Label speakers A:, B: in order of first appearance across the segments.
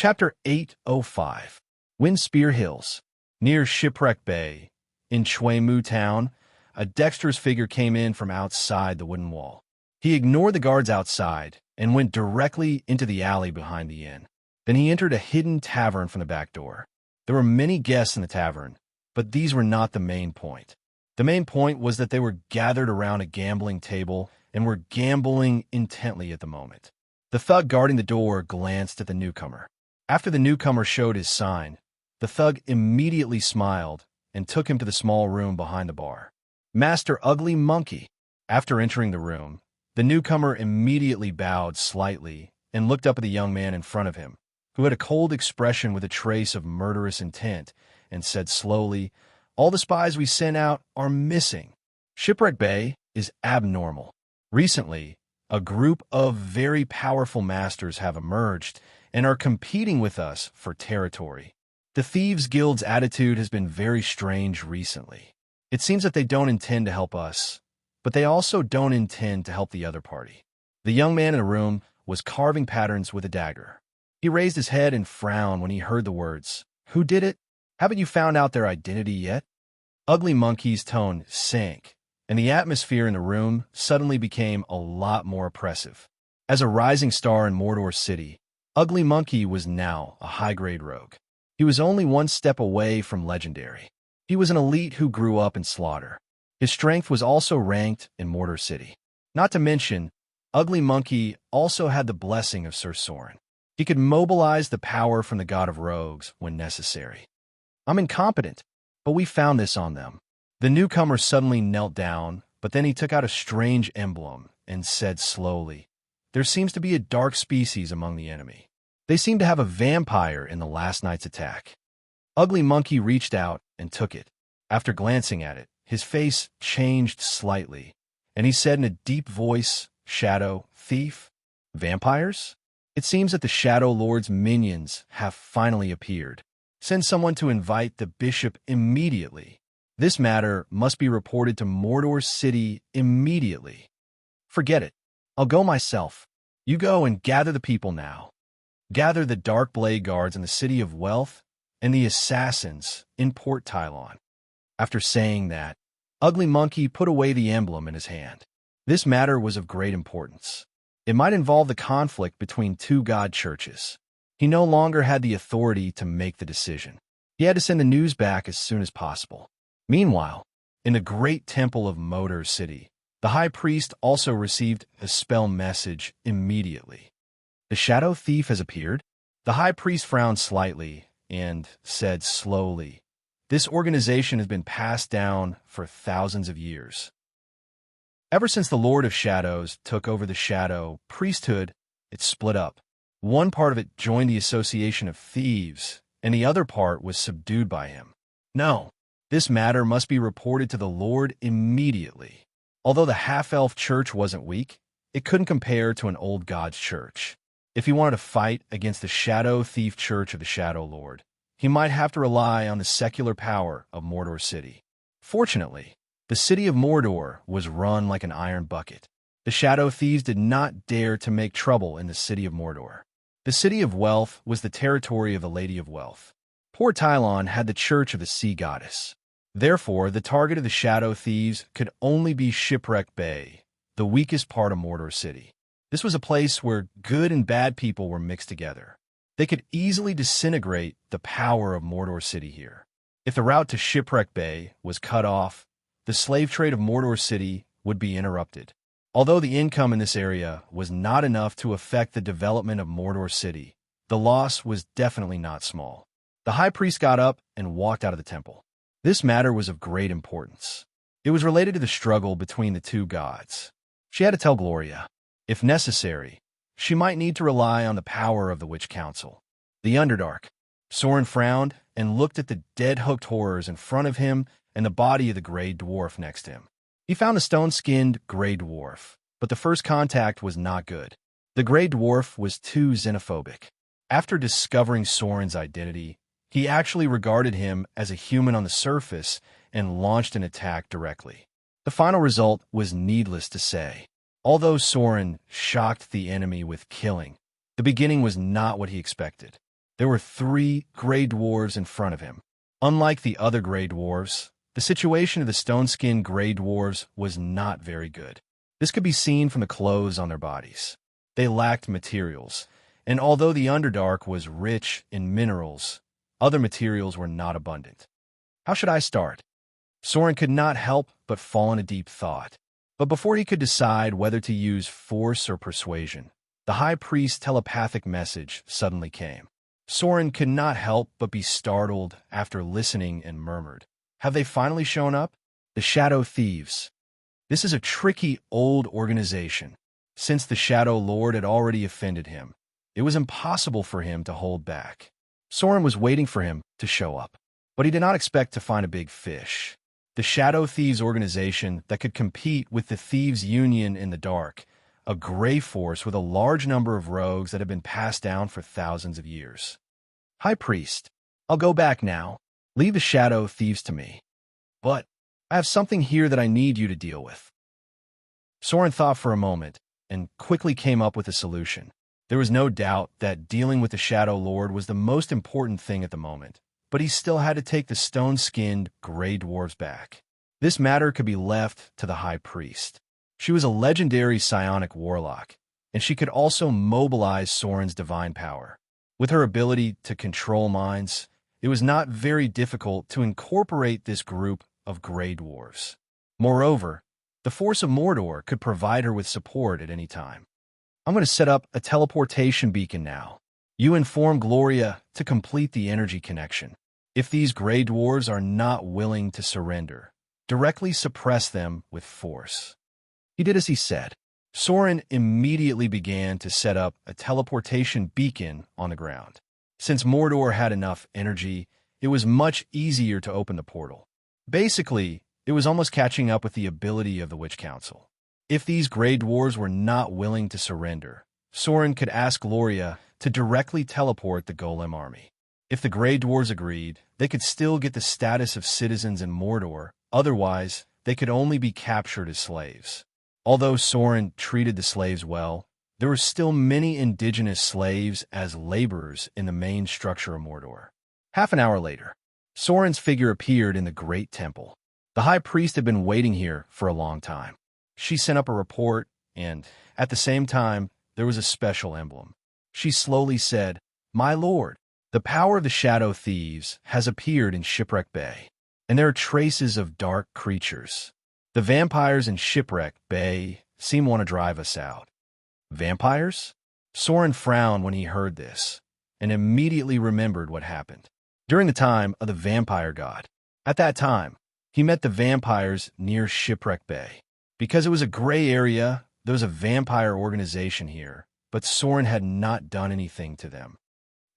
A: Chapter 805 Windspear Hills. Near Shipwreck Bay, in Chweimu Town, a dexterous figure came in from outside the wooden wall. He ignored the guards outside and went directly into the alley behind the inn. Then he entered a hidden tavern from the back door. There were many guests in the tavern, but these were not the main point. The main point was that they were gathered around a gambling table and were gambling intently at the moment. The thug guarding the door glanced at the newcomer. After the newcomer showed his sign, the thug immediately smiled and took him to the small room behind the bar. Master Ugly Monkey. After entering the room, the newcomer immediately bowed slightly and looked up at the young man in front of him, who had a cold expression with a trace of murderous intent, and said slowly, "All the spies we sent out are missing. Shipwreck Bay is abnormal. Recently, a group of very powerful masters have emerged and are competing with us for territory. The Thieves Guild's attitude has been very strange recently. It seems that they don't intend to help us, but they also don't intend to help the other party." The young man in the room was carving patterns with a dagger. He raised his head and frowned when he heard the words, "Who did it? Haven't you found out their identity yet?" Ugly Monkey's tone sank, and the atmosphere in the room suddenly became a lot more oppressive. As a rising star in Mordor City, Ugly Monkey was now a high-grade rogue. He was only one step away from legendary. He was an elite who grew up in slaughter. His strength was also ranked in Mordor City. Not to mention, Ugly Monkey also had the blessing of Sir Soren. He could mobilize the power from the god of rogues when necessary. "I'm incompetent, but we found this on them." The newcomer suddenly knelt down, but then he took out a strange emblem and said slowly, "There seems to be a dark species among the enemy. They seem to have a vampire in the last night's attack." Ugly Monkey reached out and took it. After glancing at it, his face changed slightly, and he said in a deep voice, "Shadow, thief, vampires? It seems that the Shadow Lord's minions have finally appeared. Send someone to invite the bishop immediately. This matter must be reported to Mordor City immediately." "Forget it. I'll go myself. You go and gather the people now. Gather the Dark Blade Guards in the City of Wealth and the assassins in Port Tylon." After saying that, Ugly Monkey put away the emblem in his hand. This matter was of great importance. It might involve the conflict between two god churches. He no longer had the authority to make the decision. He had to send the news back as soon as possible. Meanwhile, in the great temple of Mordor City, the high priest also received a spell message immediately. "The shadow thief has appeared?" The high priest frowned slightly and said slowly, "This organization has been passed down for thousands of years. Ever since the Lord of Shadows took over the Shadow priesthood, it split up. One part of it joined the Association of Thieves, and the other part was subdued by him. No, this matter must be reported to the Lord immediately." Although the half-elf church wasn't weak, it couldn't compare to an old god's church. If he wanted to fight against the Shadow Thief Church of the Shadow Lord, he might have to rely on the secular power of Mordor City. Fortunately, the city of Mordor was run like an iron bucket. The Shadow Thieves did not dare to make trouble in the city of Mordor. The City of Wealth was the territory of the Lady of Wealth. Port Tylon had the Church of the Sea Goddess. Therefore, the target of the Shadow Thieves could only be Shipwreck Bay, the weakest part of Mordor City. This was a place where good and bad people were mixed together. They could easily disintegrate the power of Mordor City here. If the route to Shipwreck Bay was cut off, the slave trade of Mordor City would be interrupted. Although the income in this area was not enough to affect the development of Mordor City, the loss was definitely not small. The high priest got up and walked out of the temple. This matter was of great importance. It was related to the struggle between the two gods. She had to tell Gloria. If necessary, she might need to rely on the power of the Witch Council. The Underdark. Soren frowned and looked at the dead-hooked horrors in front of him and the body of the gray dwarf next to him. He found the stone-skinned gray dwarf, but the first contact was not good. The gray dwarf was too xenophobic. After discovering Soren's identity, he actually regarded him as a human on the surface and launched an attack directly. The final result was needless to say. Although Soren shocked the enemy with killing, the beginning was not what he expected. There were 3 gray dwarves in front of him. Unlike the other gray dwarves, the situation of the stone-skinned gray dwarves was not very good. This could be seen from the clothes on their bodies. They lacked materials, and although the Underdark was rich in minerals, other materials were not abundant. How should I start? Soren could not help but fall in a deep thought. But before he could decide whether to use force or persuasion, the High Priest's telepathic message suddenly came. Soren could not help but be startled after listening and murmured, "Have they finally shown up? The Shadow Thieves." This is a tricky old organization. Since the Shadow Lord had already offended him, it was impossible for him to hold back. Soren was waiting for him to show up, but he did not expect to find a big fish. The Shadow Thieves organization that could compete with the Thieves' Union in the dark, a gray force with a large number of rogues that had been passed down for thousands of years. "High Priest, I'll go back now. Leave the Shadow Thieves to me. But I have something here that I need you to deal with." Soren thought for a moment and quickly came up with a solution. There was no doubt that dealing with the Shadow Lord was the most important thing at the moment, but he still had to take the stone-skinned gray dwarves back. This matter could be left to the High Priest. She was a legendary psionic warlock, and she could also mobilize Soren's divine power. With her ability to control minds, it was not very difficult to incorporate this group of gray dwarves. Moreover, the force of Mordor could provide her with support at any time. "I'm going to set up a teleportation beacon now. You inform Gloria to complete the energy connection. If these gray dwarves are not willing to surrender, directly suppress them with force." He did as he said. Soren immediately began to set up a teleportation beacon on the ground. Since Mordor had enough energy, it was much easier to open the portal. Basically, it was almost catching up with the ability of the Witch Council. If these gray dwarves were not willing to surrender, Soren could ask Gloria to directly teleport the Golem army. If the gray dwarves agreed, they could still get the status of citizens in Mordor, otherwise they could only be captured as slaves. Although Soren treated the slaves well, there were still many indigenous slaves as laborers in the main structure of Mordor. Half an hour later, Soren's figure appeared in the Great Temple. The High Priest had been waiting here for a long time. She sent up a report, and, at the same time, there was a special emblem. She slowly said, "My lord, the power of the Shadow Thieves has appeared in Shipwreck Bay, and there are traces of dark creatures. The vampires in Shipwreck Bay seem to want to drive us out." Vampires? Soren frowned when he heard this, and immediately remembered what happened during the time of the vampire god. At that time, he met the vampires near Shipwreck Bay. Because it was a gray area, there was a vampire organization here, but Soren had not done anything to them.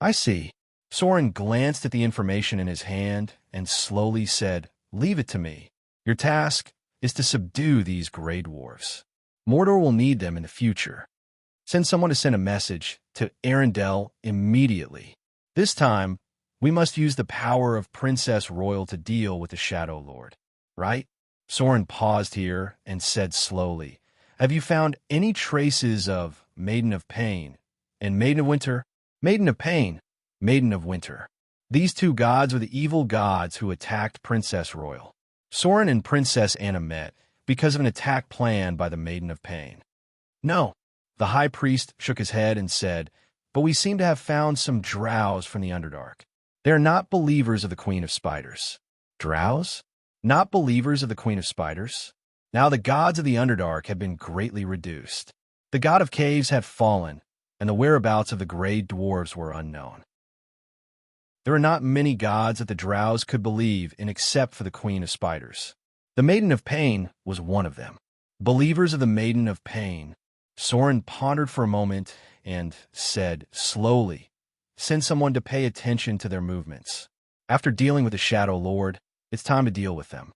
A: "I see." Soren glanced at the information in his hand and slowly said, "Leave it to me. Your task is to subdue these gray dwarves. Mordor will need them in the future. Send someone to send a message to Arendelle immediately. This time, we must use the power of Princess Royal to deal with the Shadow Lord. Right?" Soren paused here and said slowly, "Have you found any traces of Maiden of Pain and Maiden of Winter?" Maiden of Pain, Maiden of Winter. These two gods were the evil gods who attacked Princess Royal. Soren and Princess Anna met because of an attack planned by the Maiden of Pain. "No." The High Priest shook his head and said, "But we seem to have found some drows from the Underdark. They are not believers of the Queen of Spiders." Drows? Not believers of the Queen of Spiders? Now the gods of the Underdark had been greatly reduced. The god of caves had fallen, and the whereabouts of the gray dwarves were unknown. There are not many gods that the drows could believe in except for the Queen of Spiders. The Maiden of Pain was one of them. Believers of the Maiden of Pain. Soren pondered for a moment and said slowly, "Send someone to pay attention to their movements. After dealing with the Shadow Lord, it's time to deal with them."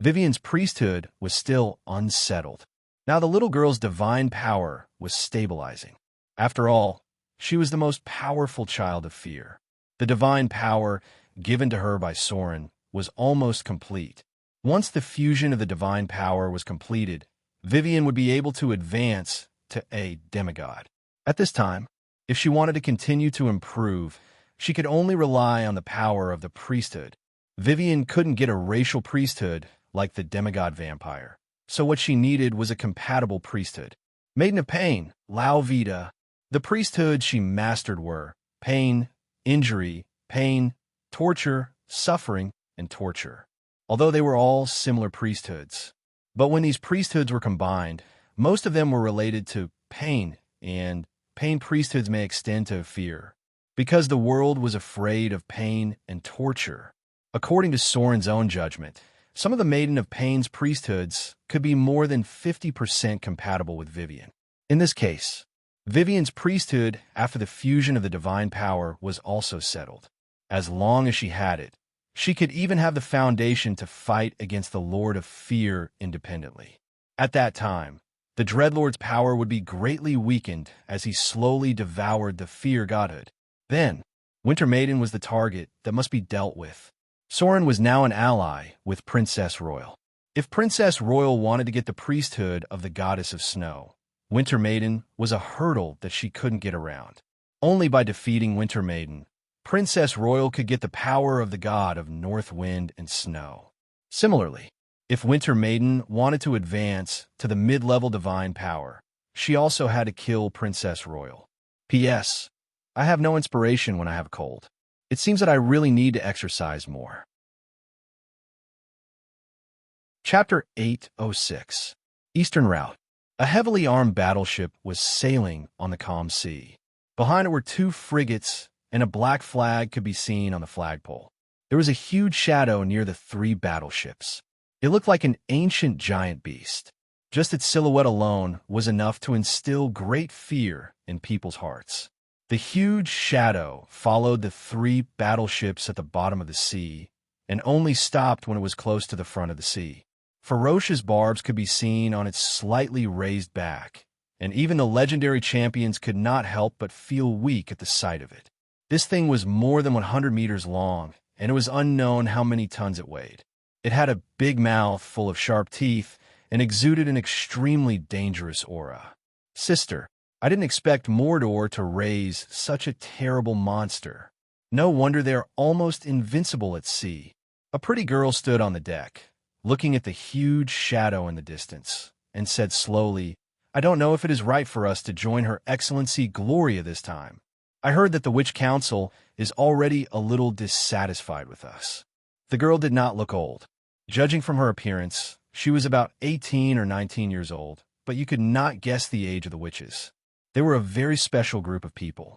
A: Vivian's priesthood was still unsettled. Now the little girl's divine power was stabilizing. After all, she was the most powerful child of fear. The divine power given to her by Soren was almost complete. Once the fusion of the divine power was completed, Vivian would be able to advance to a demigod. At this time, if she wanted to continue to improve, She could only rely on the power of the priesthood. Vivian couldn't get a racial priesthood like the demigod vampire, so what she needed was a compatible priesthood. Maiden of Pain, La Vida. The priesthoods she mastered were pain, injury, pain, torture, suffering, and torture, although they were all similar priesthoods. But when these priesthoods were combined, most of them were related to pain, and pain priesthoods may extend to fear, because the world was afraid of pain and torture. According to Soren's own judgment, some of the Maiden of Pain's priesthoods could be more than 50% compatible with Vivian. In this case, Vivian's priesthood, after the fusion of the divine power, was also settled. As long as she had it, she could even have the foundation to fight against the Lord of Fear independently. At that time, the Dreadlord's power would be greatly weakened as he slowly devoured the Fear godhood. Then, Winter Maiden was the target that must be dealt with. Soren was now an ally with Princess Royal. If Princess Royal wanted to get the priesthood of the Goddess of Snow, Winter Maiden was a hurdle that she couldn't get around. Only by defeating Winter Maiden, Princess Royal could get the power of the god of North Wind and Snow. Similarly, if Winter Maiden wanted to advance to the mid-level divine power, she also had to kill Princess Royal. P.S. I have no inspiration when I have a cold. It seems that I really need to exercise more. Chapter 806. Eastern Route. A heavily armed battleship was sailing on the calm sea. Behind it were 2 frigates, and a black flag could be seen on the flagpole. There was a huge shadow near the 3 battleships. It looked like an ancient giant beast. Just its silhouette alone was enough to instill great fear in people's hearts. The huge shadow followed the 3 battleships at the bottom of the sea and only stopped when it was close to the front of the sea. Ferocious barbs could be seen on its slightly raised back, and even the legendary champions could not help but feel weak at the sight of it. This thing was more than 100 meters long, and it was unknown how many tons it weighed. It had a big mouth full of sharp teeth and exuded an extremely dangerous aura. Sister, I didn't expect Mordor to raise such a terrible monster. No wonder they're almost invincible at sea. A pretty girl stood on the deck, looking at the huge shadow in the distance, and said slowly, I don't know if it is right for us to join Her Excellency Gloria this time. I heard that the Witch Council is already a little dissatisfied with us. The girl did not look old. Judging from her appearance, she was about 18 or 19 years old, but you could not guess the age of the witches. They were a very special group of people.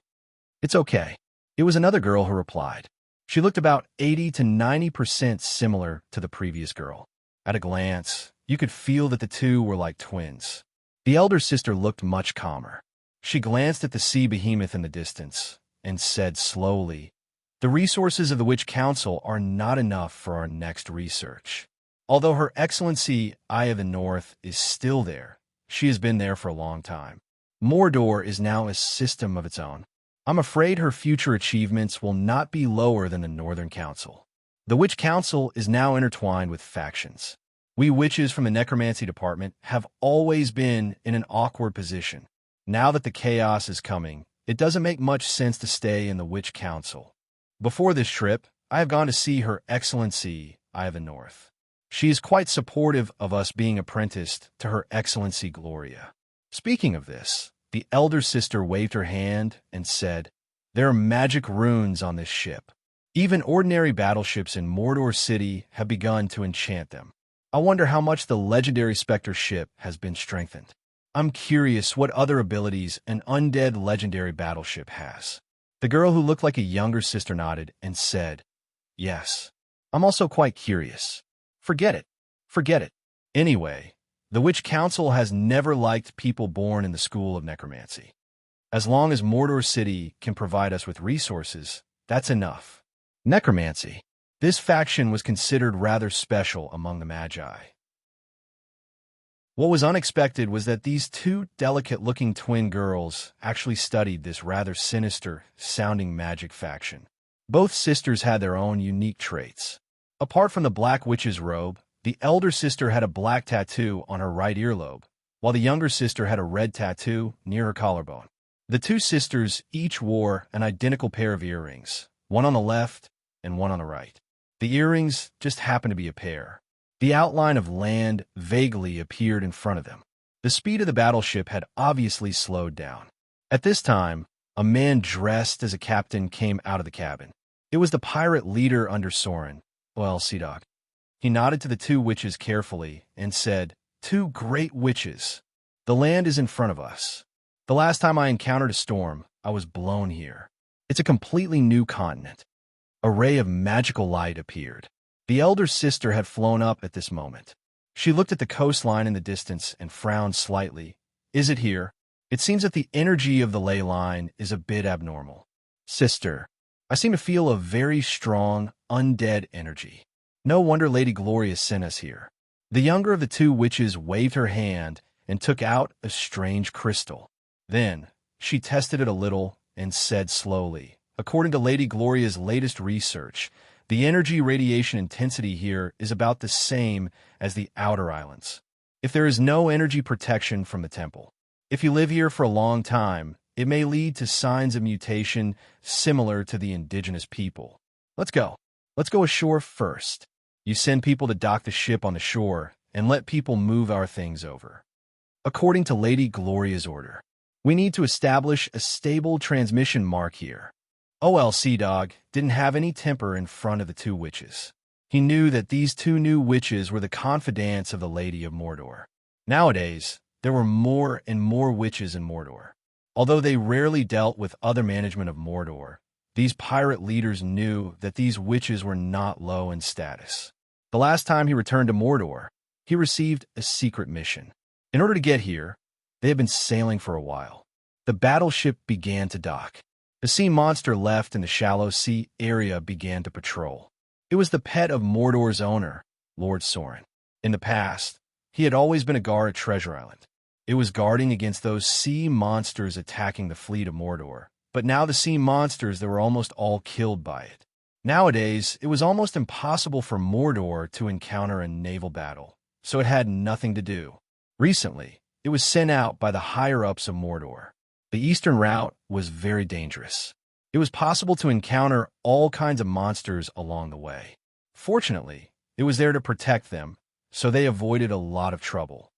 A: It's okay. It was another girl who replied. She looked about 80 to 90% similar to the previous girl. At a glance, you could feel that the 2 were like twins. The elder sister looked much calmer. She glanced at the sea behemoth in the distance and said slowly, the resources of the Witch Council are not enough for our next research. Although Her Excellency Eye of the North is still there, she has been there for a long time. Mordor is now a system of its own. I'm afraid her future achievements will not be lower than the Northern Council. The Witch Council is now intertwined with factions. We witches from the Necromancy Department have always been in an awkward position. Now that the chaos is coming, it doesn't make much sense to stay in the Witch Council. Before this trip, I have gone to see Her Excellency Eye of the North. She is quite supportive of us being apprenticed to Her Excellency Gloria. Speaking of this, the elder sister waved her hand and said, there are magic runes on this ship. Even ordinary battleships in Mordor City have begun to enchant them. I wonder how much the legendary Spectre ship has been strengthened. I'm curious what other abilities an undead legendary battleship has. The girl who looked like a younger sister nodded and said, yes. I'm also quite curious. Forget it. Forget it. Anyway, the Witch Council has never liked people born in the school of necromancy. As long as Mordor City can provide us with resources, that's enough. Necromancy. This faction was considered rather special among the Magi. What was unexpected was that these 2 delicate-looking twin girls actually studied this rather sinister-sounding magic faction. Both sisters had their own unique traits. Apart from the Black Witch's robe, the elder sister had a black tattoo on her right earlobe, while the younger sister had a red tattoo near her collarbone. The 2 sisters each wore an identical pair of earrings, one on the left and one on the right. The earrings just happened to be a pair. The outline of land vaguely appeared in front of them. The speed of the battleship had obviously slowed down. At this time, a man dressed as a captain came out of the cabin. It was the pirate leader under Soren, Sea Dog. He nodded to the two witches carefully and said, "Two great witches. The land is in front of us. The last time I encountered a storm, I was blown here. It's a completely new continent." A ray of magical light appeared. The elder sister had flown up at this moment. She looked at the coastline in the distance and frowned slightly. "Is it here? It seems that the energy of the ley line is a bit abnormal. Sister, I seem to feel a very strong, undead energy. No wonder Lady Gloria sent us here." The younger of the two witches waved her hand and took out a strange crystal. Then, she tested it a little and said slowly, "According to Lady Gloria's latest research, the energy radiation intensity here is about the same as the outer islands. If there is no energy protection from the temple, if you live here for a long time, it may lead to signs of mutation similar to the indigenous people. Let's go. Let's go ashore first. You send people to dock the ship on the shore and let people move our things over. According to Lady Gloria's order, we need to establish a stable transmission mark here." Sea Dog didn't have any temper in front of the two witches. He knew that these two new witches were the confidants of the Lady of Mordor. Nowadays, there were more and more witches in Mordor. Although they rarely dealt with other management of Mordor, these pirate leaders knew that these witches were not low in status. The last time he returned to Mordor, he received a secret mission. In order to get here, they had been sailing for a while. The battleship began to dock. The sea monster left and the shallow sea area began to patrol. It was the pet of Mordor's owner, Lord Soren. In the past, he had always been a guard at Treasure Island. It was guarding against those sea monsters attacking the fleet of Mordor, but now the sea monsters that were almost all killed by it. Nowadays, it was almost impossible for Mordor to encounter a naval battle, so it had nothing to do. Recently, it was sent out by the higher-ups of Mordor. The eastern route was very dangerous. It was possible to encounter all kinds of monsters along the way. Fortunately, it was there to protect them, so they avoided a lot of trouble.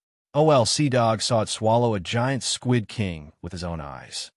A: Sea Dog saw it swallow a giant squid king with his own eyes.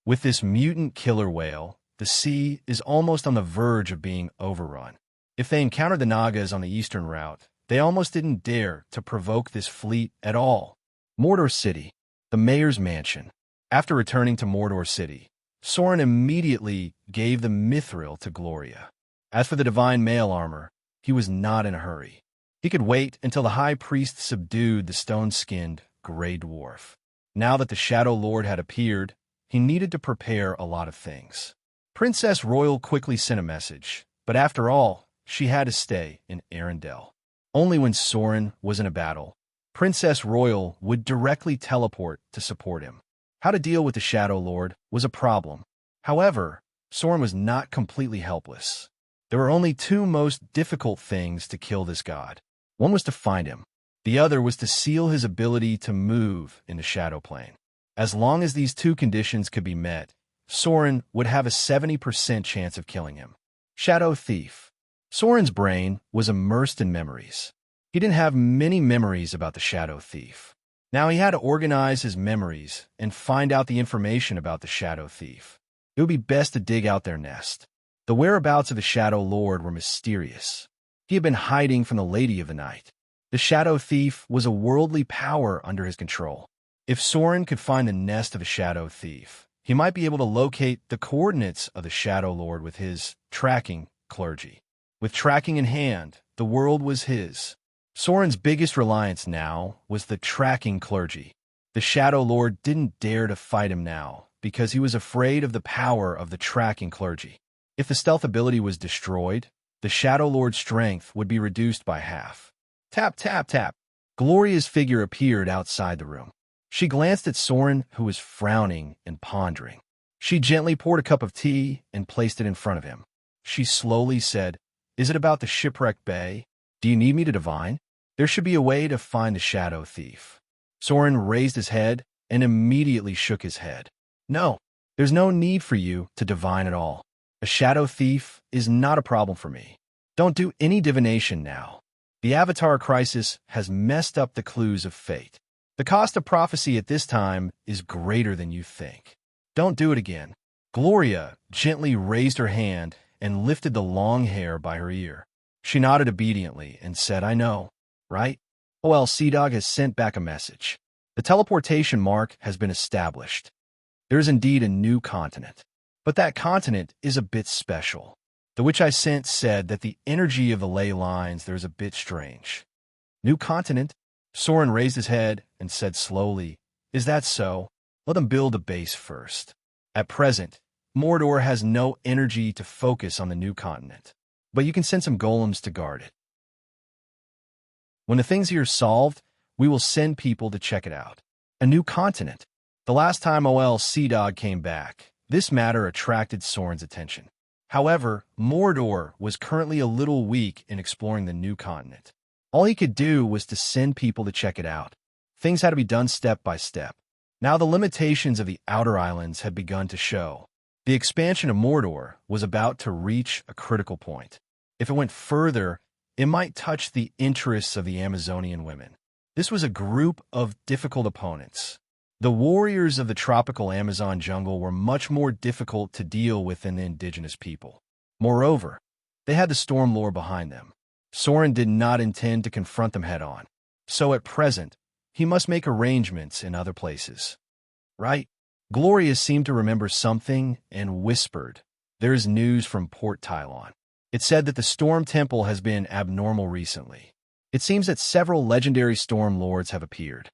A: With this mutant killer whale, the sea is almost on the verge of being overrun. If they encountered the Nagas on the eastern route, they almost didn't dare to provoke this fleet at all. Mordor City, the mayor's mansion. After returning to Mordor City, Soren immediately gave the mithril to Gloria. As for the divine mail armor, he was not in a hurry. He could wait until the high priest subdued the stone-skinned gray dwarf. Now that the Shadow Lord had appeared, he needed to prepare a lot of things. Princess Royal quickly sent a message, but after all, she had to stay in Arendelle. Only when Soren was in a battle, Princess Royal would directly teleport to support him. How to deal with the Shadow Lord was a problem. However, Soren was not completely helpless. There were only two most difficult things to kill this god. One was to find him. The other was to seal his ability to move in the Shadow Plane. As long as these two conditions could be met, Soren would have a 70% chance of killing him. Shadow Thief. Soren's brain was immersed in memories. He didn't have many memories about the Shadow Thief. Now he had to organize his memories and find out the information about the Shadow Thief. It would be best to dig out their nest. The whereabouts of the Shadow Lord were mysterious. He had been hiding from the Lady of the Night. The Shadow Thief was a worldly power under his control. If Soren could find the nest of the Shadow Thief, he might be able to locate the coordinates of the Shadow Lord with his tracking clergy. With tracking in hand, the world was his. Soren's biggest reliance now was the tracking clergy. The Shadow Lord didn't dare to fight him now because he was afraid of the power of the tracking clergy. If the stealth ability was destroyed, the Shadow Lord's strength would be reduced by half. Tap, tap, tap. Gloria's figure appeared outside the room. She glanced at Soren, who was frowning and pondering. She gently poured a cup of tea and placed it in front of him. She slowly said, "Is it about the shipwrecked bay? Do you need me to divine? There should be a way to find the Shadow Thief." Soren raised his head and immediately shook his head. "No, there's no need for you to divine at all. A shadow thief is not a problem for me. Don't do any divination now. The Avatar crisis has messed up the clues of fate. The cost of prophecy at this time is greater than you think. Don't do it again. Gloria gently raised her hand and lifted the long hair by her ear. She nodded obediently and said, I know, right? OL Sea-Dog has sent back a message. The teleportation mark has been established. There is indeed a new continent. But that continent is a bit special. The witch I sent said that the energy of the ley lines there is a bit strange. New continent? Soren raised his head and said slowly, Is that so? Let them build a base first. At present, Mordor has no energy to focus on the new continent, but you can send some golems to guard it. When the things here are solved, we will send people to check it out. A new continent. The last time OL Sea-Dog came back, this matter attracted Soren's attention. However, Mordor was currently a little weak in exploring the new continent. All he could do was to send people to check it out. Things had to be done step by step. Now the limitations of the Outer Islands had begun to show. The expansion of Mordor was about to reach a critical point. If it went further, it might touch the interests of the Amazonian women. This was a group of difficult opponents. The warriors of the tropical Amazon jungle were much more difficult to deal with than the indigenous people. Moreover, they had the storm lore behind them. Soren did not intend to confront them head-on. So at present, he must make arrangements in other places. Right? Gloria seemed to remember something and whispered, There is news from Port Tylon. It said that the Storm Temple has been abnormal recently. It seems that several legendary storm lords have appeared.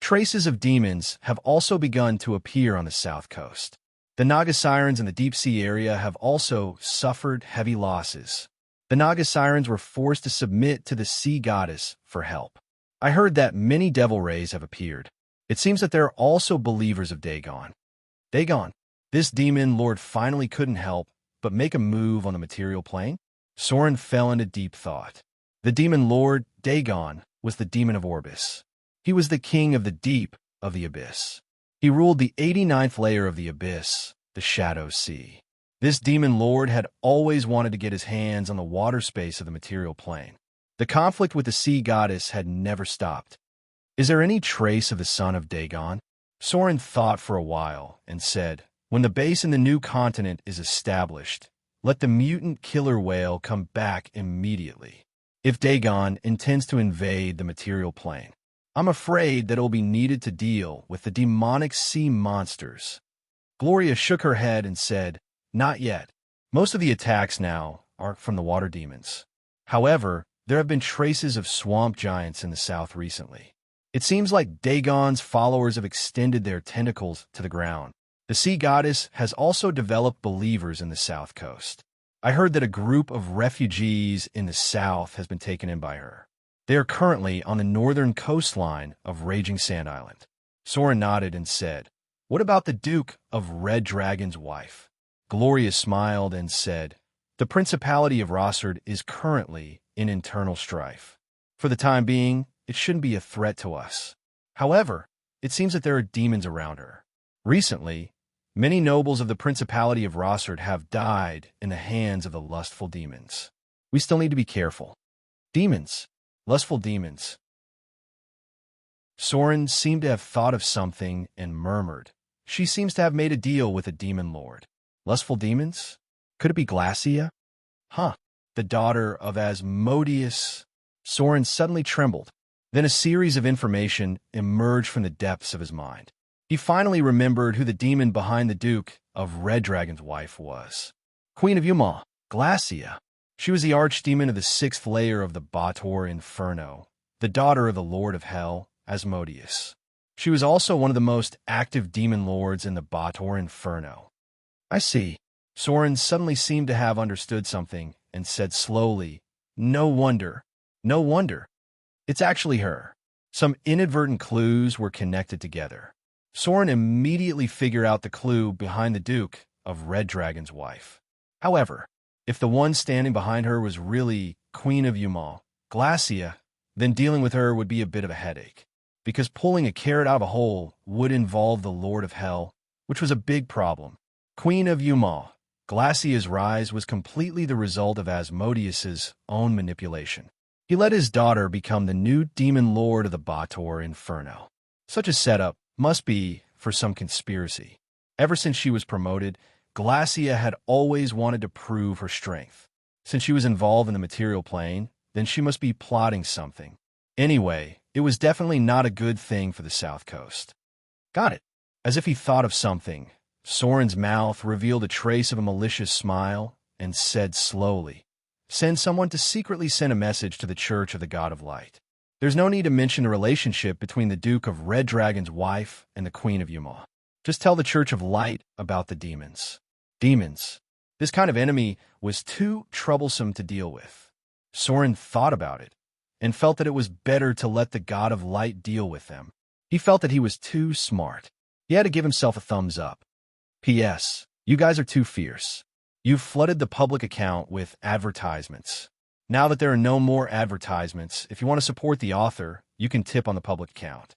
A: Traces of demons have also begun to appear on the south coast. The Naga Sirens in the deep sea area have also suffered heavy losses. The Naga Sirens were forced to submit to the sea goddess for help. I heard that many devil rays have appeared. It seems that there are also believers of Dagon. Dagon, this demon lord finally couldn't help but make a move on the material plane. Soren fell into deep thought. The demon lord, Dagon, was the demon of Orbis. He was the king of the deep of the abyss. He ruled the 89th layer of the abyss, the Shadow Sea. This demon lord had always wanted to get his hands on the water space of the material plane. The conflict with the sea goddess had never stopped. Is there any trace of the son of Dagon? Soren thought for a while and said, When the base in the new continent is established, let the mutant killer whale come back immediately. If Dagon intends to invade the material plane, I'm afraid that it will be needed to deal with the demonic sea monsters. Gloria shook her head and said, Not yet. Most of the attacks now are from the water demons. However, there have been traces of swamp giants in the south recently. It seems like Dagon's followers have extended their tentacles to the ground. The sea goddess has also developed believers in the south coast. I heard that a group of refugees in the south has been taken in by her. They are currently on the northern coastline of Raging Sand Island. Soren nodded and said, What about the Duke of Red Dragon's wife? Gloria smiled and said, The Principality of Rossard is currently in internal strife. For the time being, it shouldn't be a threat to us. However, it seems that there are demons around her. Recently, many nobles of the Principality of Rossard have died in the hands of the lustful demons. We still need to be careful. Demons. Lustful demons. Soren seemed to have thought of something and murmured, She seems to have made a deal with a demon lord. Lustful demons? Could it be Glacia? Huh. The daughter of Asmodeus. Soren suddenly trembled. Then a series of information emerged from the depths of his mind. He finally remembered who the demon behind the Duke of Red Dragon's wife was. Queen of Yuma, Glacia. She was the archdemon of the 6th layer of the Bator Inferno, the daughter of the Lord of Hell, Asmodeus. She was also one of the most active demon lords in the Bator Inferno. I see. Soren suddenly seemed to have understood something and said slowly, No wonder. No wonder. It's actually her. Some inadvertent clues were connected together. Soren immediately figured out the clue behind the Duke of Red Dragon's wife. However, if the one standing behind her was really Queen of Yuma, Glacia, then dealing with her would be a bit of a headache, because pulling a carrot out of a hole would involve the Lord of Hell, which was a big problem. Queen of Yuma, Glacia's rise was completely the result of Asmodeus's own manipulation. He let his daughter become the new demon lord of the Bator Inferno. Such a setup must be for some conspiracy. Ever since she was promoted, Glacia had always wanted to prove her strength. Since she was involved in the material plane, then she must be plotting something. Anyway, it was definitely not a good thing for the South Coast. Got it. As if he thought of something, Soren's mouth revealed a trace of a malicious smile and said slowly, "Send someone to secretly send a message to the Church of the God of Light. There's no need to mention the relationship between the Duke of Red Dragon's wife and the Queen of Yuma. Just tell the Church of Light about the demons." Demons. This kind of enemy was too troublesome to deal with. Soren thought about it and felt that it was better to let the God of Light deal with them. He felt that he was too smart. He had to give himself a thumbs up. P.S. You guys are too fierce. You've flooded the public account with advertisements. Now that there are no more advertisements, if you want to support the author, you can tip on the public account.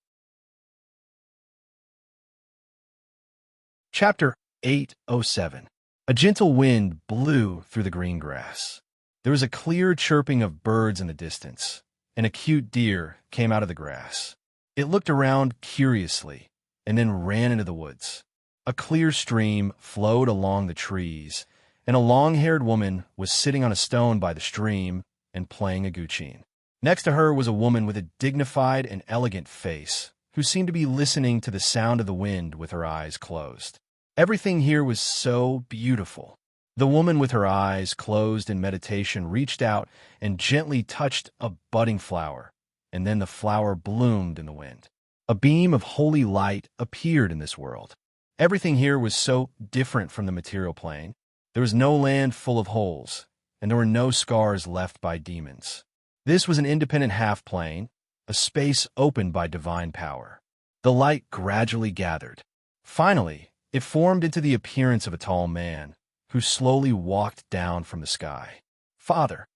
A: Chapter 807. A gentle wind blew through the green grass. There was a clear chirping of birds in the distance. An cute deer came out of the grass. It looked around curiously and then ran into the woods. A clear stream flowed along the trees, and a long-haired woman was sitting on a stone by the stream and playing a guqin. Next to her was a woman with a dignified and elegant face, who seemed to be listening to the sound of the wind with her eyes closed. Everything here was so beautiful. The woman with her eyes closed in meditation reached out and gently touched a budding flower, and then the flower bloomed in the wind. A beam of holy light appeared in this world. Everything here was so different from the material plane. There was no land full of holes, and there were no scars left by demons. This was an independent half-plane, a space opened by divine power. The light gradually gathered. Finally, it formed into the appearance of a tall man, who slowly walked down from the sky. Father.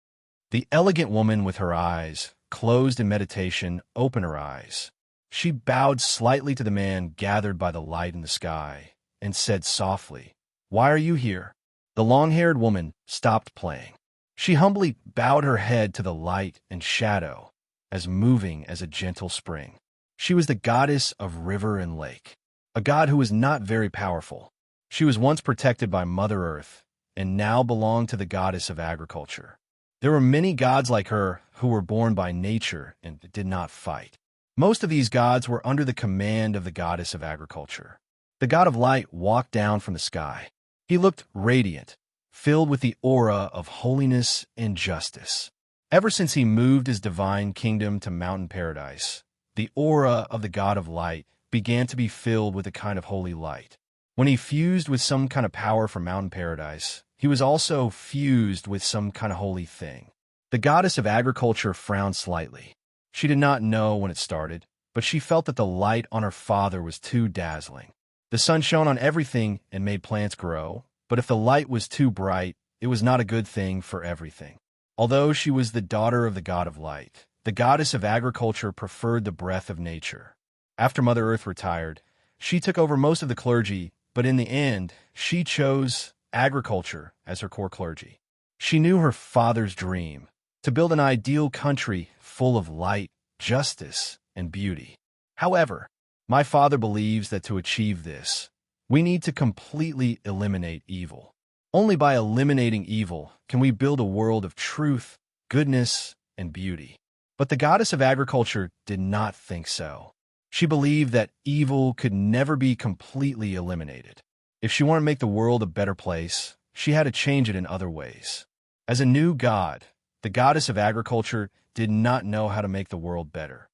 A: The elegant woman with her eyes closed in meditation opened her eyes. She bowed slightly to the man gathered by the light in the sky and said softly, "Why are you here?" The long-haired woman stopped playing. She humbly bowed her head to the light and shadow, as moving as a gentle spring. She was the goddess of river and lake, a god who was not very powerful. She was once protected by Mother Earth and now belonged to the goddess of agriculture. There were many gods like her who were born by nature and did not fight. Most of these gods were under the command of the goddess of agriculture. The god of light walked down from the sky. He looked radiant, filled with the aura of holiness and justice. Ever since he moved his divine kingdom to Mountain Paradise, the aura of the god of light began to be filled with a kind of holy light. When he fused with some kind of power from Mountain Paradise, he was also fused with some kind of holy thing. The goddess of agriculture frowned slightly. She did not know when it started, but she felt that the light on her father was too dazzling. The sun shone on everything and made plants grow, but if the light was too bright, it was not a good thing for everything. Although she was the daughter of the god of light, the goddess of agriculture preferred the breath of nature. After Mother Earth retired, she took over most of the clergy, but in the end, she chose agriculture as her core clergy. She knew her father's dream, to build an ideal country full of light, justice, and beauty. However, my father believes that to achieve this, we need to completely eliminate evil. Only by eliminating evil can we build a world of truth, goodness, and beauty. But the goddess of agriculture did not think so. She believed that evil could never be completely eliminated. If she wanted to make the world a better place, she had to change it in other ways. As a new god, the goddess of agriculture did not know how to make the world better.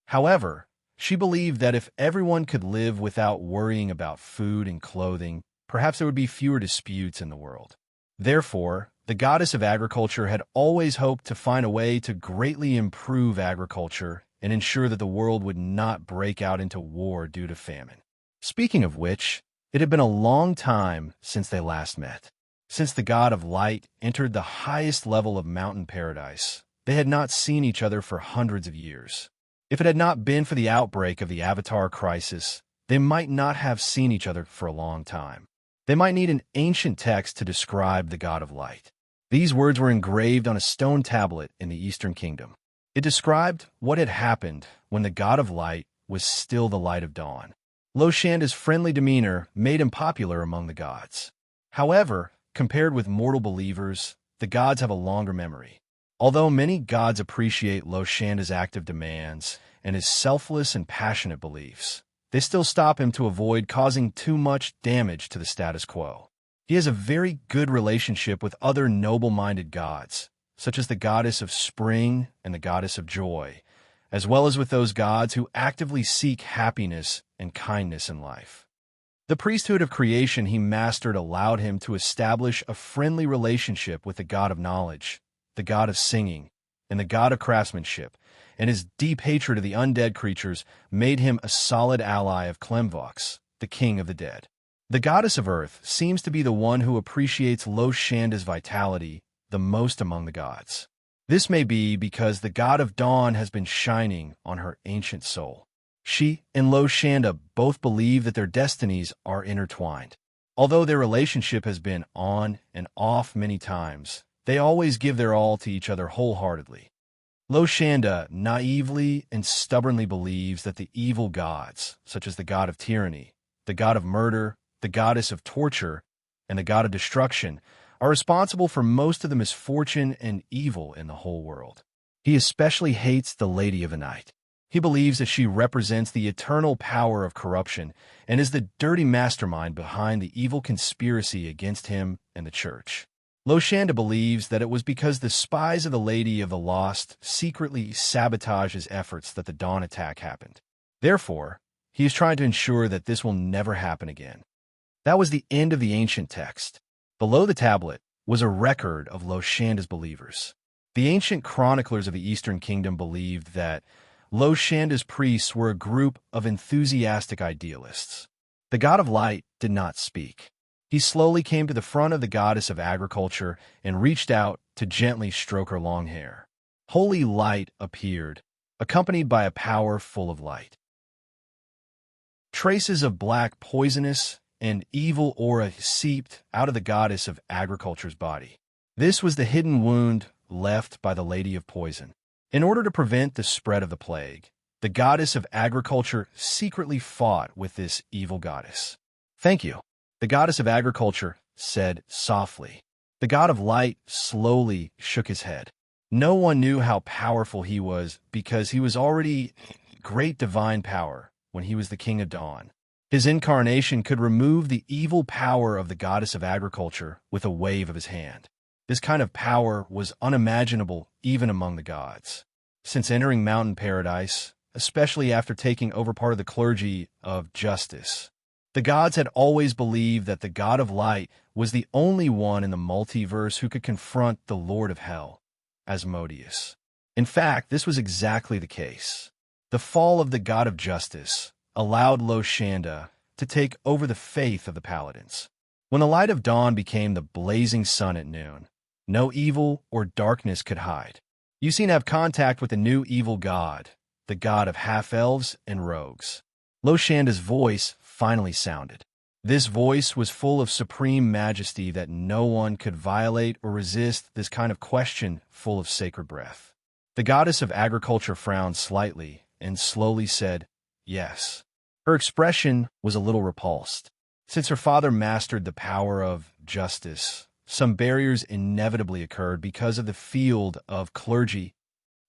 A: However, she believed that if everyone could live without worrying about food and clothing, perhaps there would be fewer disputes in the world. Therefore, the goddess of agriculture had always hoped to find a way to greatly improve agriculture and ensure that the world would not break out into war due to famine. Speaking of which, it had been a long time since they last met. Since the god of light entered the highest level of Mountain Paradise, they had not seen each other for hundreds of years. If it had not been for the outbreak of the Avatar crisis, they might not have seen each other for a long time. They might need an ancient text to describe the god of light. These words were engraved on a stone tablet in the Eastern Kingdom. It described what had happened when the god of light was still the light of dawn. Loshanda's friendly demeanor made him popular among the gods. However, compared with mortal believers, the gods have a longer memory. Although many gods appreciate Loshanda's active demands and his selfless and passionate beliefs, they still stop him to avoid causing too much damage to the status quo. He has a very good relationship with other noble-minded gods, such as the goddess of spring and the goddess of joy, as well as with those gods who actively seek happiness and kindness in life. The priesthood of creation he mastered allowed him to establish a friendly relationship with the god of knowledge, the god of singing, and the god of craftsmanship, and his deep hatred of the undead creatures made him a solid ally of Klemvox, the king of the dead. The goddess of earth seems to be the one who appreciates Loshanda's vitality the most among the gods. This may be because the god of dawn has been shining on her ancient soul. She and Loshanda both believe that their destinies are intertwined. Although their relationship has been on and off many times, they always give their all to each other wholeheartedly. Loshanda naively and stubbornly believes that the evil gods, such as the god of tyranny, the god of murder, the goddess of torture, and the god of destruction, are responsible for most of the misfortune and evil in the whole world. He especially hates the Lady of the Night. He believes that she represents the eternal power of corruption and is the dirty mastermind behind the evil conspiracy against him and the church. Loshanda believes that it was because the spies of the Lady of the Lost secretly sabotaged his efforts that the dawn attack happened. Therefore, he is trying to ensure that this will never happen again. That was the end of the ancient text. Below the tablet was a record of Loshanda's believers. The ancient chroniclers of the Eastern Kingdom believed that Loshanda's priests were a group of enthusiastic idealists. The god of light did not speak. He slowly came to the front of the goddess of agriculture and reached out to gently stroke her long hair. Holy light appeared, accompanied by a power full of light. Traces of black poisonous and evil aura seeped out of the goddess of agriculture's body. This was the hidden wound left by the Lady of Poison. In order to prevent the spread of the plague, the goddess of agriculture secretly fought with this evil goddess. "Thank you," the goddess of agriculture said softly. The god of light slowly shook his head. No one knew how powerful he was because he was already great divine power when he was the king of dawn. His incarnation could remove the evil power of the goddess of agriculture with a wave of his hand. This kind of power was unimaginable even among the gods. Since entering mountain paradise, especially after taking over part of the clergy of justice, the gods had always believed that the god of light was the only one in the multiverse who could confront the Lord of Hell, Asmodeus. In fact, this was exactly the case. The fall of the god of justice allowed Loshanda to take over the faith of the paladins. When the light of dawn became the blazing sun at noon, no evil or darkness could hide. You seem to have contact with the new evil god, the god of half-elves and rogues. Loshanda's voice finally sounded. This voice was full of supreme majesty that no one could violate or resist, this kind of question full of sacred breath. The goddess of agriculture frowned slightly and slowly said, "Yes." Her expression was a little repulsed. Since her father mastered the power of justice, some barriers inevitably occurred because of the field of clergy.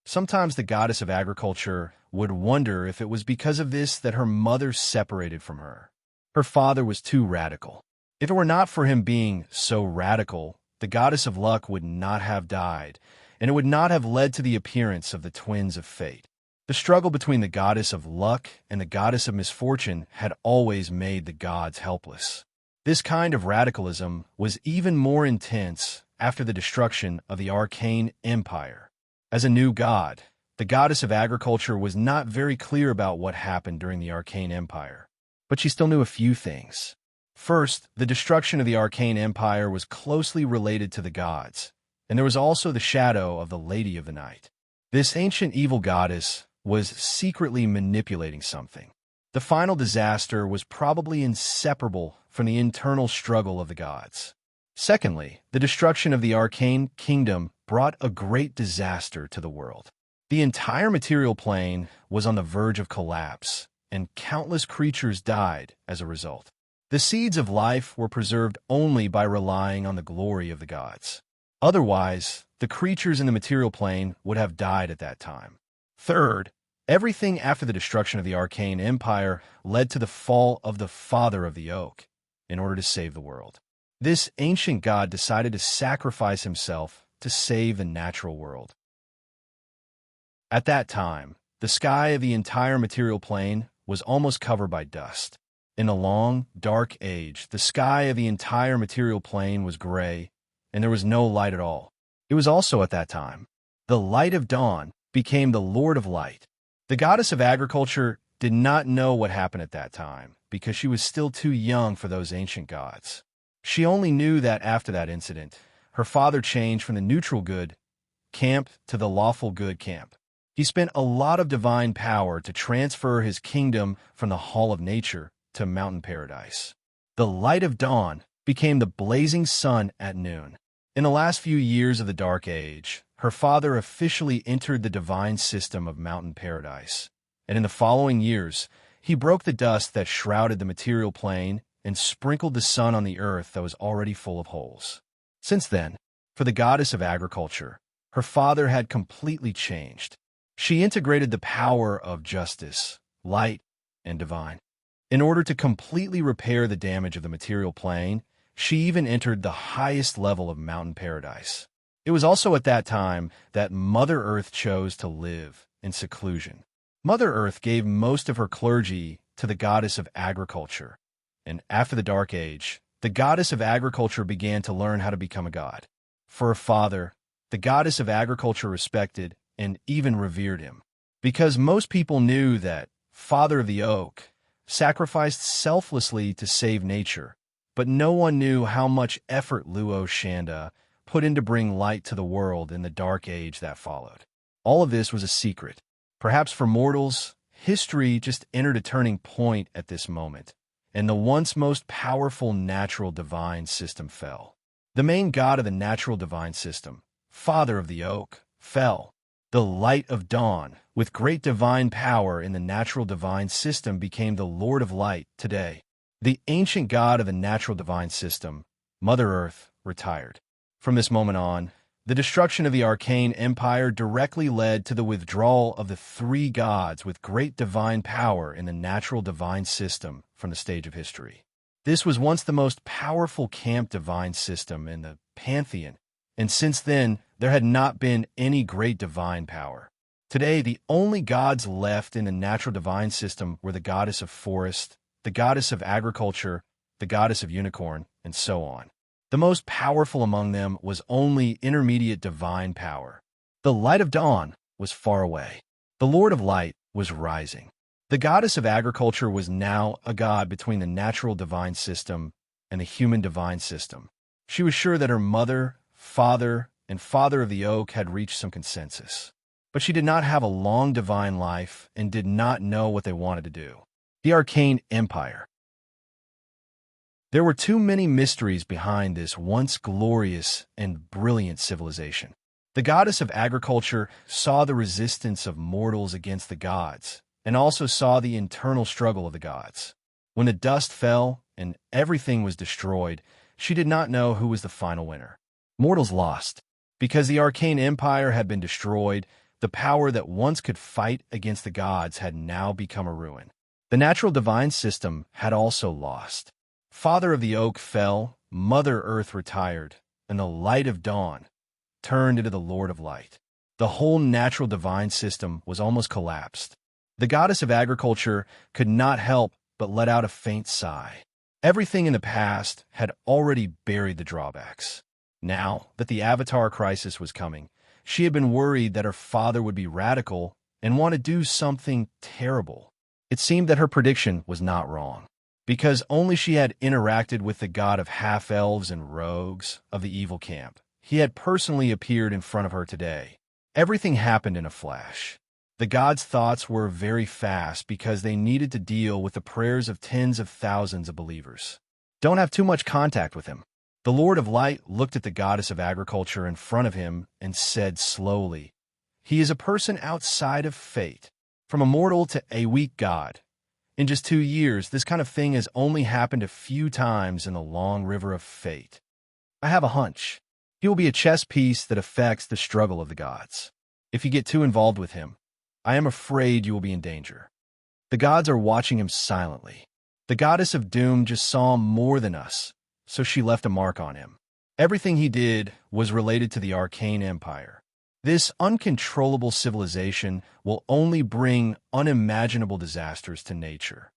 A: Sometimes the goddess of agriculture would wonder if it was because of this that her mother separated from her. Her father was too radical. If it were not for him being so radical, the goddess of luck would not have died, and it would not have led to the appearance of the twins of fate. The struggle between the goddess of luck and the goddess of misfortune had always made the gods helpless. This kind of radicalism was even more intense after the destruction of the Arcane Empire. As a new god, the goddess of agriculture was not very clear about what happened during the Arcane Empire, but she still knew a few things. First, the destruction of the Arcane Empire was closely related to the gods, and there was also the shadow of the Lady of the Night. This ancient evil goddess was secretly manipulating something. The The final disaster was probably inseparable from the internal struggle of the gods. Secondly, the destruction of the arcane kingdom brought a great disaster to the world. The entire material plane was on the verge of collapse, and countless creatures died as a result. The seeds of life were preserved only by relying on the glory of the gods. Otherwise, the creatures in the material plane would have died at that time. Third, everything after the destruction of the arcane empire led to the fall of the father of the oak in order to save the world. This ancient god decided to sacrifice himself to save the natural world. At that time, the sky of the entire material plane was almost covered by dust. In the long, dark age, the sky of the entire material plane was gray, and there was no light at all. It was also at that time the light of dawn became the Lord of Light. The goddess of agriculture did not know what happened at that time because she was still too young for those ancient gods. She only knew that after that incident, her father changed from the neutral good camp to the lawful good camp. He spent a lot of divine power to transfer his kingdom from the Hall of Nature to Mountain Paradise. The light of dawn became the blazing sun at noon. In the last few years of the Dark Age, her father officially entered the divine system of Mountain Paradise, and in the following years, he broke the dust that shrouded the material plane and sprinkled the sun on the earth that was already full of holes. Since then, for the goddess of agriculture, her father had completely changed. She integrated the power of justice, light, and divine. In order to completely repair the damage of the material plane, she even entered the highest level of Mountain Paradise. It was also at that time that Mother Earth chose to live in seclusion. Mother Earth gave most of her clergy to the goddess of agriculture, and after the Dark Age, the goddess of agriculture began to learn how to become a god. For her father, the goddess of agriculture respected and even revered him, because most people knew that Father of the Oak sacrificed selflessly to save nature, but no one knew how much effort Luo Shanda put in to bring light to the world in the Dark Age that followed. All of this was a secret. Perhaps for mortals, history just entered a turning point at this moment, and the once most powerful natural divine system fell. The main god of the natural divine system, Father of the Oak, fell. The light of dawn, with great divine power in the natural divine system, became the Lord of Light today. The ancient god of the natural divine system, Mother Earth, retired. From this moment on, the destruction of the arcane empire directly led to the withdrawal of the three gods with great divine power in the natural divine system from the stage of history. This was once the most powerful camp divine system in the pantheon, and since then, there had not been any great divine power. Today, the only gods left in the natural divine system were the goddess of forest, the goddess of agriculture, the goddess of unicorn, and so on. The most powerful among them was only intermediate divine power. The light of dawn was far away. The Lord of Light was rising. The goddess of agriculture was now a god between the natural divine system and the human divine system. She was sure that her mother, father, and Father of the Oak had reached some consensus. But she did not have a long divine life and did not know what they wanted to do. The Arcane Empire. There were too many mysteries behind this once glorious and brilliant civilization. The goddess of agriculture saw the resistance of mortals against the gods, and also saw the internal struggle of the gods. When the dust fell and everything was destroyed, she did not know who was the final winner. Mortals lost. Because the arcane empire had been destroyed, the power that once could fight against the gods had now become a ruin. The natural divine system had also lost. Father of the Oak fell, Mother Earth retired, and the light of dawn turned into the Lord of Light. The whole natural divine system was almost collapsed. The goddess of agriculture could not help but let out a faint sigh. Everything in the past had already buried the drawbacks. Now that the Avatar crisis was coming, she had been worried that her father would be radical and want to do something terrible. It seemed that her prediction was not wrong, because only she had interacted with the god of half-elves and rogues of the evil camp. He had personally appeared in front of her today. Everything happened in a flash. The gods' thoughts were very fast because they needed to deal with the prayers of tens of thousands of believers. Don't have too much contact with him. The Lord of Light looked at the goddess of agriculture in front of him and said slowly, "He is a person outside of fate, from a mortal to a weak god. In just 2 years, this kind of thing has only happened a few times in the long river of fate. I have a hunch. He will be a chess piece that affects the struggle of the gods. If you get too involved with him, I am afraid you will be in danger." The gods are watching him silently. The goddess of doom just saw more than us, so she left a mark on him. Everything he did was related to the arcane empire. This uncontrollable civilization will only bring unimaginable disasters to nature.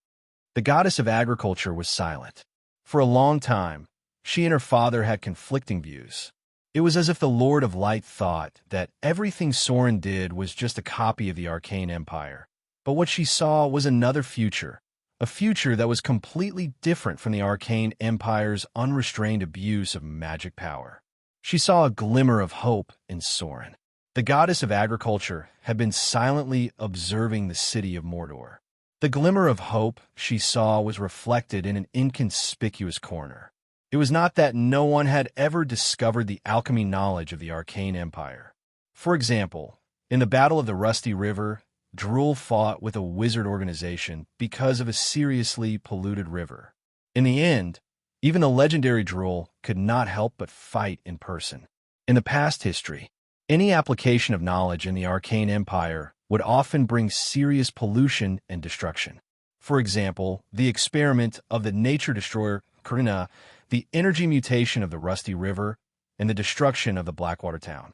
A: The goddess of agriculture was silent. For a long time, she and her father had conflicting views. It was as if the Lord of Light thought that everything Soren did was just a copy of the arcane empire. But what she saw was another future, a future that was completely different from the arcane empire's unrestrained abuse of magic power. She saw a glimmer of hope in Soren. The goddess of agriculture had been silently observing the city of Mordor. The glimmer of hope she saw was reflected in an inconspicuous corner. It was not that no one had ever discovered the alchemy knowledge of the arcane empire. For example, in the Battle of the Rusty River, Drool fought with a wizard organization because of a seriously polluted river. In the end, even the legendary Drool could not help but fight in person. In the past history, any application of knowledge in the arcane empire would often bring serious pollution and destruction. For example, the experiment of the nature destroyer Karina, the energy mutation of the Rusty River, and the destruction of the Blackwater town.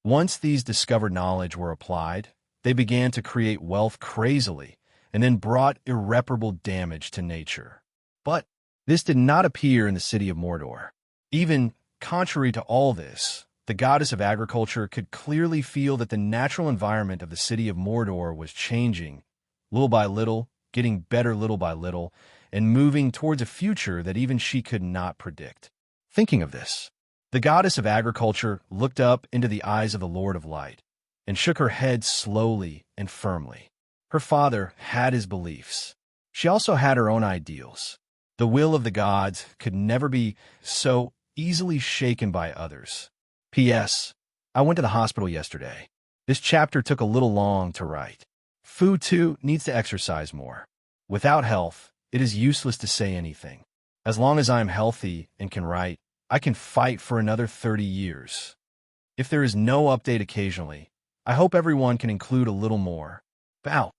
A: Once these discovered knowledge were applied, they began to create wealth crazily and then brought irreparable damage to nature. But this did not appear in the city of Mordor. Even contrary to all this, the goddess of agriculture could clearly feel that the natural environment of the city of Mordor was changing, little by little, getting better little by little, and moving towards a future that even she could not predict. Thinking of this, the goddess of agriculture looked up into the eyes of the Lord of Light and shook her head slowly and firmly. Her father had his beliefs. She also had her own ideals. The will of the gods could never be so easily shaken by others. P.S. I went to the hospital yesterday. This chapter took a little long to write. Fu too needs to exercise more. Without health, it is useless to say anything. As long as I am healthy and can write, I can fight for another 30 years. If there is no update occasionally, I hope everyone can include a little more. Bow.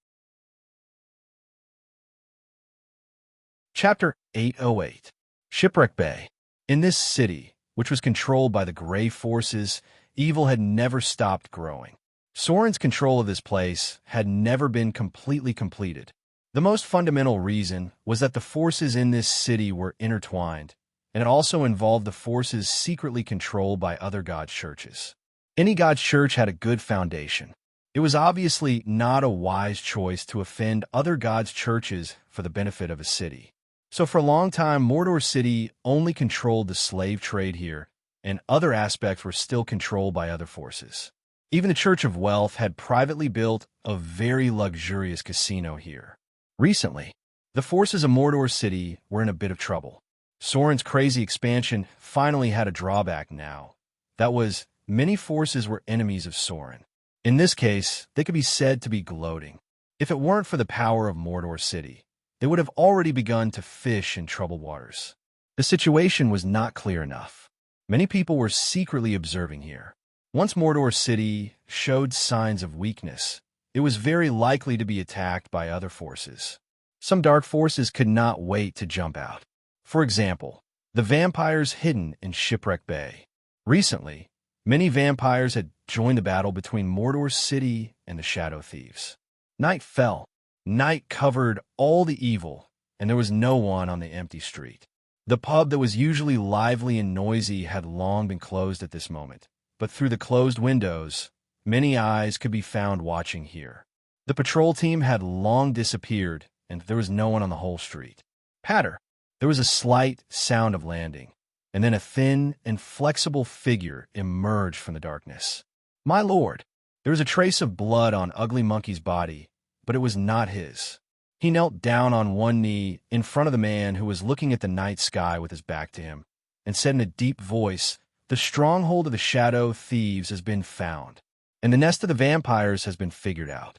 A: Chapter 808. Shipwreck Bay. In this city, which was controlled by the Grey Forces, evil had never stopped growing. Soren's control of this place had never been completely completed. The most fundamental reason was that the forces in this city were intertwined, and it also involved the forces secretly controlled by other god churches. Any god church had a good foundation. It was obviously not a wise choice to offend other gods' churches for the benefit of a city. So for a long time, Mordor City only controlled the slave trade here, and other aspects were still controlled by other forces. Even the Church of Wealth had privately built a very luxurious casino here. Recently, the forces of Mordor City were in a bit of trouble. Soren's crazy expansion finally had a drawback now. That was, many forces were enemies of Soren. In this case, they could be said to be gloating. If it weren't for the power of Mordor City, they would have already begun to fish in troubled waters. The situation was not clear enough. Many people were secretly observing here. Once Mordor City showed signs of weakness, it was very likely to be attacked by other forces. Some dark forces could not wait to jump out. For example, the vampires hidden in Shipwreck Bay. Recently, many vampires had joined the battle between Mordor City and the Shadow Thieves. Night fell. Night covered all the evil, and there was no one on the empty street. The pub that was usually lively and noisy had long been closed at this moment, but through the closed windows, many eyes could be found watching here. The patrol team had long disappeared, and there was no one on the whole street. Patter. There was a slight sound of landing, and then a thin and flexible figure emerged from the darkness. "My lord." There was a trace of blood on Ugly Monkey's body, but it was not his. He knelt down on one knee in front of the man who was looking at the night sky with his back to him, and said in a deep voice, "The stronghold of the shadow thieves has been found, and the nest of the vampires has been figured out."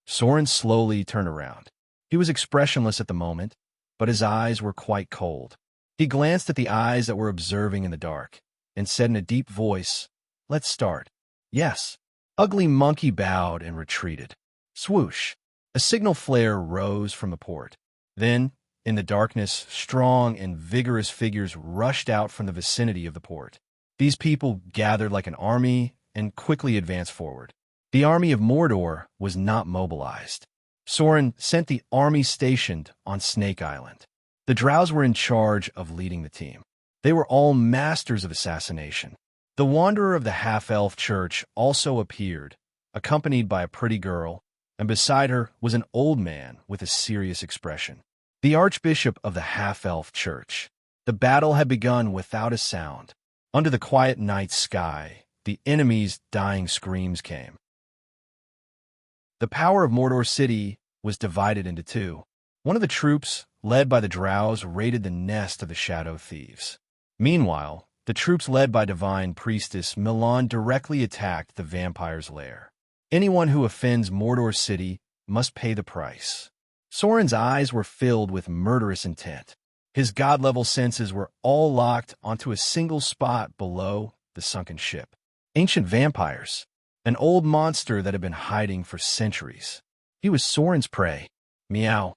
A: Soren slowly turned around. He was expressionless at the moment, but his eyes were quite cold. He glanced at the eyes that were observing in the dark, and said in a deep voice, "Let's start." "Yes." Ugly Monkey bowed and retreated. Swoosh! A signal flare rose from the port. Then, in the darkness, strong and vigorous figures rushed out from the vicinity of the port. These people gathered like an army and quickly advanced forward. The army of Mordor was not mobilized. Soren sent the army stationed on Snake Island. The Drows were in charge of leading the team. They were all masters of assassination. The Wanderer of the Half-Elf Church also appeared, accompanied by a pretty girl, and beside her was an old man with a serious expression. The Archbishop of the Half-Elf Church. The battle had begun without a sound. Under the quiet night sky, the enemy's dying screams came. The power of Mordor City was divided into two. One of the troops, led by the Drows, raided the nest of the Shadow Thieves. Meanwhile, the troops led by Divine Priestess Milan directly attacked the vampire's lair. Anyone who offends Mordor City must pay the price. Soren's eyes were filled with murderous intent. His god-level senses were all locked onto a single spot below the sunken ship. Ancient vampires. An old monster that had been hiding for centuries. He was Soren's prey. Meow.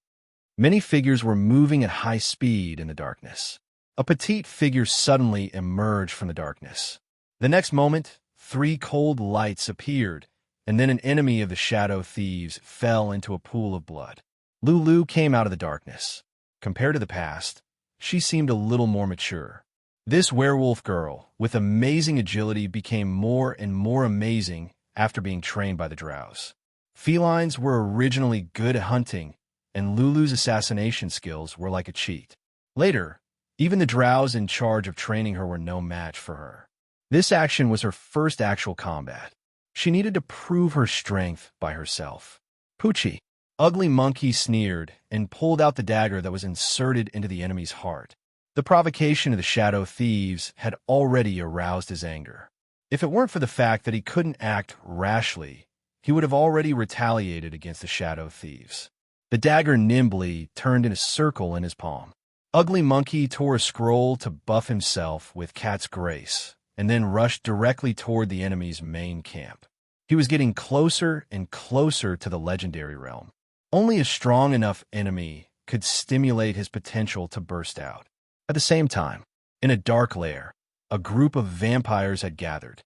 A: Many figures were moving at high speed in the darkness. A petite figure suddenly emerged from the darkness. The next moment, 3 cold lights appeared, and then an enemy of the Shadow Thieves fell into a pool of blood. Lulu came out of the darkness. Compared to the past, she seemed a little more mature. This werewolf girl, with amazing agility, became more and more amazing after being trained by the Drows. Felines were originally good at hunting, and Lulu's assassination skills were like a cheat. Later, even the Drows in charge of training her were no match for her. This action was her first actual combat. She needed to prove her strength by herself. Poochie. Ugly Monkey sneered and pulled out the dagger that was inserted into the enemy's heart. The provocation of the Shadow Thieves had already aroused his anger. If it weren't for the fact that he couldn't act rashly, he would have already retaliated against the Shadow Thieves. The dagger nimbly turned in a circle in his palm. Ugly Monkey tore a scroll to buff himself with cat's grace, and then rushed directly toward the enemy's main camp. He was getting closer and closer to the legendary realm. Only a strong enough enemy could stimulate his potential to burst out. At the same time, in a dark lair, a group of vampires had gathered.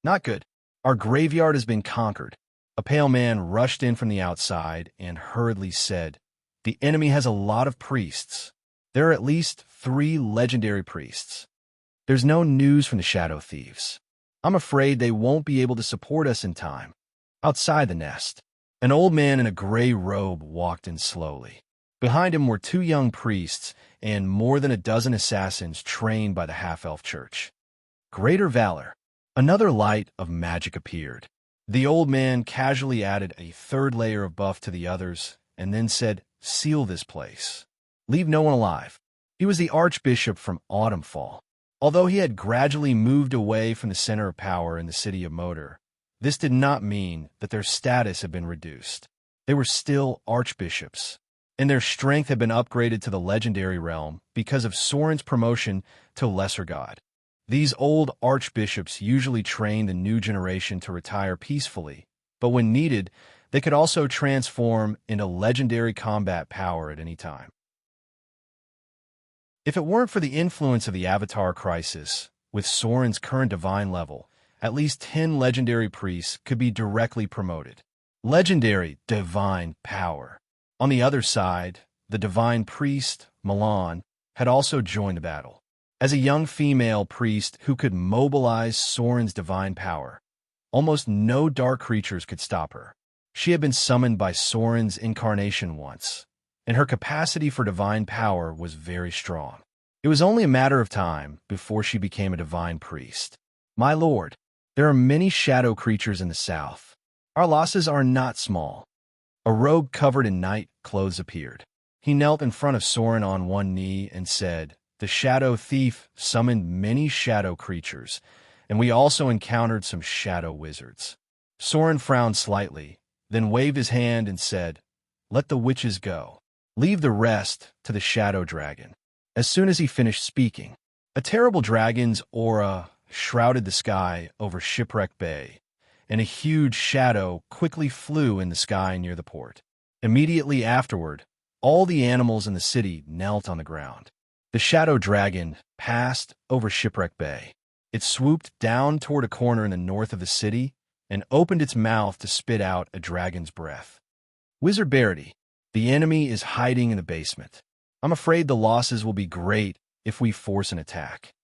A: Not good. Our graveyard has been conquered. A pale man rushed in from the outside and hurriedly said, "The enemy has a lot of priests. There are at least 3 legendary priests. There's no news from the Shadow Thieves. I'm afraid they won't be able to support us in time." Outside the nest, an old man in a gray robe walked in slowly. Behind him were 2 young priests and more than a dozen assassins trained by the Half-Elf Church. Greater valor. Another light of magic appeared. The old man casually added a 3rd layer of buff to the others and then said, "Seal this place. Leave no one alive." He was the Archbishop from Autumnfall. Although he had gradually moved away from the center of power in the city of Mordor, this did not mean that their status had been reduced. They were still archbishops, and their strength had been upgraded to the legendary realm because of Soren's promotion to lesser god. These old archbishops usually trained the new generation to retire peacefully, but when needed, they could also transform into legendary combat power at any time. If it weren't for the influence of the Avatar crisis, with Soren's current divine level, at least 10 legendary priests could be directly promoted. Legendary divine power. On the other side, the divine priest, Milan, had also joined the battle. As a young female priest who could mobilize Soren's divine power, almost no dark creatures could stop her. She had been summoned by Soren's incarnation once, and her capacity for divine power was very strong. It was only a matter of time before she became a divine priest. "My lord, there are many shadow creatures in the south. Our losses are not small. A rogue covered in night clothes appeared. He knelt in front of Soren on one knee and said, "The shadow thief summoned many shadow creatures, and we also encountered some shadow wizards." Soren frowned slightly, then waved his hand and said, "Let the witches go. Leave the rest to the shadow dragon." As soon as he finished speaking, a terrible dragon's aura shrouded the sky over Shipwreck Bay, and a huge shadow quickly flew in the sky near the port. Immediately afterward, all the animals in the city knelt on the ground. The shadow dragon passed over Shipwreck Bay. It swooped down toward a corner in the north of the city and opened its mouth to spit out a dragon's breath. "Wizard Barity, the enemy is hiding in the basement. I'm afraid the losses will be great if we force an attack."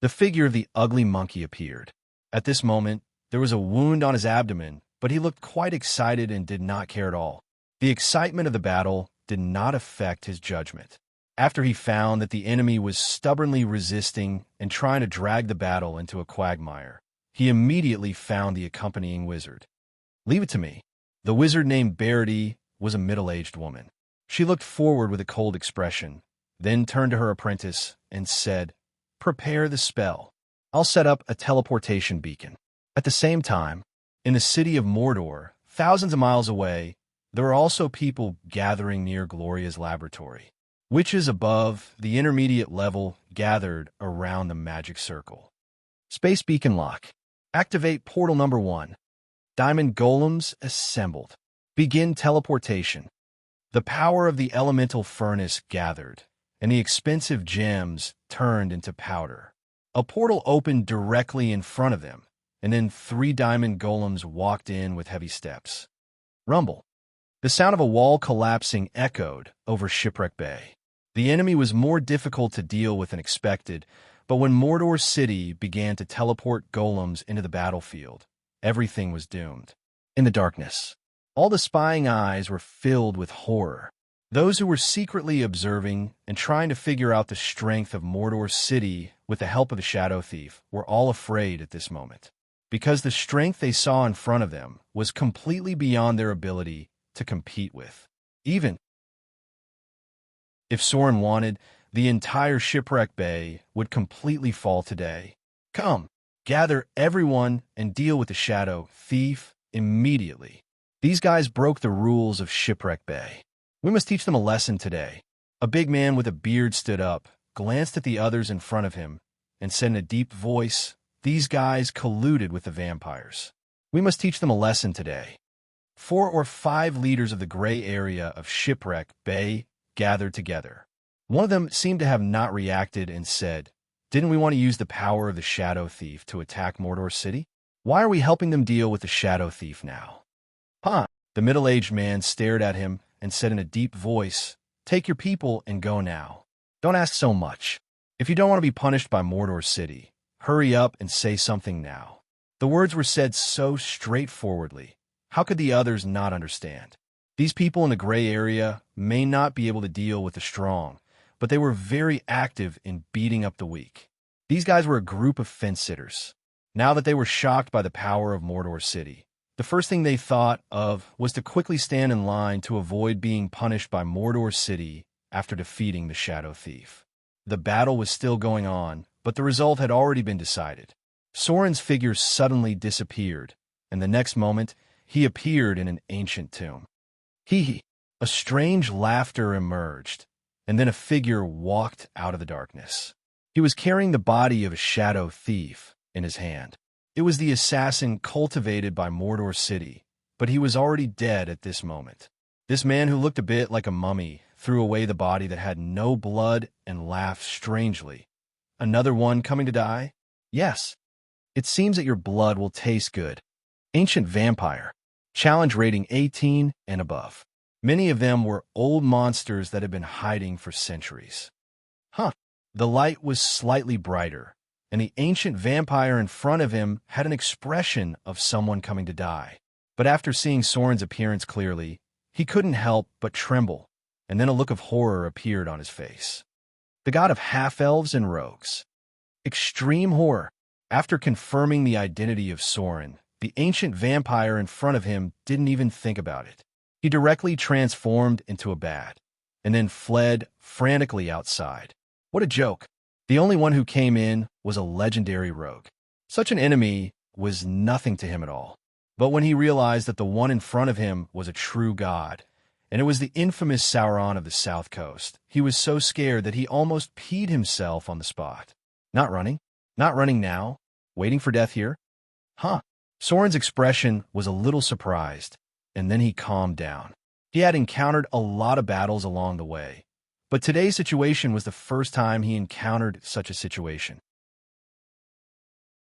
A: The figure of the ugly monkey appeared. At this moment, there was a wound on his abdomen, but he looked quite excited and did not care at all. The excitement of the battle did not affect his judgment. After he found that the enemy was stubbornly resisting and trying to drag the battle into a quagmire, he immediately found the accompanying wizard. "Leave it to me." The wizard named Barity was a middle-aged woman. She looked forward with a cold expression, then turned to her apprentice and said, "Prepare the spell. I'll set up a teleportation beacon." At the same time, in the city of Mordor, thousands of miles away, there were also people gathering near Gloria's laboratory. Witches above the intermediate level gathered around the magic circle. Space beacon lock. Activate portal number 1. Diamond golems assembled. Begin teleportation. The power of the elemental furnace gathered, and the expensive gems turned into powder. A portal opened directly in front of them, and then 3 diamond golems walked in with heavy steps. Rumble. The sound of a wall collapsing echoed over Shipwreck Bay. The enemy was more difficult to deal with than expected, but when Mordor City began to teleport golems into the battlefield, everything was doomed. In the darkness, all the spying eyes were filled with horror. Those who were secretly observing and trying to figure out the strength of Mordor City with the help of the Shadow Thief were all afraid at this moment, because the strength they saw in front of them was completely beyond their ability to compete with. Even if Soren wanted, the entire Shipwreck Bay would completely fall today. "Come, gather everyone and deal with the Shadow Thief immediately." These guys broke the rules of Shipwreck Bay. "We must teach them a lesson today." A big man with a beard stood up, glanced at the others in front of him, and said in a deep voice, "These guys colluded with the vampires. We must teach them a lesson today." 4 or 5 leaders of the gray area of Shipwreck Bay gathered together. One of them seemed to have not reacted and said, "Didn't we want to use the power of the Shadow Thief to attack Mordor City? Why are we helping them deal with the Shadow Thief now?" "Huh." The middle-aged man stared at him and said in a deep voice, "Take your people and go now. Don't ask so much. If you don't want to be punished by Mordor City, hurry up and say something now." The words were said so straightforwardly. How could the others not understand? These people in the gray area may not be able to deal with the strong, but they were very active in beating up the weak. These guys were a group of fence-sitters. Now that they were shocked by the power of Mordor City, the first thing they thought of was to quickly stand in line to avoid being punished by Mordor City after defeating the Shadow Thief. The battle was still going on, but the result had already been decided. Soren's figure suddenly disappeared, and the next moment, he appeared in an ancient tomb. Hee. A strange laughter emerged, and then a figure walked out of the darkness. He was carrying the body of a Shadow Thief in his hand. It was the assassin cultivated by Mordor City, but he was already dead at this moment. This man, who looked a bit like a mummy, threw away the body that had no blood and laughed strangely. "Another one coming to die? Yes. It seems that your blood will taste good. Ancient vampire. Challenge rating 18 and above." Many of them were old monsters that had been hiding for centuries. Huh. The light was slightly brighter, and the ancient vampire in front of him had an expression of someone coming to die. But after seeing Soren's appearance clearly, he couldn't help but tremble, and then a look of horror appeared on his face. The god of half-elves and rogues. Extreme horror. After confirming the identity of Soren, the ancient vampire in front of him didn't even think about it. He directly transformed into a bat, and then fled frantically outside. What a joke. The only one who came in was a legendary rogue. Such an enemy was nothing to him at all. But when he realized that the one in front of him was a true god, and it was the infamous Sauron of the South Coast, he was so scared that he almost peed himself on the spot. Not running? Not running now? Waiting for death here? Huh. Soren's expression was a little surprised, and then he calmed down. He had encountered a lot of battles along the way, but today's situation was the first time he encountered such a situation.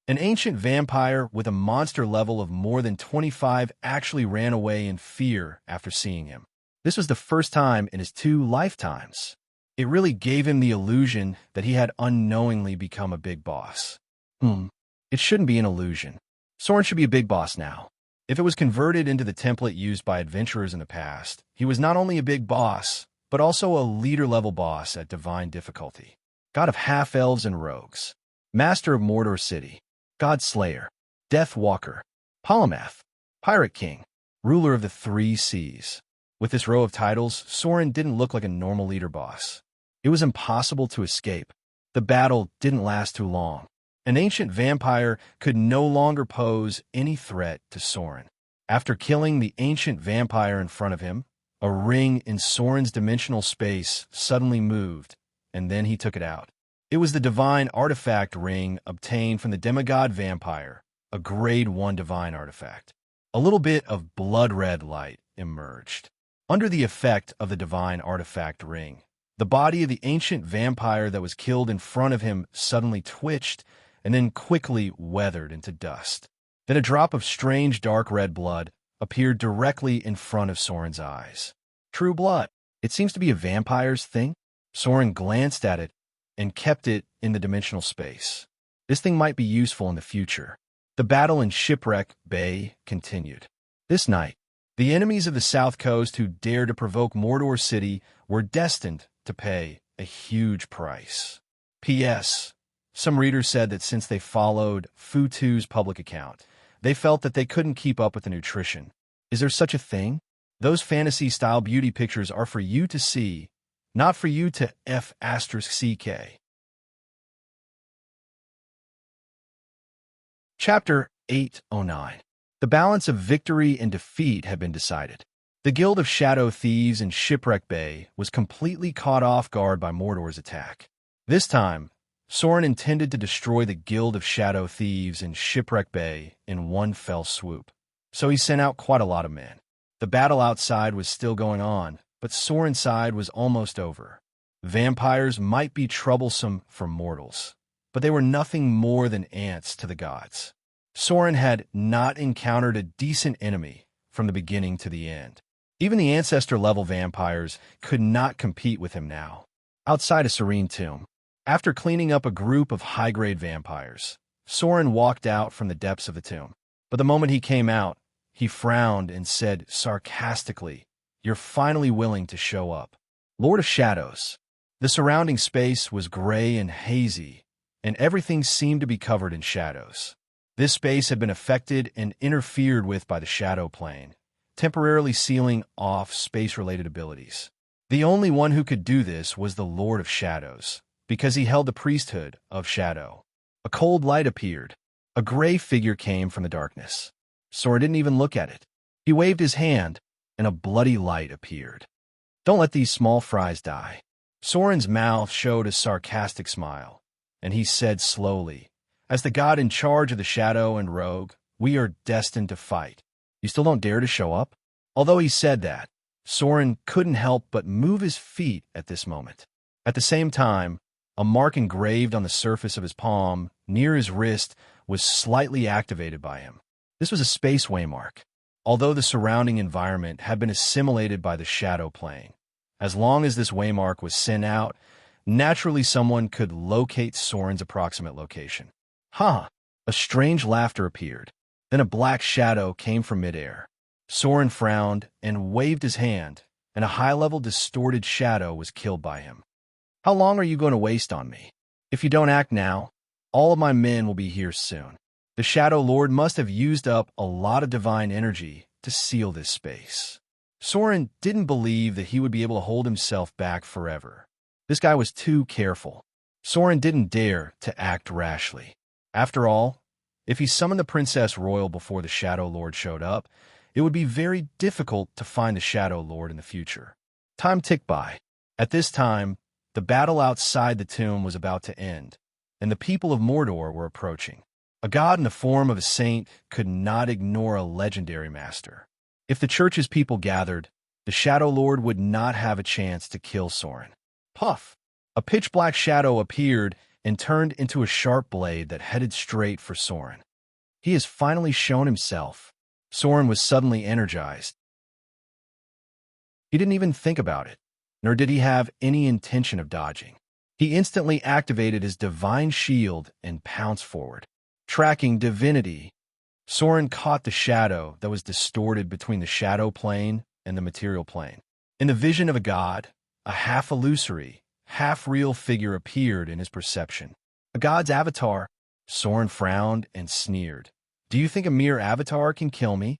A: An ancient vampire with a monster level of more than 25 actually ran away in fear after seeing him. This was the first time in his 2 lifetimes. It really gave him the illusion that he had unknowingly become a big boss. It shouldn't be an illusion. Soren should be a big boss now. If it was converted into the template used by adventurers in the past, he was not only a big boss, but also a leader-level boss at divine difficulty. God of half-elves and rogues. Master of Mordor City. God Slayer. Death Walker. Polymath. Pirate King. Ruler of the 3 seas. With this row of titles, Soren didn't look like a normal leader boss. It was impossible to escape. The battle didn't last too long. An ancient vampire could no longer pose any threat to Soren. After killing the ancient vampire in front of him, a ring in Soren's dimensional space suddenly moved, and then he took it out. It was the divine artifact ring obtained from the demigod vampire, a grade 1 divine artifact. A little bit of blood-red light emerged. Under the effect of the divine artifact ring, the body of the ancient vampire that was killed in front of him suddenly twitched and then quickly weathered into dust. Then a drop of strange dark red blood appeared directly in front of Soren's eyes. True blood. It seems to be a vampire's thing. Soren glanced at it and kept it in the dimensional space. This thing might be useful in the future. The battle in Shipwreck Bay continued. This night, the enemies of the South Coast who dared to provoke Mordor City were destined to pay a huge price. P.S. Some readers said that since they followed Futu's public account, they felt that they couldn't keep up with the nutrition. Is there such a thing? Those fantasy-style beauty pictures are for you to see, not for you to F***CK. Chapter 809. The balance of victory and defeat had been decided. The Guild of Shadow Thieves in Shipwreck Bay was completely caught off guard by Mordor's attack. This time, Soren intended to destroy the Guild of Shadow Thieves in Shipwreck Bay in one fell swoop. So he sent out quite a lot of men. The battle outside was still going on, but Soren's side was almost over. Vampires might be troublesome for mortals, but they were nothing more than ants to the gods. Soren had not encountered a decent enemy from the beginning to the end. Even the ancestor-level vampires could not compete with him now. Outside a serene tomb, after cleaning up a group of high-grade vampires, Soren walked out from the depths of the tomb. But the moment he came out, he frowned and said sarcastically, "You're finally willing to show up." Lord of Shadows. The surrounding space was gray and hazy, and everything seemed to be covered in shadows. This space had been affected and interfered with by the shadow plane, temporarily sealing off space-related abilities. The only one who could do this was the Lord of Shadows, because he held the priesthood of Shadow. A cold light appeared. A gray figure came from the darkness. Soren didn't even look at it. He waved his hand, and a bloody light appeared. "Don't let these small fries die." Soren's mouth showed a sarcastic smile, and he said slowly, "As the god in charge of the Shadow and Rogue, we are destined to fight. You still don't dare to show up?" Although he said that, Soren couldn't help but move his feet at this moment. At the same time, a mark engraved on the surface of his palm, near his wrist, was slightly activated by him. This was a space waymark, although the surrounding environment had been assimilated by the shadow plane. As long as this waymark was sent out, naturally someone could locate Soren's approximate location. A strange laughter appeared. Then a black shadow came from midair. Soren frowned and waved his hand, and a high-level distorted shadow was killed by him. "How long are you going to waste on me? If you don't act now, all of my men will be here soon." The Shadow Lord must have used up a lot of divine energy to seal this space. Soren didn't believe that he would be able to hold himself back forever. This guy was too careful. Soren didn't dare to act rashly. After all, if he summoned the Princess Royal before the Shadow Lord showed up, it would be very difficult to find the Shadow Lord in the future. Time ticked by. At this time, the battle outside the tomb was about to end, and the people of Mordor were approaching. A god in the form of a saint could not ignore a legendary master. If the church's people gathered, the Shadow Lord would not have a chance to kill Soren. Puff! A pitch-black shadow appeared and turned into a sharp blade that headed straight for Soren. He has finally shown himself. Soren was suddenly energized. He didn't even think about it, nor did he have any intention of dodging. He instantly activated his divine shield and pounced forward. Tracking divinity, Soren caught the shadow that was distorted between the shadow plane and the material plane. In the vision of a god, a half-illusory, half-real figure appeared in his perception. A god's avatar. Soren frowned and sneered. Do you think a mere avatar can kill me?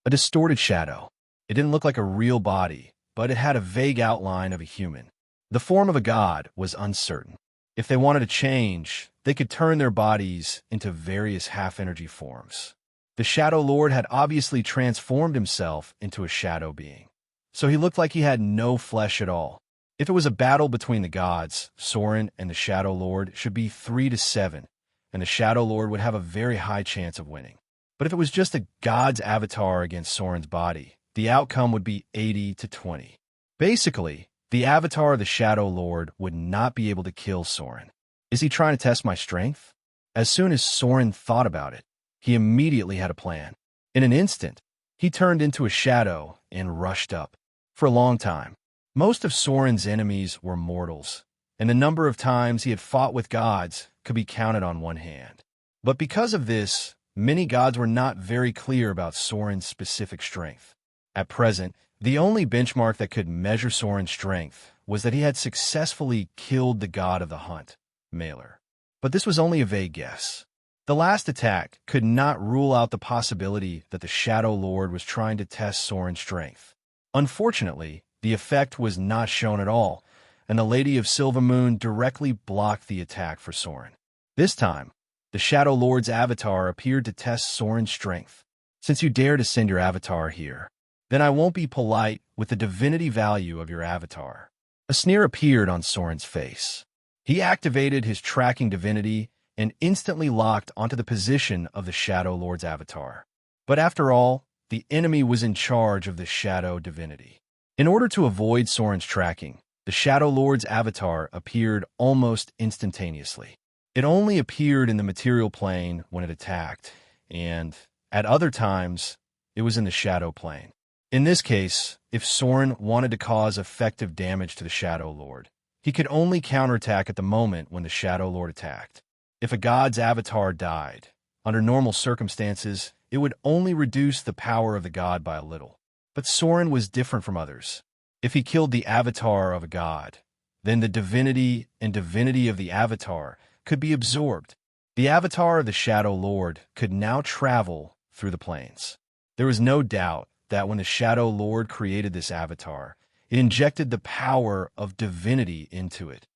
A: A distorted shadow. It didn't look like a real body, but it had a vague outline of a human. The form of a god was uncertain. If they wanted to change, they could turn their bodies into various half-energy forms. The Shadow Lord had obviously transformed himself into a shadow being, so he looked like he had no flesh at all. If it was a battle between the gods, Soren and the Shadow Lord should be 3-7, and the Shadow Lord would have a very high chance of winning. But if it was just a god's avatar against Soren's body, the outcome would be 80-20. Basically, the avatar of the Shadow Lord would not be able to kill Soren. Is he trying to test my strength? As soon as Soren thought about it, he immediately had a plan. In an instant, he turned into a shadow and rushed up. For a long time, most of Soren's enemies were mortals, and the number of times he had fought with gods could be counted on one hand. But because of this, many gods were not very clear about Soren's specific strength. At present, the only benchmark that could measure Soren's strength was that he had successfully killed the god of the hunt, Malor. But this was only a vague guess. The last attack could not rule out the possibility that the Shadow Lord was trying to test Soren's strength. Unfortunately, the effect was not shown at all, and the Lady of Silvermoon directly blocked the attack for Soren. This time, the Shadow Lord's avatar appeared to test Soren's strength. Since you dare to send your avatar here, then I won't be polite with the divinity value of your avatar. A sneer appeared on Soren's face. He activated his tracking divinity and instantly locked onto the position of the Shadow Lord's avatar. But after all, the enemy was in charge of the shadow divinity. In order to avoid Soren's tracking, the Shadow Lord's avatar appeared almost instantaneously. It only appeared in the material plane when it attacked, and at other times, it was in the shadow plane. In this case, if Soren wanted to cause effective damage to the Shadow Lord, he could only counterattack at the moment when the Shadow Lord attacked. If a god's avatar died, under normal circumstances, it would only reduce the power of the god by a little. But Soren was different from others. If he killed the avatar of a god, then the divinity and divinity of the avatar could be absorbed. The avatar of the Shadow Lord could now travel through the planes. There was no doubt that when the Shadow Lord created this avatar, it injected the power of divinity into it.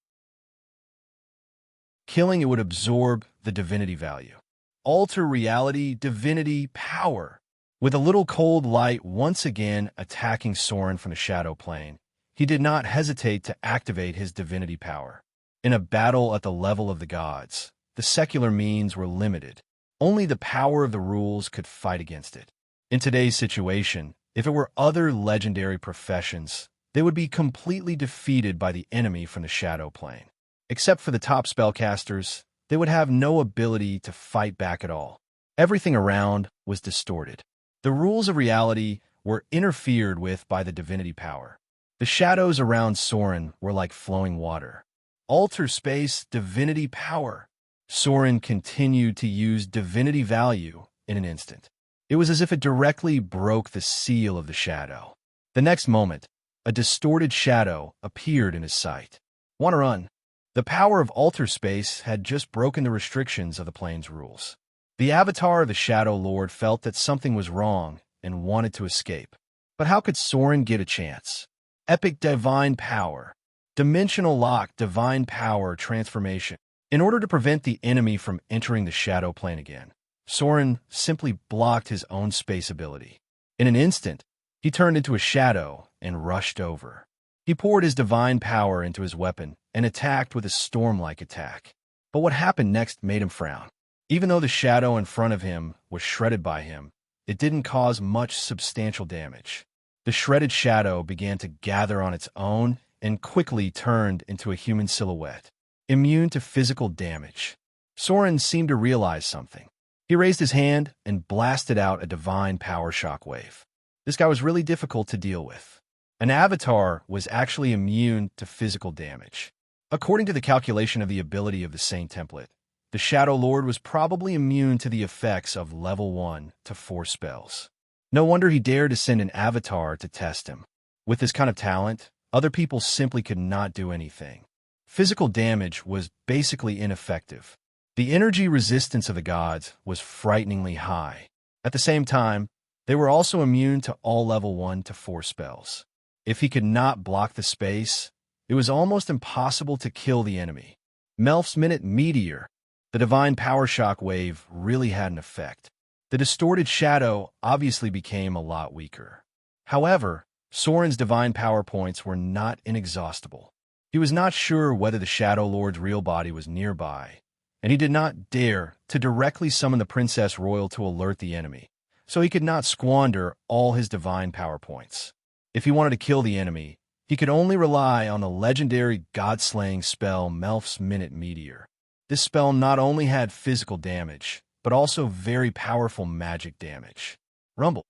A: Killing it would absorb the divinity value. Alter reality, divinity, power. With a little cold light once again attacking Soren from the shadow plane, he did not hesitate to activate his divinity power. In a battle at the level of the gods, the secular means were limited. Only the power of the rules could fight against it. In today's situation, if it were other legendary professions, they would be completely defeated by the enemy from the shadow plane. Except for the top spellcasters, they would have no ability to fight back at all. Everything around was distorted. The rules of reality were interfered with by the divinity power. The shadows around Soren were like flowing water. Alter space, divinity power. Soren continued to use divinity value in an instant. It was as if it directly broke the seal of the shadow. The next moment, a distorted shadow appeared in his sight. Want to run? The power of alter space had just broken the restrictions of the plane's rules. The avatar of the Shadow Lord felt that something was wrong and wanted to escape. But how could Soren get a chance? Epic Divine Power. Dimensional Lock Divine Power Transformation. In order to prevent the enemy from entering the Shadow Plane again, Soren simply blocked his own space ability. In an instant, he turned into a shadow and rushed over. He poured his divine power into his weapon and attacked with a storm-like attack. But what happened next made him frown. Even though the shadow in front of him was shredded by him, it didn't cause much substantial damage. The shredded shadow began to gather on its own and quickly turned into a human silhouette, immune to physical damage. Soren seemed to realize something. He raised his hand and blasted out a divine power shockwave. This guy was really difficult to deal with. An avatar was actually immune to physical damage. According to the calculation of the ability of the Saint template, the Shadow Lord was probably immune to the effects of level 1 to 4 spells. No wonder he dared to send an avatar to test him. With this kind of talent, other people simply could not do anything. Physical damage was basically ineffective. The energy resistance of the gods was frighteningly high. At the same time, they were also immune to all level 1 to 4 spells. If he could not block the space, it was almost impossible to kill the enemy. Melf's Minute Meteor. The divine power shock wave really had an effect. The distorted shadow obviously became a lot weaker. However, Soren's divine power points were not inexhaustible. He was not sure whether the Shadow Lord's real body was nearby, and he did not dare to directly summon the Princess Royal to alert the enemy, so he could not squander all his divine power points. If he wanted to kill the enemy, he could only rely on the legendary god-slaying spell Melf's Minute Meteor. This spell not only had physical damage, but also very powerful magic damage. Rumble.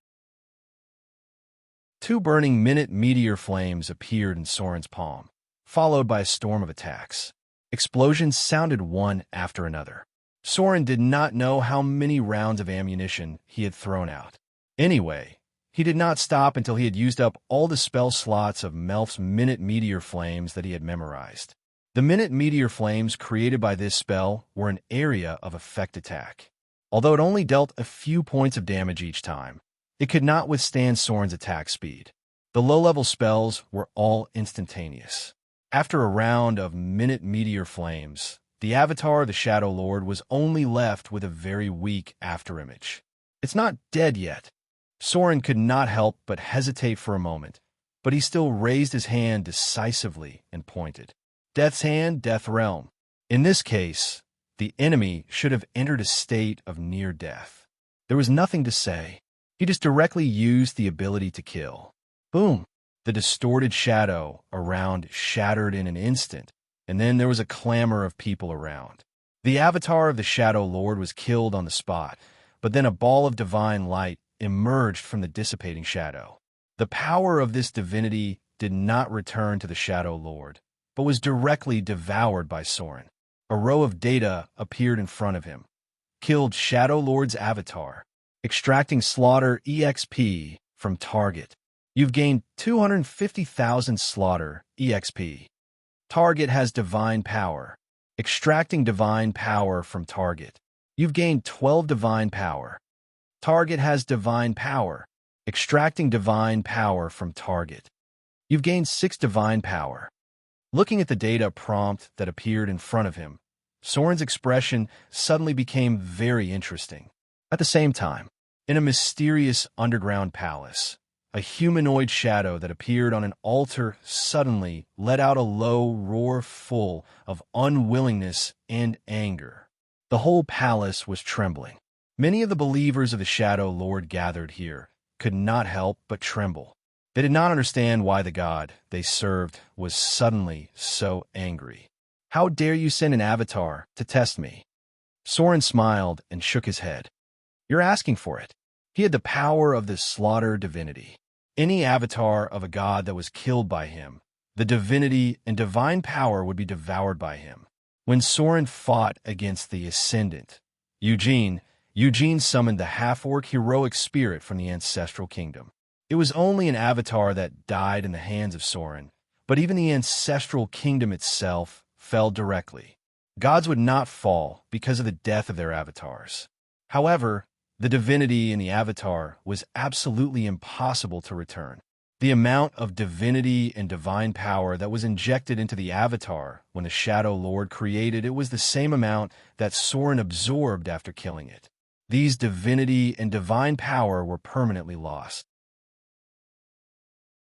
A: 2 burning minute meteor flames appeared in Soren's palm, followed by a storm of attacks. Explosions sounded one after another. Soren did not know how many rounds of ammunition he had thrown out. Anyway, he did not stop until he had used up all the spell slots of Melf's Minute Meteor Flames that he had memorized. The Minute Meteor Flames created by this spell were an area of effect attack. Although it only dealt a few points of damage each time, it could not withstand Soren's attack speed. The low-level spells were all instantaneous. After a round of Minute Meteor Flames, the avatar of the Shadow Lord was only left with a very weak afterimage. It's not dead yet. Soren could not help but hesitate for a moment, but he still raised his hand decisively and pointed. Death's Hand, Death Realm. In this case, the enemy should have entered a state of near death. There was nothing to say. He just directly used the ability to kill. Boom! The distorted shadow around shattered in an instant, and then there was a clamor of people around. The avatar of the Shadow Lord was killed on the spot, but then a ball of divine light emerged from the dissipating shadow. The power of this divinity did not return to the Shadow Lord, but was directly devoured by Soren. A row of data appeared in front of him. Killed Shadow Lord's avatar. Extracting slaughter EXP from target. You've gained 250,000 slaughter EXP. Target has divine power. Extracting divine power from target. You've gained 12 divine power. Target has divine power. Extracting divine power from target. You've gained 6 divine power. Looking at the data prompt that appeared in front of him, Soren's expression suddenly became very interesting. At the same time, in a mysterious underground palace, a humanoid shadow that appeared on an altar suddenly let out a low roar full of unwillingness and anger. The whole palace was trembling. Many of the believers of the Shadow Lord gathered here could not help but tremble. They did not understand why the god they served was suddenly so angry. How dare you send an avatar to test me? Soren smiled and shook his head. You're asking for it. He had the power of the slaughter divinity. Any avatar of a god that was killed by him, the divinity and divine power would be devoured by him. When Soren fought against the Ascendant, Eugene summoned the half-orc heroic spirit from the ancestral kingdom. It was only an avatar that died in the hands of Soren, but even the ancestral kingdom itself fell directly. Gods would not fall because of the death of their avatars. However, the divinity in the avatar was absolutely impossible to return. The amount of divinity and divine power that was injected into the avatar when the Shadow Lord created it was the same amount that Soren absorbed after killing it. These divinity and divine power were permanently lost.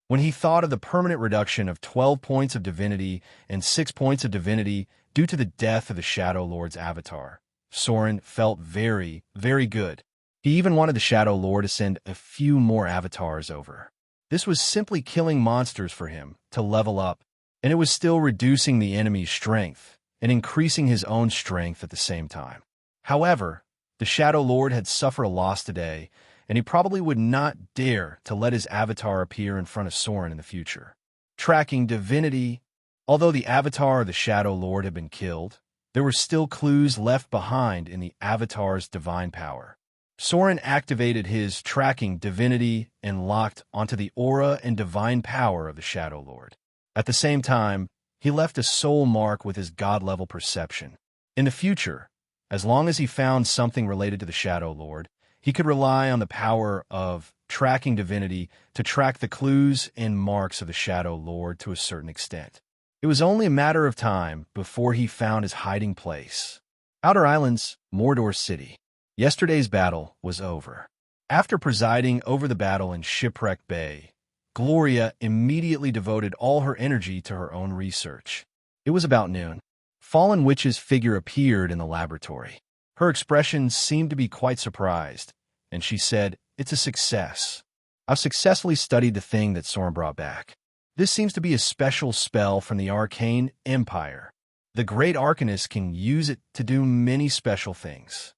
A: When he thought of the permanent reduction of 12 points of divinity and 6 points of divinity due to the death of the Shadow Lord's avatar, Soren felt very, very good. He even wanted the Shadow Lord to send a few more avatars over. This was simply killing monsters for him to level up, and it was still reducing the enemy's strength and increasing his own strength at the same time. However, the Shadow Lord had suffered a loss today, and he probably would not dare to let his avatar appear in front of Soren in the future. Tracking divinity. Although the avatar of the Shadow Lord had been killed, there were still clues left behind in the avatar's divine power. Soren activated his tracking divinity and locked onto the aura and divine power of the Shadow Lord. At the same time, he left a soul mark with his god-level perception. In the future, as long as he found something related to the Shadow Lord, he could rely on the power of tracking divinity to track the clues and marks of the Shadow Lord to a certain extent. It was only a matter of time before he found his hiding place. Outer Islands, Mordor City. Yesterday's battle was over. After presiding over the battle in Shipwreck Bay, Gloria immediately devoted all her energy to her own research. It was about noon. Fallen Witch's figure appeared in the laboratory. Her expression seemed to be quite surprised, and she said, "It's a success. I've successfully studied the thing that Soren brought back. This seems to be a special spell from the Arcane Empire. The Great Arcanist can use it to do many special things."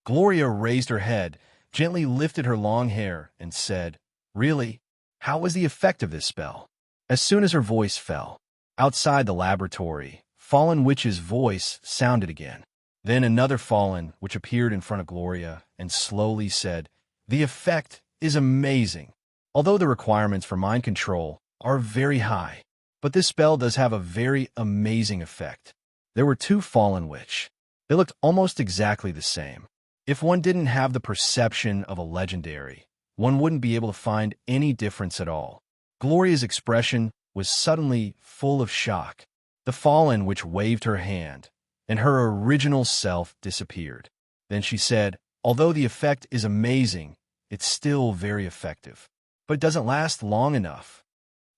A: Gloria raised her head, gently lifted her long hair, and said, "Really? How was the effect of this spell?" As soon as her voice fell, outside the laboratory, Fallen Witch's voice sounded again. Then another Fallen Witch appeared in front of Gloria and slowly said, "The effect is amazing. Although the requirements for mind control are very high, but this spell does have a very amazing effect." There were two Fallen Witch. They looked almost exactly the same. If one didn't have the perception of a legendary, one wouldn't be able to find any difference at all. Gloria's expression was suddenly full of shock. The Fallen Witch waved her hand, and her original self disappeared. Then she said, "Although the effect is amazing, it's still very effective. But it doesn't last long enough.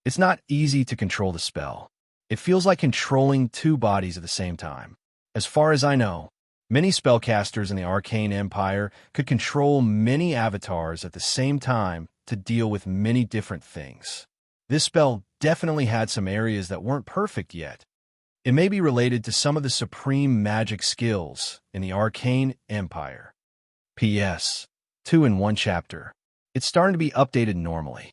A: It's not easy to control the spell. It feels like controlling two bodies at the same time. As far as I know, many spellcasters in the Arcane Empire could control many avatars at the same time to deal with many different things. This spell definitely had some areas that weren't perfect yet. It may be related to some of the supreme magic skills in the Arcane Empire." P.S. 2 in 1 chapter. It's starting to be updated normally.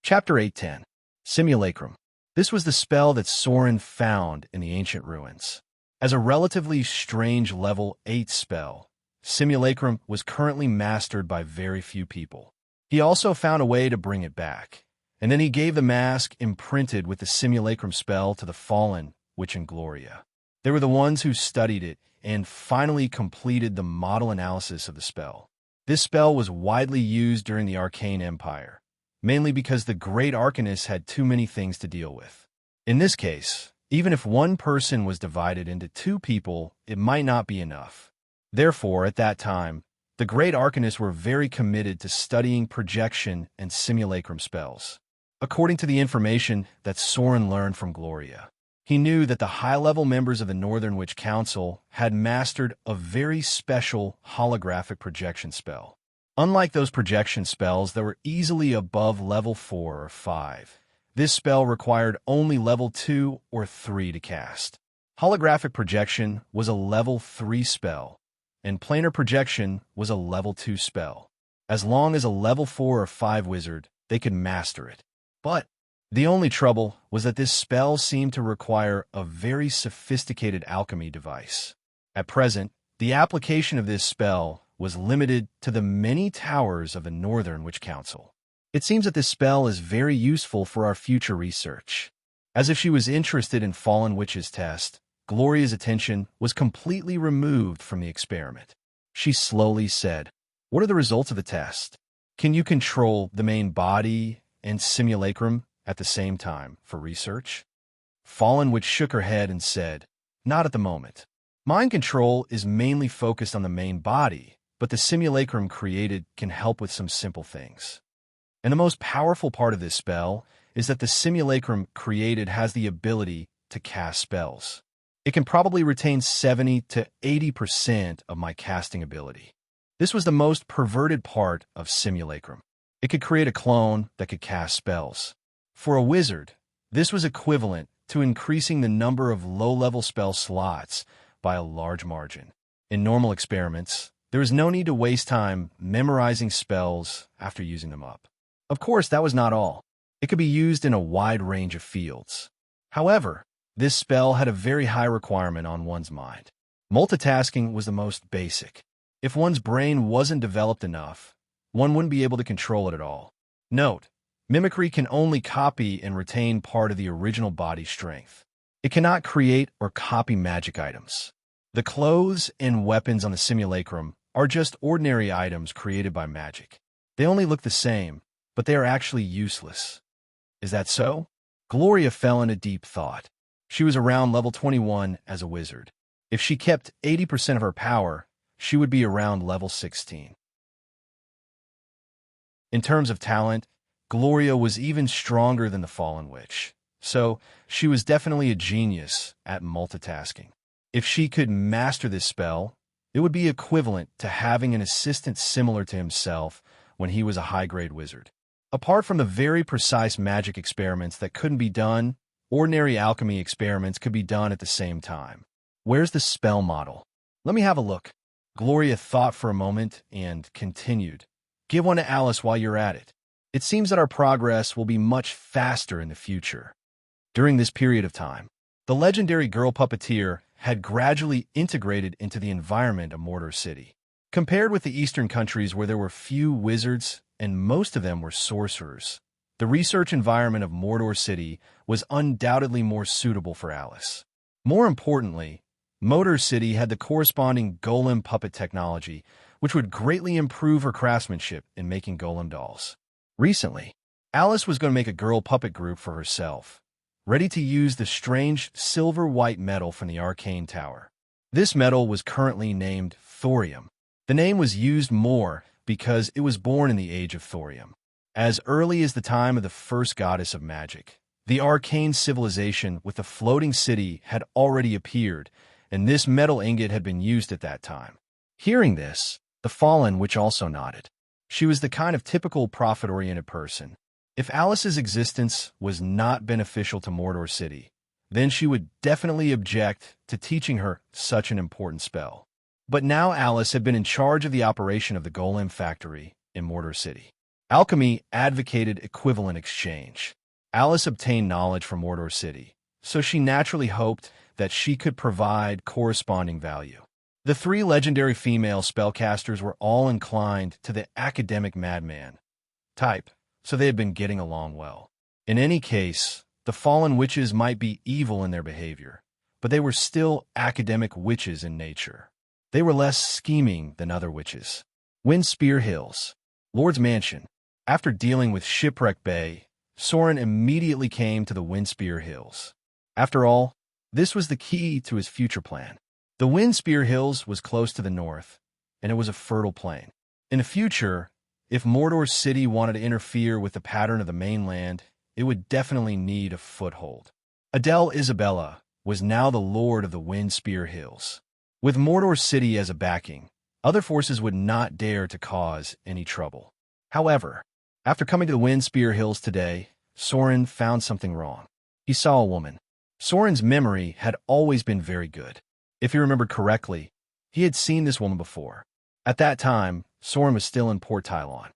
A: Chapter 8:10. Simulacrum. This was the spell that Soren found in the ancient ruins. As a relatively strange level 8 spell, Simulacrum was currently mastered by very few people. He also found a way to bring it back, and then he gave the mask imprinted with the Simulacrum spell to the Fallen Witch and Gloria. They were the ones who studied it and finally completed the model analysis of the spell. This spell was widely used during the Arcane Empire, mainly because the Great Arcanist had too many things to deal with. In this case, even if one person was divided into two people, it might not be enough. Therefore, at that time, the Great Arcanists were very committed to studying projection and simulacrum spells. According to the information that Soren learned from Gloria, he knew that the high-level members of the Northern Witch Council had mastered a very special holographic projection spell. Unlike those projection spells that were easily above level 4 or 5, this spell required only level 2 or 3 to cast. Holographic projection was a level 3 spell, and planar projection was a level 2 spell. As long as a level 4 or 5 wizard, they could master it. But the only trouble was that this spell seemed to require a very sophisticated alchemy device. At present, the application of this spell was limited to the many towers of the Northern Witch Council. It seems that this spell is very useful for our future research. As if she was interested in Fallen Witch's test, Gloria's attention was completely removed from the experiment. She slowly said, "What are the results of the test? Can you control the main body and simulacrum at the same time for research?" Fallen Witch shook her head and said, "Not at the moment. Mind control is mainly focused on the main body, but the simulacrum created can help with some simple things. And the most powerful part of this spell is that the simulacrum created has the ability to cast spells. It can probably retain 70 to 80% of my casting ability. This was the most perverted part of simulacrum. It could create a clone that could cast spells. For a wizard, this was equivalent to increasing the number of low-level spell slots by a large margin. In normal experiments, there is no need to waste time memorizing spells after using them up. Of course, that was not all. It could be used in a wide range of fields. However, this spell had a very high requirement on one's mind. Multitasking was the most basic. If one's brain wasn't developed enough, one wouldn't be able to control it at all. Note, mimicry can only copy and retain part of the original body's strength. It cannot create or copy magic items. The clothes and weapons on the simulacrum are just ordinary items created by magic. They only look the same, but they are actually useless. Is that so? Gloria fell into deep thought. She was around level 21 as a wizard. If she kept 80% of her power, she would be around level 16. In terms of talent, Gloria was even stronger than the Fallen Witch, so she was definitely a genius at multitasking. If she could master this spell, it would be equivalent to having an assistant similar to himself when he was a high-grade wizard. Apart from the very precise magic experiments that couldn't be done, ordinary alchemy experiments could be done at the same time. Where's the spell model? Let me have a look. Gloria thought for a moment and continued. Give one to Alice while you're at it. It seems that our progress will be much faster in the future. During this period of time, the legendary girl puppeteer had gradually integrated into the environment of Mordor City. Compared with the eastern countries where there were few wizards and most of them were sorcerers, the research environment of Mordor City was undoubtedly more suitable for Alice. More importantly, Mordor City had the corresponding golem puppet technology, which would greatly improve her craftsmanship in making golem dolls. Recently, Alice was going to make a girl puppet group for herself, ready to use the strange silver-white metal from the arcane tower. This metal was currently named thorium. The name was used more because it was born in the age of thorium. As early as the time of the first goddess of magic, the arcane civilization with the floating city had already appeared, and this metal ingot had been used at that time. Hearing this, the Fallen Witch also nodded. She was the kind of typical profit-oriented person. If Alice's existence was not beneficial to Mordor City, then she would definitely object to teaching her such an important spell. But now Alice had been in charge of the operation of the Golem factory in Mordor City. Alchemy advocated equivalent exchange. Alice obtained knowledge from Mordor City, so she naturally hoped that she could provide corresponding value. The three legendary female spellcasters were all inclined to the academic madman type, so they had been getting along well. In any case, the Fallen Witches might be evil in their behavior, but they were still academic witches in nature. They were less scheming than other witches. Windspear Hills, Lord's Mansion. After dealing with Shipwreck Bay, Soren immediately came to the Windspear Hills. After all, this was the key to his future plan. The Windspear Hills was close to the north, and it was a fertile plain. In the future, if Mordor City wanted to interfere with the pattern of the mainland, it would definitely need a foothold. Adele Isabella was now the lord of the Windspear Hills. With Mordor City as a backing, other forces would not dare to cause any trouble. However, after coming to the Windspear Hills today, Soren found something wrong. He saw a woman. Soren's memory had always been very good. If he remembered correctly, he had seen this woman before. At that time, Soren was still in Port Tylon.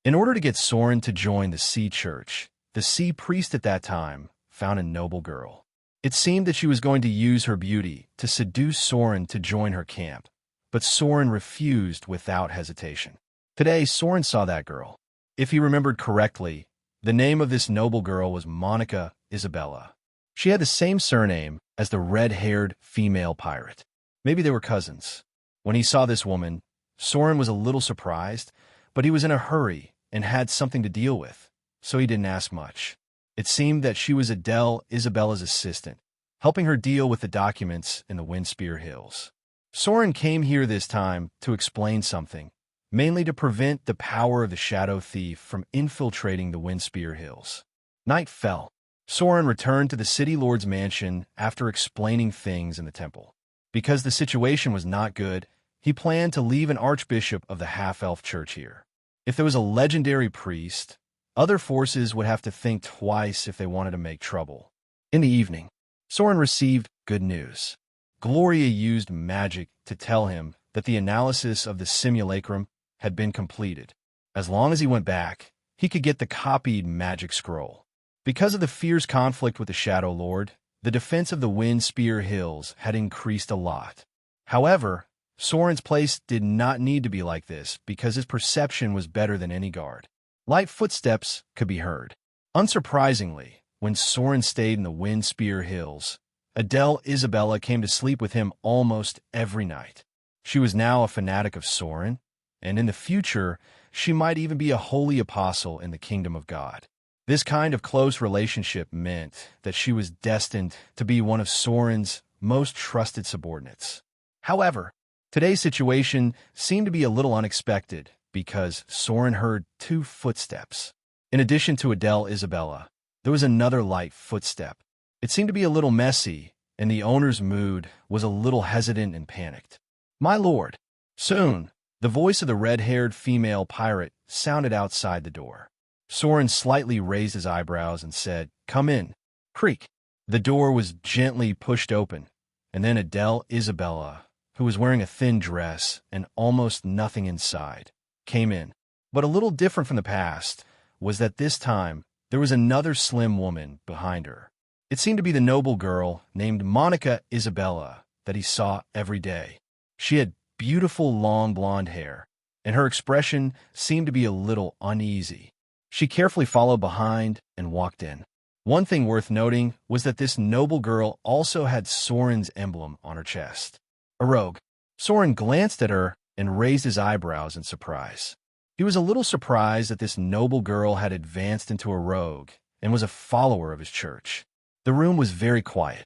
A: In order to get Soren to join the Sea Church, the Sea Priest at that time found a noble girl. It seemed that she was going to use her beauty to seduce Soren to join her camp, but Soren refused without hesitation. Today, Soren saw that girl. If he remembered correctly, the name of this noble girl was Monica Isabella. She had the same surname as the red-haired female pirate. Maybe they were cousins. When he saw this woman, Soren was a little surprised, but he was in a hurry and had something to deal with, so he didn't ask much. It seemed that she was Adele Isabella's assistant, helping her deal with the documents in the Windspear Hills. Soren came here this time to explain something, mainly to prevent the power of the Shadow Thief from infiltrating the Windspear Hills. Night fell. Soren returned to the City Lord's mansion after explaining things in the temple. Because the situation was not good, he planned to leave an archbishop of the half-elf church here. If there was a legendary priest, other forces would have to think twice if they wanted to make trouble. In the evening, Soren received good news. Gloria used magic to tell him that the analysis of the simulacrum had been completed. As long as he went back, he could get the copied magic scroll. Because of the fierce conflict with the Shadow Lord, the defense of the Windspear Hills had increased a lot. However, Soren's place did not need to be like this because his perception was better than any guard. Light footsteps could be heard. Unsurprisingly, when Soren stayed in the Windspear Hills, Adele Isabella came to sleep with him almost every night. She was now a fanatic of Soren, and in the future, she might even be a holy apostle in the kingdom of God. This kind of close relationship meant that she was destined to be one of Soren's most trusted subordinates. However, today's situation seemed to be a little unexpected because Soren heard 2 footsteps. In addition to Adele Isabella, there was another light footstep. It seemed to be a little messy, and the owner's mood was a little hesitant and panicked. "My lord." Soon, the voice of the red-haired female pirate sounded outside the door. Soren slightly raised his eyebrows and said, "Come in." Creak. The door was gently pushed open, and then Adele Isabella, who was wearing a thin dress and almost nothing inside, came in. But a little different from the past was that this time there was another slim woman behind her. It seemed to be the noble girl named Monica Isabella that he saw every day. She had beautiful long blonde hair, and her expression seemed to be a little uneasy. She carefully followed behind and walked in. One thing worth noting was that this noble girl also had Soren's emblem on her chest. A rogue. Soren glanced at her and raised his eyebrows in surprise. He was a little surprised that this noble girl had advanced into a rogue and was a follower of his church. The room was very quiet.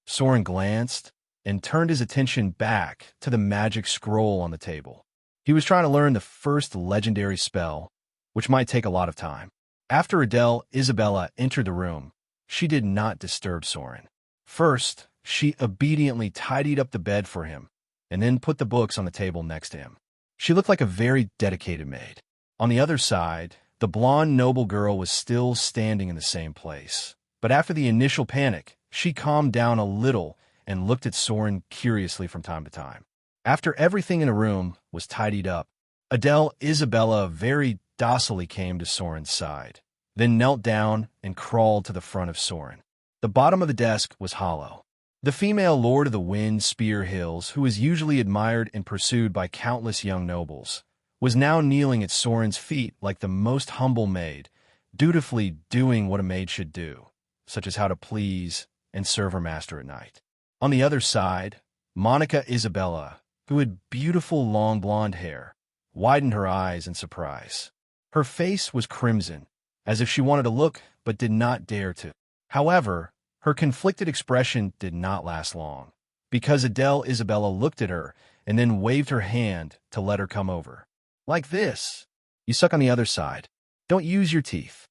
A: Soren glanced and turned his attention back to the magic scroll on the table. He was trying to learn the first legendary spell, which might take a lot of time. After Adele Isabella entered the room, she did not disturb Soren. First, she obediently tidied up the bed for him, and then put the books on the table next to him. She looked like a very dedicated maid. On the other side, the blonde noble girl was still standing in the same place. But after the initial panic, she calmed down a little and looked at Soren curiously from time to time. After everything in the room was tidied up, Adele Isabella very docilely came to Soren's side, then knelt down and crawled to the front of Soren. The bottom of the desk was hollow. The female lord of the Windspear Hills, who was usually admired and pursued by countless young nobles, was now kneeling at Soren's feet like the most humble maid, dutifully doing what a maid should do, such as how to please and serve her master at night. On the other side, Monica Isabella, who had beautiful long blonde hair, widened her eyes in surprise. Her face was crimson, as if she wanted to look but did not dare to. However, her conflicted expression did not last long, because Adele Isabella looked at her and then waved her hand to let her come over. "Like this. You suck on the other side. Don't use your teeth.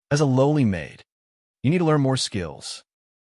A: As a lowly maid, you need to learn more skills."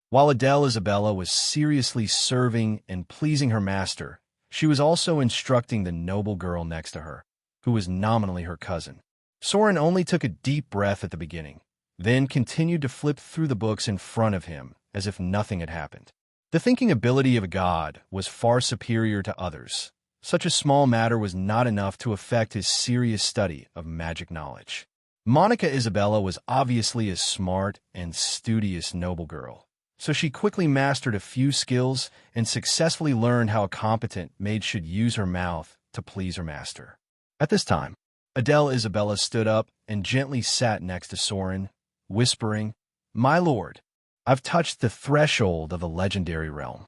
A: While Adele Isabella was seriously serving and pleasing her master, she was also instructing the noble girl next to her, who was nominally her cousin. Soren only took a deep breath at the beginning, then continued to flip through the books in front of him as if nothing had happened. The thinking ability of a god was far superior to others. Such a small matter was not enough to affect his serious study of magic knowledge. Monica Isabella was obviously a smart and studious noble girl, so she quickly mastered a few skills and successfully learned how a competent maid should use her mouth to please her master. At this time, Adele Isabella stood up and gently sat next to Soren, whispering, My lord, I've touched the threshold of the legendary realm.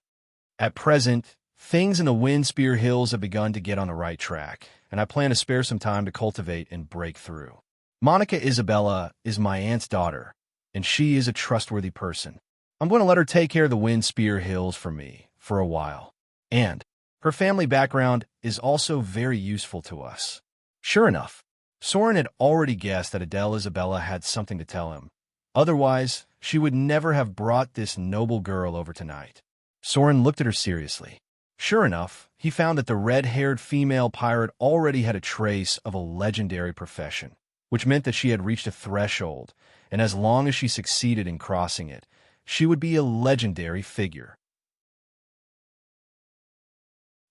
A: At present, things in the Windspear Hills have begun to get on the right track, and I plan to spare some time to cultivate and break through. Monica Isabella is my aunt's daughter, and she is a trustworthy person. I'm going to let her take care of the Windspear Hills for me for a while. And her family background is also very useful to us. Sure enough, Soren had already guessed that Adele Isabella had something to tell him. Otherwise, she would never have brought this noble girl over tonight. Soren looked at her seriously. Sure enough, he found that the red-haired female pirate already had a trace of a legendary profession, which meant that she had reached a threshold, and as long as she succeeded in crossing it, she would be a legendary figure.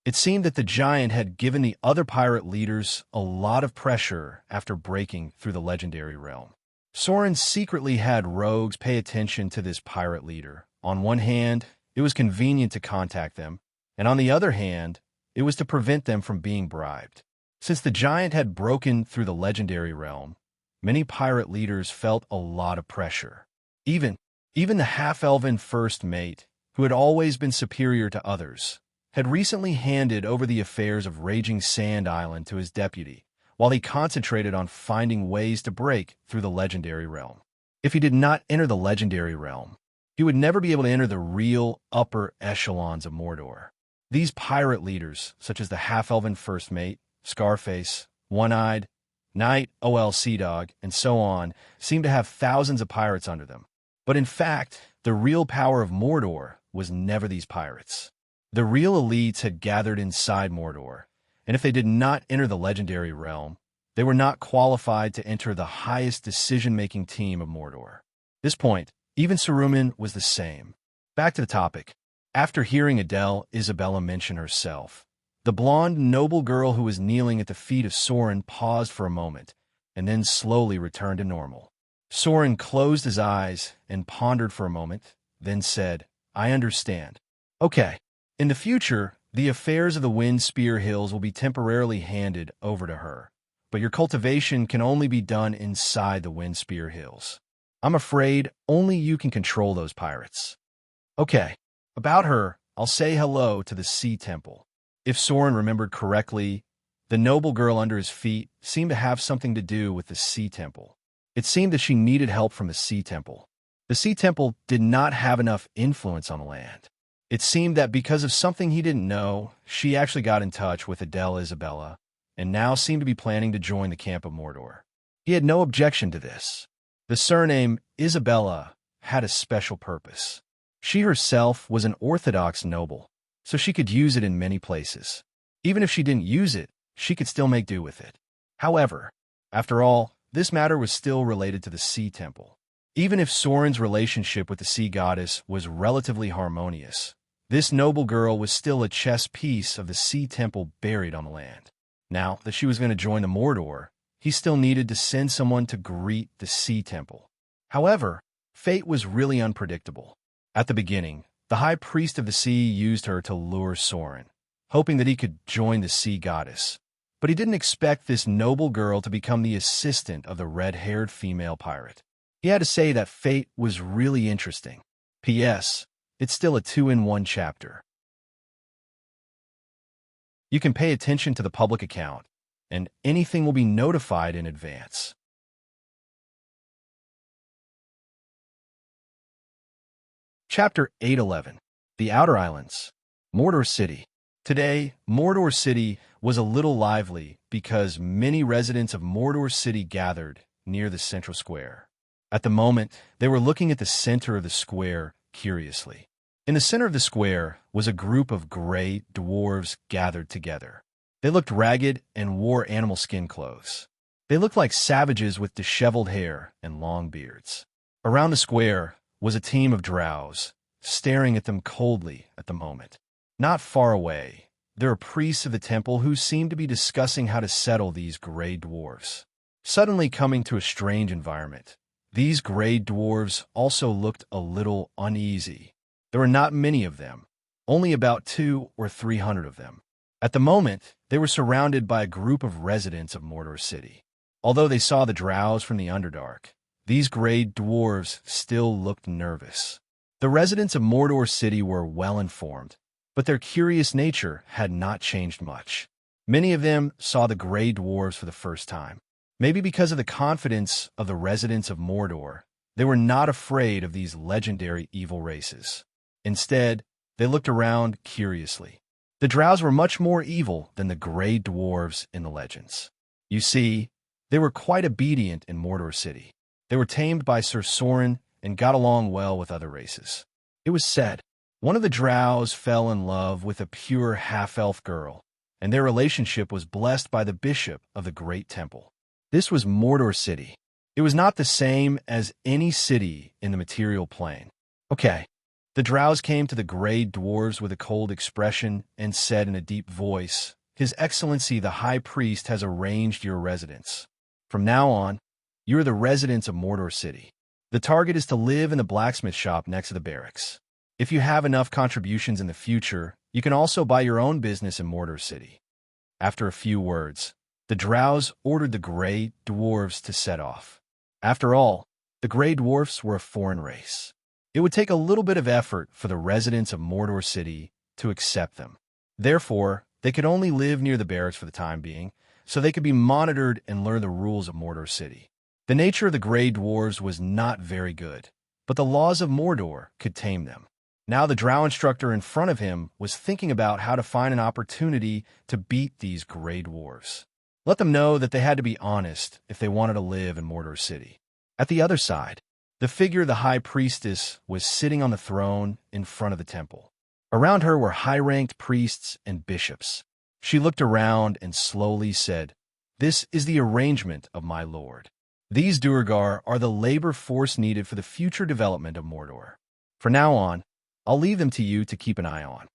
A: It seemed that the giant had given the other pirate leaders a lot of pressure after breaking through the legendary realm. Soren secretly had rogues pay attention to this pirate leader. On one hand, it was convenient to contact them, and on the other hand, it was to prevent them from being bribed. Since the giant had broken through the legendary realm, many pirate leaders felt a lot of pressure. Even the half-elven first mate, who had always been superior to others, had recently handed over the affairs of Raging Sand Island to his deputy, while he concentrated on finding ways to break through the legendary realm. If he did not enter the legendary realm, he would never be able to enter the real upper echelons of Mordor. These pirate leaders, such as the half-elven first mate, Scarface, One-Eyed, Knight, Sea Dog, and so on, seemed to have thousands of pirates under them. But in fact, the real power of Mordor was never these pirates. The real elites had gathered inside Mordor, and if they did not enter the legendary realm, they were not qualified to enter the highest decision-making team of Mordor. At this point, even Saruman was the same. Back to the topic. After hearing Adele Isabella mention herself, the blonde noble girl who was kneeling at the feet of Soren paused for a moment, and then slowly returned to normal. Soren closed his eyes and pondered for a moment, then said, I understand. Okay. In the future, the affairs of the Windspear Hills will be temporarily handed over to her, but your cultivation can only be done inside the Windspear Hills. I'm afraid only you can control those pirates. Okay. About her, I'll say hello to the Sea Temple. If Soren remembered correctly, the noble girl under his feet seemed to have something to do with the Sea Temple. It seemed that she needed help from the Sea Temple. The Sea Temple did not have enough influence on the land. It seemed that because of something he didn't know, she actually got in touch with Adele Isabella, and now seemed to be planning to join the camp of Mordor. He had no objection to this. The surname Isabella had a special purpose. She herself was an Orthodox noble, so she could use it in many places. Even if she didn't use it, she could still make do with it. However, after all, this matter was still related to the Sea Temple. Even if Soren's relationship with the sea goddess was relatively harmonious, this noble girl was still a chess piece of the Sea Temple buried on the land. Now that she was going to join the Mordor, he still needed to send someone to greet the Sea Temple. However, fate was really unpredictable. At the beginning, the High Priest of the Sea used her to lure Soren, hoping that he could join the sea goddess. But he didn't expect this noble girl to become the assistant of the red-haired female pirate. He had to say that fate was really interesting. P.S. It's still a 2-in-1 chapter. You can pay attention to the public account, and anything will be notified in advance. Chapter 811. The Outer Islands. Mordor City. Today, Mordor City was a little lively because many residents of Mordor City gathered near the central square. At the moment, they were looking at the center of the square curiously. In the center of the square was a group of gray dwarves gathered together. They looked ragged and wore animal skin clothes. They looked like savages with disheveled hair and long beards. Around the square was a team of drows, staring at them coldly at the moment. Not far away, there are priests of the temple who seemed to be discussing how to settle these gray dwarves. Suddenly coming to a strange environment, these gray dwarves also looked a little uneasy. There were not many of them, only about 200 or 300 of them. At the moment, they were surrounded by a group of residents of Mordor City. Although they saw the drows from the Underdark, these gray dwarves still looked nervous. The residents of Mordor City were well-informed, but their curious nature had not changed much. Many of them saw the gray dwarves for the first time. Maybe because of the confidence of the residents of Mordor, they were not afraid of these legendary evil races. Instead, they looked around curiously. The drows were much more evil than the gray dwarves in the legends. You see, they were quite obedient in Mordor City. They were tamed by Sir Sorin and got along well with other races. It was said, one of the drows fell in love with a pure half-elf girl, and their relationship was blessed by the bishop of the Great Temple. This was Mordor City. It was not the same as any city in the material plane. Okay. The drows came to the gray dwarves with a cold expression and said in a deep voice, "His Excellency the High Priest has arranged your residence. From now on, you are the residents of Mordor City. The target is to live in the blacksmith shop next to the barracks. If you have enough contributions in the future, you can also buy your own business in Mordor City." After a few words, the drows ordered the gray dwarves to set off. After all, the gray dwarfs were a foreign race. It would take a little bit of effort for the residents of Mordor City to accept them. Therefore, they could only live near the barracks for the time being, so they could be monitored and learn the rules of Mordor City. The nature of the gray dwarves was not very good, but the laws of Mordor could tame them. Now the drow instructor in front of him was thinking about how to find an opportunity to beat these gray dwarves. Let them know that they had to be honest if they wanted to live in Mordor City. At the other side, the figure of the High Priestess was sitting on the throne in front of the temple. Around her were high-ranked priests and bishops. She looked around and slowly said, "This is the arrangement of my lord. These Duergar are the labor force needed for the future development of Mordor. From now on, I'll leave them to you to keep an eye on.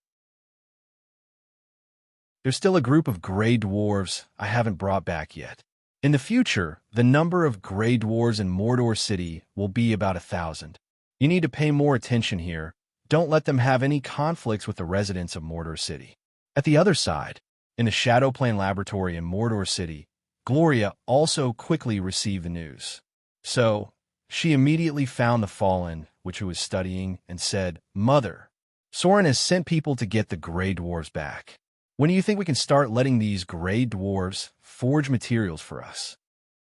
A: There's still a group of gray dwarves I haven't brought back yet. In the future, the number of gray dwarves in Mordor City will be about 1,000. You need to pay more attention here. Don't let them have any conflicts with the residents of Mordor City." At the other side, in the Shadow Plane Laboratory in Mordor City, Gloria also quickly received the news. So, she immediately found the Fallen, which he was studying, and said, "Mother, Sorin has sent people to get the gray dwarves back. When do you think we can start letting these gray dwarves forge materials for us?"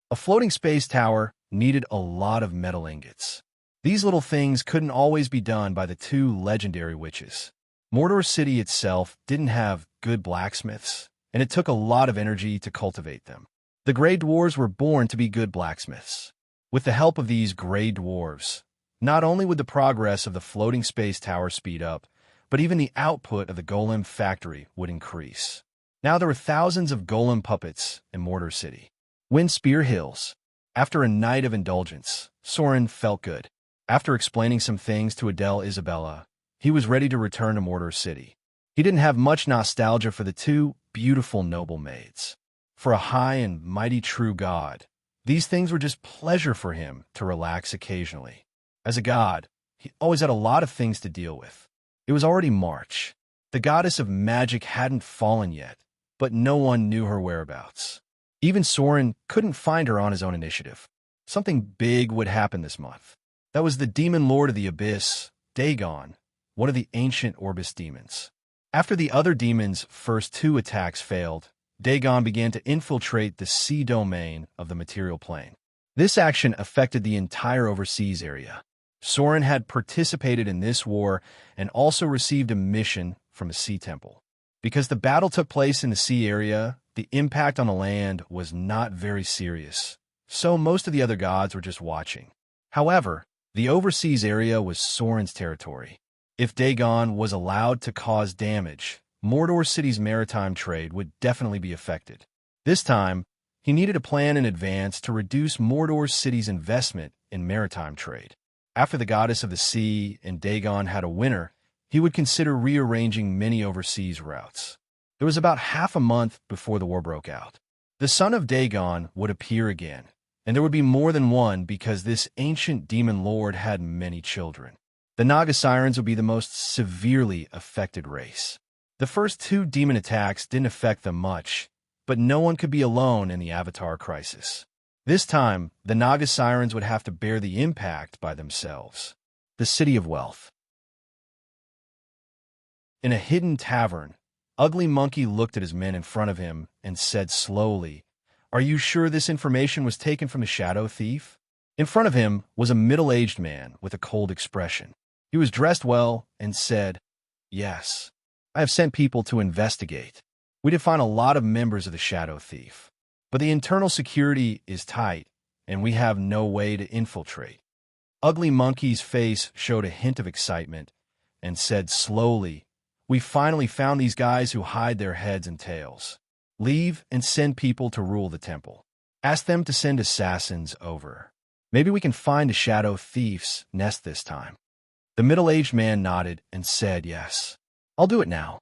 A: A floating space tower needed a lot of metal ingots. These little things couldn't always be done by the two legendary witches. Mordor City itself didn't have good blacksmiths, and it took a lot of energy to cultivate them. The gray dwarves were born to be good blacksmiths. With the help of these gray dwarves, not only would the progress of the floating space tower speed up, but even the output of the golem factory would increase. Now there were thousands of golem puppets in Mordor City. Windspear Hills. After a night of indulgence, Sorin felt good. After explaining some things to Adele Isabella, he was ready to return to Mordor City. He didn't have much nostalgia for the two beautiful noble maids. For a high and mighty true god, these things were just pleasure for him to relax occasionally. As a god, he always had a lot of things to deal with. It was already March. The goddess of magic hadn't fallen yet, but no one knew her whereabouts. Even Sorin couldn't find her on his own initiative. Something big would happen this month. That was the demon lord of the abyss, Dagon, one of the ancient Orbis demons. After the other demons' first two attacks failed, Dagon began to infiltrate the sea domain of the material plane. This action affected the entire overseas area. Sorin had participated in this war and also received a mission from a sea temple. Because the battle took place in the sea area, the impact on the land was not very serious, so most of the other gods were just watching. However, the overseas area was Sorin's territory. If Dagon was allowed to cause damage, Mordor City's maritime trade would definitely be affected. This time, he needed a plan in advance to reduce Mordor City's investment in maritime trade. After the goddess of the sea and Dagon had a winner, he would consider rearranging many overseas routes. It was about half a month before the war broke out. The son of Dagon would appear again, and there would be more than one because this ancient demon lord had many children. The Naga Sirens would be the most severely affected race. The first two demon attacks didn't affect them much, but no one could be alone in the Avatar crisis. This time, the Naga sirens would have to bear the impact by themselves. The City of Wealth. In a hidden tavern, Ugly Monkey looked at his men in front of him and said slowly, "Are you sure this information was taken from the Shadow Thief?" In front of him was a middle-aged man with a cold expression. He was dressed well and said, "Yes, I have sent people to investigate. We did find a lot of members of the Shadow Thief, but the internal security is tight, and we have no way to infiltrate." Ugly Monkey's face showed a hint of excitement and said slowly, "We finally found these guys who hide their heads and tails. Leave and send people to rule the temple. Ask them to send assassins over. Maybe we can find the Shadow Thief's nest this time." The middle-aged man nodded and said, "Yes, I'll do it now."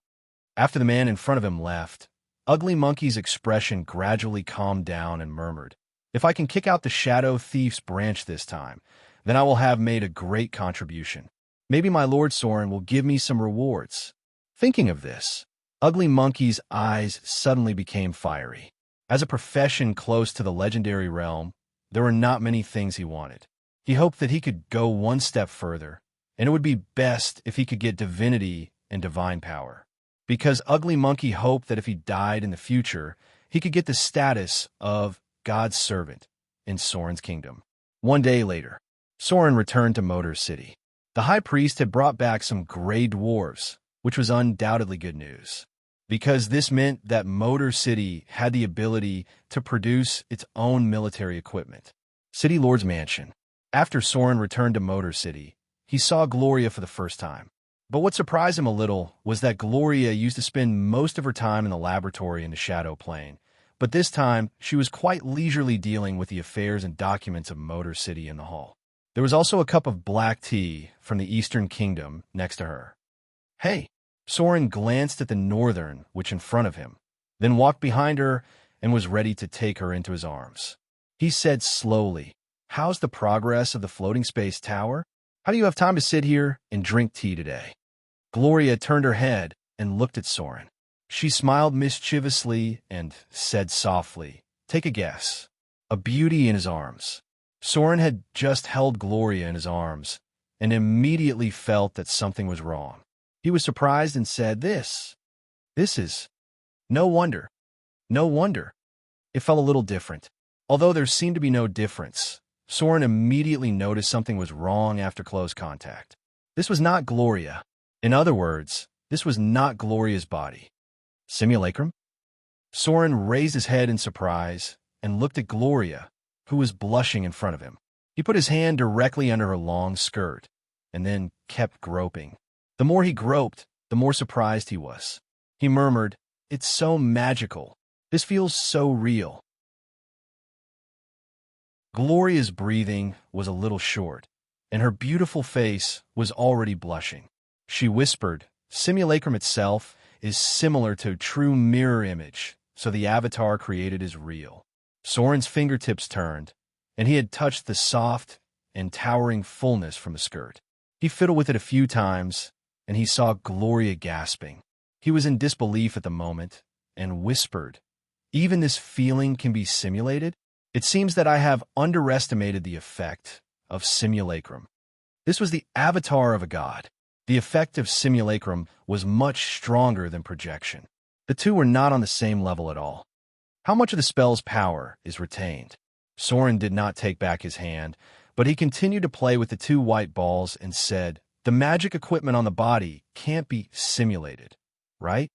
A: After the man in front of him left, Ugly Monkey's expression gradually calmed down and murmured, "If I can kick out the Shadow Thief's branch this time, then I will have made a great contribution. Maybe my Lord Soren will give me some rewards." Thinking of this, Ugly Monkey's eyes suddenly became fiery. As a profession close to the legendary realm, there were not many things he wanted. He hoped that he could go one step further, and it would be best if he could get divinity and divine power. Because Ugly Monkey hoped that if he died in the future, he could get the status of God's servant in Soren's kingdom. One day later, Soren returned to Motor City. The high priest had brought back some gray dwarves, which was undoubtedly good news, because this meant that Motor City had the ability to produce its own military equipment. City Lord's Mansion. After Soren returned to Motor City, he saw Gloria for the first time. But what surprised him a little was that Gloria used to spend most of her time in the laboratory in the Shadow Plane, but this time she was quite leisurely dealing with the affairs and documents of Motor City in the hall. There was also a cup of black tea from the Eastern Kingdom next to her. "Hey!" Soren glanced at the Northern Witch in front of him, then walked behind her and was ready to take her into his arms. He said slowly, "How's the progress of the floating space tower? How do you have time to sit here and drink tea today?" Gloria turned her head and looked at Soren. She smiled mischievously and said softly, "Take a guess." A beauty in his arms. Soren had just held Gloria in his arms and immediately felt that something was wrong. He was surprised and said, This is... No wonder. No wonder. It felt a little different. Although there seemed to be no difference, Soren immediately noticed something was wrong after close contact. This was not Gloria. In other words, this was not Gloria's body. Simulacrum? Soren raised his head in surprise and looked at Gloria, who was blushing in front of him. He put his hand directly under her long skirt and then kept groping. The more he groped, the more surprised he was. He murmured, "It's so magical. This feels so real." Gloria's breathing was a little short, and her beautiful face was already blushing. She whispered, "Simulacrum itself is similar to a true mirror image, so the avatar created is real." Soren's fingertips turned, and he had touched the soft and towering fullness from the skirt. He fiddled with it a few times, and he saw Gloria gasping. He was in disbelief at the moment and whispered, "Even this feeling can be simulated? It seems that I have underestimated the effect of simulacrum." This was the avatar of a god. The effect of simulacrum was much stronger than projection. The two were not on the same level at all. How much of the spell's power is retained? Soren did not take back his hand, but he continued to play with the two white balls and said, "The magic equipment on the body can't be simulated, right?"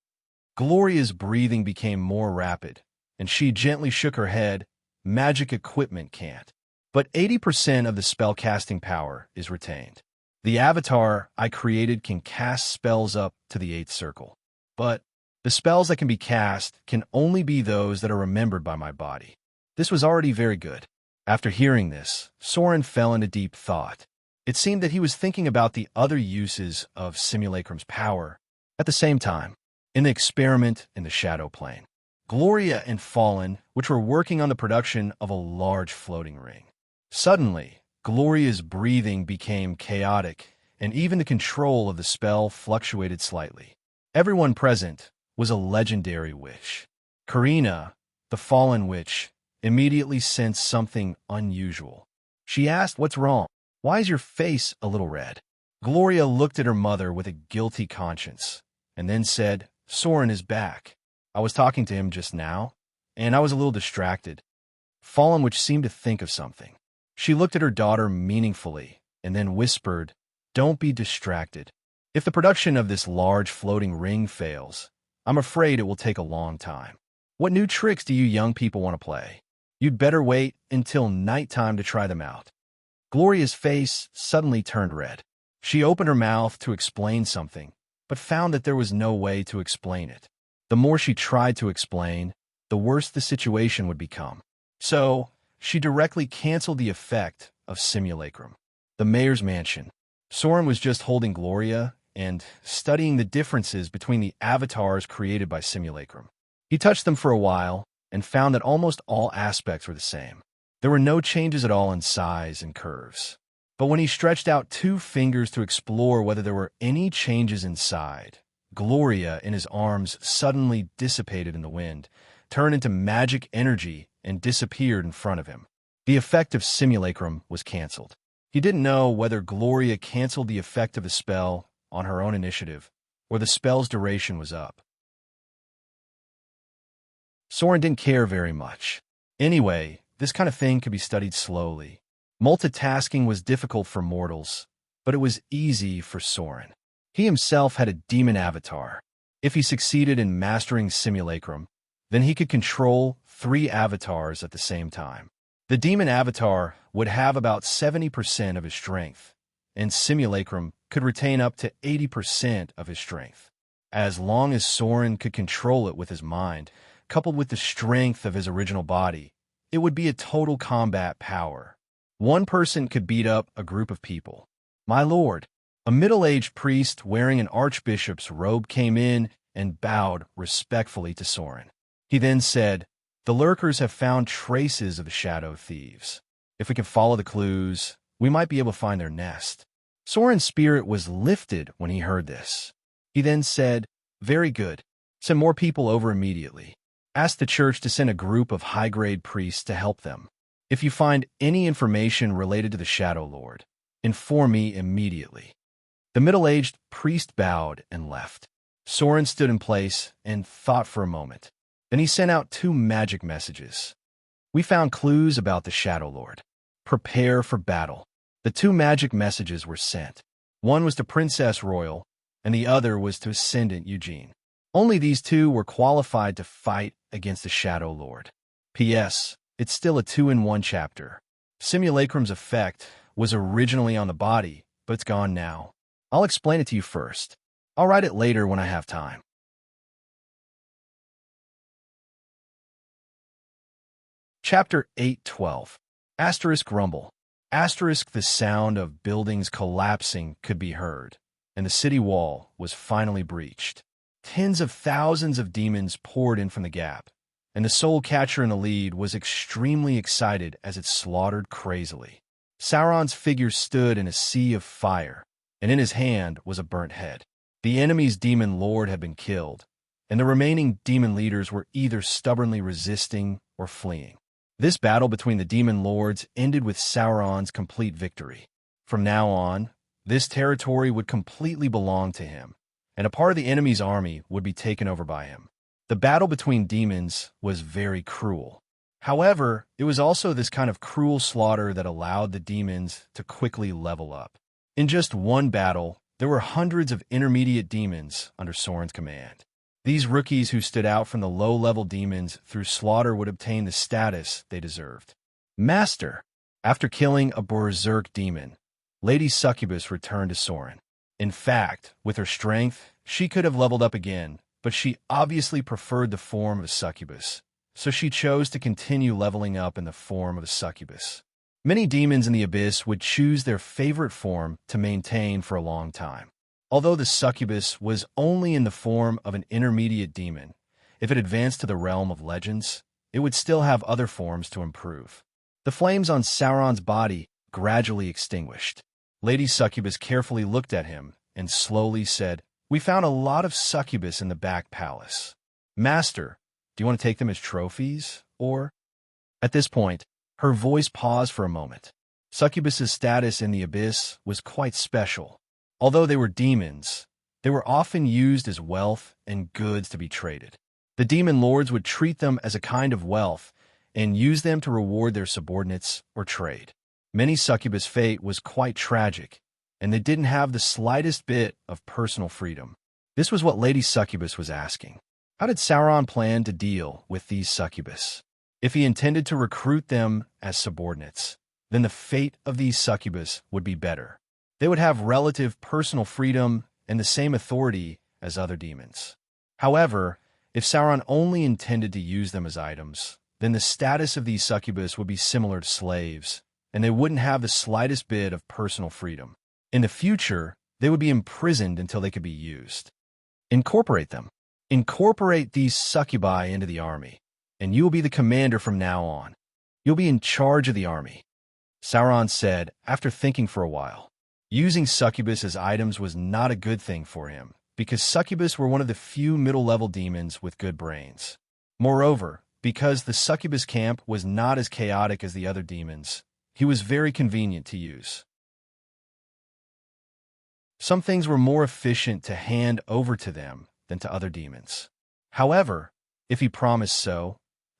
A: Gloria's breathing became more rapid, and she gently shook her head. "Magic equipment can't. But 80% of the spell-casting power is retained. The avatar I created can cast spells up to the 8th circle. But the spells that can be cast can only be those that are remembered by my body." This was already very good. After hearing this, Soren fell into deep thought. It seemed that he was thinking about the other uses of simulacrum's power. At the same time, in the experiment in the Shadow Plane, Gloria and Fallen, which were working on the production of a large floating ring. Suddenly, Gloria's breathing became chaotic, and even the control of the spell fluctuated slightly. Everyone present was a legendary witch. Karina, the Fallen Witch, immediately sensed something unusual. She asked, "What's wrong? Why is your face a little red?" Gloria looked at her mother with a guilty conscience, and then said, "Soren is back. I was talking to him just now, and I was a little distracted." Fallen, which seemed to think of something. She looked at her daughter meaningfully, and then whispered, "Don't be distracted. If the production of this large floating ring fails, I'm afraid it will take a long time. What new tricks do you young people want to play? You'd better wait until nighttime to try them out." Gloria's face suddenly turned red. She opened her mouth to explain something, but found that there was no way to explain it. The more she tried to explain, the worse the situation would become. So, she directly canceled the effect of simulacrum. The mayor's mansion. Soren was just holding Gloria and studying the differences between the avatars created by simulacrum. He touched them for a while and found that almost all aspects were the same. There were no changes at all in size and curves. But when he stretched out 2 fingers to explore whether there were any changes inside, Gloria in his arms suddenly dissipated in the wind, turned into magic energy, and disappeared in front of him. The effect of simulacrum was canceled. He didn't know whether Gloria canceled the effect of the spell on her own initiative, or the spell's duration was up. Soren didn't care very much. Anyway, this kind of thing could be studied slowly. Multitasking was difficult for mortals, but it was easy for Soren. He himself had a demon avatar. If he succeeded in mastering simulacrum, then he could control 3 avatars at the same time. The demon avatar would have about 70% of his strength, and simulacrum could retain up to 80% of his strength. As long as Soren could control it with his mind, coupled with the strength of his original body, it would be a total combat power. One person could beat up a group of people. "My lord," a middle-aged priest wearing an archbishop's robe came in and bowed respectfully to Soren. He then said, "The lurkers have found traces of the shadow thieves. If we can follow the clues, we might be able to find their nest." Soren's spirit was lifted when he heard this. He then said, "Very good. Send more people over immediately. Ask the church to send a group of high-grade priests to help them. If you find any information related to the Shadow Lord, inform me immediately." The middle-aged priest bowed and left. Soren stood in place and thought for a moment. Then he sent out 2 magic messages. "We found clues about the Shadow Lord. Prepare for battle." The 2 magic messages were sent. One was to Princess Royal, and the other was to Ascendant Eugene. Only these 2 were qualified to fight against the Shadow Lord. P.S. It's still a 2-in-1 chapter. Simulacrum's effect was originally on the body, but it's gone now. I'll explain it to you first. I'll write it later when I have time. Chapter 8:12. Asterisk rumble. Asterisk the sound of buildings collapsing could be heard, and the city wall was finally breached. Tens of thousands of demons poured in from the gap, and the soul catcher in the lead was extremely excited as it slaughtered crazily. Sauron's figure stood in a sea of fire, and in his hand was a burnt head. The enemy's demon lord had been killed, and the remaining demon leaders were either stubbornly resisting or fleeing. This battle between the demon lords ended with Sauron's complete victory. From now on, this territory would completely belong to him, and a part of the enemy's army would be taken over by him. The battle between demons was very cruel. However, it was also this kind of cruel slaughter that allowed the demons to quickly level up. In just one battle, there were hundreds of intermediate demons under Soren's command. These rookies who stood out from the low-level demons through slaughter would obtain the status they deserved. Master. After killing a berserk demon, Lady Succubus returned to Soren. In fact, with her strength, she could have leveled up again, but she obviously preferred the form of a succubus, so she chose to continue leveling up in the form of a succubus. Many demons in the abyss would choose their favorite form to maintain for a long time. Although the succubus was only in the form of an intermediate demon, if it advanced to the realm of legends, it would still have other forms to improve. The flames on Sauron's body gradually extinguished. Lady Succubus carefully looked at him and slowly said, "We found a lot of succubus in the back palace. Master, do you want to take them as trophies, or?" At this point, her voice paused for a moment. Succubus's status in the abyss was quite special. Although they were demons, they were often used as wealth and goods to be traded. The demon lords would treat them as a kind of wealth and use them to reward their subordinates or trade. Many succubus' fate was quite tragic, and they didn't have the slightest bit of personal freedom. This was what Lady Succubus was asking. How did Sauron plan to deal with these succubus? If he intended to recruit them as subordinates, then the fate of these succubus would be better. They would have relative personal freedom and the same authority as other demons. However, if Sauron only intended to use them as items, then the status of these succubus would be similar to slaves, and they wouldn't have the slightest bit of personal freedom. In the future, they would be imprisoned until they could be used. Incorporate them. Incorporate these succubi into the army, and you will be the commander from now on. You'll be in charge of the army, Sauron said after thinking for a while. Using succubus as items was not a good thing for him, because succubus were one of the few middle-level demons with good brains. Moreover, because the succubus camp was not as chaotic as the other demons, he was very convenient to use. Some things were more efficient to hand over to them than to other demons. However, if he promised so,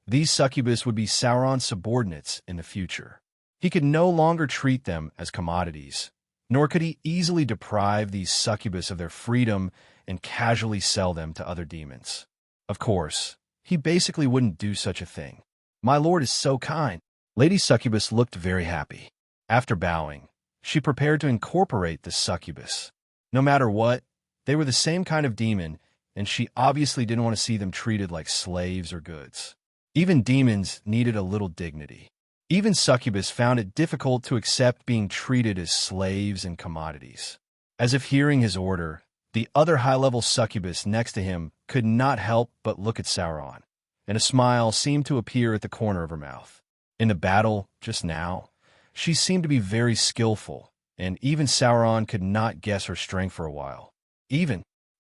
A: these succubus would be Sauron's subordinates in the future. He could no longer treat them as commodities, nor could he easily deprive these succubus of their freedom and casually sell them to other demons. Of course, he basically wouldn't do such a thing. My lord is so kind. Lady Succubus looked very happy. After bowing, she prepared to incorporate the succubus. No matter what, they were the same kind of demon, and she obviously didn't want to see them treated like slaves or goods. Even demons needed a little dignity. Even succubus found it difficult to accept being treated as slaves and commodities. As if hearing his order, the other high-level succubus next to him could not help but look at Sauron, and a smile seemed to appear at the corner of her mouth. In the battle, just now, she seemed to be very skillful, and even Sauron could not guess her strength for a while.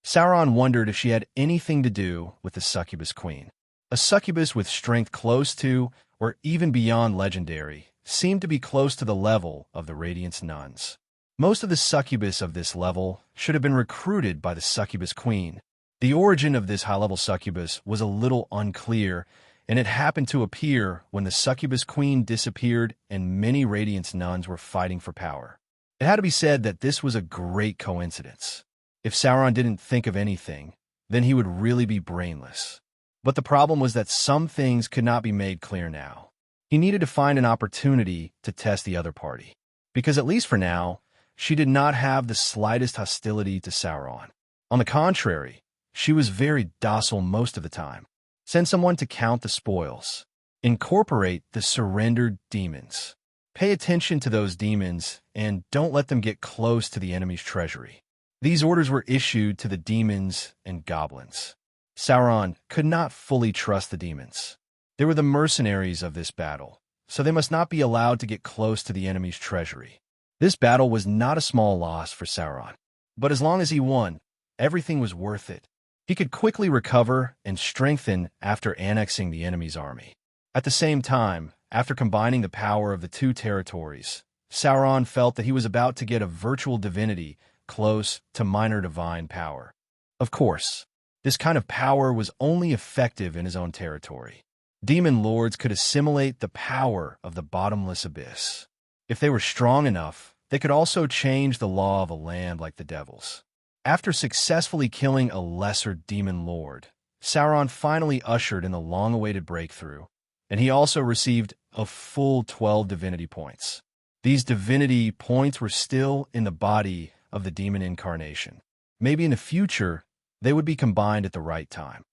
A: Sauron wondered if she had anything to do with the succubus queen. A succubus with strength close to, or even beyond legendary, seemed to be close to the level of the Radiance nuns. Most of the succubus of this level should have been recruited by the succubus queen. The origin of this high-level succubus was a little unclear, and it happened to appear when the succubus queen disappeared and many Radiance nuns were fighting for power. It had to be said that this was a great coincidence. If Sauron didn't think of anything, then he would really be brainless. But the problem was that some things could not be made clear now. He needed to find an opportunity to test the other party, because at least for now, she did not have the slightest hostility to Sauron. On the contrary, she was very docile most of the time. Send someone to count the spoils. Incorporate the surrendered demons. Pay attention to those demons and don't let them get close to the enemy's treasury. These orders were issued to the demons and goblins. Sauron could not fully trust the demons. They were the mercenaries of this battle, so they must not be allowed to get close to the enemy's treasury. This battle was not a small loss for Sauron, but as long as he won, everything was worth it. He could quickly recover and strengthen after annexing the enemy's army. At the same time, after combining the power of the two territories, Sauron felt that he was about to get a virtual divinity close to minor divine power. Of course, this kind of power was only effective in his own territory. Demon lords could assimilate the power of the bottomless abyss. If they were strong enough, they could also change the law of a land like the devils. After successfully killing a lesser demon lord, Sauron finally ushered in the long-awaited breakthrough, and he also received a full 12 divinity points. These divinity points were still in the body of the demon incarnation. Maybe in the future, they would be combined at the right time.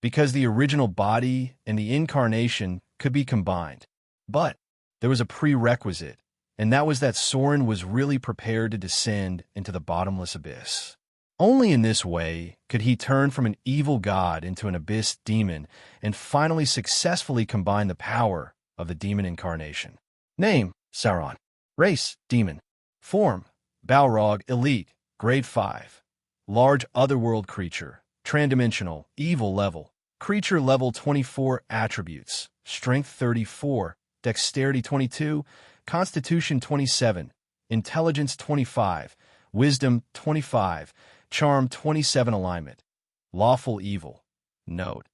A: Because the original body and the incarnation could be combined. But there was a prerequisite, and that was that Soren was really prepared to descend into the bottomless abyss. Only in this way could he turn from an evil god into an abyss demon and finally successfully combine the power of the demon incarnation. Name, Sauron. Race, demon. Form, Balrog, elite, grade 5. Large otherworld creature, transdimensional, evil level. Creature level 24 attributes: Strength 34, Dexterity 22, Constitution 27, Intelligence 25, Wisdom 25, Charm 27. Alignment: Lawful evil. Note: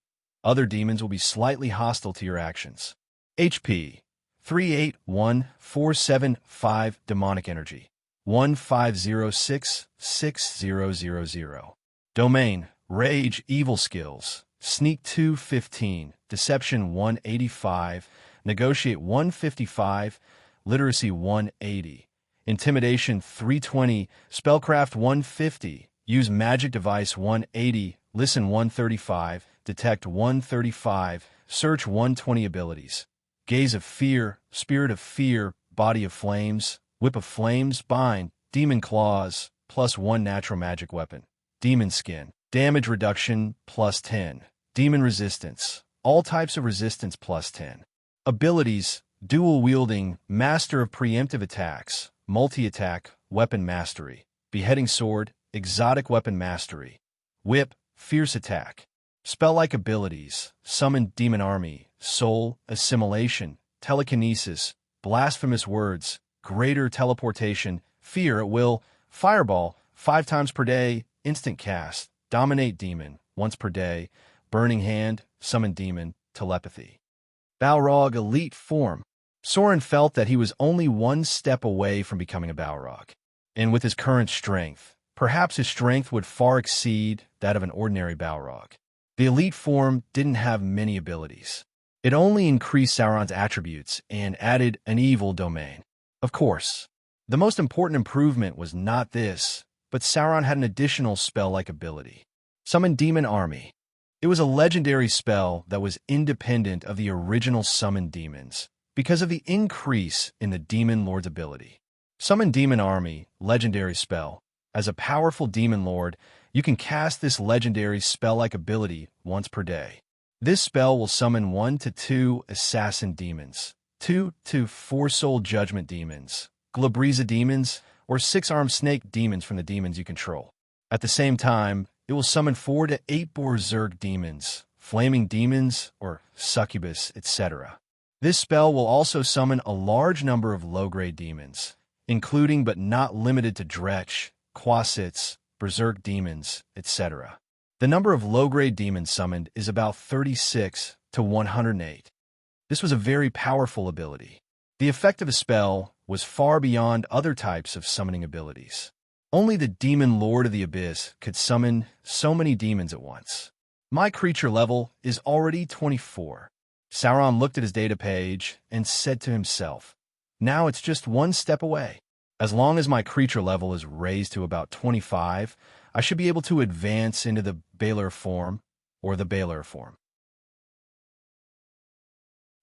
A: other demons will be slightly hostile to your actions. HP: 381475. Demonic energy: 15066000. Domain: Rage. Evil skills: Sneak 215, Deception 185, Negotiate 155, Literacy 180, Intimidation 320, Spellcraft 150, Use Magic Device 180, Listen 135, Detect 135, Search 120. Abilities: Gaze of Fear, Spirit of Fear, Body of Flames, Whip of Flames, Bind, Demon Claws, +1 natural magic weapon. Demon Skin, Damage Reduction, +10. Demon Resistance, all types of resistance, +10. Abilities: Dual Wielding, Master of Preemptive Attacks, Multi-Attack, Weapon Mastery, Beheading Sword, Exotic Weapon Mastery, Whip, Fierce Attack. Spell-like abilities: Summon Demon Army, Soul, Assimilation, Telekinesis, Blasphemous Words, Greater Teleportation, Fear at Will, Fireball, 5 times per day, Instant Cast, Dominate Demon, once per day, Burning Hand, Summon Demon, Telepathy. Balrog Elite Form. Soren felt that he was only one step away from becoming a Balrog. And with his current strength, perhaps his strength would far exceed that of an ordinary Balrog. The Elite Form didn't have many abilities. It only increased Sauron's attributes and added an evil domain. Of course, the most important improvement was not this, but Sauron had an additional spell-like ability: Summon Demon Army. It was a legendary spell that was independent of the original summoned demons because of the increase in the Demon Lord's ability. Summon Demon Army, legendary spell. As a powerful Demon Lord, you can cast this legendary spell-like ability once per day. This spell will summon 1 to 2 assassin demons, 2 to 4 soul judgment demons, Glabriza demons, or 6-armed snake demons from the demons you control. At the same time, it will summon 4 to 8 berserk demons, flaming demons, or succubus, etc. This spell will also summon a large number of low-grade demons, including but not limited to Dretch, Quasits, berserk demons, etc. The number of low-grade demons summoned is about 36 to 108. This was a very powerful ability. The effect of a spell was far beyond other types of summoning abilities. Only the Demon Lord of the Abyss could summon so many demons at once. My creature level is already 24. Sauron looked at his data page and said to himself, now it's just one step away. As long as my creature level is raised to about 25, I should be able to advance into the Balor form or the Balor form.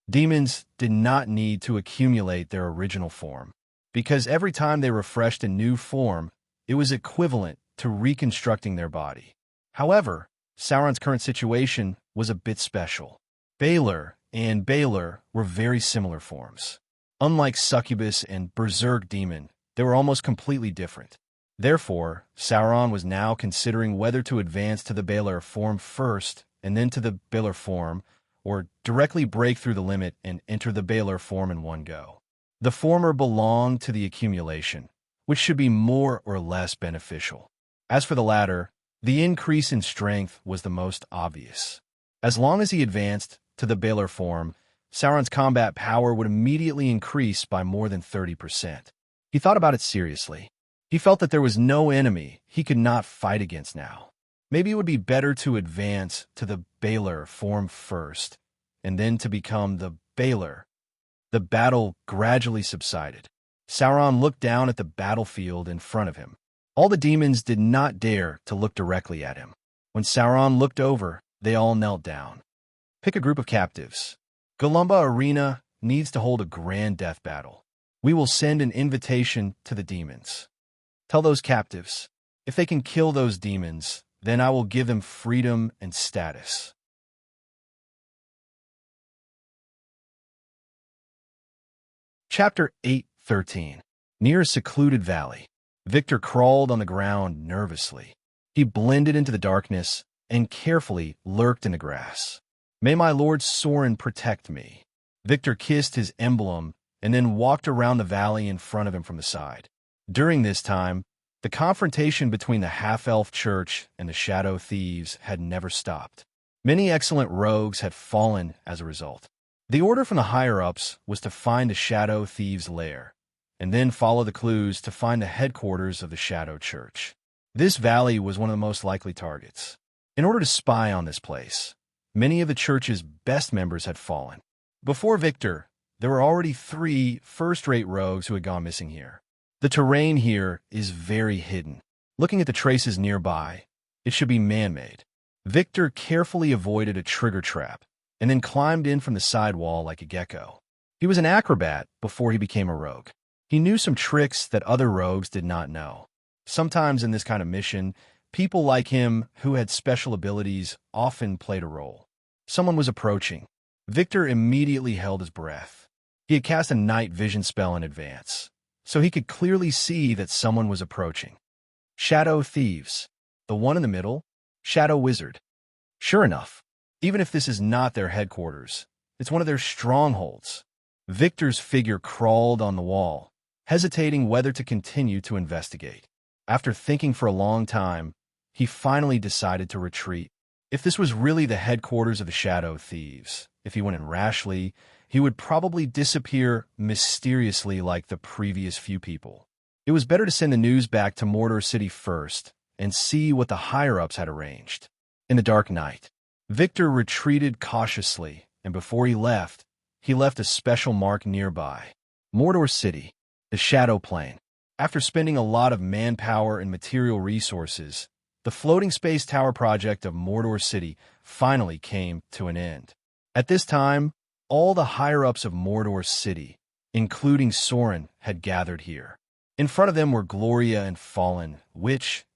A: Demons did not need to accumulate their original form, because every time they refreshed a new form, it was equivalent to reconstructing their body. However, Sauron's current situation was a bit special. Balor and Balor were very similar forms. Unlike succubus and berserk demon, they were almost completely different. Therefore, Sauron was now considering whether to advance to the Balor form first and then to the Balor form, or directly break through the limit and enter the Balor form in one go. The former belonged to the accumulation, which should be more or less beneficial. As for the latter, the increase in strength was the most obvious. As long as he advanced to the Balor form, Sauron's combat power would immediately increase by more than 30%. He thought about it seriously. He felt that there was no enemy he could not fight against now. Maybe it would be better to advance to the Balor form first, and then to become the Balor. The battle gradually subsided. Sauron looked down at the battlefield in front of him. All the demons did not dare to look directly at him. When Sauron looked over, they all knelt down. Pick a group of captives. Galumba Arena needs to hold a grand death battle. We will send an invitation to the demons. Tell those captives, if they can kill those demons, then I will give them freedom and status. Chapter 8:13. Near a secluded valley, Victor crawled on the ground nervously. He blended into the darkness, and carefully lurked in the grass. "May my lord Soren protect me." Victor kissed his emblem and then walked around the valley in front of him from the side. During this time, the confrontation between the half-elf church and the shadow thieves had never stopped. Many excellent rogues had fallen as a result. The order from the higher-ups was to find the shadow thieves' lair, and then follow the clues to find the headquarters of the shadow church. This valley was one of the most likely targets. In order to spy on this place, many of the church's best members had fallen. Before Victor, there were already 3 first-rate rogues who had gone missing here. The terrain here is very hidden. Looking at the traces nearby, it should be man-made. Victor carefully avoided a trigger trap and then climbed in from the side wall like a gecko. He was an acrobat before he became a rogue. He knew some tricks that other rogues did not know. Sometimes in this kind of mission, people like him who had special abilities often played a role. Someone was approaching. Victor immediately held his breath. He had cast a night vision spell in advance, so he could clearly see that someone was approaching. Shadow thieves. The one in the middle? Shadow wizard. Sure enough, even if this is not their headquarters, it's one of their strongholds. Victor's figure crawled on the wall, hesitating whether to continue to investigate. After thinking for a long time, he finally decided to retreat. If this was really the headquarters of the shadow thieves, if he went in rashly, he would probably disappear mysteriously like the previous few people. It was better to send the news back to Mordor City first and see what the higher-ups had arranged. In the dark night, Victor retreated cautiously, and before he left a special mark nearby. Mordor City, the Shadow Plane. After spending a lot of manpower and material resources, the floating space tower project of Mordor City finally came to an end. At this time, all the higher-ups of Mordor City, including Soren, had gathered here. In front of them were Gloria and Fallen,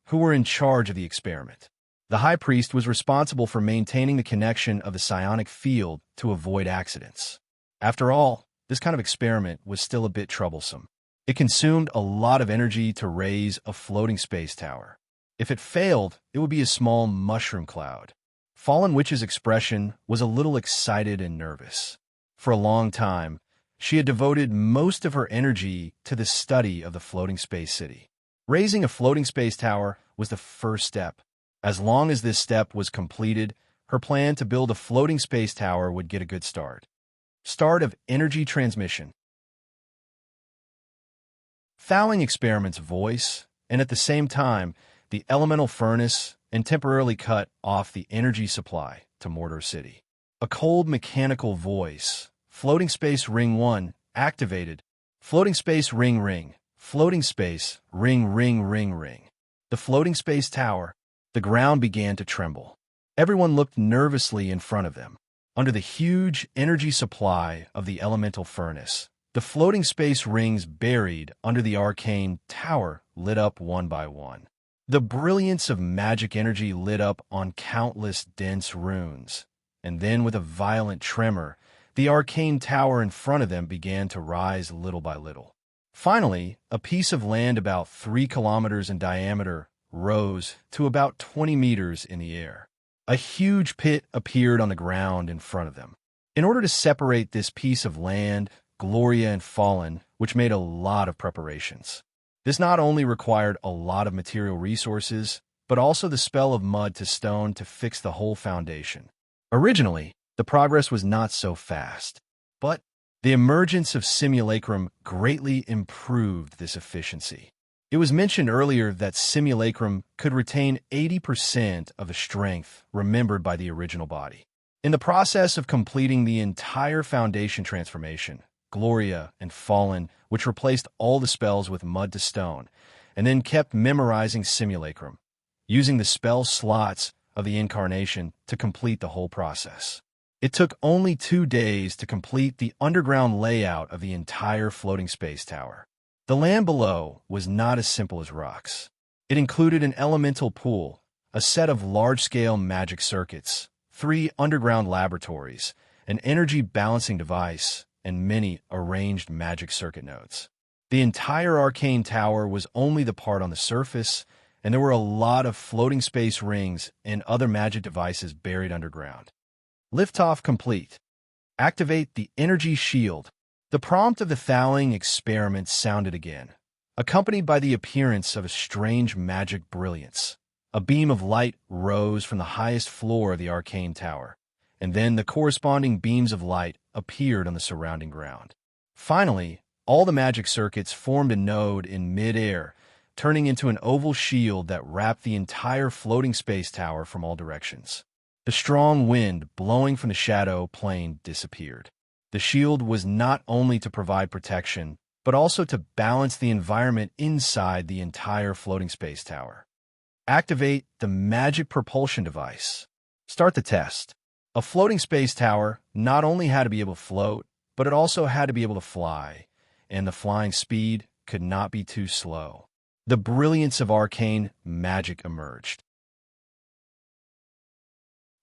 A: who were in charge of the experiment. The High Priest was responsible for maintaining the connection of the psionic field to avoid accidents. After all, this kind of experiment was still a bit troublesome. It consumed a lot of energy to raise a floating space tower. If it failed, it would be a small mushroom cloud. Fallen Witch's expression was a little excited and nervous. For a long time, she had devoted most of her energy to the study of the floating space city. Raising a floating space tower was the first step. As long as this step was completed, her plan to build a floating space tower would get a good start. Start of energy transmission. Thawing experiment's voice, and at the same time, the elemental furnace, and temporarily cut off the energy supply to Mordor City. A cold mechanical voice. Floating space ring 1, activated. Floating space ring ring. Floating space ring ring ring ring. The floating space tower. The ground began to tremble. Everyone looked nervously in front of them. Under the huge energy supply of the elemental furnace, the floating space rings buried under the arcane tower lit up one by one. The brilliance of magic energy lit up on countless dense runes, and then with a violent tremor, the arcane tower in front of them began to rise little by little. Finally, a piece of land about 3 kilometers in diameter rose to about 20 meters in the air. A huge pit appeared on the ground in front of them. In order to separate this piece of land, Gloria and Fallen, which made a lot of preparations. This not only required a lot of material resources, but also the spell of mud to stone to fix the whole foundation. Originally, the progress was not so fast, but the emergence of Simulacrum greatly improved this efficiency. It was mentioned earlier that Simulacrum could retain 80% of the strength remembered by the original body. In the process of completing the entire foundation transformation, Gloria and Fallen, which replaced all the spells with mud to stone, and then kept memorizing Simulacrum, using the spell slots of the incarnation to complete the whole process. It took only 2 days to complete the underground layout of the entire floating space tower. The land below was not as simple as rocks. It included an elemental pool, a set of large-scale magic circuits, 3 underground laboratories, an energy balancing device, and many arranged magic circuit nodes. The entire arcane tower was only the part on the surface, and there were a lot of floating space rings and other magic devices buried underground. Liftoff complete. Activate the energy shield. The prompt of the thawing experiment sounded again, accompanied by the appearance of a strange magic brilliance. A beam of light rose from the highest floor of the arcane tower, and then the corresponding beams of light appeared on the surrounding ground. Finally, all the magic circuits formed a node in mid-air, turning into an oval shield that wrapped the entire floating space tower from all directions. The strong wind blowing from the shadow plane disappeared. The shield was not only to provide protection, but also to balance the environment inside the entire floating space tower. Activate the magic propulsion device. Start the test. A floating space tower not only had to be able to float, but it also had to be able to fly, and the flying speed could not be too slow. The brilliance of arcane magic emerged.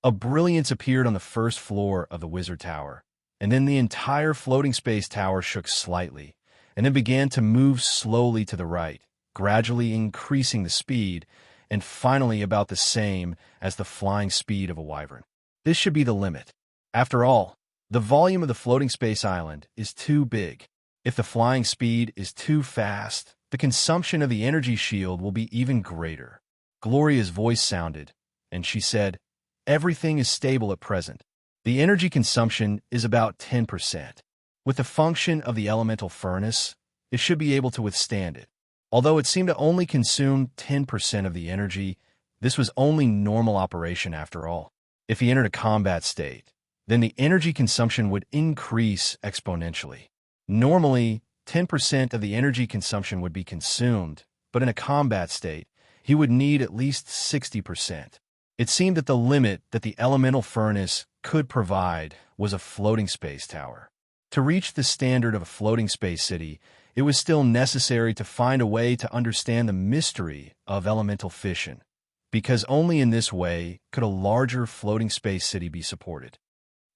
A: A brilliance appeared on the first floor of the Wizard Tower, and then the entire floating space tower shook slightly, and then began to move slowly to the right, gradually increasing the speed, and finally about the same as the flying speed of a wyvern. This should be the limit. After all, the volume of the floating space island is too big. If the flying speed is too fast, the consumption of the energy shield will be even greater. Gloria's voice sounded, and she said, "Everything is stable at present. The energy consumption is about 10%. With the function of the elemental furnace, it should be able to withstand it. Although it seemed to only consume 10% of the energy, this was only normal operation after all. If he entered a combat state, then the energy consumption would increase exponentially. Normally, 10% of the energy consumption would be consumed, but in a combat state, he would need at least 60%. It seemed that the limit that the elemental furnace could provide was a floating space tower. To reach the standard of a floating space city, it was still necessary to find a way to understand the mystery of elemental fission, because only in this way could a larger floating space city be supported.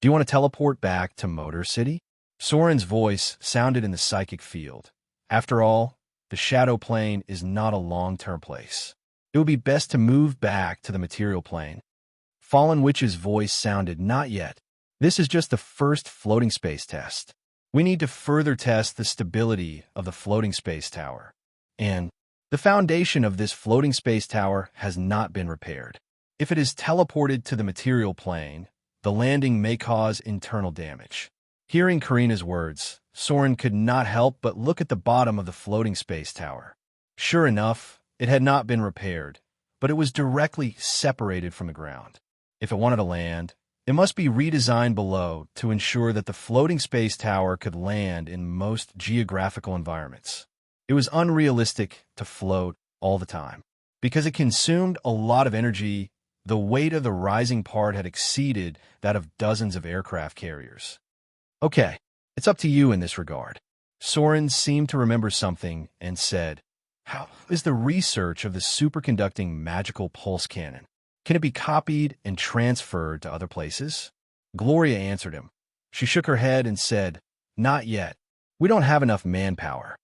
A: Do you want to teleport back to Motor City? Soren's voice sounded in the psychic field. After all, the shadow plane is not a long-term place. It would be best to move back to the material plane. Fallen Witch's voice sounded, "Not yet. This is just the first floating space test. We need to further test the stability of the floating space tower. And the foundation of this floating space tower has not been repaired. If it is teleported to the material plane, the landing may cause internal damage." Hearing Karina's words, Soren could not help but look at the bottom of the floating space tower. Sure enough, it had not been repaired, but it was directly separated from the ground. If it wanted to land, it must be redesigned below to ensure that the floating space tower could land in most geographical environments. It was unrealistic to float all the time. Because it consumed a lot of energy, the weight of the rising part had exceeded that of dozens of aircraft carriers. "Okay, it's up to you in this regard." Soren seemed to remember something and said, "How is the research of the superconducting magical pulse cannon? Can it be copied and transferred to other places?" Gloria answered him. She shook her head and said, "Not yet. We don't have enough manpower.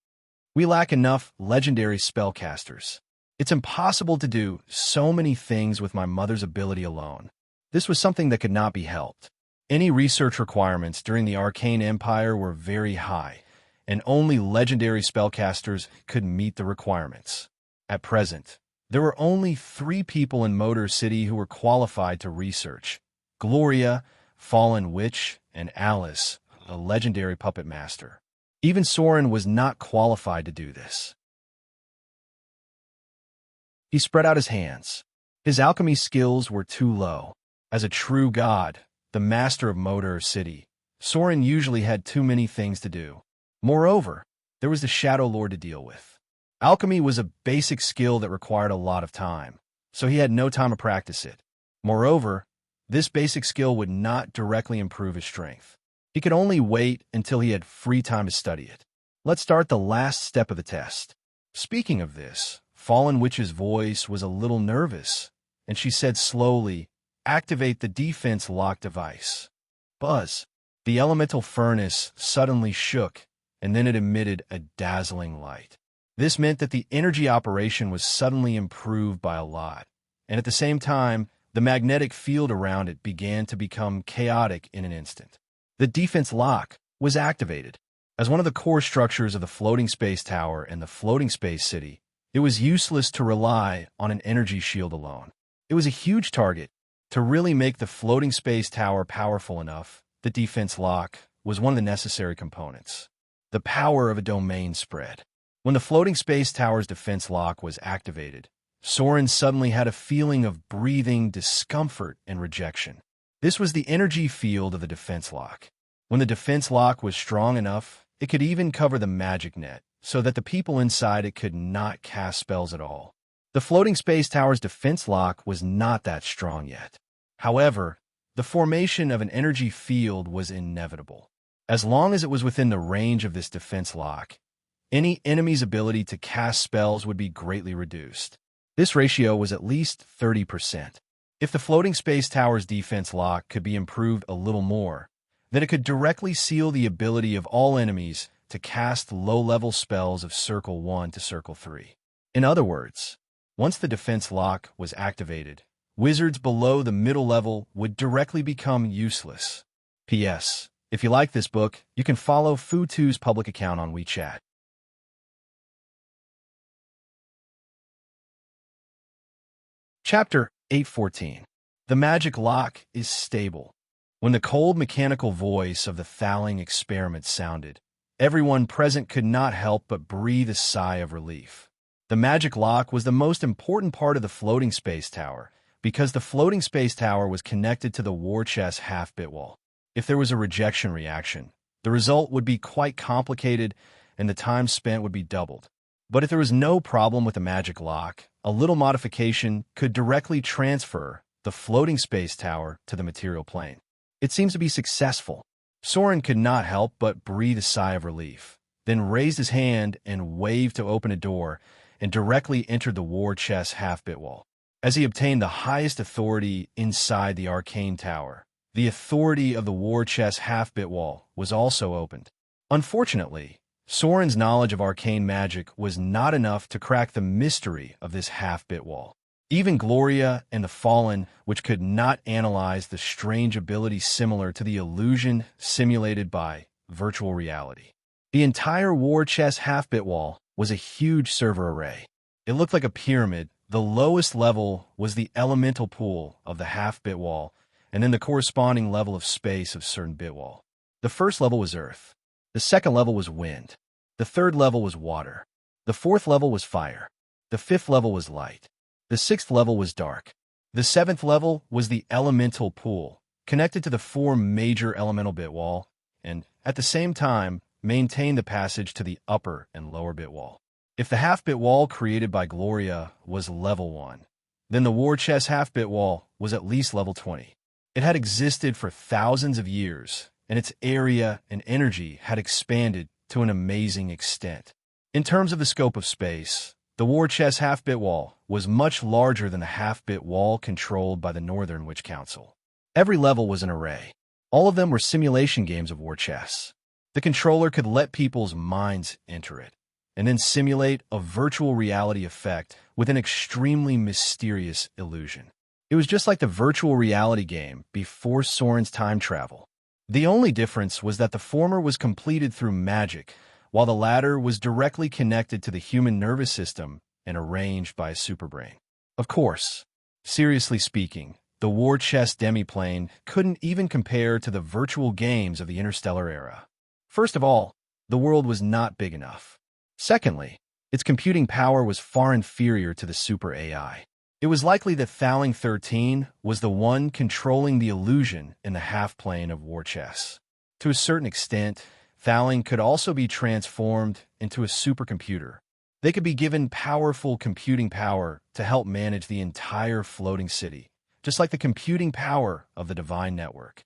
A: We lack enough legendary spellcasters. It's impossible to do so many things with my mother's ability alone. This was something that could not be helped. Any research requirements during the Arcane Empire were very high, and only legendary spellcasters could meet the requirements. At present, there were only 3 people in Motor City who were qualified to research: Gloria, Fallen Witch, and Alice, a legendary puppet master. Even Soren was not qualified to do this. He spread out his hands. His alchemy skills were too low. As a true god, the master of Motor City, Soren usually had too many things to do. Moreover, there was the Shadow Lord to deal with. Alchemy was a basic skill that required a lot of time, so he had no time to practice it. Moreover, this basic skill would not directly improve his strength. He could only wait until he had free time to study it. Let's start the last step of the test. Speaking of this, Fallen Witch's voice was a little nervous, and she said slowly, "Activate the defense lock device." Buzz. The elemental furnace suddenly shook, and then it emitted a dazzling light. This meant that the energy operation was suddenly improved by a lot, and at the same time, the magnetic field around it began to become chaotic in an instant. The defense lock was activated. As one of the core structures of the floating space tower and the floating space city, it was useless to rely on an energy shield alone. It was a huge target. To really make the floating space tower powerful enough, the defense lock was one of the necessary components. The power of a domain spread. When the floating space tower's defense lock was activated, Soren suddenly had a feeling of breathing discomfort and rejection. This was the energy field of the defense lock. When the defense lock was strong enough, it could even cover the magic net, so that the people inside it could not cast spells at all. The floating space tower's defense lock was not that strong yet. However, the formation of an energy field was inevitable. As long as it was within the range of this defense lock, any enemy's ability to cast spells would be greatly reduced. This ratio was at least 30%. If the floating space tower's defense lock could be improved a little more, then it could directly seal the ability of all enemies to cast low-level spells of Circle 1 to Circle 3. In other words, once the defense lock was activated, wizards below the middle level would directly become useless. P.S. If you like this book, you can follow Fu2's public account on WeChat. Chapter 814. The magic lock is stable. When the cold mechanical voice of the Thaling experiment sounded, everyone present could not help but breathe a sigh of relief. The magic lock was the most important part of the floating space tower, because the floating space tower was connected to the war chest half-bit wall. If there was a rejection reaction, the result would be quite complicated and the time spent would be doubled. But if there was no problem with the magic lock, a little modification could directly transfer the floating space tower to the material plane. It seems to be successful. Soren could not help but breathe a sigh of relief, then raised his hand and waved to open a door and directly entered the war chest half-bit wall. As he obtained the highest authority inside the arcane tower, the authority of the war chest half-bit wall was also opened. Unfortunately, Soren's knowledge of arcane magic was not enough to crack the mystery of this half-bit wall. Even Gloria and the Fallen, which could not analyze the strange ability similar to the illusion simulated by virtual reality. The entire war chest half-bit wall was a huge server array. It looked like a pyramid. The lowest level was the elemental pool of the half-bit wall, and then the corresponding level of space of certain bit wall. The first level was earth. The second level was wind. The third level was water. The fourth level was fire. The fifth level was light. The sixth level was dark. The seventh level was the elemental pool, connected to the four major elemental bit wall, and, at the same time, maintained the passage to the upper and lower bit wall. If the half-bit wall created by Gloria was level 1, then the war chest half-bit wall was at least level 20. It had existed for thousands of years, and its area and energy had expanded to an amazing extent. In terms of the scope of space, the war chest half-bit wall was much larger than the half-bit wall controlled by the Northern Witch Council. Every level was an array. All of them were simulation games of war chess. The controller could let people's minds enter it, and then simulate a virtual reality effect with an extremely mysterious illusion. It was just like the virtual reality game before Soren's time travel. The only difference was that the former was completed through magic, while the latter was directly connected to the human nervous system and arranged by a superbrain. Of course, seriously speaking, the war chest demiplane couldn't even compare to the virtual games of the interstellar era. First of all, the world was not big enough. Secondly, its computing power was far inferior to the super AI. It was likely that Thaling 13 was the one controlling the illusion in the half-plane of war chess. To a certain extent, Thaling could also be transformed into a supercomputer. They could be given powerful computing power to help manage the entire floating city, just like the computing power of the Divine Network.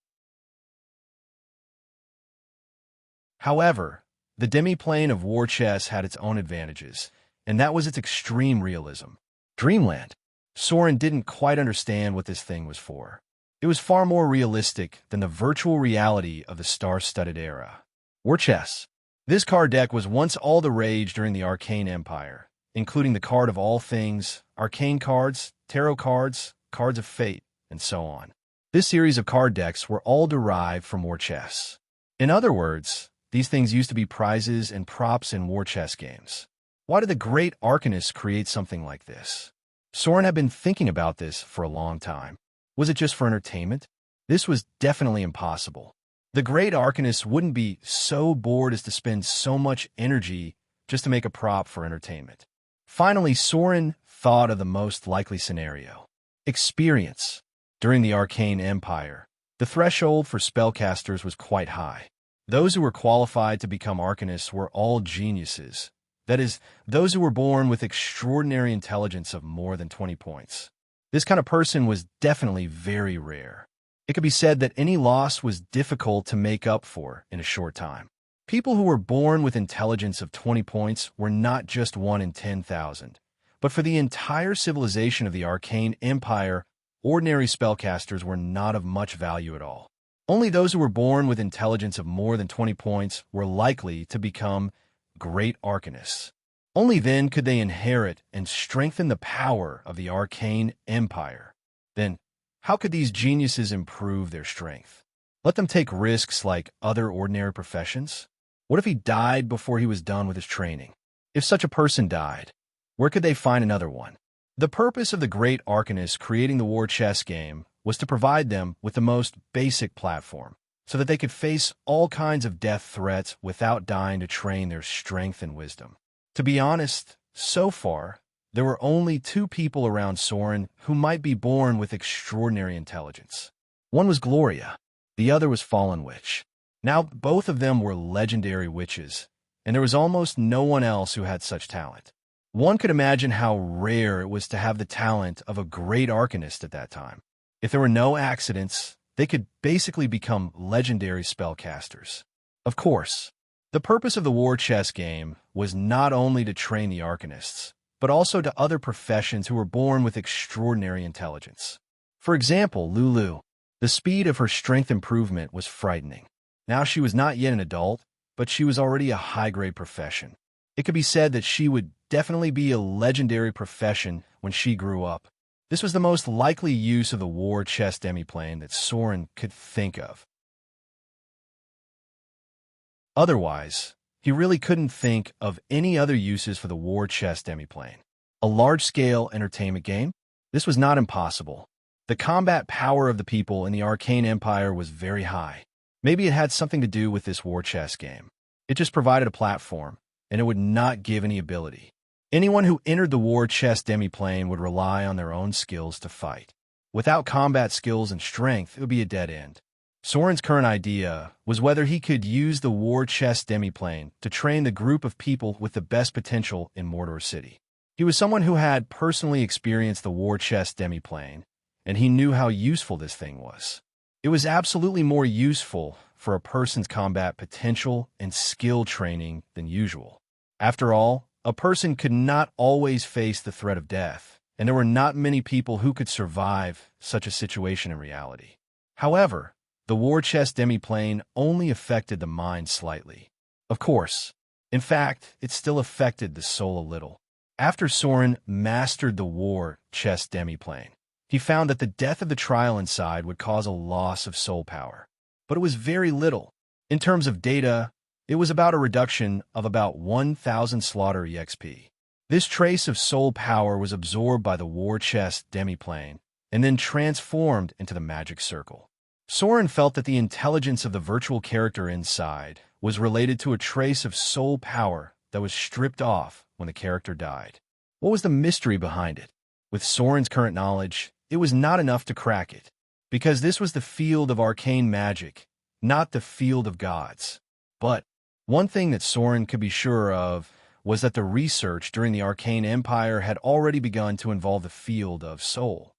A: However, the demiplane of war chess had its own advantages, and that was its extreme realism. Dreamland. Soren didn't quite understand what this thing was for. It was far more realistic than the virtual reality of the star-studded era. War chess. This card deck was once all the rage during the Arcane Empire, including the card of all things, arcane cards, tarot cards, cards of fate, and so on. This series of card decks were all derived from war chess. In other words, these things used to be prizes and props in war chess games. Why did the great arcanist create something like this? Soren had been thinking about this for a long time. Was it just for entertainment? This was definitely impossible. The great arcanist wouldn't be so bored as to spend so much energy just to make a prop for entertainment. Finally, Soren thought of the most likely scenario. Experience. During the Arcane Empire, the threshold for spellcasters was quite high. Those who were qualified to become arcanists were all geniuses. That is, those who were born with extraordinary intelligence of more than 20 points. This kind of person was definitely very rare. It could be said that any loss was difficult to make up for in a short time. People who were born with intelligence of 20 points were not just 1 in 10,000, but for the entire civilization of the Arcane Empire, ordinary spellcasters were not of much value at all. Only those who were born with intelligence of more than 20 points were likely to become great arcanists. Only then could they inherit and strengthen the power of the Arcane Empire. Then, how could these geniuses improve their strength? Let them take risks like other ordinary professions? What if he died before he was done with his training? If such a person died, where could they find another one? The purpose of the great arcanist creating the war chess game was to provide them with the most basic platform, so that they could face all kinds of death threats without dying to train their strength and wisdom. To be honest, so far, there were only 2 people around Soren who might be born with extraordinary intelligence. One was Gloria, the other was Fallen Witch. Now, both of them were legendary witches, and there was almost no one else who had such talent. One could imagine how rare it was to have the talent of a great arcanist at that time. If there were no accidents, they could basically become legendary spellcasters. Of course, the purpose of the war chess game was not only to train the arcanists, but also to other professions who were born with extraordinary intelligence. For example, Lulu. The speed of her strength improvement was frightening. Now she was not yet an adult, but she was already a high-grade profession. It could be said that she would definitely be a legendary profession when she grew up. This was the most likely use of the war chess demiplane that Soren could think of. Otherwise, he really couldn't think of any other uses for the war chess demiplane. A large-scale entertainment game? This was not impossible. The combat power of the people in the Arcane Empire was very high. Maybe it had something to do with this war chess game. It just provided a platform, and it would not give any ability. Anyone who entered the war chess demiplane would rely on their own skills to fight. Without combat skills and strength, it would be a dead end. Soren's current idea was whether he could use the war chess demiplane to train the group of people with the best potential in Mordor City. He was someone who had personally experienced the war chess demiplane, and he knew how useful this thing was. It was absolutely more useful for a person's combat potential and skill training than usual. After all, a person could not always face the threat of death, and there were not many people who could survive such a situation in reality. However, the war chess demiplane only affected the mind slightly. Of course, in fact, it still affected the soul a little. After Soren mastered the war chess demiplane, he found that the death of the trial inside would cause a loss of soul power. But it was very little. In terms of data, it was about a reduction of about 1,000 slaughter EXP. This trace of soul power was absorbed by the war chess demiplane and then transformed into the magic circle. Soren felt that the intelligence of the virtual character inside was related to a trace of soul power that was stripped off when the character died. What was the mystery behind it? With Soren's current knowledge, it was not enough to crack it, because this was the field of arcane magic, not the field of gods. But one thing that Soren could be sure of was that the research during the Arcane Empire had already begun to involve the field of soul.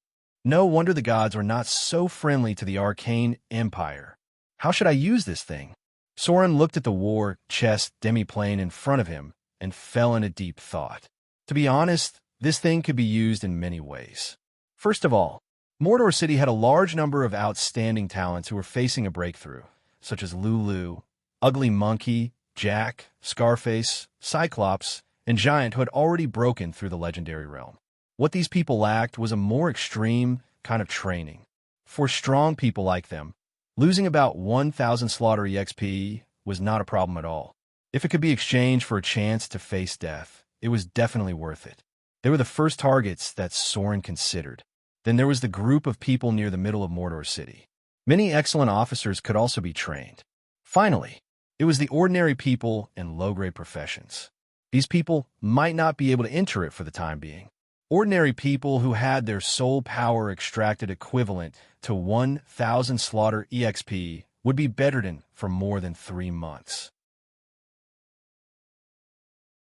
A: No wonder the gods were not so friendly to the Arcane Empire. How should I use this thing? Soren looked at the war chess demiplane in front of him and fell into deep thought. To be honest, this thing could be used in many ways. First of all, Mordor City had a large number of outstanding talents who were facing a breakthrough, such as Lulu, Ugly Monkey, Jack, Scarface, Cyclops, and Giant who had already broken through the legendary realm. What these people lacked was a more extreme kind of training. For strong people like them, losing about 1,000 slaughter EXP was not a problem at all. If it could be exchanged for a chance to face death, it was definitely worth it. They were the first targets that Soren considered. Then there was the group of people near the middle of Mordor City. Many excellent officers could also be trained. Finally, it was the ordinary people and low-grade professions. These people might not be able to enter it for the time being. Ordinary people who had their soul power extracted equivalent to 1,000 slaughter EXP would be bedridden for more than 3 months.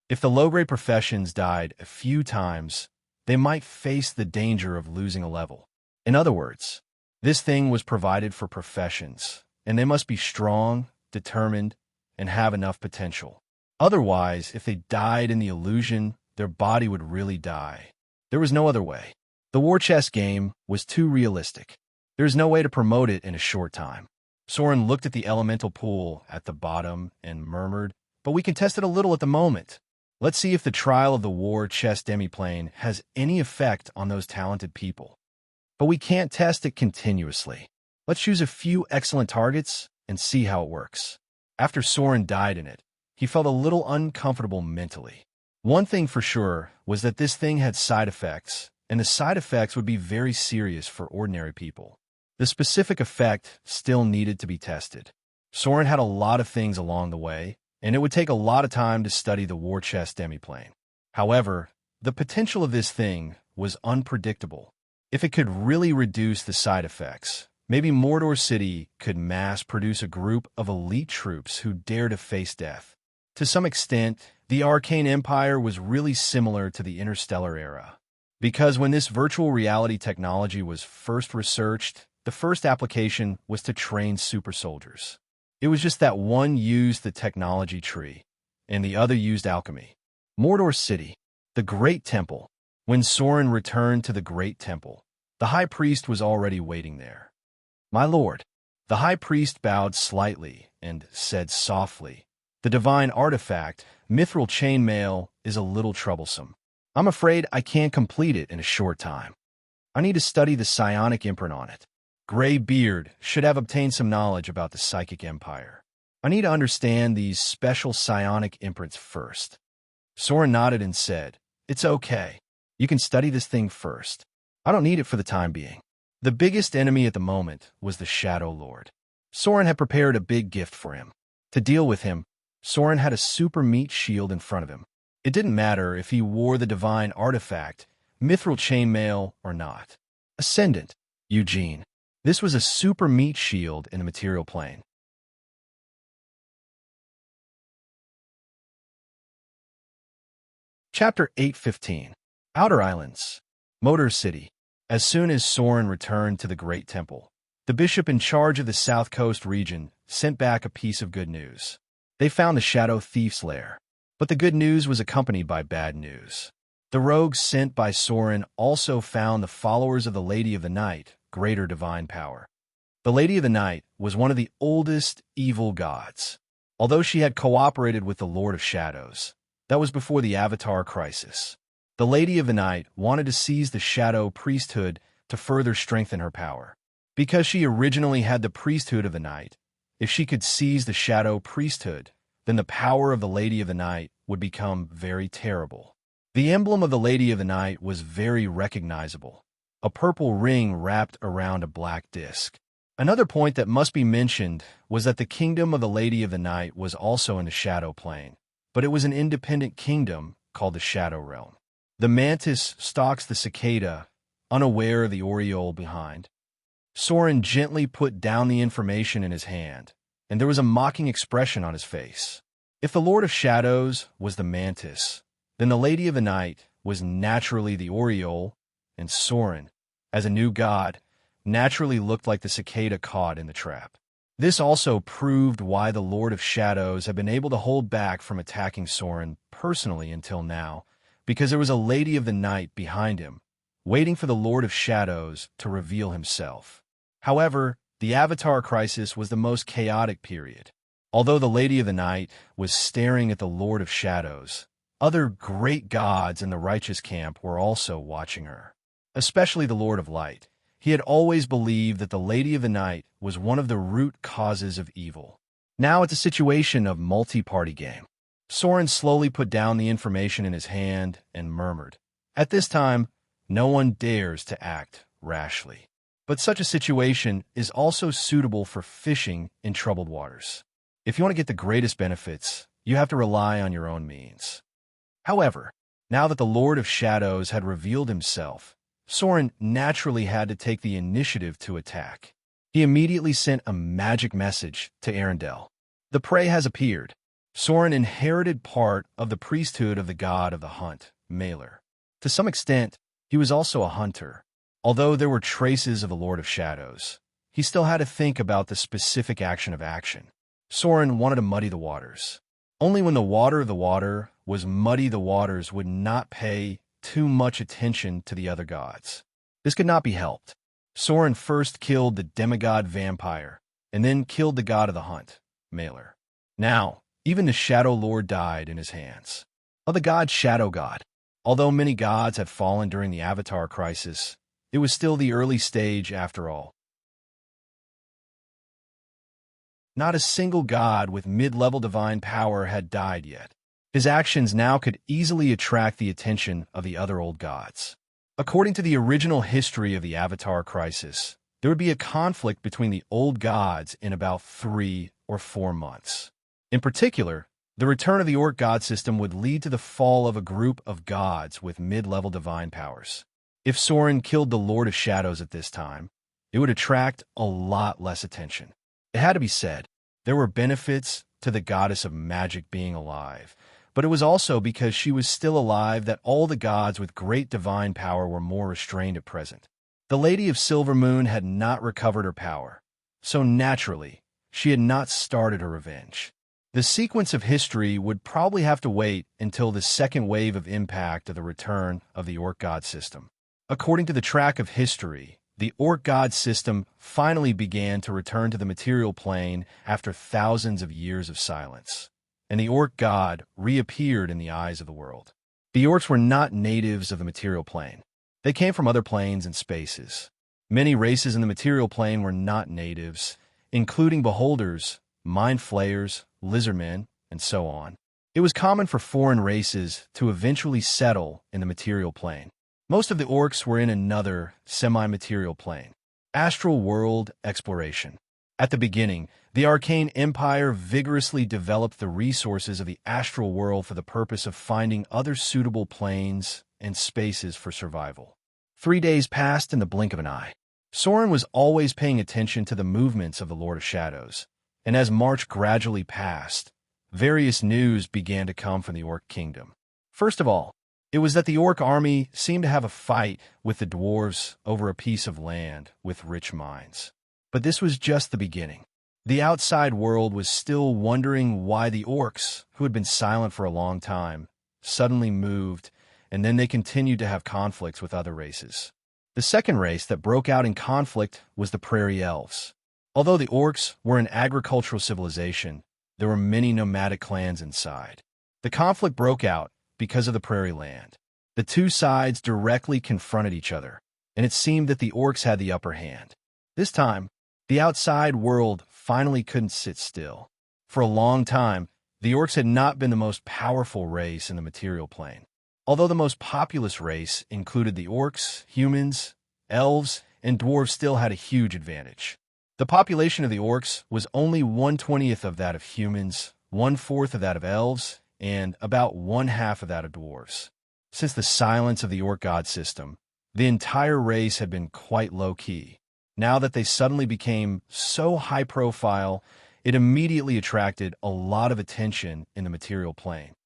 A: If the low-grade professions died a few times, they might face the danger of losing a level. In other words, this thing was provided for professions, and they must be strong, determined, and have enough potential. Otherwise, if they died in the illusion, their body would really die. There was no other way. The war chess game was too realistic. There's no way to promote it in a short time. Soren looked at the elemental pool at the bottom and murmured, "But we can test it a little at the moment. Let's see if the trial of the war chess demiplane has any effect on those talented people. But we can't test it continuously. Let's choose a few excellent targets and see how it works." After Soren died in it, he felt a little uncomfortable mentally. One thing for sure was that this thing had side effects, and the side effects would be very serious for ordinary people. The specific effect still needed to be tested. Soren had a lot of things along the way, and it would take a lot of time to study the war chess demiplane. However, the potential of this thing was unpredictable. If it could really reduce the side effects, maybe Mordor City could mass-produce a group of elite troops who dare to face death. To some extent, the Arcane Empire was really similar to the Interstellar era. Because when this virtual reality technology was first researched, the first application was to train super soldiers. It was just that one used the technology tree, and the other used alchemy. Mordor City, the Great Temple. When Soren returned to the Great Temple, the High Priest was already waiting there. "My lord." The High Priest bowed slightly and said softly, "The divine artifact, Mithril Chainmail, is a little troublesome. I'm afraid I can't complete it in a short time. I need to study the psionic imprint on it. Gray Beard should have obtained some knowledge about the Psychic Empire. I need to understand these special psionic imprints first." Soren nodded and said, "It's okay. You can study this thing first. I don't need it for the time being." The biggest enemy at the moment was the Shadow Lord. Soren had prepared a big gift for him. To deal with him, Soren had a super meat shield in front of him. It didn't matter if he wore the divine artifact, Mithril Chainmail, or not. Ascendant, Eugene. This was a super meat shield in the material plane. Chapter 8:15. Outer Islands. Mordor City. As soon as Soren returned to the Great Temple, the bishop in charge of the South Coast region sent back a piece of good news. They found the Shadow Thief's lair. But the good news was accompanied by bad news. The rogues sent by Soren also found the followers of the Lady of the Night, greater divine power. The Lady of the Night was one of the oldest evil gods. Although she had cooperated with the Lord of Shadows, that was before the Avatar crisis. The Lady of the Night wanted to seize the Shadow priesthood to further strengthen her power. Because she originally had the priesthood of the Night, if she could seize the Shadow priesthood, then the power of the Lady of the Night would become very terrible. The emblem of the Lady of the Night was very recognizable, a purple ring wrapped around a black disc. Another point that must be mentioned was that the kingdom of the Lady of the Night was also in the Shadow Plane, but it was an independent kingdom called the Shadow Realm. The mantis stalks the cicada, unaware of the aureole behind. Soren gently put down the information in his hand, and there was a mocking expression on his face. If the Lord of Shadows was the mantis, then the Lady of the Night was naturally the aureole, and Soren, as a new god, naturally looked like the cicada caught in the trap. This also proved why the Lord of Shadows had been able to hold back from attacking Soren personally until now, because there was a Lady of the Night behind him, waiting for the Lord of Shadows to reveal himself. However, the Avatar crisis was the most chaotic period. Although the Lady of the Night was staring at the Lord of Shadows, other great gods in the righteous camp were also watching her, especially the Lord of Light. He had always believed that the Lady of the Night was one of the root causes of evil. Now it's a situation of multi-party game. Soren slowly put down the information in his hand and murmured, "At this time, no one dares to act rashly. But such a situation is also suitable for fishing in troubled waters. If you want to get the greatest benefits, you have to rely on your own means." However, now that the Lord of Shadows had revealed himself, Soren naturally had to take the initiative to attack. He immediately sent a magic message to Arendelle. "The prey has appeared." Soren inherited part of the priesthood of the god of the hunt, Malor. To some extent, he was also a hunter. Although there were traces of the Lord of Shadows, he still had to think about the specific action of action. Soren wanted to muddy the waters. Only when the water of the water was muddy, the waters would not pay too much attention to the other gods. This could not be helped. Soren first killed the demigod vampire, and then killed the god of the hunt, Malor. Now, even the Shadow Lord died in his hands. Of the god Shadow God, although many gods had fallen during the Avatar crisis, it was still the early stage after all. Not a single god with mid-level divine power had died yet. His actions now could easily attract the attention of the other old gods. According to the original history of the Avatar crisis, there would be a conflict between the old gods in about 3 or 4 months. In particular, the return of the Orc god system would lead to the fall of a group of gods with mid-level divine powers. If Soren killed the Lord of Shadows at this time, it would attract a lot less attention. It had to be said, there were benefits to the goddess of magic being alive, but it was also because she was still alive that all the gods with great divine power were more restrained at present. The Lady of Silvermoon had not recovered her power, so naturally, she had not started her revenge. The sequence of history would probably have to wait until the second wave of impact of the return of the Orc god system. According to the track of history, the Orc god system finally began to return to the material plane after thousands of years of silence, and the Orc god reappeared in the eyes of the world. The Orcs were not natives of the material plane. They came from other planes and spaces. Many races in the material plane were not natives, including beholders, mind flayers, lizardmen, and so on. It was common for foreign races to eventually settle in the material plane. Most of the Orcs were in another, semi-material plane, astral world exploration. At the beginning, the Arcane Empire vigorously developed the resources of the astral world for the purpose of finding other suitable planes and spaces for survival. 3 days passed in the blink of an eye. Soren was always paying attention to the movements of the Lord of Shadows, and as March gradually passed, various news began to come from the Orc kingdom. First of all, it was that the Orc army seemed to have a fight with the dwarves over a piece of land with rich mines. But this was just the beginning. The outside world was still wondering why the Orcs, who had been silent for a long time, suddenly moved, and then they continued to have conflicts with other races. The second race that broke out in conflict was the Prairie Elves. Although the Orcs were an agricultural civilization, there were many nomadic clans inside. The conflict broke out because of the prairie land. The two sides directly confronted each other, and it seemed that the Orcs had the upper hand. This time, the outside world finally couldn't sit still. For a long time, the Orcs had not been the most powerful race in the material plane. Although the most populous race included the Orcs, humans, elves, and dwarves still had a huge advantage. The population of the Orcs was only 1/20th of that of humans, 1/4 of that of elves, and about 1/2 of that of dwarves. Since the silence of the Orc god system, the entire race had been quite low-key. Now that they suddenly became so high-profile, it immediately attracted a lot of attention in the material plane.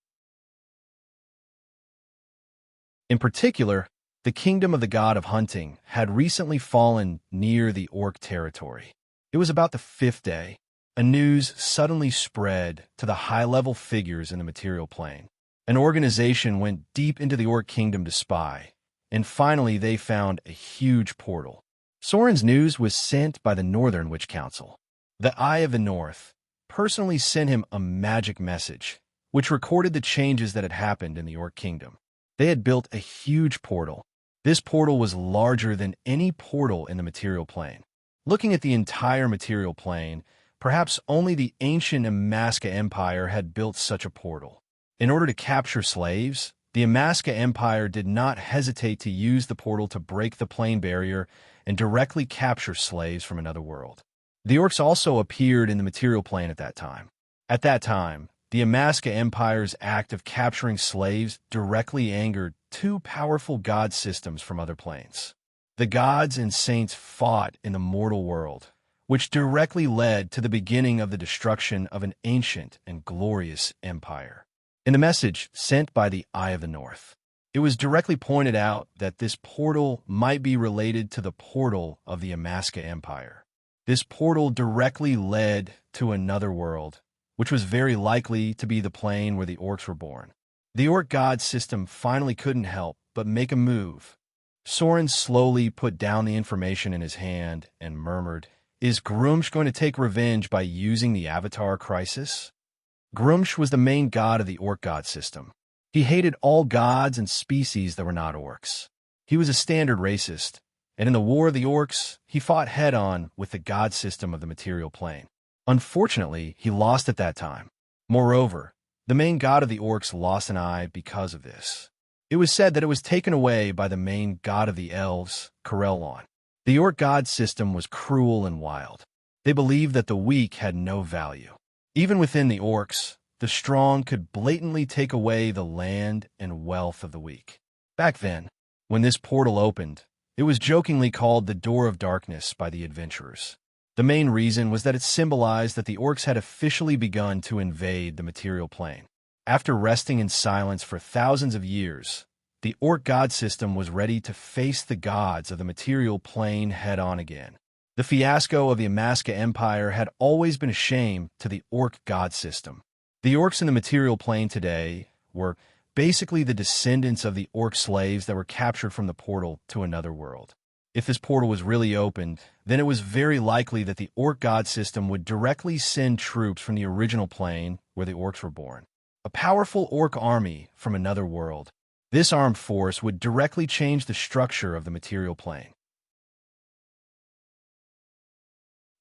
A: In particular, the kingdom of the god of hunting had recently fallen near the Orc territory. It was about the 5th day. A news suddenly spread to the high-level figures in the material plane. An organization went deep into the Orc kingdom to spy, and finally they found a huge portal. Soren's news was sent by the Northern Witch Council. The Eye of the North, personally sent him a magic message, which recorded the changes that had happened in the Orc Kingdom. They had built a huge portal. This portal was larger than any portal in the material plane. Looking at the entire material plane, perhaps only the ancient Immerse Empire had built such a portal. In order to capture slaves, the Immerse Empire did not hesitate to use the portal to break the plane barrier and directly capture slaves from another world. The orcs also appeared in the material plane at that time. At that time, the Immerse Empire's act of capturing slaves directly angered two powerful god systems from other planes. The gods and saints fought in the mortal world, which directly led to the beginning of the destruction of an ancient and glorious empire. In the message sent by the Eye of the North, it was directly pointed out that this portal might be related to the portal of the Immerse Empire. This portal directly led to another world, which was very likely to be the plane where the orcs were born. The orc god system finally couldn't help but make a move. Soren slowly put down the information in his hand and murmured, "Is Grumsh going to take revenge by using the Avatar Crisis?" Grumsh was the main god of the orc god system. He hated all gods and species that were not orcs. He was a standard racist, and in the War of the Orcs, he fought head-on with the god system of the material plane. Unfortunately, he lost at that time. Moreover, the main god of the orcs lost an eye because of this. It was said that it was taken away by the main god of the elves, Corellon. The orc god system was cruel and wild. They believed that the weak had no value. Even within the orcs, the strong could blatantly take away the land and wealth of the weak. Back then, when this portal opened, it was jokingly called the Door of Darkness by the adventurers. The main reason was that it symbolized that the orcs had officially begun to invade the material plane. After resting in silence for thousands of years, the orc god system was ready to face the gods of the material plane head-on again. The fiasco of the Immerse Empire had always been a shame to the orc god system. The orcs in the material plane today were basically the descendants of the orc slaves that were captured from the portal to another world. If this portal was really opened, then it was very likely that the orc god system would directly send troops from the original plane where the orcs were born. A powerful orc army from another world. This armed force would directly change the structure of the material plane.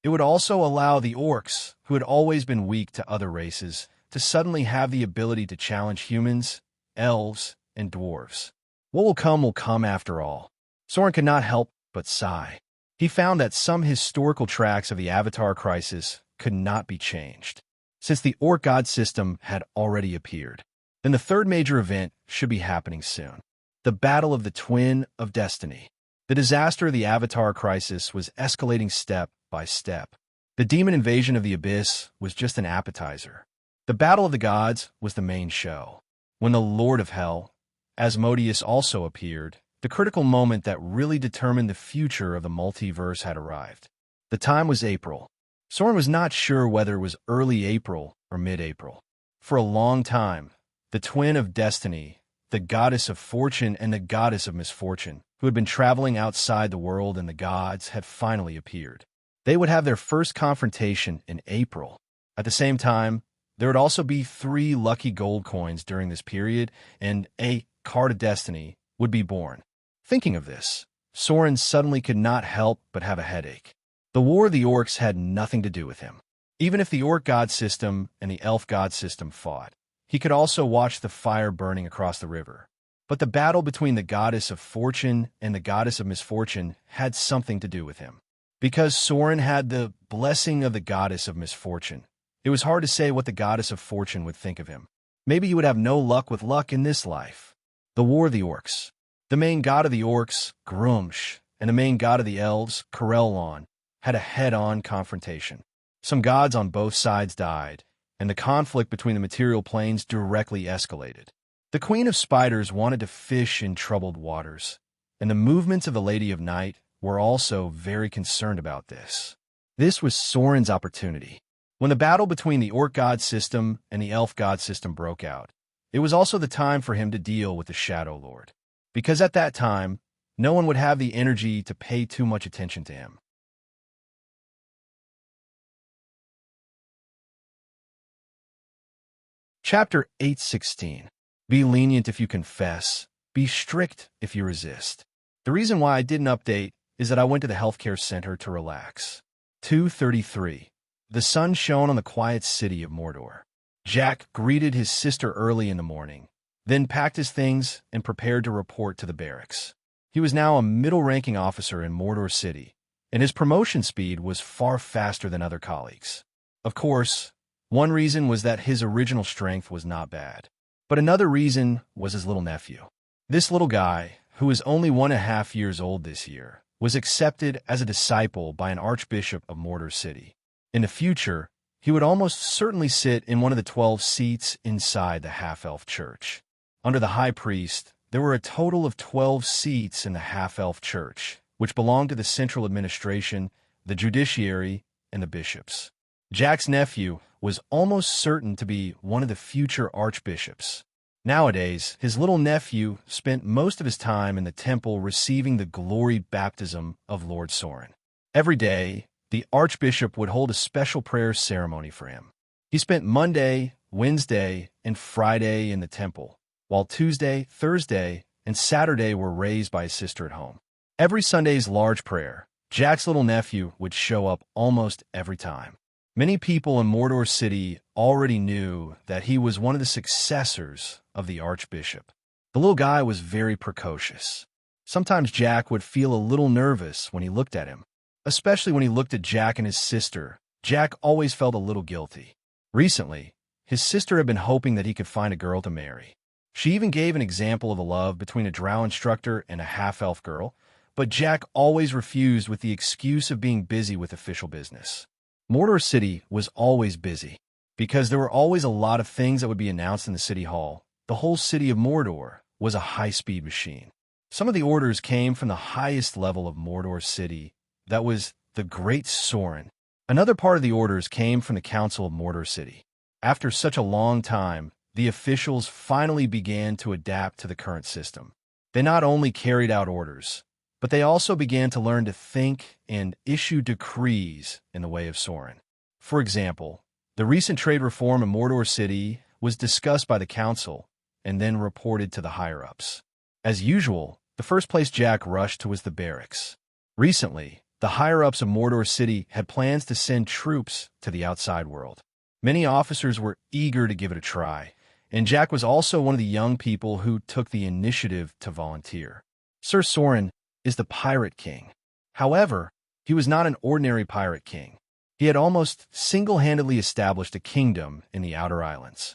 A: It would also allow the orcs, who had always been weak to other races, to suddenly have the ability to challenge humans, elves, and dwarves. What will come after all. Soren could not help but sigh. He found that some historical tracks of the Avatar Crisis could not be changed, since the orc god system had already appeared. Then the third major event should be happening soon. The Battle of the Twin of Destiny. The disaster of the Avatar Crisis was escalating step by step. The demon invasion of the Abyss was just an appetizer. The Battle of the Gods was the main show. When the Lord of Hell, Asmodeus, also appeared, the critical moment that really determined the future of the multiverse had arrived. The time was April. Soren was not sure whether it was early April or mid-April. For a long time, the twin of destiny, the goddess of fortune and the goddess of misfortune, who had been traveling outside the world and the gods, had finally appeared. They would have their first confrontation in April. At the same time, there would also be 3 lucky gold coins during this period, and a card of destiny would be born. Thinking of this, Soren suddenly could not help but have a headache. The War of the Orcs had nothing to do with him. Even if the Orc god system and the Elf god system fought, he could also watch the fire burning across the river. But the battle between the goddess of fortune and the goddess of misfortune had something to do with him. Because Soren had the blessing of the goddess of misfortune, it was hard to say what the goddess of fortune would think of him. Maybe he would have no luck with luck in this life. The War of the Orcs. The main god of the orcs, Grumsh, and the main god of the elves, Corellon, had a head-on confrontation. Some gods on both sides died, and the conflict between the material planes directly escalated. The Queen of Spiders wanted to fish in troubled waters, and the movements of the Lady of Night were also very concerned about this. This was Soren's opportunity. When the battle between the Orc god system and the Elf god system broke out, it was also the time for him to deal with the Shadow Lord. Because at that time, no one would have the energy to pay too much attention to him. Chapter 8:16. Be lenient if you confess. Be strict if you resist. The reason why I didn't update is that I went to the healthcare center to relax. 2:33. The sun shone on the quiet city of Mordor. Jack greeted his sister early in the morning, then packed his things and prepared to report to the barracks. He was now a middle-ranking officer in Mordor City, and his promotion speed was far faster than other colleagues. Of course, one reason was that his original strength was not bad, but another reason was his little nephew. This little guy, who is only 1.5 years old this year, was accepted as a disciple by an archbishop of Mordor City. In the future, he would almost certainly sit in one of the 12 seats inside the half-elf church. Under the high priest, there were a total of 12 seats in the half-elf church, which belonged to the central administration, the judiciary, and the bishops. Jack's nephew was almost certain to be one of the future archbishops. Nowadays, his little nephew spent most of his time in the temple receiving the glory baptism of Lord Soren. Every day, the archbishop would hold a special prayer ceremony for him. He spent Monday, Wednesday, and Friday in the temple, while Tuesday, Thursday, and Saturday were raised by his sister at home. Every Sunday's large prayer, Jack's little nephew would show up almost every time. Many people in Mordor City already knew that he was one of the successors of the archbishop. The little guy was very precocious. Sometimes Jack would feel a little nervous when he looked at him. Especially when he looked at Jack and his sister, Jack always felt a little guilty. Recently, his sister had been hoping that he could find a girl to marry. She even gave an example of a love between a drow instructor and a half-elf girl, but Jack always refused with the excuse of being busy with official business. Mordor City was always busy, because there were always a lot of things that would be announced in the city hall. The whole city of Mordor was a high-speed machine. Some of the orders came from the highest level of Mordor City, that was the Great Soren. Another part of the orders came from the Council of Mordor City. After such a long time, the officials finally began to adapt to the current system. They not only carried out orders, but they also began to learn to think and issue decrees in the way of Soren. For example, the recent trade reform in Mordor City was discussed by the council and then reported to the higher-ups. As usual, the first place Jack rushed to was the barracks. Recently, the higher-ups of Mordor City had plans to send troops to the outside world. Many officers were eager to give it a try, and Jack was also one of the young people who took the initiative to volunteer. Sir Soren is the Pirate King. However, he was not an ordinary pirate king. He had almost single-handedly established a kingdom in the Outer Islands.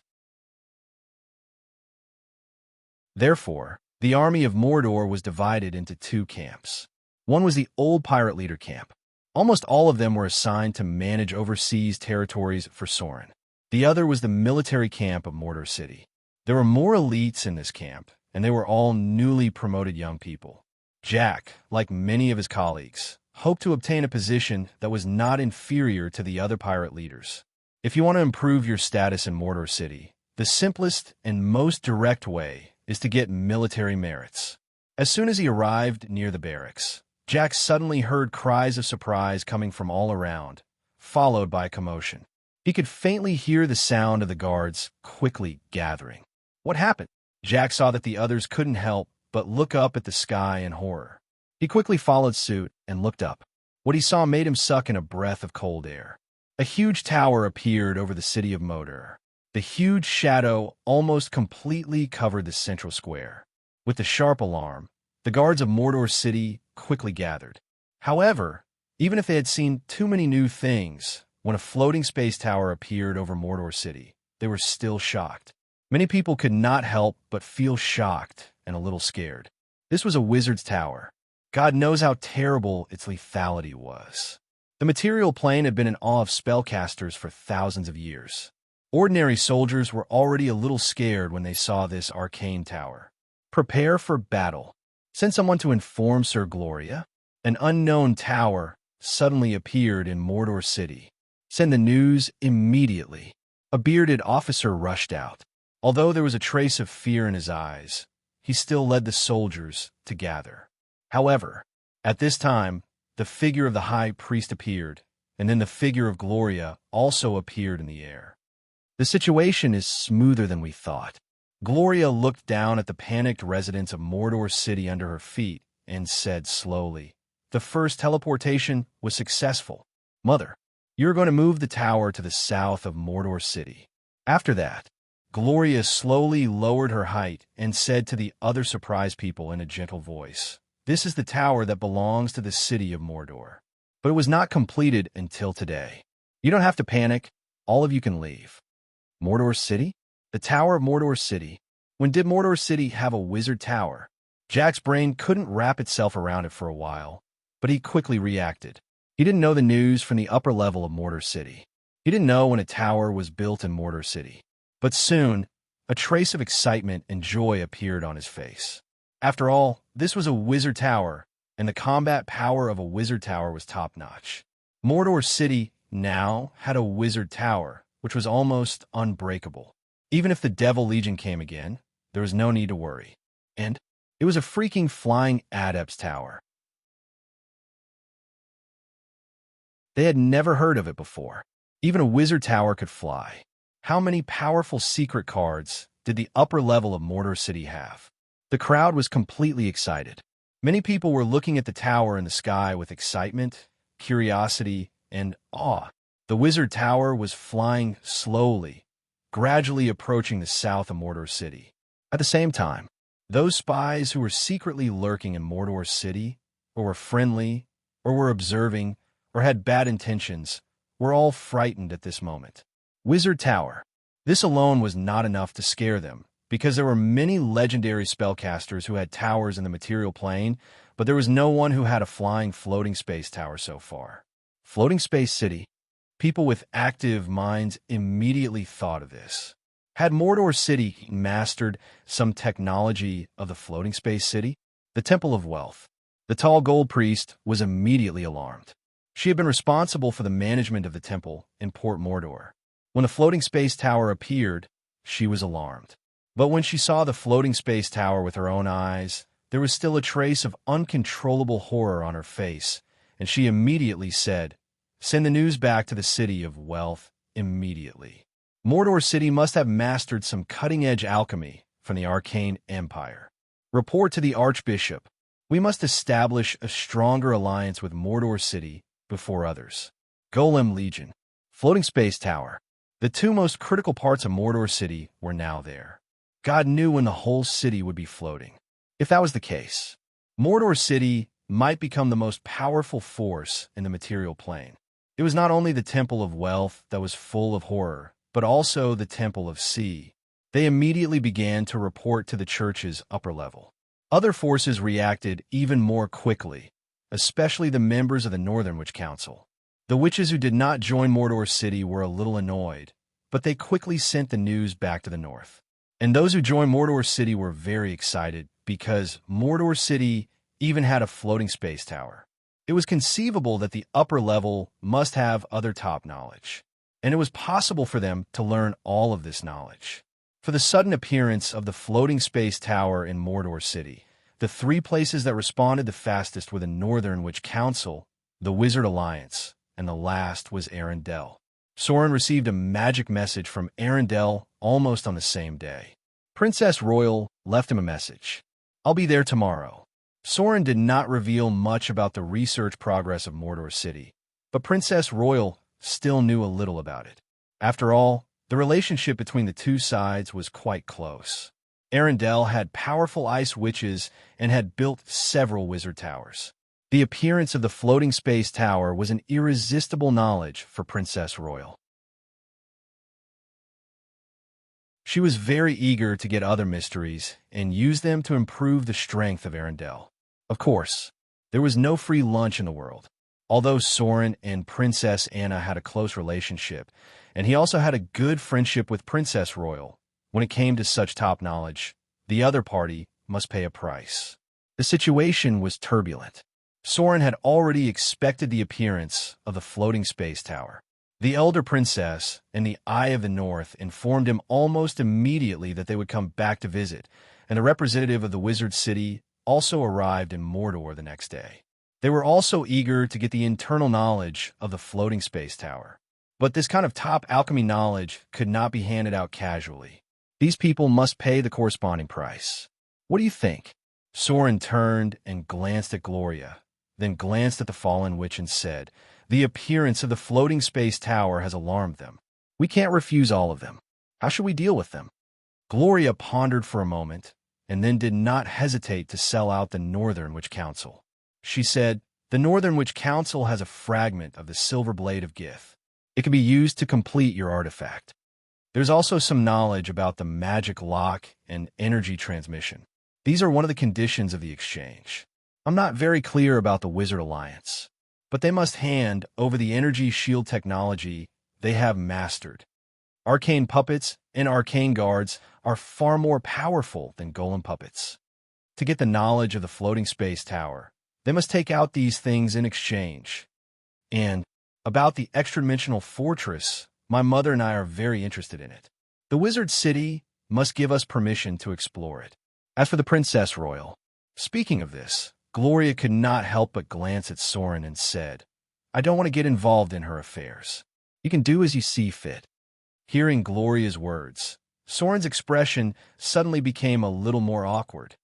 A: Therefore, the army of Mordor was divided into 2 camps. One was the old pirate leader camp. Almost all of them were assigned to manage overseas territories for Soren. The other was the military camp of Mordor City. There were more elites in this camp, and they were all newly promoted young people. Jack, like many of his colleagues, hoped to obtain a position that was not inferior to the other pirate leaders. If you want to improve your status in Mordor City, the simplest and most direct way is to get military merits. As soon as he arrived near the barracks, Jack suddenly heard cries of surprise coming from all around, followed by commotion. He could faintly hear the sound of the guards quickly gathering. What happened? Jack saw that the others couldn't help but look up at the sky in horror. He quickly followed suit and looked up. What he saw made him suck in a breath of cold air. A huge tower appeared over the city of Mordor. The huge shadow almost completely covered the central square. With the sharp alarm, the guards of Mordor City quickly gathered. However, even if they had seen too many new things, when a floating space tower appeared over Mordor City, they were still shocked. Many people could not help but feel shocked and a little scared. This was a wizard's tower. God knows how terrible its lethality was. The material plane had been in awe of spellcasters for thousands of years. Ordinary soldiers were already a little scared when they saw this arcane tower. Prepare for battle. Send someone to inform Sir Gloria. An unknown tower suddenly appeared in Mordor City. Send the news immediately. A bearded officer rushed out. Although there was a trace of fear in his eyes, he still led the soldiers to gather. However, at this time, the figure of the high priest appeared, and then the figure of Gloria also appeared in the air. The situation is smoother than we thought. Gloria looked down at the panicked residents of Mordor City under her feet and said slowly, "The first teleportation was successful. Mother, you're going to move the tower to the south of Mordor City." After that, Gloria slowly lowered her height and said to the other surprised people in a gentle voice, "This is the tower that belongs to the city of Mordor. But it was not completed until today. You don't have to panic. All of you can leave." Mordor City? The Tower of Mordor City. When did Mordor City have a wizard tower? Jack's brain couldn't wrap itself around it for a while, but he quickly reacted. He didn't know the news from the upper level of Mordor City. He didn't know when a tower was built in Mordor City. But soon, a trace of excitement and joy appeared on his face. After all, this was a wizard tower, and the combat power of a wizard tower was top-notch. Mordor City now had a wizard tower, which was almost unbreakable. Even if the Devil Legion came again, there was no need to worry. And it was a freaking flying adept's tower. They had never heard of it before. Even a wizard tower could fly. How many powerful secret cards did the upper level of Mordor City have? The crowd was completely excited. Many people were looking at the tower in the sky with excitement, curiosity, and awe. The wizard tower was flying slowly, gradually approaching the south of Mordor City. At the same time, those spies who were secretly lurking in Mordor City, or were friendly, or were observing, or had bad intentions, were all frightened at this moment. Wizard Tower. This alone was not enough to scare them, because there were many legendary spellcasters who had towers in the material plane, but there was no one who had a flying floating space tower so far. Floating Space City. People with active minds immediately thought of this. Had Mordor City mastered some technology of the Floating Space City? The Temple of Wealth. The tall gold priest was immediately alarmed. She had been responsible for the management of the temple in Port Mordor. When the floating space tower appeared, she was alarmed. But when she saw the floating space tower with her own eyes, there was still a trace of uncontrollable horror on her face, and she immediately said, "Send the news back to the City of Wealth immediately." Mordor City must have mastered some cutting-edge alchemy from the Arcane Empire. Report to the Archbishop. We must establish a stronger alliance with Mordor City before others. Golem Legion. Floating Space Tower. The two most critical parts of Mordor City were now there. God knew when the whole city would be floating. If that was the case, Mordor City might become the most powerful force in the material plane. It was not only the Temple of Wealth that was full of horror, but also the Temple of Sea. They immediately began to report to the church's upper level. Other forces reacted even more quickly, especially the members of the Northern Witch Council. The witches who did not join Mordor City were a little annoyed, but they quickly sent the news back to the north. And those who joined Mordor City were very excited because Mordor City even had a floating space tower. It was conceivable that the upper level must have other top knowledge, and it was possible for them to learn all of this knowledge. For the sudden appearance of the floating space tower in Mordor City, the three places that responded the fastest were the Northern Witch Council, the Wizard Alliance, and the last was Arendelle. Soren received a magic message from Arendelle almost on the same day. Princess Royal left him a message. "I'll be there tomorrow." Soren did not reveal much about the research progress of Mordor City, but Princess Royal still knew a little about it. After all, the relationship between the two sides was quite close. Arendelle had powerful ice witches and had built several wizard towers. The appearance of the floating space tower was an irresistible knowledge for Princess Royal. She was very eager to get other mysteries and use them to improve the strength of Arendelle. Of course, there was no free lunch in the world. Although Soren and Princess Anna had a close relationship, and he also had a good friendship with Princess Royal, when it came to such top knowledge, the other party must pay a price. The situation was turbulent. Soren had already expected the appearance of the floating space tower. The elder princess and the Eye of the North informed him almost immediately that they would come back to visit, and the representative of the wizard city also arrived in Mordor the next day. They were also eager to get the internal knowledge of the floating space tower. But this kind of top alchemy knowledge could not be handed out casually. These people must pay the corresponding price. What do you think? Soren turned and glanced at Gloria, then glanced at the fallen witch and said, "The appearance of the floating space tower has alarmed them. We can't refuse all of them. How should we deal with them?" Gloria pondered for a moment, and then did not hesitate to sell out the Northern Witch Council. She said, "The Northern Witch Council has a fragment of the Silver Blade of Gith. It can be used to complete your artifact. There's also some knowledge about the magic lock and energy transmission. These are one of the conditions of the exchange. I'm not very clear about the Wizard Alliance, but they must hand over the energy shield technology they have mastered. Arcane puppets and arcane guards are far more powerful than golem puppets. To get the knowledge of the floating space tower, they must take out these things in exchange. And about the extra-dimensional fortress, my mother and I are very interested in it. The Wizard City must give us permission to explore it. As for the Princess Royal, speaking of this, Gloria could not help but glance at Soren and said, "I don't want to get involved in her affairs. You can do as you see fit." Hearing Gloria's words, Soren's expression suddenly became a little more awkward.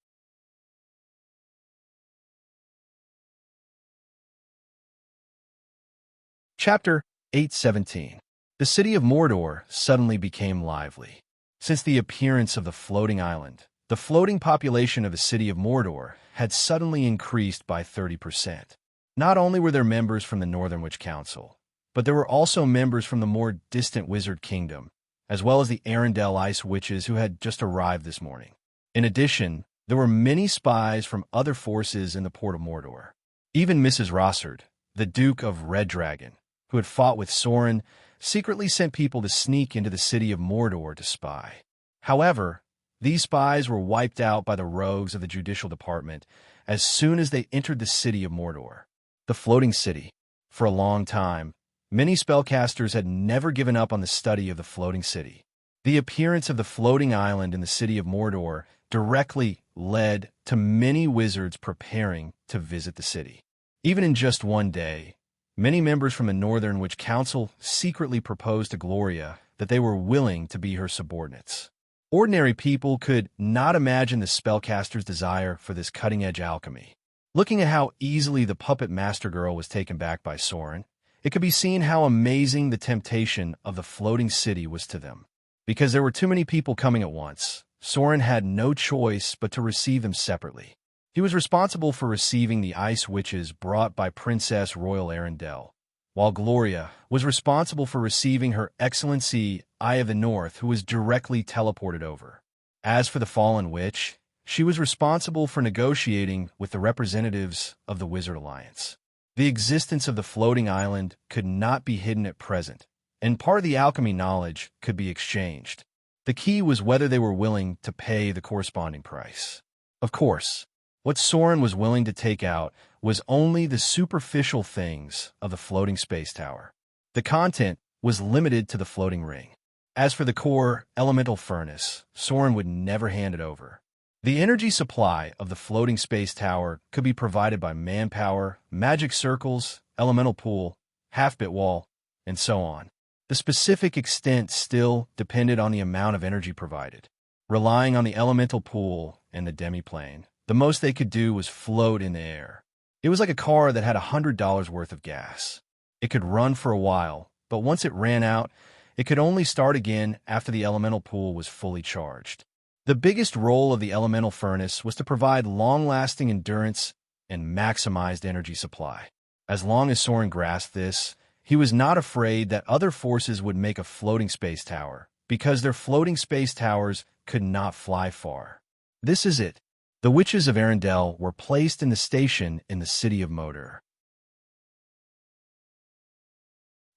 A: Chapter 8:17. The city of Mordor suddenly became lively. Since the appearance of the floating island, the floating population of the city of Mordor had suddenly increased by 30%. Not only were there members from the Northern Witch Council, but there were also members from the more distant Wizard Kingdom, as well as the Arendelle Ice Witches who had just arrived this morning. In addition, there were many spies from other forces in the port of Mordor. Even Mrs. Rossard, the Duke of Red Dragon, who had fought with Soren, secretly sent people to sneak into the city of Mordor to spy. However, these spies were wiped out by the rogues of the Judicial Department as soon as they entered the city of Mordor. The floating city. For a long time, many spellcasters had never given up on the study of the floating city. The appearance of the floating island in the city of Mordor directly led to many wizards preparing to visit the city. Even in just one day, many members from the Northern Witch Council secretly proposed to Gloria that they were willing to be her subordinates. Ordinary people could not imagine the spellcaster's desire for this cutting-edge alchemy. Looking at how easily the puppet master girl was taken back by Soren, it could be seen how amazing the temptation of the floating city was to them. Because there were too many people coming at once, Soren had no choice but to receive them separately. He was responsible for receiving the ice witches brought by Princess Royal Arendelle, while Gloria was responsible for receiving Her Excellency Eye of the North, who was directly teleported over. As for the fallen witch, she was responsible for negotiating with the representatives of the Wizard Alliance. The existence of the floating island could not be hidden at present, and part of the alchemy knowledge could be exchanged. The key was whether they were willing to pay the corresponding price. Of course, what Soren was willing to take out was only the superficial things of the floating space tower. The content was limited to the floating ring. As for the core elemental furnace, Soren would never hand it over. The energy supply of the floating space tower could be provided by manpower, magic circles, elemental pool, half-bit wall, and so on. The specific extent still depended on the amount of energy provided. Relying on the elemental pool and the demiplane, the most they could do was float in the air. It was like a car that had $100 worth of gas. It could run for a while, but once it ran out, it could only start again after the elemental pool was fully charged. The biggest role of the elemental furnace was to provide long-lasting endurance and maximized energy supply. As long as Soren grasped this, he was not afraid that other forces would make a floating space tower, because their floating space towers could not fly far. This is it. The witches of Arendelle were placed in the station in the city of Mordor.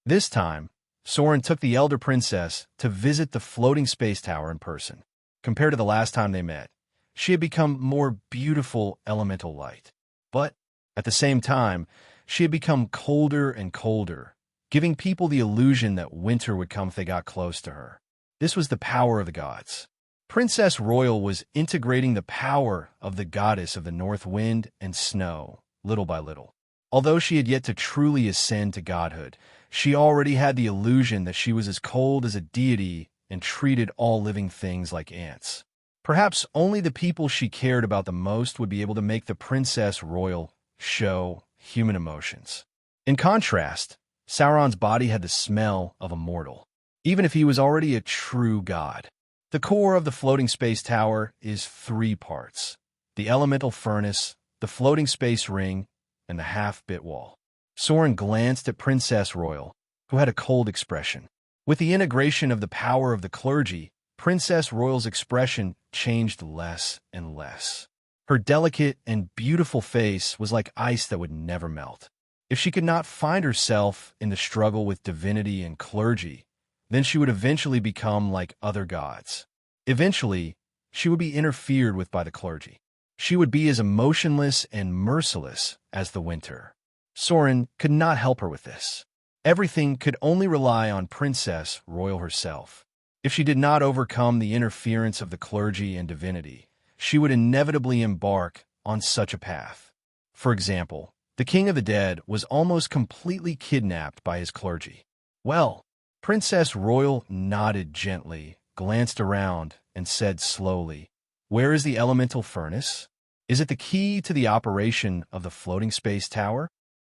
A: This time, Soren took the elder princess to visit the floating space tower in person. Compared to the last time they met, she had become more beautiful elemental light. But, at the same time, she had become colder and colder, giving people the illusion that winter would come if they got close to her. This was the power of the gods. Princess Royal was integrating the power of the goddess of the north wind and snow, little by little. Although she had yet to truly ascend to godhood, she already had the illusion that she was as cold as a deity and treated all living things like ants. Perhaps only the people she cared about the most would be able to make the Princess Royal show human emotions. In contrast, Sauron's body had the smell of a mortal, even if he was already a true god. The core of the floating space tower is 3 parts: the elemental furnace, the floating space ring, and the half-bit wall. Soren glanced at Princess Royal, who had a cold expression. With the integration of the power of the clergy, Princess Royal's expression changed less and less. Her delicate and beautiful face was like ice that would never melt. If she could not find herself in the struggle with divinity and clergy, then she would eventually become like other gods. Eventually, she would be interfered with by the clergy. She would be as emotionless and merciless as the winter. Soren could not help her with this. Everything could only rely on Princess Royal herself. If she did not overcome the interference of the clergy and divinity, she would inevitably embark on such a path. For example, the King of the Dead was almost completely kidnapped by his clergy. Well, Princess Royal nodded gently, glanced around, and said slowly, "Where is the elemental furnace? Is it the key to the operation of the floating space tower?"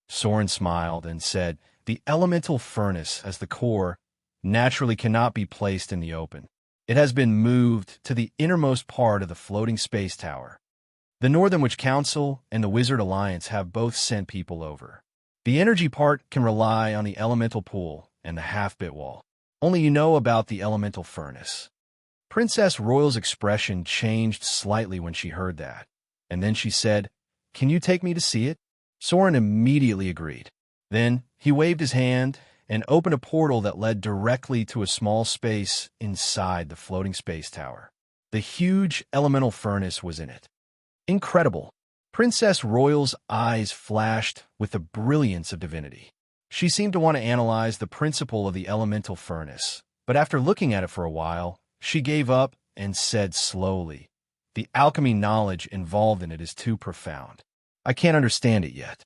A: Soren smiled and said, "The elemental furnace, as the core, naturally cannot be placed in the open. It has been moved to the innermost part of the floating space tower. The Northern Witch Council and the Wizard Alliance have both sent people over. The energy part can rely on the elemental pool and the half-bit wall. Only you know about the elemental furnace." Princess Royal's expression changed slightly when she heard that, and then she said, "Can you take me to see it?" Soren immediately agreed. Then he waved his hand and opened a portal that led directly to a small space inside the floating space tower. The huge elemental furnace was in it. Incredible! Princess Royal's eyes flashed with the brilliance of divinity. She seemed to want to analyze the principle of the elemental furnace, but after looking at it for a while, she gave up and said slowly, "The alchemy knowledge involved in it is too profound. I can't understand it yet."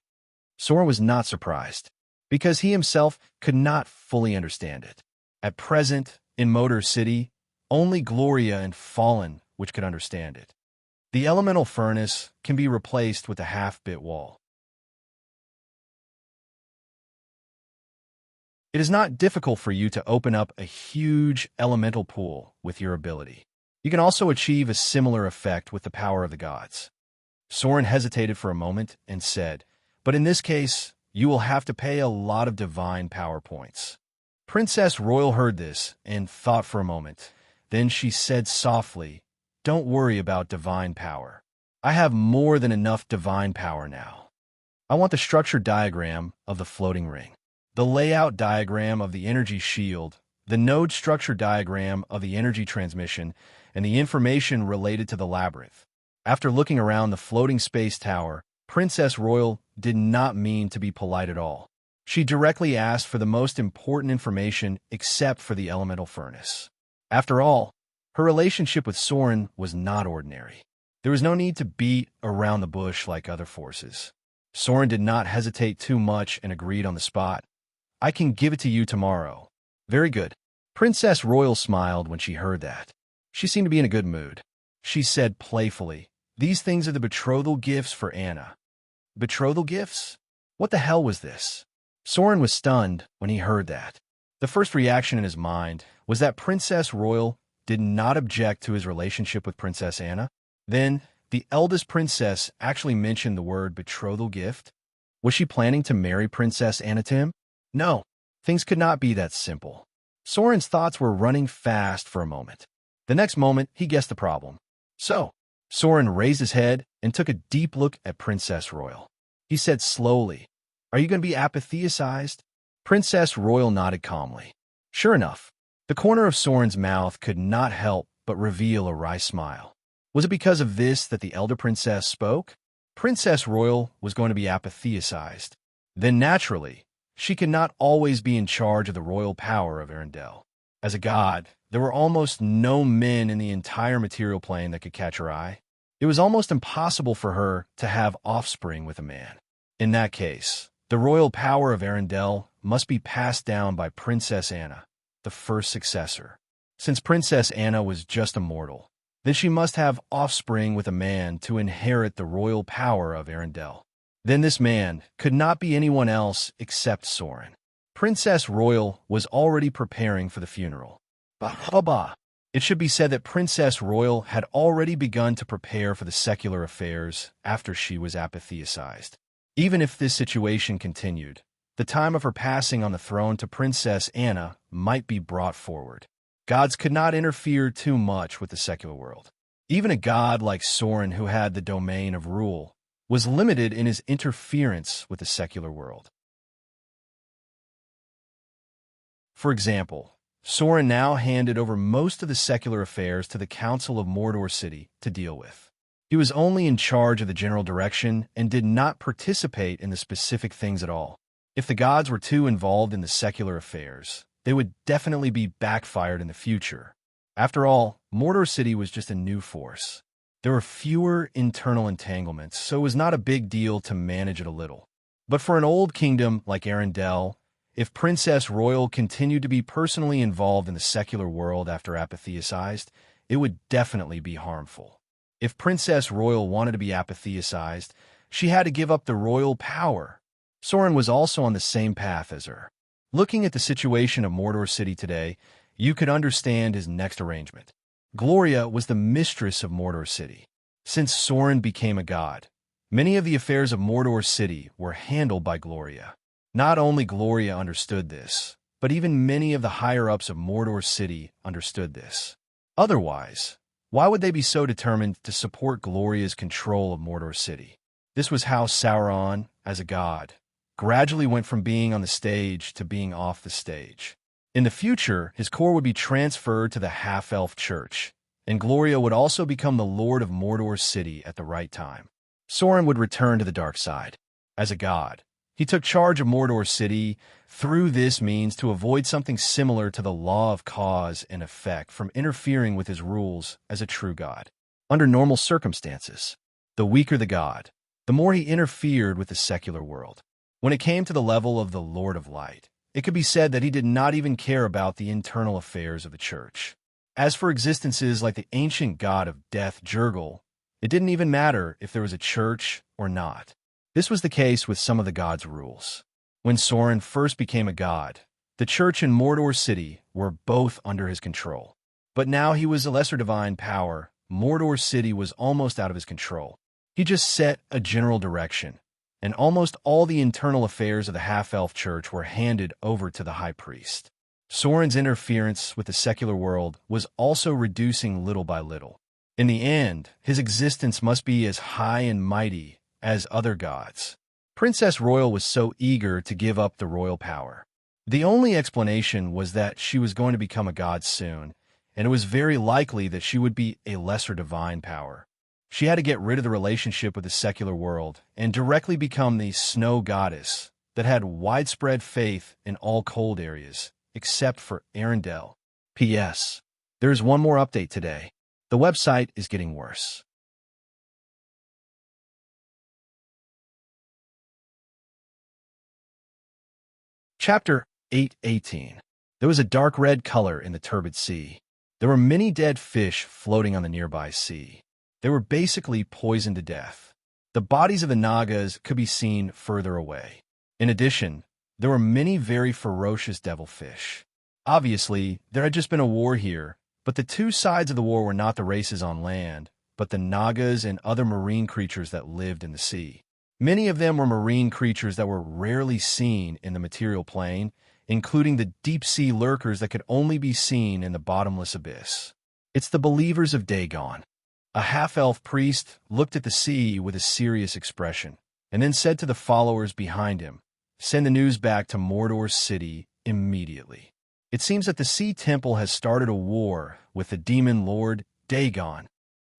A: Soren was not surprised, because he himself could not fully understand it. At present, in Motor City, only Gloria and Fallen which could understand it. The elemental furnace can be replaced with a half-bit wall. It is not difficult for you to open up a huge elemental pool with your ability. You can also achieve a similar effect with the power of the gods. Soren hesitated for a moment and said, "But in this case, you will have to pay a lot of divine power points." Princess Royal heard this and thought for a moment. Then she said softly, "Don't worry about divine power. I have more than enough divine power now. I want the structure diagram of the floating ring, the layout diagram of the energy shield, the node structure diagram of the energy transmission, and the information related to the labyrinth." After looking around the floating space tower, Princess Royal did not mean to be polite at all. She directly asked for the most important information except for the elemental furnace. After all, her relationship with Soren was not ordinary. There was no need to beat around the bush like other forces. Soren did not hesitate too much and agreed on the spot. "I can give it to you tomorrow." "Very good." Princess Royal smiled when she heard that. She seemed to be in a good mood. She said playfully, "These things are the betrothal gifts for Anna." Betrothal gifts? What the hell was this? Soren was stunned when he heard that. The first reaction in his mind was that Princess Royal did not object to his relationship with Princess Anna. Then, the eldest princess actually mentioned the word betrothal gift. Was she planning to marry Princess Anna to him? No, things could not be that simple. Soren's thoughts were running fast for a moment. The next moment, he guessed the problem. "So," Soren raised his head and took a deep look at Princess Royal. He said slowly, "Are you going to be apatheicized?" Princess Royal nodded calmly. Sure enough, the corner of Soren's mouth could not help but reveal a wry smile. Was it because of this that the elder princess spoke? Princess Royal was going to be apatheicized. Then naturally, she could not always be in charge of the royal power of Arendelle. As a god, there were almost no men in the entire material plane that could catch her eye. It was almost impossible for her to have offspring with a man. In that case, the royal power of Arendelle must be passed down by Princess Anna, the first successor. Since Princess Anna was just a mortal, then she must have offspring with a man to inherit the royal power of Arendelle. Then this man could not be anyone else except Soren. Princess Royal was already preparing for the funeral. Bah! It should be said that Princess Royal had already begun to prepare for the secular affairs after she was apotheosized. Even if this situation continued, the time of her passing on the throne to Princess Anna might be brought forward. Gods could not interfere too much with the secular world. Even a god like Soren, who had the domain of rule, was limited in his interference with the secular world. For example, Soren now handed over most of the secular affairs to the Council of Mordor City to deal with. He was only in charge of the general direction and did not participate in the specific things at all. If the gods were too involved in the secular affairs, they would definitely be backfired in the future. After all, Mordor City was just a new force. There were fewer internal entanglements, so it was not a big deal to manage it a little. But for an old kingdom like Arendelle, if Princess Royal continued to be personally involved in the secular world after apotheosized, it would definitely be harmful. If Princess Royal wanted to be apotheosized, she had to give up the royal power. Soren was also on the same path as her. Looking at the situation of Mordor City today, you could understand his next arrangement. Gloria was the mistress of Mordor City. Since Soren became a god, many of the affairs of Mordor City were handled by Gloria. Not only Gloria understood this, but even many of the higher-ups of Mordor City understood this. Otherwise, why would they be so determined to support Gloria's control of Mordor City? This was how Sauron, as a god, gradually went from being on the stage to being off the stage. In the future, his core would be transferred to the half-elf church, and Gloria would also become the lord of Mordor City at the right time. Soren would return to the dark side. As a god, he took charge of Mordor City through this means to avoid something similar to the law of cause and effect from interfering with his rules as a true god. Under normal circumstances, the weaker the god, the more he interfered with the secular world. When it came to the level of the Lord of Light, it could be said that he did not even care about the internal affairs of the church. As for existences like the ancient god of death, Jurgel, it didn't even matter if there was a church or not. This was the case with some of the gods' rules. When Soren first became a god, the church and Mordor City were both under his control. But now he was a lesser divine power. Mordor City was almost out of his control. He just set a general direction, and almost all the internal affairs of the half-elf church were handed over to the high priest. Soren's interference with the secular world was also reducing little by little. In the end, his existence must be as high and mighty as other gods. Princess Royal was so eager to give up the royal power. The only explanation was that she was going to become a god soon, and it was very likely that she would be a lesser divine power. She had to get rid of the relationship with the secular world and directly become the snow goddess that had widespread faith in all cold areas, except for Arendelle. P.S. There's one more update today. The website is getting worse. Chapter 8:18. There was a dark red color in the turbid sea. There were many dead fish floating on the nearby sea. They were basically poisoned to death. The bodies of the Nagas could be seen further away. In addition, there were many very ferocious devilfish. Obviously, there had just been a war here, but the two sides of the war were not the races on land, but the Nagas and other marine creatures that lived in the sea. Many of them were marine creatures that were rarely seen in the material plane, including the deep-sea lurkers that could only be seen in the bottomless abyss. It's the believers of Dagon. A half-elf priest looked at the sea with a serious expression, and then said to the followers behind him, "Send the news back to Mordor City immediately. It seems that the Sea Temple has started a war with the demon lord Dagon."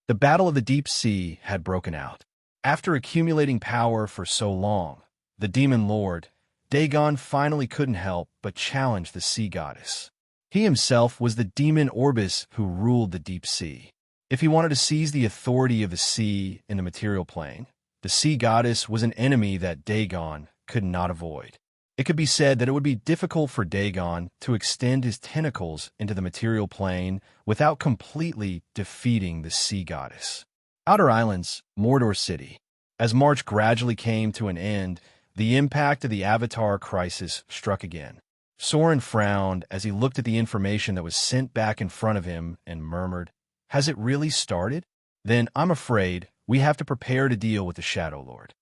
A: The Battle of the Deep Sea had broken out. After accumulating power for so long, the demon lord Dagon finally couldn't help but challenge the sea goddess. He himself was the demon Orbis who ruled the deep sea. If he wanted to seize the authority of the sea in the material plane, The sea goddess was an enemy that Dagon could not avoid. It could be said that it would be difficult for Dagon to extend his tentacles into the material plane without completely defeating the sea goddess. Outer Islands, Mordor City. As March gradually came to an end, the impact of the Avatar crisis struck again. Soren frowned as he looked at the information that was sent back in front of him and murmured, "Has it really started? Then I'm afraid we have to prepare to deal with the Shadow Lord."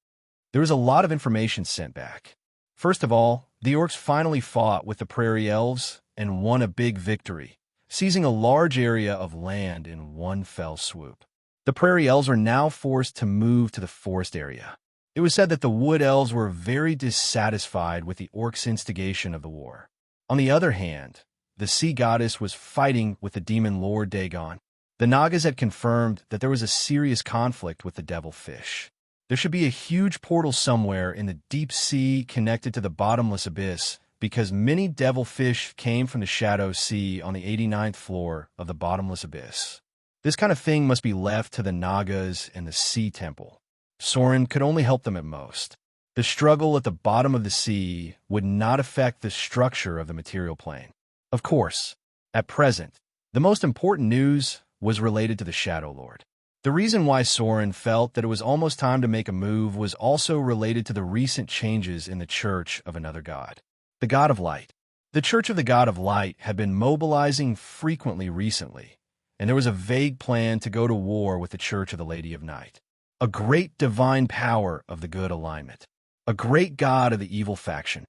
A: There was a lot of information sent back. First of all, the orcs finally fought with the prairie elves and won a big victory, seizing a large area of land in one fell swoop. The prairie elves were now forced to move to the forest area. It was said that the wood elves were very dissatisfied with the orcs' instigation of the war. On the other hand, the sea goddess was fighting with the demon lord Dagon. The Nagas had confirmed that there was a serious conflict with the devil fish. There should be a huge portal somewhere in the deep sea connected to the bottomless abyss, because many devilfish came from the Shadow Sea on the 89th floor of the bottomless abyss. This kind of thing must be left to the Nagas and the Sea Temple. Soren could only help them at most. The struggle at the bottom of the sea would not affect the structure of the material plane. Of course, at present, the most important news was related to the Shadow Lord. The reason why Soren felt that it was almost time to make a move was also related to the recent changes in the Church of another god, the God of Light. The Church of the God of Light had been mobilizing frequently recently, and there was a vague plan to go to war with the Church of the Lady of Night. A great divine power of the good alignment. A great god of the evil faction.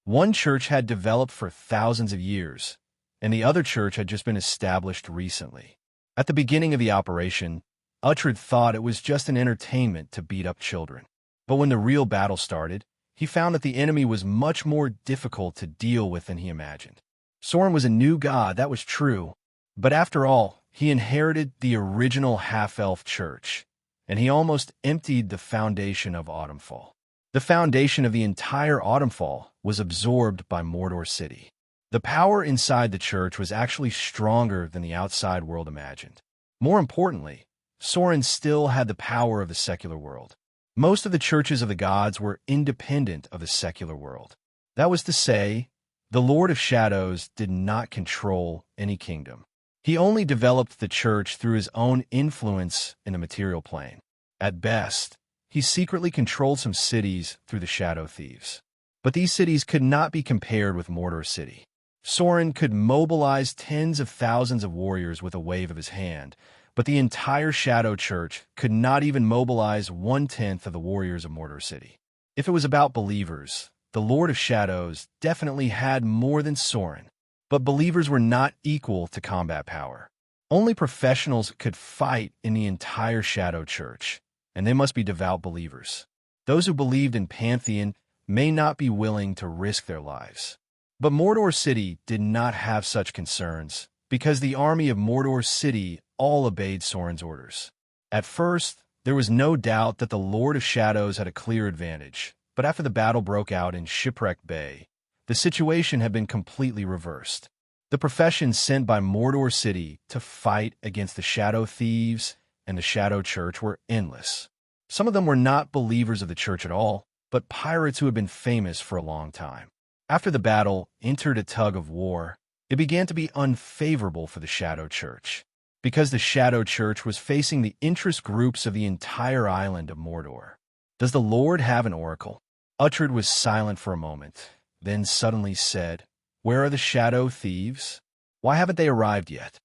A: One church had developed for thousands of years, and the other church had just been established recently. At the beginning of the operation, Uhtred thought it was just an entertainment to beat up children. But when the real battle started, he found that the enemy was much more difficult to deal with than he imagined. Soren was a new god, that was true, but after all, he inherited the original half-elf church, and he almost emptied the foundation of Autumnfall. The foundation of the entire Autumnfall was absorbed by Mordor City. The power inside the church was actually stronger than the outside world imagined. More importantly, Soren still had the power of the secular world. Most of the churches of the gods were independent of the secular world. That was to say, the Lord of Shadows did not control any kingdom. He only developed the church through his own influence in the material plane. At best, he secretly controlled some cities through the Shadow Thieves. But these cities could not be compared with Mordor City. Soren could mobilize tens of thousands of warriors with a wave of his hand, but the entire Shadow Church could not even mobilize 1/10 of the warriors of Mordor City. If it was about believers, the Lord of Shadows definitely had more than Soren, but believers were not equal to combat power. Only professionals could fight in the entire Shadow Church, and they must be devout believers. Those who believed in Pantheon may not be willing to risk their lives. But Mordor City did not have such concerns, because the army of Mordor City all obeyed Soren's orders. At first, there was no doubt that the Lord of Shadows had a clear advantage, but after the battle broke out in Shipwreck Bay, the situation had been completely reversed. The professions sent by Mordor City to fight against the Shadow Thieves and the Shadow Church were endless. Some of them were not believers of the church at all, but pirates who had been famous for a long time. After the battle entered a tug of war, it began to be unfavorable for the Shadow Church, because the Shadow Church was facing the interest groups of the entire island of Mordor. Does the Lord have an oracle? Uhtred was silent for a moment, then suddenly said, "Where are the Shadow Thieves? Why haven't they arrived yet?"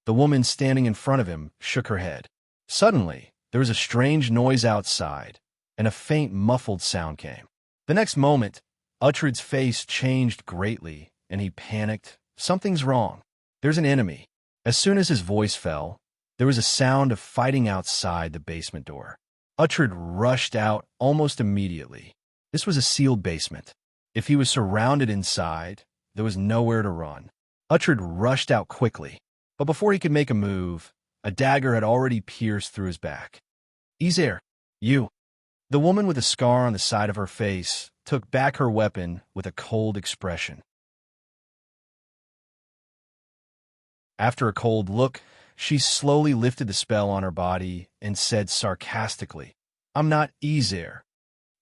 A: The woman standing in front of him shook her head. Suddenly, there was a strange noise outside, and a faint muffled sound came. The next moment, Uhtred's face changed greatly, and he panicked. "Something's wrong. There's an enemy." As soon as his voice fell, there was a sound of fighting outside the basement door. Uhtred rushed out almost immediately. This was a sealed basement. If he was surrounded inside, there was nowhere to run. Uhtred rushed out quickly, but before he could make a move, a dagger had already pierced through his back. "Ezer, you!" The woman with a scar on the side of her face took back her weapon with a cold expression. After a cold look, she slowly lifted the spell on her body and said sarcastically, "I'm not Ezer."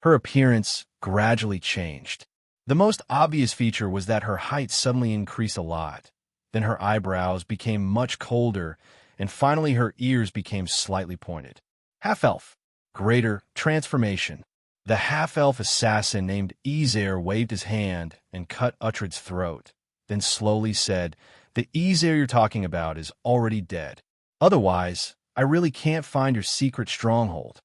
A: Her appearance gradually changed. The most obvious feature was that her height suddenly increased a lot. Then her eyebrows became much colder, and finally her ears became slightly pointed. Half-elf. Greater transformation. The half-elf assassin named Ezer waved his hand and cut Uhtred's throat, then slowly said, "The Ezer you're talking about is already dead. Otherwise, I really can't find your secret stronghold."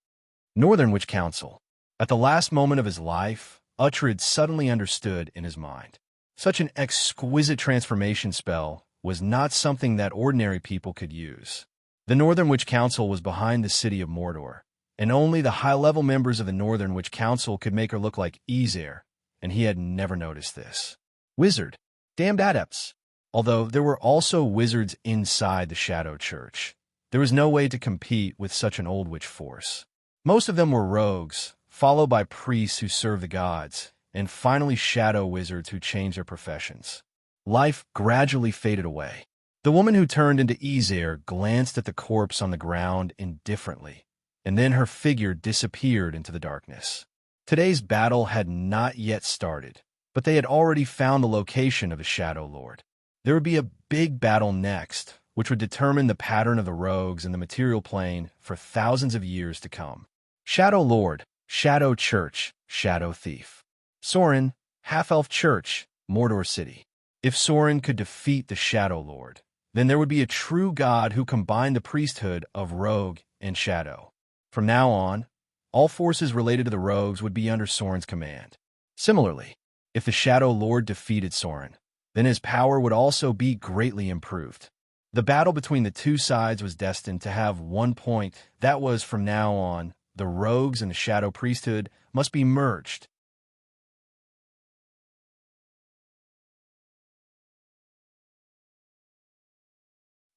A: Northern Witch Council. At the last moment of his life, Uhtred suddenly understood in his mind. Such an exquisite transformation spell was not something that ordinary people could use. The Northern Witch Council was behind the city of Mordor, and only the high-level members of the Northern Witch Council could make her look like Ezer, and he had never noticed this. Wizard. Damned adepts. Although there were also wizards inside the Shadow Church, there was no way to compete with such an old witch force. Most of them were rogues, followed by priests who served the gods, and finally shadow wizards who changed their professions. Life gradually faded away. The woman who turned into Ezer glanced at the corpse on the ground indifferently, and then her figure disappeared into the darkness. Today's battle had not yet started, but they had already found the location of the Shadow Lord. There would be a big battle next, which would determine the pattern of the rogues in the material plane for thousands of years to come. Shadow Lord, Shadow Church, Shadow Thief. Sorin, Half-Elf Church, Mordor City. If Sorin could defeat the Shadow Lord, then there would be a true god who combined the priesthood of rogue and shadow. From now on, all forces related to the rogues would be under Sorin's command. Similarly, if the Shadow Lord defeated Sorin, then his power would also be greatly improved. The battle between the two sides was destined to have one point. That was, from now on, the rogues and the Shadow Priesthood must be merged.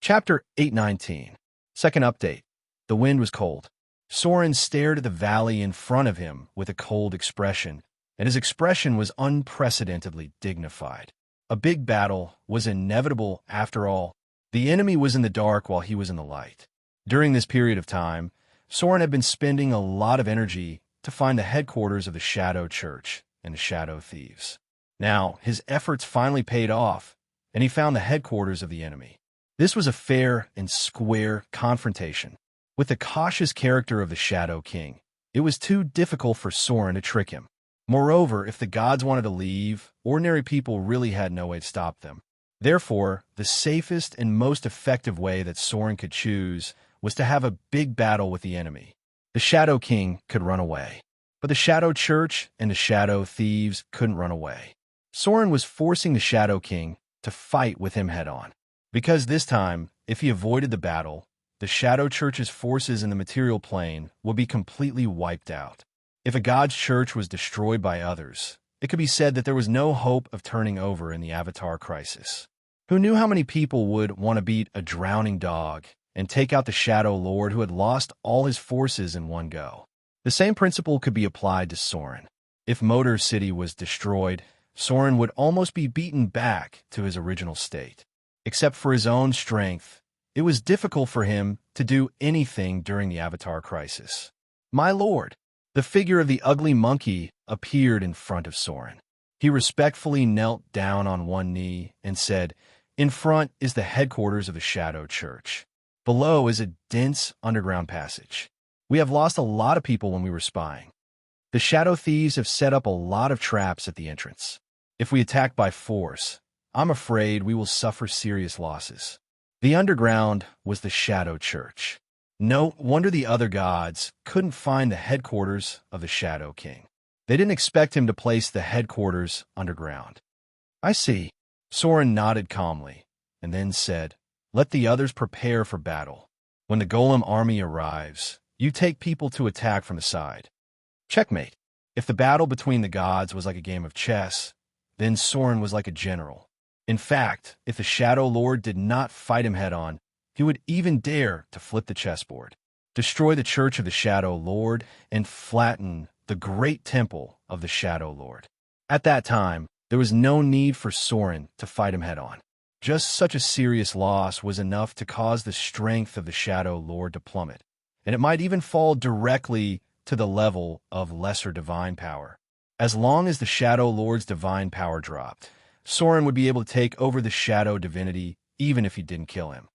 A: Chapter 819. Second update. The wind was cold. Sorin stared at the valley in front of him with a cold expression, and his expression was unprecedentedly dignified. A big battle was inevitable after all. The enemy was in the dark while he was in the light. During this period of time, Sorin had been spending a lot of energy to find the headquarters of the Shadow Church and the Shadow Thieves. Now, his efforts finally paid off, and he found the headquarters of the enemy. This was a fair and square confrontation. With the cautious character of the Shadow King, it was too difficult for Sorin to trick him. Moreover, if the gods wanted to leave, ordinary people really had no way to stop them. Therefore, the safest and most effective way that Sorin could choose was to have a big battle with the enemy. The Shadow King could run away, but the Shadow Church and the Shadow Thieves couldn't run away. Sorin was forcing the Shadow King to fight with him head-on, because this time, if he avoided the battle, the Shadow Church's forces in the material plane would be completely wiped out. If a god's church was destroyed by others, it could be said that there was no hope of turning over in the Avatar crisis. Who knew how many people would want to beat a drowning dog and take out the Shadow Lord who had lost all his forces in one go? The same principle could be applied to Sorin. If Mordor City was destroyed, Sorin would almost be beaten back to his original state. Except for his own strength, it was difficult for him to do anything during the Avatar crisis. "My lord!" The figure of the ugly monkey appeared in front of Sorin. He respectfully knelt down on one knee and said, "In front is the headquarters of the Shadow Church. Below is a dense underground passage. We have lost a lot of people when we were spying. The Shadow Thieves have set up a lot of traps at the entrance. If we attack by force, I'm afraid we will suffer serious losses." The underground was the Shadow Church. No wonder the other gods couldn't find the headquarters of the Shadow King. They didn't expect him to place the headquarters underground. "I see." Sorin nodded calmly, and then said, "Let the others prepare for battle. When the Golem army arrives, you take people to attack from the side." Checkmate. If the battle between the gods was like a game of chess, then Sorin was like a general. In fact, if the Shadow Lord did not fight him head-on, he would even dare to flip the chessboard, destroy the Church of the Shadow Lord, and flatten the great temple of the Shadow Lord. At that time, there was no need for Soren to fight him head-on. Just such a serious loss was enough to cause the strength of the Shadow Lord to plummet, and it might even fall directly to the level of lesser divine power. As long as the Shadow Lord's divine power dropped, Soren would be able to take over the Shadow Divinity even if he didn't kill him.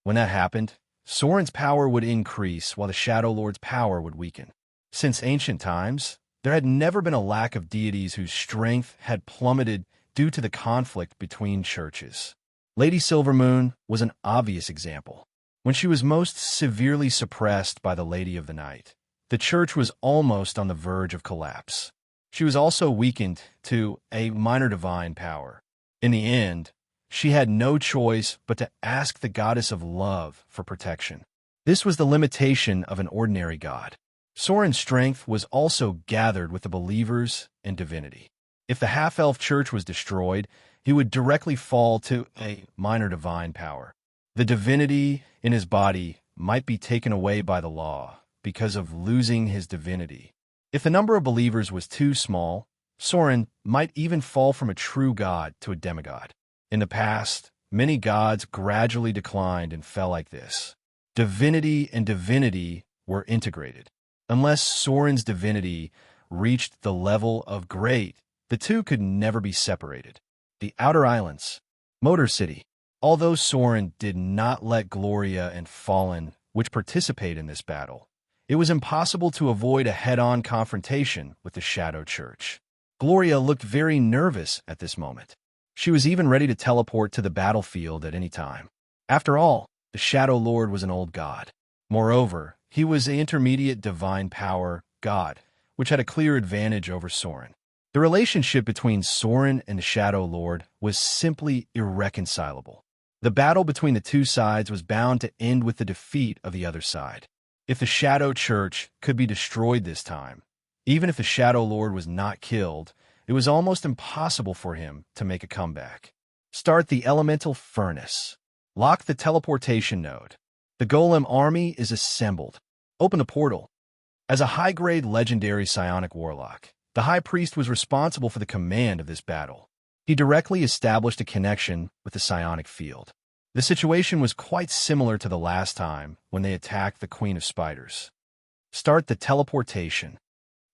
A: When that happened, Soren's power would increase while the Shadow Lord's power would weaken. Since ancient times, there had never been a lack of deities whose strength had plummeted due to the conflict between churches. Lady Silvermoon was an obvious example. When she was most severely suppressed by the Lady of the Night, the church was almost on the verge of collapse. She was also weakened to a minor divine power. In the end, she had no choice but to ask the goddess of love for protection. This was the limitation of an ordinary god. Soren's strength was also gathered with the believers in divinity. If the half-elf church was destroyed, he would directly fall to a minor divine power. The divinity in his body might be taken away by the law because of losing his divinity. If the number of believers was too small, Soren might even fall from a true god to a demigod. In the past, many gods gradually declined and fell like this. Divinity and divinity were integrated. Unless Soren's divinity reached the level of great, the two could never be separated. The Outer Islands, Motor City. Although Soren did not let Gloria and Fallen, which participate in this battle, it was impossible to avoid a head-on confrontation with the Shadow Church. Gloria looked very nervous at this moment. She was even ready to teleport to the battlefield at any time. After all, the Shadow Lord was an old god. Moreover, he was the intermediate divine power god, which had a clear advantage over Soren. The relationship between Soren and the Shadow Lord was simply irreconcilable. The battle between the two sides was bound to end with the defeat of the other side. If the Shadow Church could be destroyed this time, even if the Shadow Lord was not killed, it was almost impossible for him to make a comeback. Start the elemental furnace. Lock the teleportation node. The Golem army is assembled. Open the portal. As a high-grade legendary psionic warlock, the High Priest was responsible for the command of this battle. He directly established a connection with the psionic field. The situation was quite similar to the last time when they attacked the Queen of Spiders. Start the teleportation.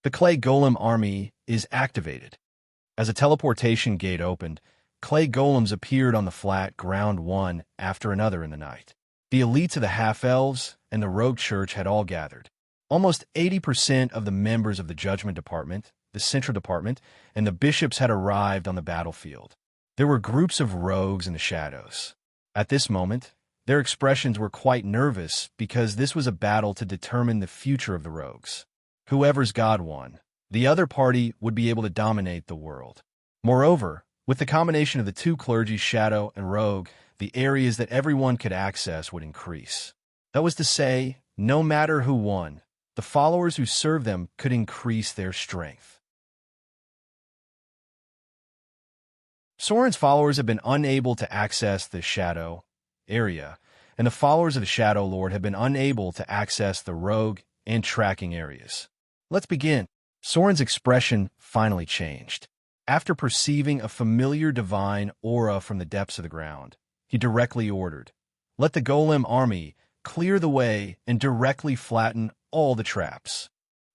A: The Clay Golem army is activated. As a teleportation gate opened, clay golems appeared on the flat ground one after another in the night. The elites of the half-elves and the rogue church had all gathered. Almost 80% of the members of the Judgment Department, the Central Department, and the bishops had arrived on the battlefield. There were groups of rogues in the shadows. At this moment, their expressions were quite nervous because this was a battle to determine the future of the rogues. Whoever's god won, the other party would be able to dominate the world. Moreover, with the combination of the two clergy, Shadow and Rogue, the areas that everyone could access would increase. That was to say, no matter who won, the followers who served them could increase their strength. Soren's followers had been unable to access the Shadow area, and the followers of the Shadow Lord had been unable to access the Rogue and tracking areas. Let's begin. Soren's expression finally changed. After perceiving a familiar divine aura from the depths of the ground, he directly ordered, "Let the Golem army clear the way and directly flatten all the traps."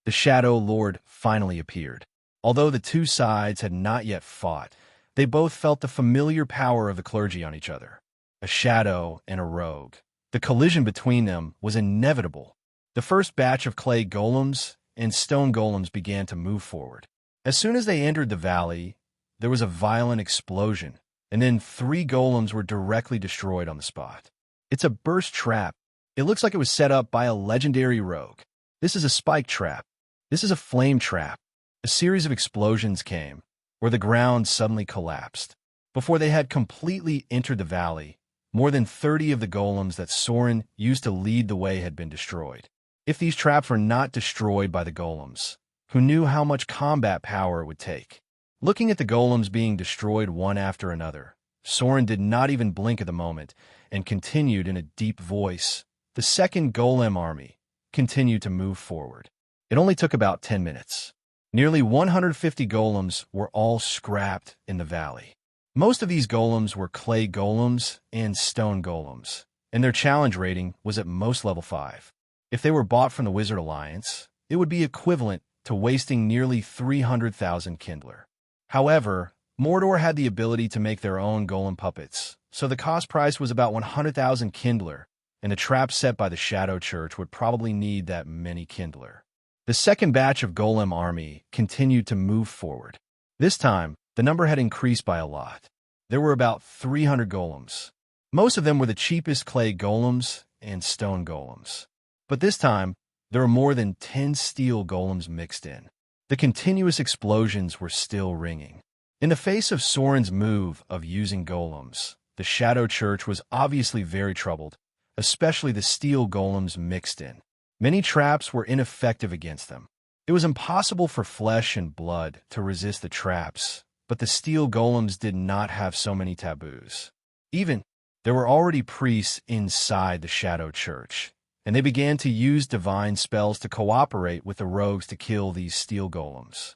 A: The Shadow Lord finally appeared. Although the two sides had not yet fought, they both felt the familiar power of the clergy on each other. A shadow and a rogue. The collision between them was inevitable. The first batch of clay golems and stone golems began to move forward. As soon as they entered the valley, there was a violent explosion, and then 3 golems were directly destroyed on the spot. It's a burst trap. It looks like it was set up by a legendary rogue. This is a spike trap. This is a flame trap. A series of explosions came, where the ground suddenly collapsed. Before they had completely entered the valley, more than 30 of the golems that Soren used to lead the way had been destroyed. If these traps were not destroyed by the golems, who knew how much combat power it would take? Looking at the golems being destroyed one after another, Soren did not even blink at the moment and continued in a deep voice, the second golem army continued to move forward. It only took about 10 minutes. Nearly 150 golems were all scrapped in the valley. Most of these golems were clay golems and stone golems, and their challenge rating was at most level 5. If they were bought from the Wizard Alliance, it would be equivalent to wasting nearly 300,000 Kindler. However, Mordor had the ability to make their own golem puppets, so the cost price was about 100,000 Kindler, and the trap set by the Shadow Church would probably need that many Kindler. The second batch of golem army continued to move forward. This time, the number had increased by a lot. There were about 300 golems. Most of them were the cheapest clay golems and stone golems. But this time, there were more than 10 steel golems mixed in. The continuous explosions were still ringing. In the face of Sorin's move of using golems, the Shadow Church was obviously very troubled, especially the steel golems mixed in. Many traps were ineffective against them. It was impossible for flesh and blood to resist the traps, but the steel golems did not have so many taboos. There were already priests inside the Shadow Church, and they began to use divine spells to cooperate with the rogues to kill these steel golems.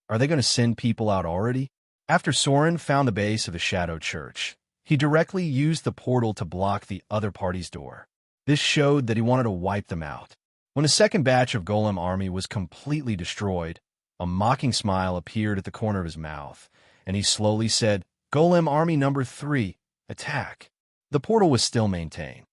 A: Are they going to send people out already? After Sorin found the base of the Shadow Church, he directly used the portal to block the other party's door. This showed that he wanted to wipe them out. When the second batch of golem army was completely destroyed, a mocking smile appeared at the corner of his mouth, and he slowly said, "Golem army number 3, attack." The portal was still maintained.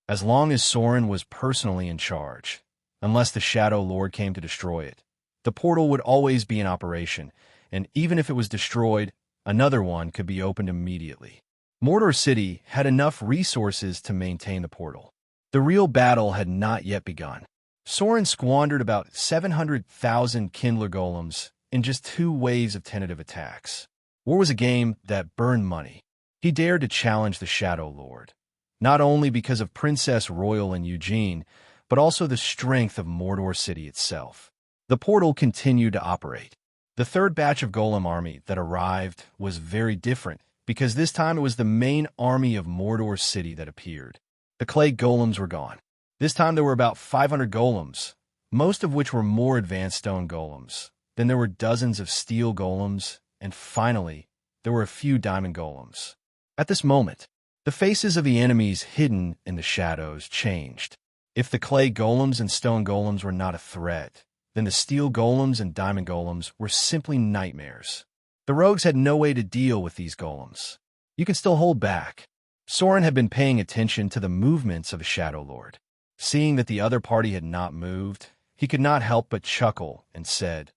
A: As long as Sorin was personally in charge, unless the Shadow Lord came to destroy it, the portal would always be in operation, and even if it was destroyed, another one could be opened immediately. Mordor City had enough resources to maintain the portal. The real battle had not yet begun. Sorin squandered about 700,000 Kindler golems in just 2 waves of tentative attacks. War was a game that burned money. He dared to challenge the Shadow Lord, not only because of Princess Royal and Eugene, but also the strength of Mordor City itself. The portal continued to operate. The third batch of golem army that arrived was very different, because this time it was the main army of Mordor City that appeared. The clay golems were gone. This time there were about 500 golems, most of which were more advanced stone golems. Then there were dozens of steel golems, and finally, there were a few diamond golems. At this moment, the faces of the enemies hidden in the shadows changed. If the clay golems and stone golems were not a threat, then the steel golems and diamond golems were simply nightmares. The rogues had no way to deal with these golems. You can still hold back. Sorin had been paying attention to the movements of the Shadow Lord. Seeing that the other party had not moved, he could not help but chuckle and said,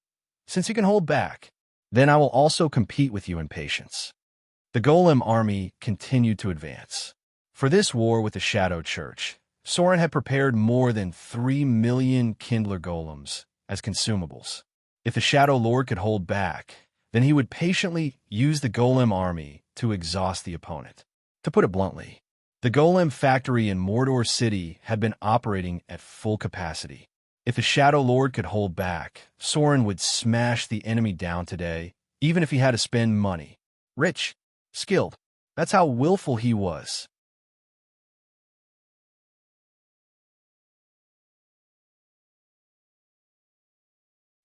A: "Since you can hold back, then I will also compete with you in patience." The golem army continued to advance. For this war with the Shadow Church, Sorin had prepared more than 3 million Kindler golems as consumables. If the Shadow Lord could hold back, then he would patiently use the golem army to exhaust the opponent. To put it bluntly, the golem factory in Mordor City had been operating at full capacity. If the Shadow Lord could hold back, Sorin would smash the enemy down today, even if he had to spend money. Rich, skilled. That's how willful he was.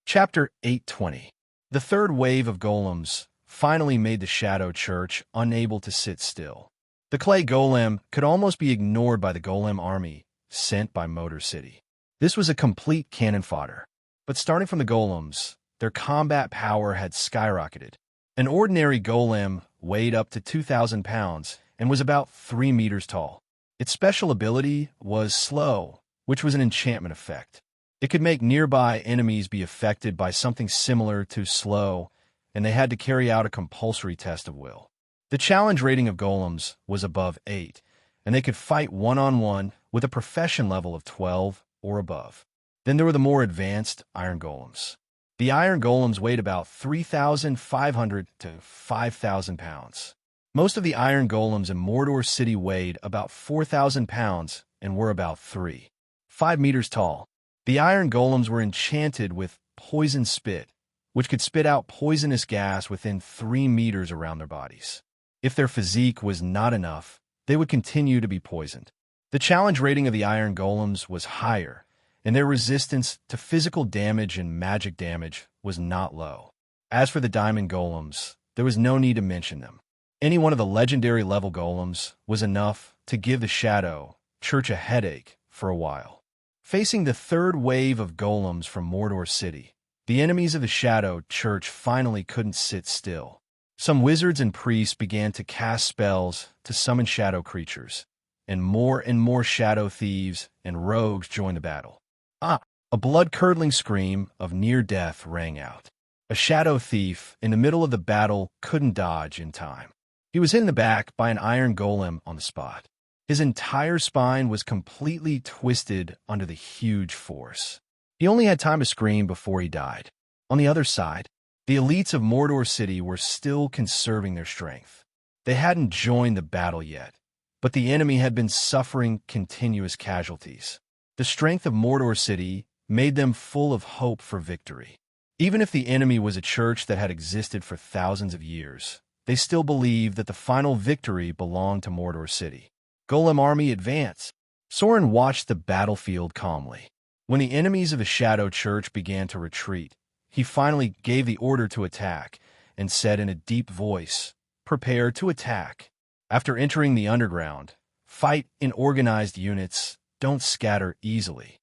A: Chapter 820. The third wave of golems finally made the Shadow Church unable to sit still. The clay golem could almost be ignored by the golem army sent by Mordor City. This was a complete cannon fodder. But starting from the golems, their combat power had skyrocketed. An ordinary golem weighed up to 2,000 pounds and was about 3 meters tall. Its special ability was slow, which was an enchantment effect. It could make nearby enemies be affected by something similar to slow, and they had to carry out a compulsory test of will. The challenge rating of golems was above 8, and they could fight one-on-one with a profession level of 12 or above. Then there were the more advanced iron golems. The iron golems weighed about 3,500 to 5,000 pounds. Most of the iron golems in Mordor City weighed about 4,000 pounds and were about 5 meters tall. The iron golems were enchanted with poison spit, which could spit out poisonous gas within 3 meters around their bodies. If their physique was not enough, they would continue to be poisoned. The challenge rating of the iron golems was higher, and their resistance to physical damage and magic damage was not low. As for the diamond golems, there was no need to mention them. Any one of the legendary level golems was enough to give the Shadow Church a headache for a while. Facing the third wave of golems from Mordor City, the enemies of the Shadow Church finally couldn't sit still. Some wizards and priests began to cast spells to summon shadow creatures, and more shadow thieves and rogues joined the battle. A blood-curdling scream of near death rang out. A shadow thief in the middle of the battle couldn't dodge in time. He was hit in the back by an iron golem on the spot. His entire spine was completely twisted under the huge force. He only had time to scream before he died. On the other side, the elites of Mordor City were still conserving their strength. They hadn't joined the battle yet, but the enemy had been suffering continuous casualties. The strength of Mordor City made them full of hope for victory. Even if the enemy was a church that had existed for thousands of years, they still believed that the final victory belonged to Mordor City. Golem army advance. Sauron watched the battlefield calmly. When the enemies of the Shadow Church began to retreat, he finally gave the order to attack and said in a deep voice, "Prepare to attack." After entering the underground, fight in organized units, don't scatter easily.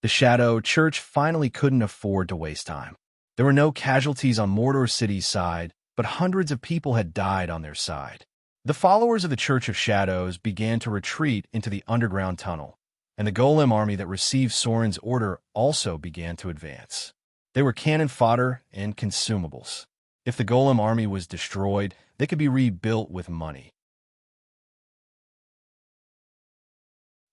A: The Shadow Church finally couldn't afford to waste time. There were no casualties on Mordor City's side, but hundreds of people had died on their side. The followers of the Church of Shadows began to retreat into the underground tunnel, and the golem army that received Sauron's order also began to advance. They were cannon fodder and consumables. If the golem army was destroyed, they could be rebuilt with money.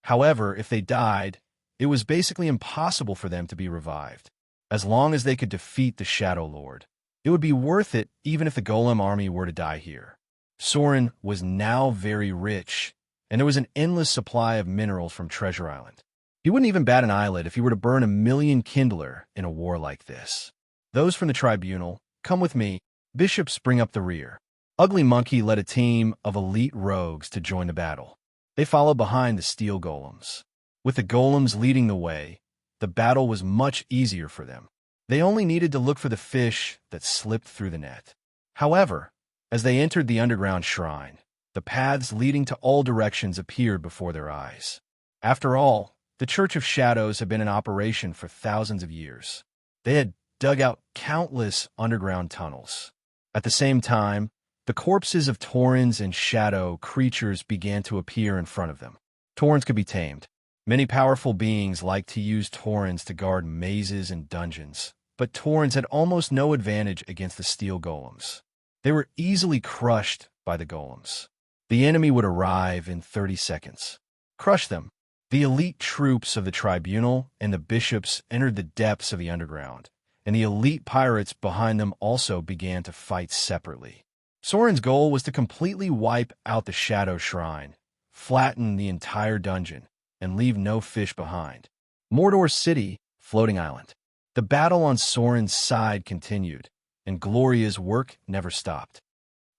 A: However, if they died, it was basically impossible for them to be revived. As long as they could defeat the Shadow Lord, it would be worth it even if the golem army were to die here. Sauron was now very rich, and there was an endless supply of minerals from Treasure Island. He wouldn't even bat an eyelid if he were to burn 1,000,000 kindler in a war like this. Those from the tribunal, come with me. Bishops bring up the rear. Ugly Monkey led a team of elite rogues to join the battle. They followed behind the steel golems. With the golems leading the way, the battle was much easier for them. They only needed to look for the fish that slipped through the net. However, as they entered the underground shrine, the paths leading to all directions appeared before their eyes. After all, the Church of Shadows had been in operation for thousands of years. They had dug out countless underground tunnels. At the same time, the corpses of Taurens and shadow creatures began to appear in front of them. Taurens could be tamed. Many powerful beings liked to use Taurens to guard mazes and dungeons, but Taurens had almost no advantage against the steel golems. They were easily crushed by the golems. The enemy would arrive in 30 seconds. Crush them. The elite troops of the tribunal and the bishops entered the depths of the underground, and the elite pirates behind them also began to fight separately. Sauron's goal was to completely wipe out the Shadow Shrine, flatten the entire dungeon, and leave no fish behind. Mordor City, floating island. The battle on Sauron's side continued, and Gloria's work never stopped.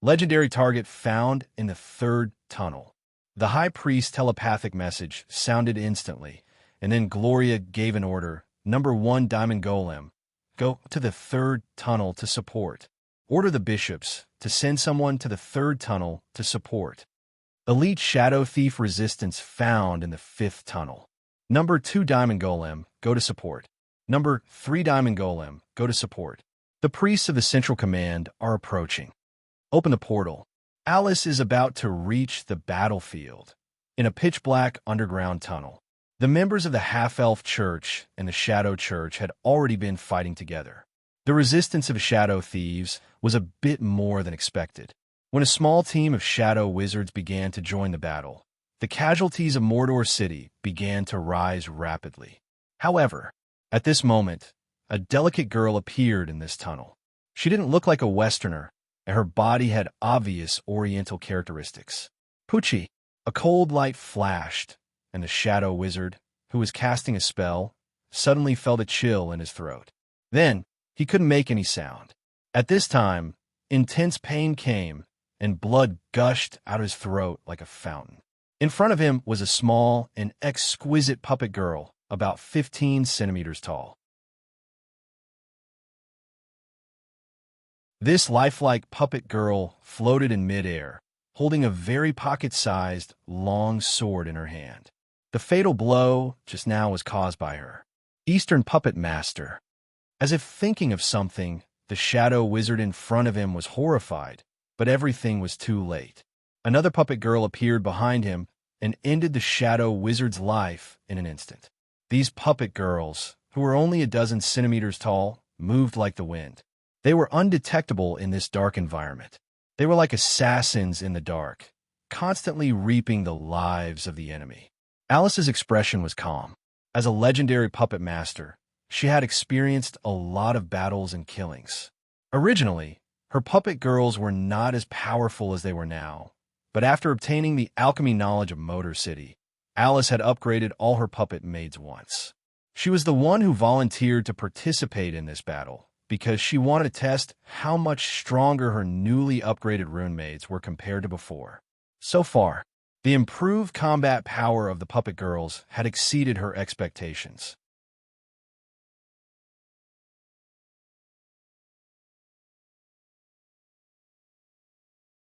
A: Legendary target found in the third tunnel. The High Priest's telepathic message sounded instantly, and then Gloria gave an order. Number 1 Diamond Golem, go to the third tunnel to support. Order the bishops to send someone to the third tunnel to support. Elite Shadow Thief resistance found in the 5th tunnel. Number 2 Diamond Golem, go to support. Number 3 Diamond Golem, go to support. The priests of the Central Command are approaching. Open the portal. Alice is about to reach the battlefield in a pitch-black underground tunnel. The members of the Half-Elf Church and the Shadow Church had already been fighting together. The resistance of shadow thieves was a bit more than expected. When a small team of shadow wizards began to join the battle, the casualties of Mordor City began to rise rapidly. However, at this moment, a delicate girl appeared in this tunnel. She didn't look like a Westerner, and her body had obvious Oriental characteristics. Poochie, a cold light flashed, and the shadow wizard, who was casting a spell, suddenly felt a chill in his throat. Then, he couldn't make any sound. At this time, intense pain came, and blood gushed out of his throat like a fountain. In front of him was a small and exquisite puppet girl, about 15 centimeters tall. This lifelike puppet girl floated in midair, holding a very pocket-sized, long sword in her hand. The fatal blow just now was caused by her Eastern puppet master. As if thinking of something, the shadow wizard in front of him was horrified, but everything was too late. Another puppet girl appeared behind him and ended the shadow wizard's life in an instant. These puppet girls, who were only a dozen centimeters tall, moved like the wind. They were undetectable in this dark environment. They were like assassins in the dark, constantly reaping the lives of the enemy. Alice's expression was calm. As a legendary puppet master, she had experienced a lot of battles and killings. Originally, her puppet girls were not as powerful as they were now, but after obtaining the alchemy knowledge of Motor City, Alice had upgraded all her puppet maids once. She was the one who volunteered to participate in this battle, because she wanted to test how much stronger her newly upgraded rune maids were compared to before. So far, the improved combat power of the puppet girls had exceeded her expectations.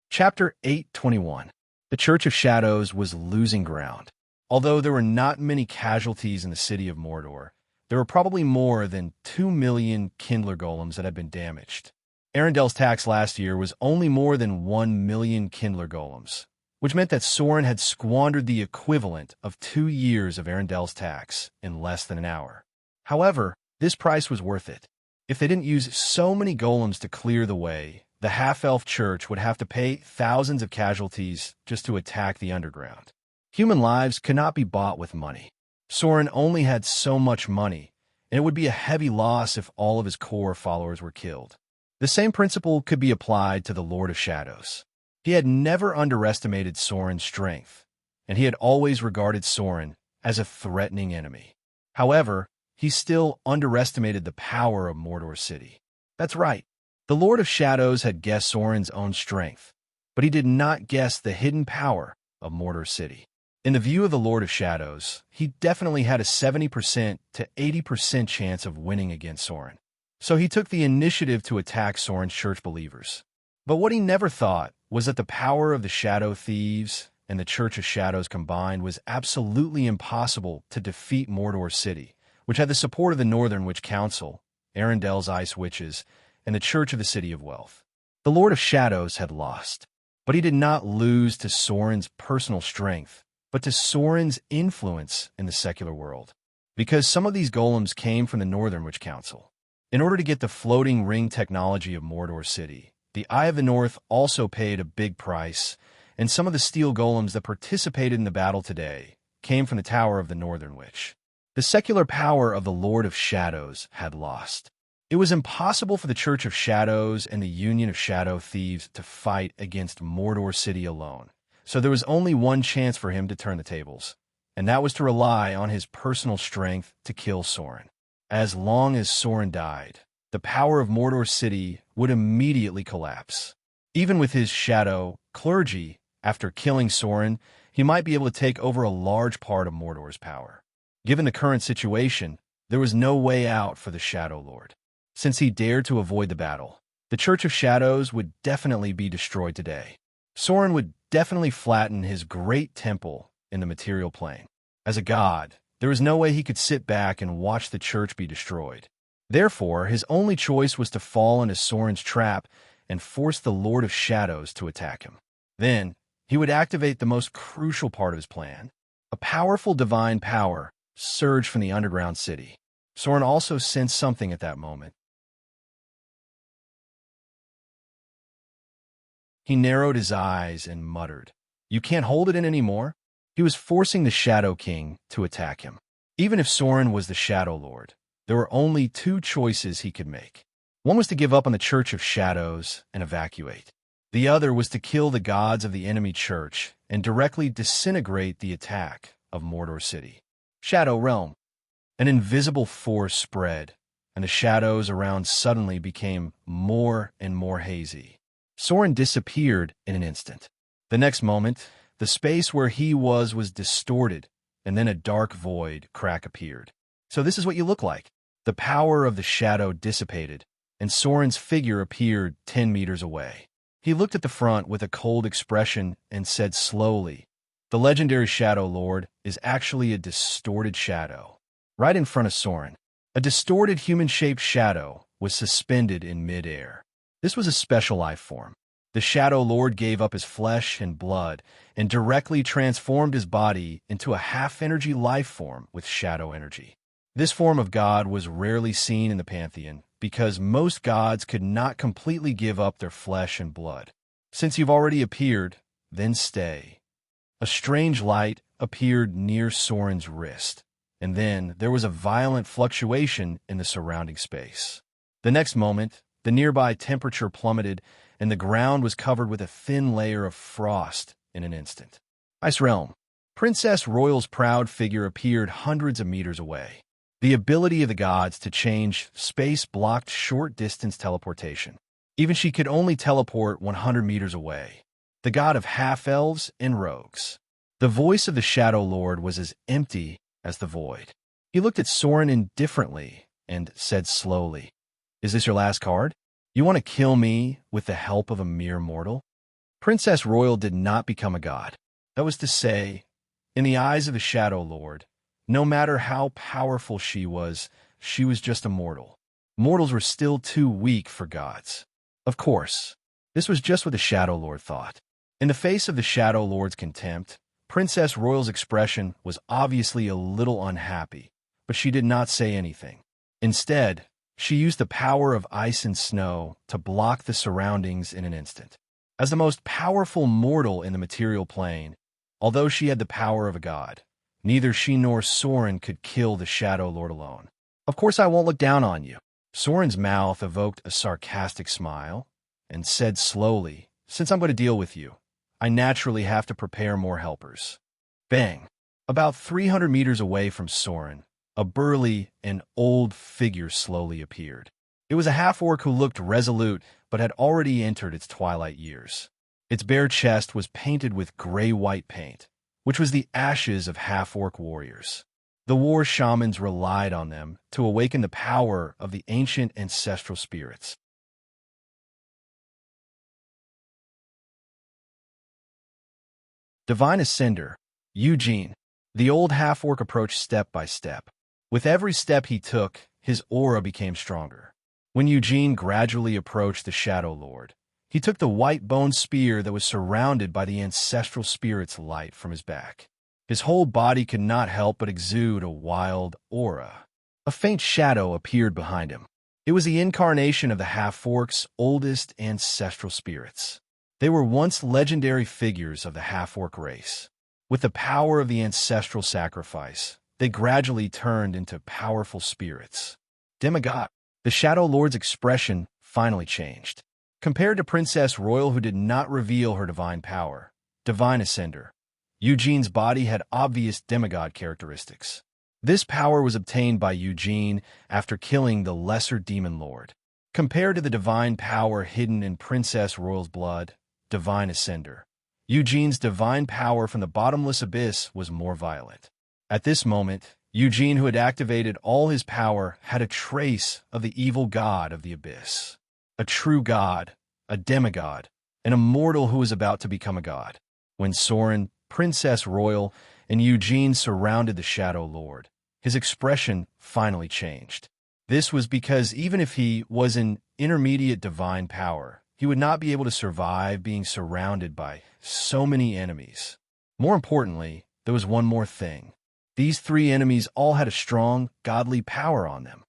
A: Chapter 8:21. The Church of Shadows was losing ground. Although there were not many casualties in the city of Mordor, there were probably more than 2 million Kindler golems that had been damaged. Arendel's tax last year was only more than 1 million Kindler golems, which meant that Soren had squandered the equivalent of 2 years of Arendel's tax in less than an hour. However, this price was worth it. If they didn't use so many golems to clear the way, the half-elf church would have to pay thousands of casualties just to attack the underground. Human lives could not be bought with money. Soren only had so much money, and it would be a heavy loss if all of his core followers were killed. The same principle could be applied to the Lord of Shadows. He had never underestimated Soren's strength, and he had always regarded Soren as a threatening enemy. However, he still underestimated the power of Mordor City. That's right. The Lord of Shadows had guessed Soren's own strength, but he did not guess the hidden power of Mordor City. In the view of the Lord of Shadows, he definitely had a 70% to 80% chance of winning against Soren. So he took the initiative to attack Soren's church believers. But what he never thought was that the power of the Shadow Thieves and the Church of Shadows combined was absolutely impossible to defeat Mordor City, which had the support of the Northern Witch Council, Arendel's Ice Witches, and the Church of the City of Wealth. The Lord of Shadows had lost, but he did not lose to Soren's personal strength, but to Soren's influence in the secular world, because some of these golems came from the Northern Witch Council. In order to get the floating ring technology of Mordor City, the Eye of the North also paid a big price, and some of the steel golems that participated in the battle today came from the Tower of the Northern Witch. The secular power of the Lord of Shadows had lost. It was impossible for the Church of Shadows and the Union of Shadow Thieves to fight against Mordor City alone. So there was only one chance for him to turn the tables, and that was to rely on his personal strength to kill Soren. As long as Soren died, the power of Mordor City would immediately collapse. Even with his shadow clergy, after killing Soren, he might be able to take over a large part of Mordor's power. Given the current situation, there was no way out for the Shadow Lord. Since he dared to avoid the battle, the Church of Shadows would definitely be destroyed today. Soren would definitely flatten his great temple in the material plane. As a god, there was no way he could sit back and watch the church be destroyed. Therefore, his only choice was to fall into Soren's trap and force the Lord of Shadows to attack him. Then, he would activate the most crucial part of his plan. A powerful divine power surged from the underground city. Soren also sensed something at that moment. He narrowed his eyes and muttered, "You can't hold it in anymore?" He was forcing the Shadow King to attack him. Even if Soren was the Shadow Lord, there were only two choices he could make. One was to give up on the Church of Shadows and evacuate. The other was to kill the gods of the enemy church and directly disintegrate the attack of Mordor City. Shadow Realm. An invisible force spread, and the shadows around suddenly became more and more hazy. Soren disappeared in an instant. The next moment, the space where he was distorted, and then a dark void crack appeared. So this is what you look like. The power of the shadow dissipated, and Soren's figure appeared 10 meters away. He looked at the front with a cold expression and said slowly, "The legendary Shadow Lord is actually a distorted shadow." Right in front of Soren, a distorted human-shaped shadow was suspended in mid-air. This was a special life form. The Shadow Lord gave up his flesh and blood and directly transformed his body into a half-energy life form with shadow energy. This form of god was rarely seen in the pantheon because most gods could not completely give up their flesh and blood. "Since you've already appeared, then stay." A strange light appeared near Soren's wrist, and then there was a violent fluctuation in the surrounding space. The next moment, the nearby temperature plummeted, and the ground was covered with a thin layer of frost in an instant. Ice Realm. Princess Royal's proud figure appeared hundreds of meters away. The ability of the gods to change space blocked short-distance teleportation. Even she could only teleport 100 meters away. The god of half-elves and rogues. The voice of the Shadow Lord was as empty as the void. He looked at Soren indifferently and said slowly, "Is this your last card? You want to kill me with the help of a mere mortal?" Princess Royal did not become a god. That was to say, in the eyes of the Shadow Lord, no matter how powerful she was just a mortal. Mortals were still too weak for gods. Of course, this was just what the Shadow Lord thought. In the face of the Shadow Lord's contempt, Princess Royal's expression was obviously a little unhappy, but she did not say anything. Instead, she used the power of ice and snow to block the surroundings in an instant. As the most powerful mortal in the material plane, although she had the power of a god, neither she nor Soren could kill the Shadow Lord alone. "Of course I won't look down on you." Soren's mouth evoked a sarcastic smile and said slowly, "Since I'm going to deal with you, I naturally have to prepare more helpers." Bang! About 300 meters away from Soren, a burly and old figure slowly appeared. It was a half-orc who looked resolute but had already entered its twilight years. Its bare chest was painted with gray-white paint, which was the ashes of half-orc warriors. The war shamans relied on them to awaken the power of the ancient ancestral spirits. Divine Ascender, Eugene. The old half-orc approached step by step. With every step he took, his aura became stronger. When Eugene gradually approached the Shadow Lord, he took the white bone spear that was surrounded by the ancestral spirit's light from his back. His whole body could not help but exude a wild aura. A faint shadow appeared behind him. It was the incarnation of the half-orc's oldest ancestral spirits. They were once legendary figures of the half-orc race. With the power of the ancestral sacrifice, they gradually turned into powerful spirits. Demigod. The Shadow Lord's expression finally changed. Compared to Princess Royal, who did not reveal her divine power, Divine Ascender, Eugene's body had obvious demigod characteristics. This power was obtained by Eugene after killing the Lesser Demon Lord. Compared to the divine power hidden in Princess Royal's blood, Divine Ascender, Eugene's divine power from the bottomless abyss was more violent. At this moment, Eugene, who had activated all his power, had a trace of the evil god of the abyss. A true god, a demigod, and a mortal who was about to become a god. When Soren, Princess Royal, and Eugene surrounded the Shadow Lord, his expression finally changed. This was because even if he was an intermediate divine power, he would not be able to survive being surrounded by so many enemies. More importantly, there was one more thing. These three enemies all had a strong, godly power on them.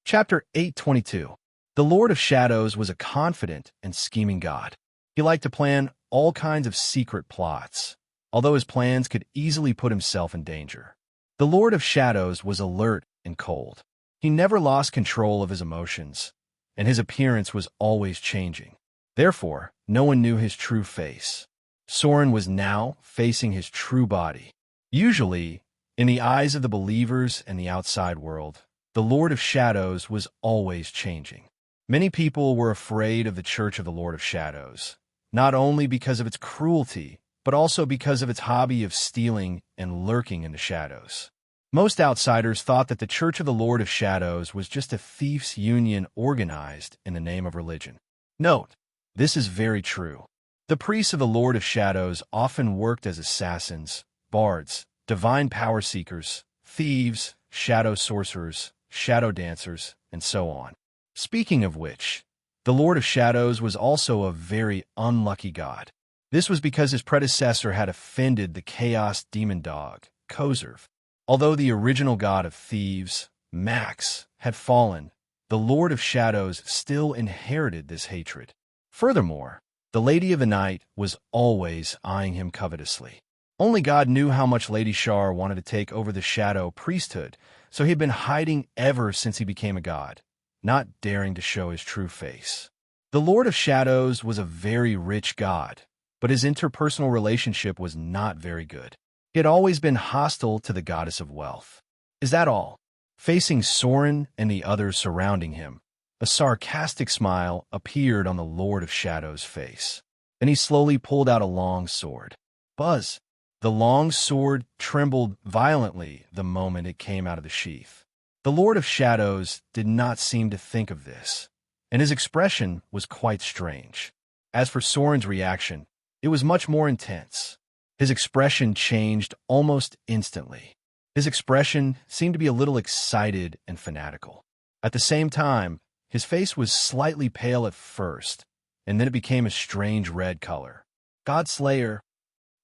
A: Chapter 822. The Lord of Shadows was a confident and scheming god. He liked to plan all kinds of secret plots, although his plans could easily put himself in danger. The Lord of Shadows was alert and cold. He never lost control of his emotions, and his appearance was always changing. Therefore, no one knew his true face. Soren was now facing his true body. Usually, In the eyes of the believers and the outside world, the Lord of Shadows was always changing. Many people were afraid of the Church of the Lord of Shadows, not only because of its cruelty, but also because of its hobby of stealing and lurking in the shadows. Most outsiders thought that the Church of the Lord of Shadows was just a thieves' union organized in the name of religion. Note, this is very true. The priests of the Lord of Shadows often worked as assassins, bards, divine power seekers, thieves, shadow sorcerers, shadow dancers, and so on. Speaking of which, the Lord of Shadows was also a very unlucky god. This was because his predecessor had offended the chaos demon dog, Kozerv. Although the original god of thieves, Max, had fallen, the Lord of Shadows still inherited this hatred. Furthermore, the Lady of the Night was always eyeing him covetously. Only God knew how much Lady Shar wanted to take over the Shadow priesthood, so he had been hiding ever since he became a god, not daring to show his true face. The Lord of Shadows was a very rich god, but his interpersonal relationship was not very good. He had always been hostile to the goddess of wealth. Is that all? Facing Soren and the others surrounding him, a sarcastic smile appeared on the Lord of Shadows' face. Then he slowly pulled out a long sword. Buzz! The long sword trembled violently the moment it came out of the sheath. The Lord of Shadows did not seem to think of this, and his expression was quite strange. As for Soren's reaction, it was much more intense. His expression changed almost instantly. His expression seemed to be a little excited and fanatical. At the same time, his face was slightly pale at first, and then it became a strange red color. Godslayer!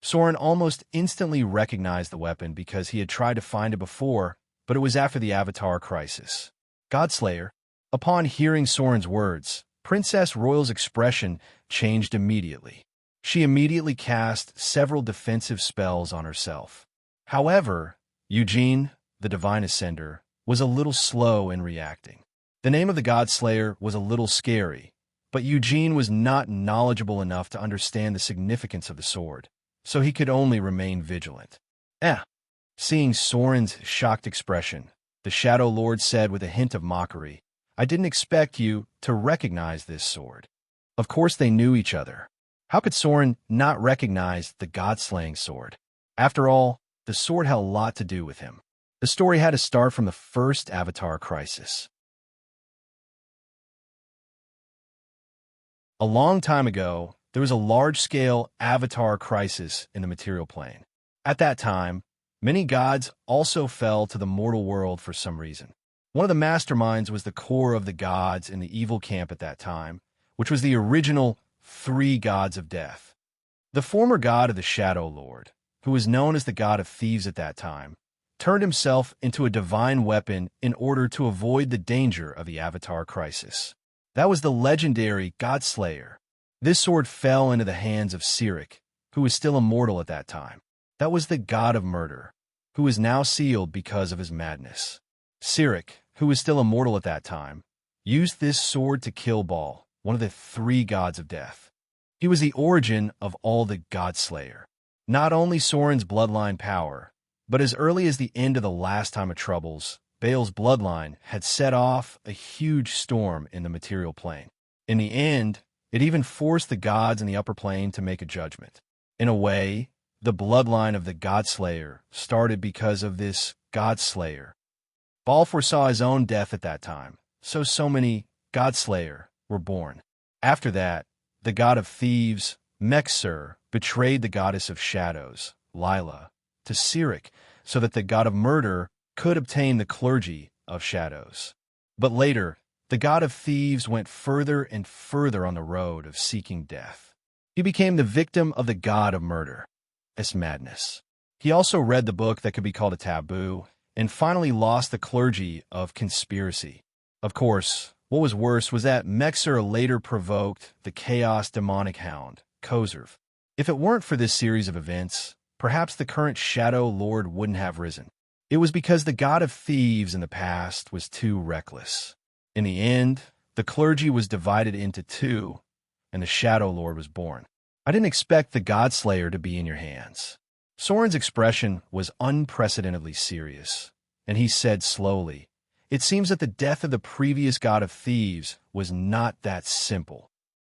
A: Soren almost instantly recognized the weapon because he had tried to find it before, but it was after the Avatar crisis. Godslayer! Upon hearing Soren's words, Princess Royal's expression changed immediately. She immediately cast several defensive spells on herself. However, Eugene, the Divine Ascender, was a little slow in reacting. The name of the Godslayer was a little scary, but Eugene was not knowledgeable enough to understand the significance of the sword, so he could only remain vigilant. Seeing Soren's shocked expression, the Shadow Lord said with a hint of mockery, "I didn't expect you to recognize this sword." Of course they knew each other. How could Soren not recognize the god-slaying sword? After all, the sword had a lot to do with him. The story had to start from the first Avatar crisis. A long time ago, there was a large-scale Avatar crisis in the material plane. At that time, many gods also fell to the mortal world for some reason. One of the masterminds was the core of the gods in the evil camp at that time, which was the original 3 gods of death. The former god of the Shadow Lord, who was known as the god of thieves at that time, turned himself into a divine weapon in order to avoid the danger of the Avatar crisis. That was the legendary Godslayer. This sword fell into the hands of Sirik, who was still immortal at that time. That was the god of murder, who is now sealed because of his madness. Sirik, who was still immortal at that time, used this sword to kill Baal, one of the 3 gods of death. He was the origin of all the Godslayer. Not only Soren's bloodline power, but as early as the end of the last time of troubles, Baal's bloodline had set off a huge storm in the material plane. In the end, it even forced the gods in the upper plane to make a judgment. In a way, the bloodline of the Godslayer started because of this Godslayer. Baal foresaw his own death at that time, so many Godslayer were born. After that, the god of thieves, Mexer, betrayed the goddess of shadows, Lila, to Sirik so that the god of murder could obtain the clergy of shadows. But later, the god of thieves went further and further on the road of seeking death. He became the victim of the god of murder. It's madness. He also read the book that could be called a taboo, and finally lost the clergy of conspiracy. Of course, what was worse was that Mexer later provoked the chaos demonic hound, Kozerv. If it weren't for this series of events, perhaps the current Shadow Lord wouldn't have risen. It was because the god of thieves in the past was too reckless. In the end, the clergy was divided into 2, and the Shadow Lord was born. I didn't expect the Godslayer to be in your hands. Soren's expression was unprecedentedly serious, and he said slowly, "It seems that the death of the previous god of thieves was not that simple.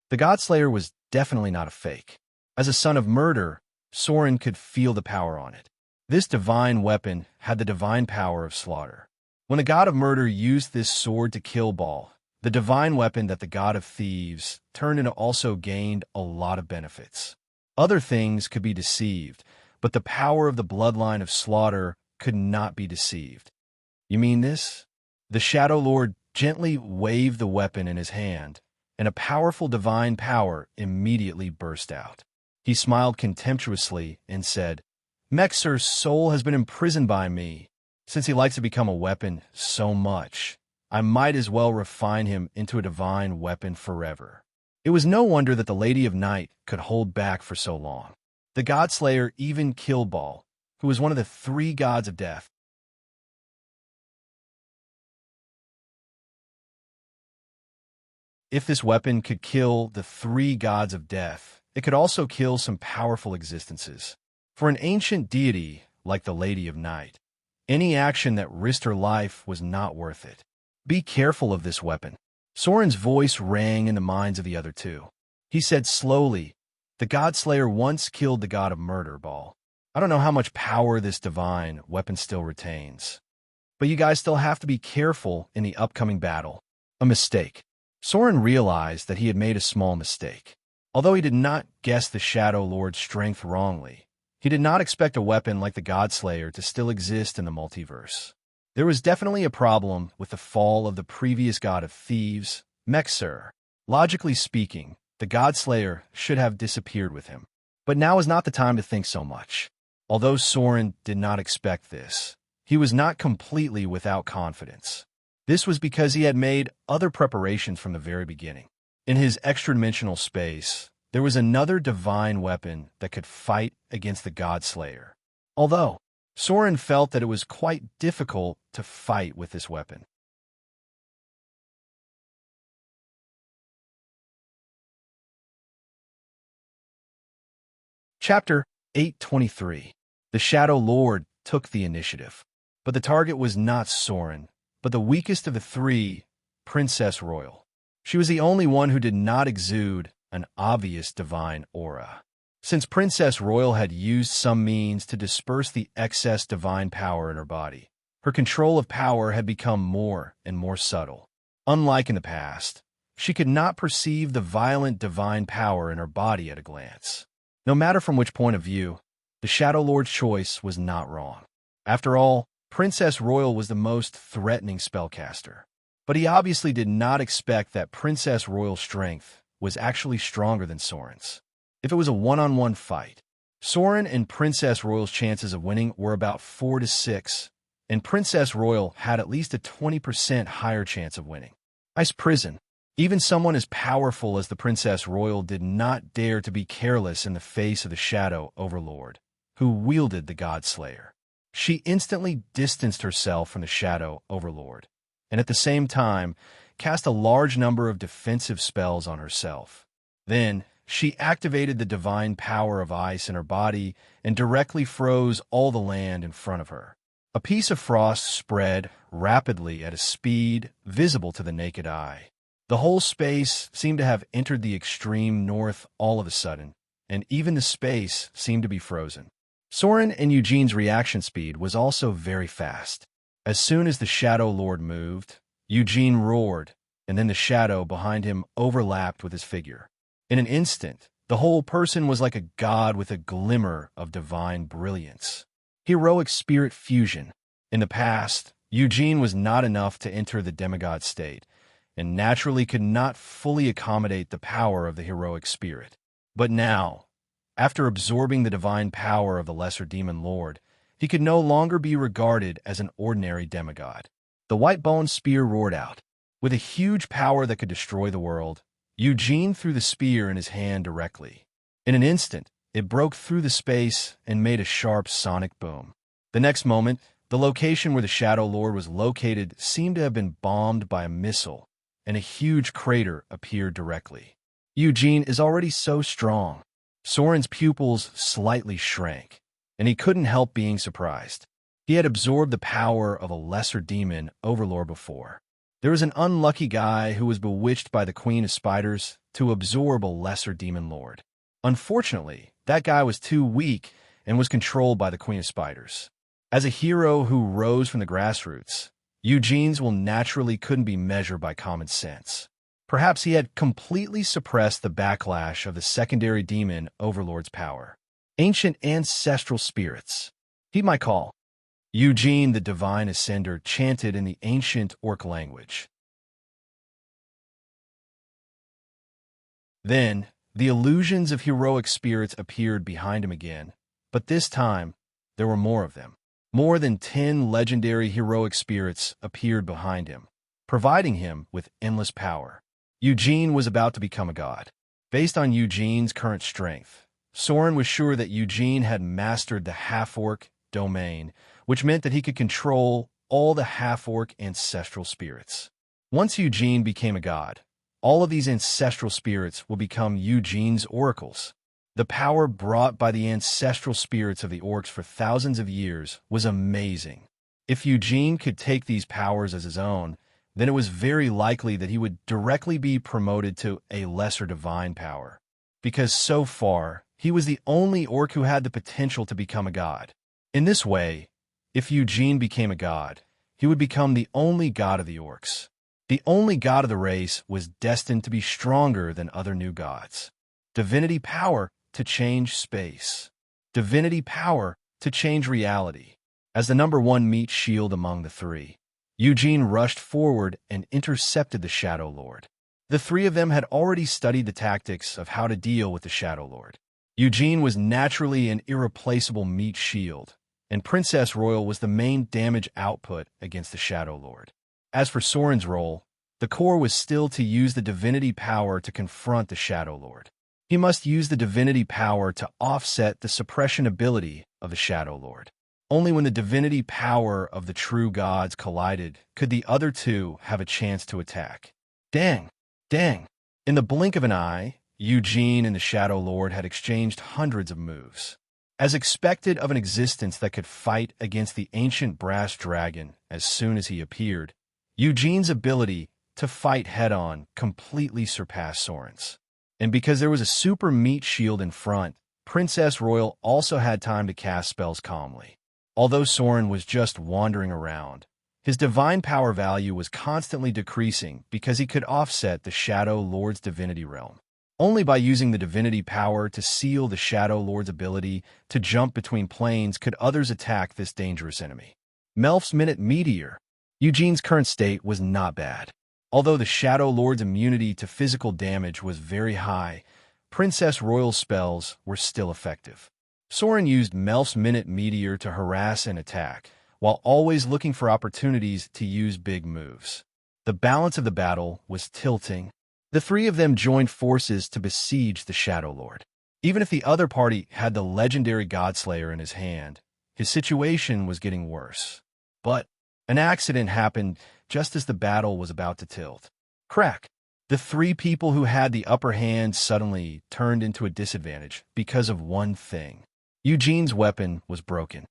A: The Godslayer was definitely not a fake. As a son of murder, Soren could feel the power on it. This divine weapon had the divine power of slaughter. When the god of murder used this sword to kill Baal, the divine weapon that the god of thieves turned into also gained a lot of benefits. Other things could be deceived, but the power of the bloodline of slaughter could not be deceived." "You mean this?" The Shadow Lord gently waved the weapon in his hand, and a powerful divine power immediately burst out. He smiled contemptuously and said, "Mexer's soul has been imprisoned by me. Since he likes to become a weapon so much, I might as well refine him into a divine weapon forever." It was no wonder that the Lady of Night could hold back for so long. The Godslayer even killed Baal, who was one of the 3 gods of death. If this weapon could kill the 3 gods of death, it could also kill some powerful existences. For an ancient deity like the Lady of Night, any action that risked her life was not worth it. "Be careful of this weapon." Soren's voice rang in the minds of the other 2. He said slowly, "The Godslayer once killed the god of murder, Baal. I don't know how much power this divine weapon still retains. But you guys still have to be careful in the upcoming battle." A mistake. Soren realized that he had made a small mistake. Although he did not guess the Shadow Lord's strength wrongly, he did not expect a weapon like the Godslayer to still exist in the multiverse. There was definitely a problem with the fall of the previous god of thieves, Mexer. Logically speaking, the Godslayer should have disappeared with him. But now is not the time to think so much. Although Soren did not expect this, he was not completely without confidence. This was because he had made other preparations from the very beginning. In his extra-dimensional space, there was another divine weapon that could fight against the Godslayer. Although, Soren felt that it was quite difficult to fight with this weapon. Chapter 823. The Shadow Lord took the initiative. But the target was not Soren, but the weakest of the 3, Princess Royal. She was the only one who did not exude an obvious divine aura. Since Princess Royal had used some means to disperse the excess divine power in her body, her control of power had become more and more subtle. Unlike in the past, she could not perceive the violent divine power in her body at a glance. No matter from which point of view, the Shadow Lord's choice was not wrong. After all, Princess Royal was the most threatening spellcaster. But he obviously did not expect that Princess Royal's strength was actually stronger than Soren's. If it was a one-on-one fight, Soren and Princess Royal's chances of winning were about 4 to 6, and Princess Royal had at least a 20% higher chance of winning. Ice prison. Even someone as powerful as the Princess Royal did not dare to be careless in the face of the Shadow Overlord, who wielded the Godslayer. She instantly distanced herself from the Shadow Overlord, and at the same time cast a large number of defensive spells on herself. Then, she activated the divine power of ice in her body and directly froze all the land in front of her. A piece of frost spread rapidly at a speed visible to the naked eye. The whole space seemed to have entered the extreme north all of a sudden, and even the space seemed to be frozen. Soren and Eugene's reaction speed was also very fast. As soon as the Shadow Lord moved, Eugene roared, and then the shadow behind him overlapped with his figure. In an instant, the whole person was like a god with a glimmer of divine brilliance. Heroic spirit fusion. In the past, Eugene was not enough to enter the demigod state, and naturally could not fully accommodate the power of the heroic spirit. But now, after absorbing the divine power of the Lesser Demon Lord, he could no longer be regarded as an ordinary demigod. The white-boned spear roared out. With a huge power that could destroy the world, Eugene threw the spear in his hand directly. In an instant, it broke through the space and made a sharp sonic boom. The next moment, the location where the Shadow Lord was located seemed to have been bombed by a missile, and a huge crater appeared directly. Eugene is already so strong. Soren's pupils slightly shrank, and he couldn't help being surprised. He had absorbed the power of a lesser demon overlord before. There was an unlucky guy who was bewitched by the Queen of Spiders to absorb a lesser demon lord. Unfortunately, that guy was too weak and was controlled by the Queen of Spiders. As a hero who rose from the grassroots, Eugene's will naturally couldn't be measured by common sense. Perhaps he had completely suppressed the backlash of the secondary demon overlord's power. Ancient ancestral spirits. He might call. Eugene, the divine ascender, chanted in the ancient orc language. Then, the illusions of heroic spirits appeared behind him again, but this time, there were more of them. More than 10 legendary heroic spirits appeared behind him, providing him with endless power. Eugene was about to become a god. Based on Eugene's current strength, Soren was sure that Eugene had mastered the half-orc domain, which meant that he could control all the half-orc ancestral spirits. Once Eugene became a god, all of these ancestral spirits will become Eugene's oracles. The power brought by the ancestral spirits of the orcs for thousands of years was amazing. If Eugene could take these powers as his own, then it was very likely that he would directly be promoted to a lesser divine power. Because so far, he was the only orc who had the potential to become a god. In this way, if Eugene became a god, he would become the only god of the orcs. The only god of the race was destined to be stronger than other new gods. Divinity power to change space. Divinity power to change reality. As the number one meat shield among the three, Eugene rushed forward and intercepted the Shadow Lord. The three of them had already studied the tactics of how to deal with the Shadow Lord. Eugene was naturally an irreplaceable meat shield, and Princess Royal was the main damage output against the Shadow Lord. As for Soren's role, the core was still to use the divinity power to confront the Shadow Lord. He must use the divinity power to offset the suppression ability of the Shadow Lord. Only when the divinity power of the true gods collided could the other two have a chance to attack. Dang! Dang! In the blink of an eye, Eugene and the Shadow Lord had exchanged hundreds of moves. As expected of an existence that could fight against the ancient brass dragon as soon as he appeared, Eugene's ability to fight head-on completely surpassed Soren's. And because there was a super meat shield in front, Princess Royal also had time to cast spells calmly. Although Soren was just wandering around, his divine power value was constantly decreasing because he could offset the Shadow Lord's divinity realm. Only by using the divinity power to seal the Shadow Lord's ability to jump between planes could others attack this dangerous enemy. Melf's Minute Meteor. Eugene's current state was not bad. Although the Shadow Lord's immunity to physical damage was very high, Princess Royal's spells were still effective. Soren used Melf's Minute Meteor to harass and attack, while always looking for opportunities to use big moves. The balance of the battle was tilting. The three of them joined forces to besiege the Shadow Lord. Even if the other party had the legendary Godslayer in his hand, his situation was getting worse. But an accident happened just as the battle was about to tilt. Crack! The three people who had the upper hand suddenly turned into a disadvantage because of one thing. Eugene's weapon was broken.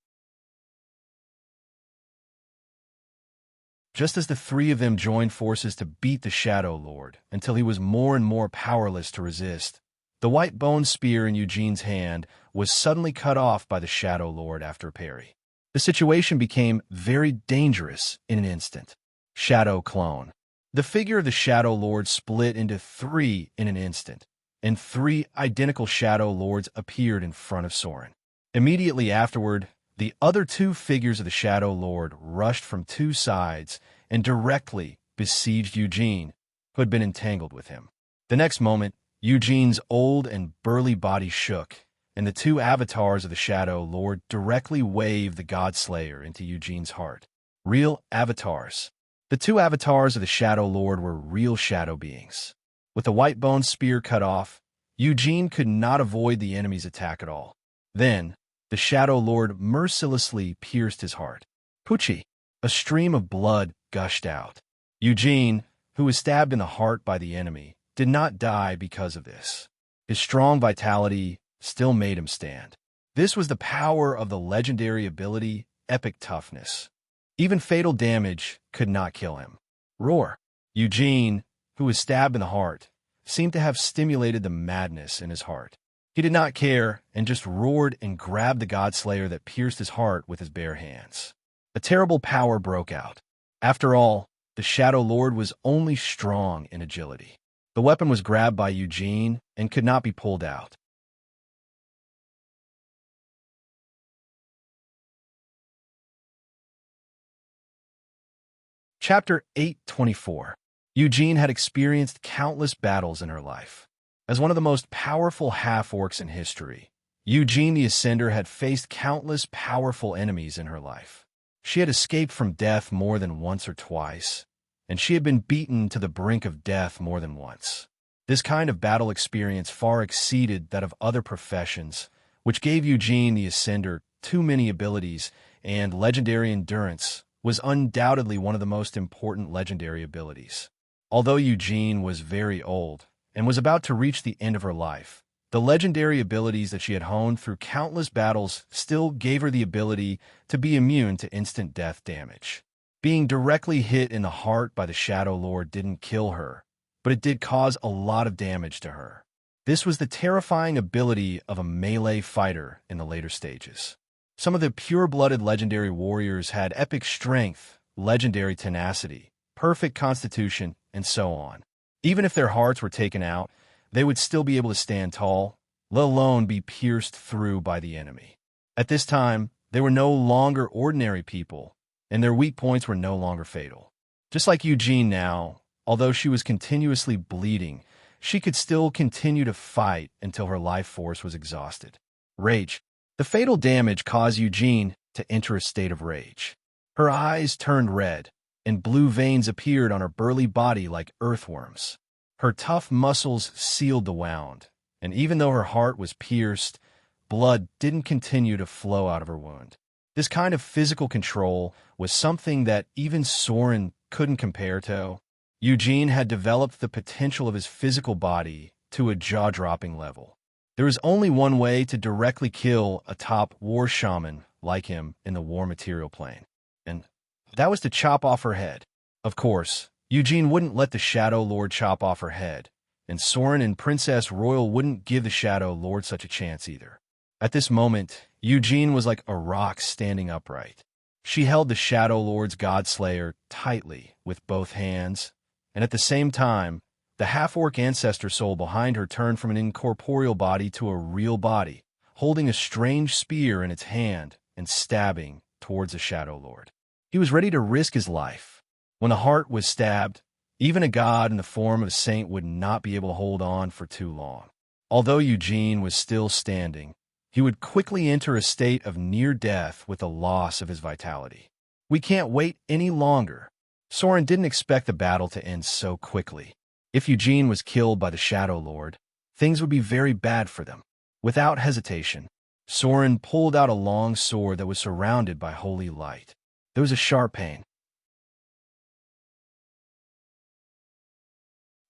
A: Just as the three of them joined forces to beat the Shadow Lord until he was more and more powerless to resist, the white bone spear in Eugene's hand was suddenly cut off by the Shadow Lord after a parry. The situation became very dangerous in an instant. Shadow Clone. The figure of the Shadow Lord split into three in an instant, and three identical Shadow Lords appeared in front of Soren. Immediately afterward, the other two figures of the Shadow Lord rushed from two sides and directly besieged Eugene, who had been entangled with him. The next moment, Eugene's old and burly body shook, and the two avatars of the Shadow Lord directly waved the Godslayer into Eugene's heart. Real avatars. The two avatars of the Shadow Lord were real shadow beings. With the white bone spear cut off, Eugene could not avoid the enemy's attack at all. Then, the Shadow Lord mercilessly pierced his heart. Poochie! A stream of blood gushed out. Eugene, who was stabbed in the heart by the enemy, did not die because of this. His strong vitality still made him stand. This was the power of the legendary ability, Epic Toughness. Even fatal damage could not kill him. Roar. Eugene, who was stabbed in the heart, seemed to have stimulated the madness in his heart. He did not care and just roared and grabbed the Godslayer that pierced his heart with his bare hands. A terrible power broke out. After all, the Shadow Lord was only strong in agility. The weapon was grabbed by Eugene and could not be pulled out. Chapter 824. Eugene had experienced countless battles in her life. As one of the most powerful half-orcs in history, Eugene the Ascender had faced countless powerful enemies in her life. She had escaped from death more than once or twice, and she had been beaten to the brink of death more than once. This kind of battle experience far exceeded that of other professions, which gave Eugene the Ascender too many abilities, and legendary endurance was undoubtedly one of the most important legendary abilities. Although Eugene was very old and was about to reach the end of her life, the legendary abilities that she had honed through countless battles still gave her the ability to be immune to instant death damage. Being directly hit in the heart by the Shadow Lord didn't kill her, but it did cause a lot of damage to her. This was the terrifying ability of a melee fighter in the later stages. Some of the pure-blooded legendary warriors had epic strength, legendary tenacity, perfect constitution, and so on. Even if their hearts were taken out, they would still be able to stand tall, let alone be pierced through by the enemy. At this time, they were no longer ordinary people, and their weak points were no longer fatal. Just like Eugene now, although she was continuously bleeding, she could still continue to fight until her life force was exhausted. Rage. The fatal damage caused Eugene to enter a state of rage. Her eyes turned red, and blue veins appeared on her burly body like earthworms. Her tough muscles sealed the wound, and even though her heart was pierced, blood didn't continue to flow out of her wound. This kind of physical control was something that even Soren couldn't compare to. Eugene had developed the potential of his physical body to a jaw-dropping level. There is only one way to directly kill a top war shaman like him in the war material plane, and that was to chop off her head. Of course, Eugene wouldn't let the Shadow Lord chop off her head, and Soren and Princess Royal wouldn't give the Shadow Lord such a chance either. At this moment, Eugene was like a rock standing upright. She held the Shadow Lord's Godslayer tightly with both hands, and at the same time, the half-orc ancestor soul behind her turned from an incorporeal body to a real body, holding a strange spear in its hand and stabbing towards the Shadow Lord. He was ready to risk his life. When a heart was stabbed, even a god in the form of a saint would not be able to hold on for too long. Although Eugene was still standing, he would quickly enter a state of near death with the loss of his vitality. We can't wait any longer. Soren didn't expect the battle to end so quickly. If Eugene was killed by the Shadow Lord, things would be very bad for them. Without hesitation, Soren pulled out a long sword that was surrounded by holy light. There was a sharp pain.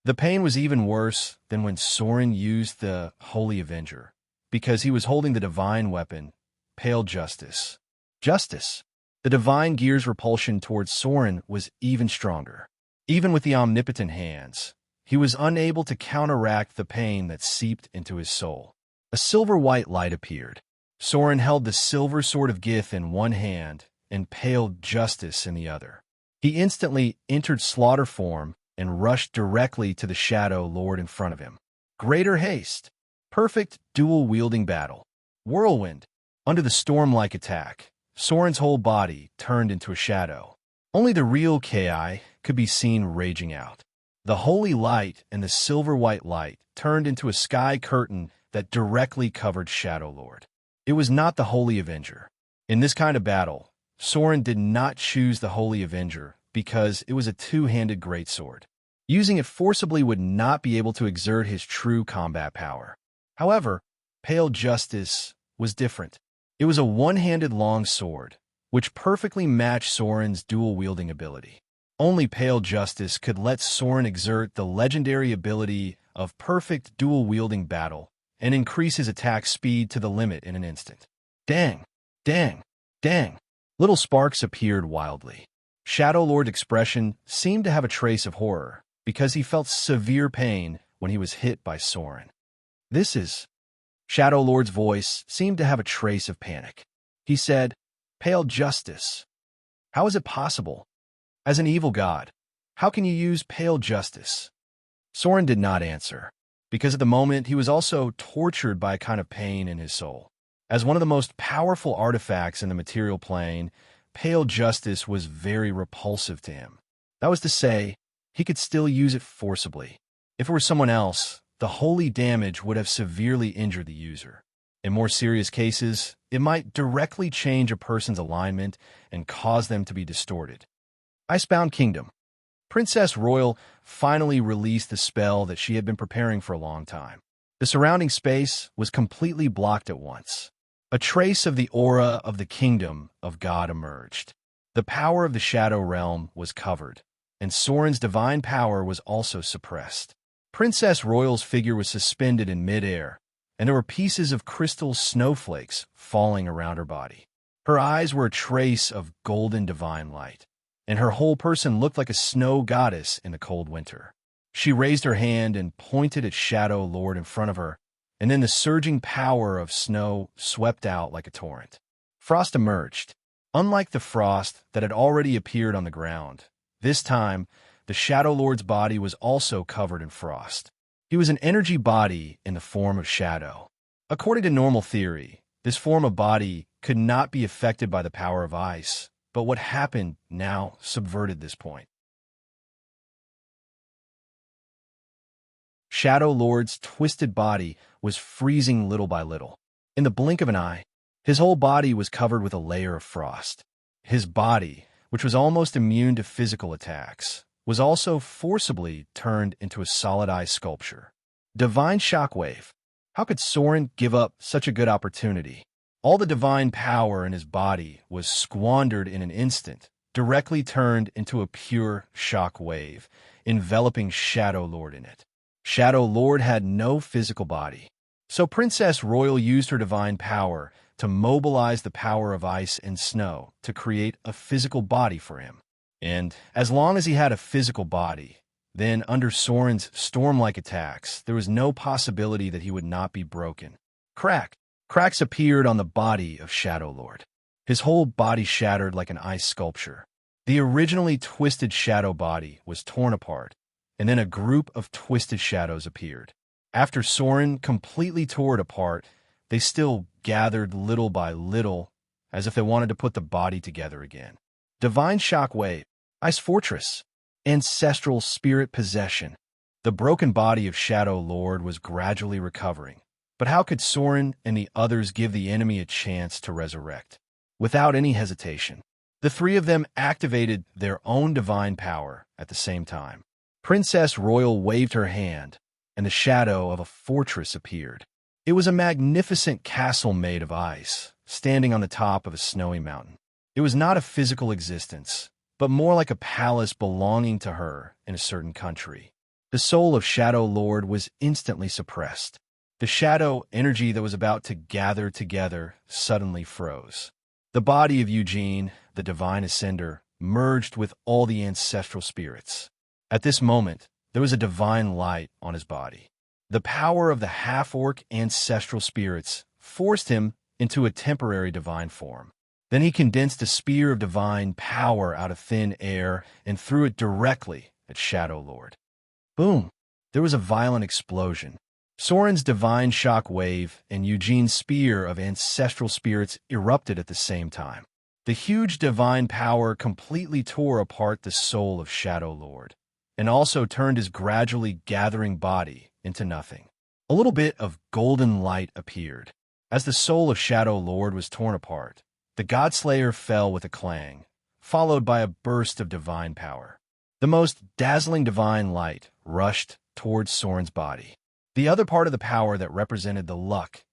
A: The pain was even worse than when Soren used the Holy Avenger, because he was holding the divine weapon, Pale Justice. Justice. The divine gear's repulsion towards Soren was even stronger. Even with the omnipotent hands, he was unable to counteract the pain that seeped into his soul. A silver-white light appeared. Soren held the silver sword of Gith in one hand and Pale Justice in the other. He instantly entered slaughter form and rushed directly to the Shadow Lord in front of him. Greater haste. Perfect dual-wielding battle. Whirlwind. Under the storm-like attack, Soren's whole body turned into a shadow. Only the real Ki could be seen raging out. The holy light and the silver-white light turned into a sky curtain that directly covered Shadow Lord. It was not the Holy Avenger. In this kind of battle, Soren did not choose the Holy Avenger because it was a two-handed greatsword. Using it forcibly would not be able to exert his true combat power. However, Pale Justice was different. It was a one-handed long sword, which perfectly matched Soren's dual-wielding ability. Only Pale Justice could let Soren exert the legendary ability of perfect dual-wielding battle and increase his attack speed to the limit in an instant. Dang! Dang! Dang! Little sparks appeared wildly. Shadow Lord's expression seemed to have a trace of horror, because he felt severe pain when he was hit by Soren. This is... Shadow Lord's voice seemed to have a trace of panic. He said, "Pale justice. How is it possible? As an evil god, how can you use pale justice?" Soren did not answer, because at the moment he was also tortured by a kind of pain in his soul. As one of the most powerful artifacts in the material plane, pale justice was very repulsive to him. That was to say, he could still use it forcibly. If it were someone else, the holy damage would have severely injured the user. In more serious cases, it might directly change a person's alignment and cause them to be distorted. Icebound Kingdom. Princess Royal finally released the spell that she had been preparing for a long time. The surrounding space was completely blocked at once. A trace of the aura of the kingdom of God emerged. The power of the Shadow Realm was covered, and Soren's divine power was also suppressed. Princess Royal's figure was suspended in midair, and there were pieces of crystal snowflakes falling around her body. Her eyes were a trace of golden divine light, and her whole person looked like a snow goddess in the cold winter. She raised her hand and pointed at Shadow Lord in front of her, and then the surging power of snow swept out like a torrent. Frost emerged. Unlike the frost that had already appeared on the ground, this time, the Shadow Lord's body was also covered in frost. He was an energy body in the form of shadow. According to normal theory, this form of body could not be affected by the power of ice, but what happened now subverted this point. Shadow Lord's twisted body was freezing little by little. In the blink of an eye, his whole body was covered with a layer of frost. His body, which was almost immune to physical attacks, was also forcibly turned into a solid ice sculpture. Divine shockwave. How could Soren give up such a good opportunity? All the divine power in his body was squandered in an instant, directly turned into a pure shockwave, enveloping Shadow Lord in it. Shadow Lord had no physical body, so Princess Royal used her divine power to mobilize the power of ice and snow to create a physical body for him. And as long as he had a physical body, then under Soren's storm-like attacks, there was no possibility that he would not be broken. Cracks appeared on the body of Shadow Lord. His whole body shattered like an ice sculpture. The originally twisted shadow body was torn apart, and then a group of twisted shadows appeared. After Soren completely tore it apart, they still gathered little by little, as if they wanted to put the body together again. Divine shockwave, ice fortress, ancestral spirit possession. The broken body of Shadow Lord was gradually recovering, but how could Soren and the others give the enemy a chance to resurrect? Without any hesitation, the three of them activated their own divine power at the same time. Princess Royal waved her hand, and the shadow of a fortress appeared. It was a magnificent castle made of ice, standing on the top of a snowy mountain. It was not a physical existence, but more like a palace belonging to her in a certain country. The soul of Shadow Lord was instantly suppressed. The shadow energy that was about to gather together suddenly froze. The body of Eugene, the divine ascender, merged with all the ancestral spirits. At this moment, there was a divine light on his body. The power of the half-orc ancestral spirits forced him into a temporary divine form. Then he condensed a spear of divine power out of thin air and threw it directly at Shadow Lord. Boom! There was a violent explosion. Soren's divine shock wave and Eugene's spear of ancestral spirits erupted at the same time. The huge divine power completely tore apart the soul of Shadow Lord, and also turned his gradually gathering body into nothing. A little bit of golden light appeared. As the soul of Shadow Lord was torn apart, the Godslayer fell with a clang, followed by a burst of divine power. The most dazzling divine light rushed towards Soren's body. The other part of the power that represented the luck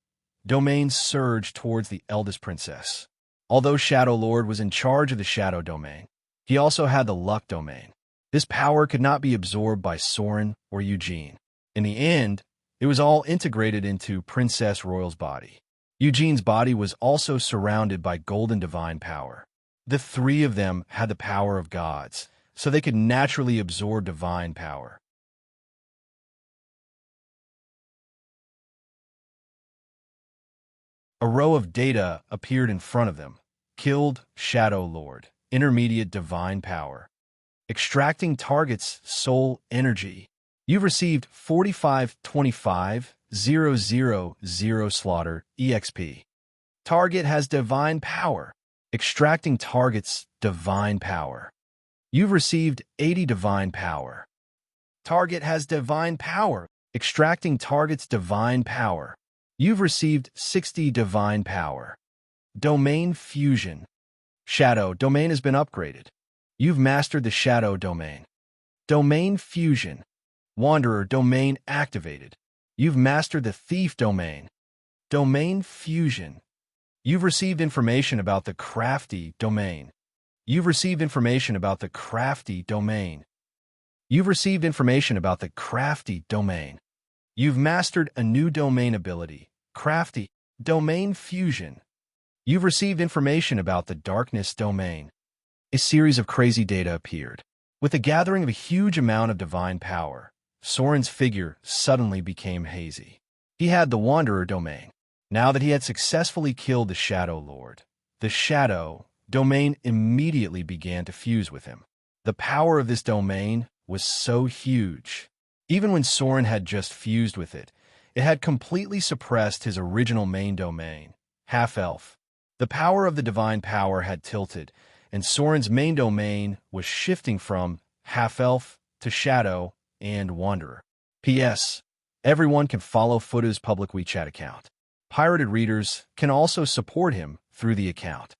A: domain surged towards the eldest princess. Although Shadow Lord was in charge of the shadow domain, he also had the luck domain. This power could not be absorbed by Soren or Eugene. In the end, It was all integrated into Princess Royal's body. Eugene's body was also surrounded by golden divine power. The three of them had the power of gods, so they could naturally absorb divine power. A row of data appeared in front of them. Killed Shadow Lord. Intermediate divine power. Extracting target's soul energy. You've received 4525,000 slaughter EXP. Target has divine power. Extracting target's divine power. You've received 80 divine power. Target has divine power. Extracting target's divine power. You've received 60 divine power. Domain fusion. Shadow domain has been upgraded. You've mastered the shadow domain. Domain fusion. Wanderer domain activated. You've mastered the thief domain. Domain fusion. You've received information about the crafty domain. You've received information about the crafty domain. You've received information about the crafty domain. You've mastered a new domain ability, crafty domain fusion. You've received information about the darkness domain. A series of crazy data appeared. With the gathering of a huge amount of divine power, Soren's figure suddenly became hazy. He had the Wanderer domain. Now that he had successfully killed the Shadow Lord, the Shadow domain immediately began to fuse with him. The power of this domain was so huge. Even when Soren had just fused with it, it had completely suppressed his original main domain, Half-Elf. The power of the divine power had tilted, and Soren's main domain was shifting from Half-Elf to Shadow and Wanderer. P.S. Everyone can follow Fuda's public WeChat account. Pirated readers can also support him through the account.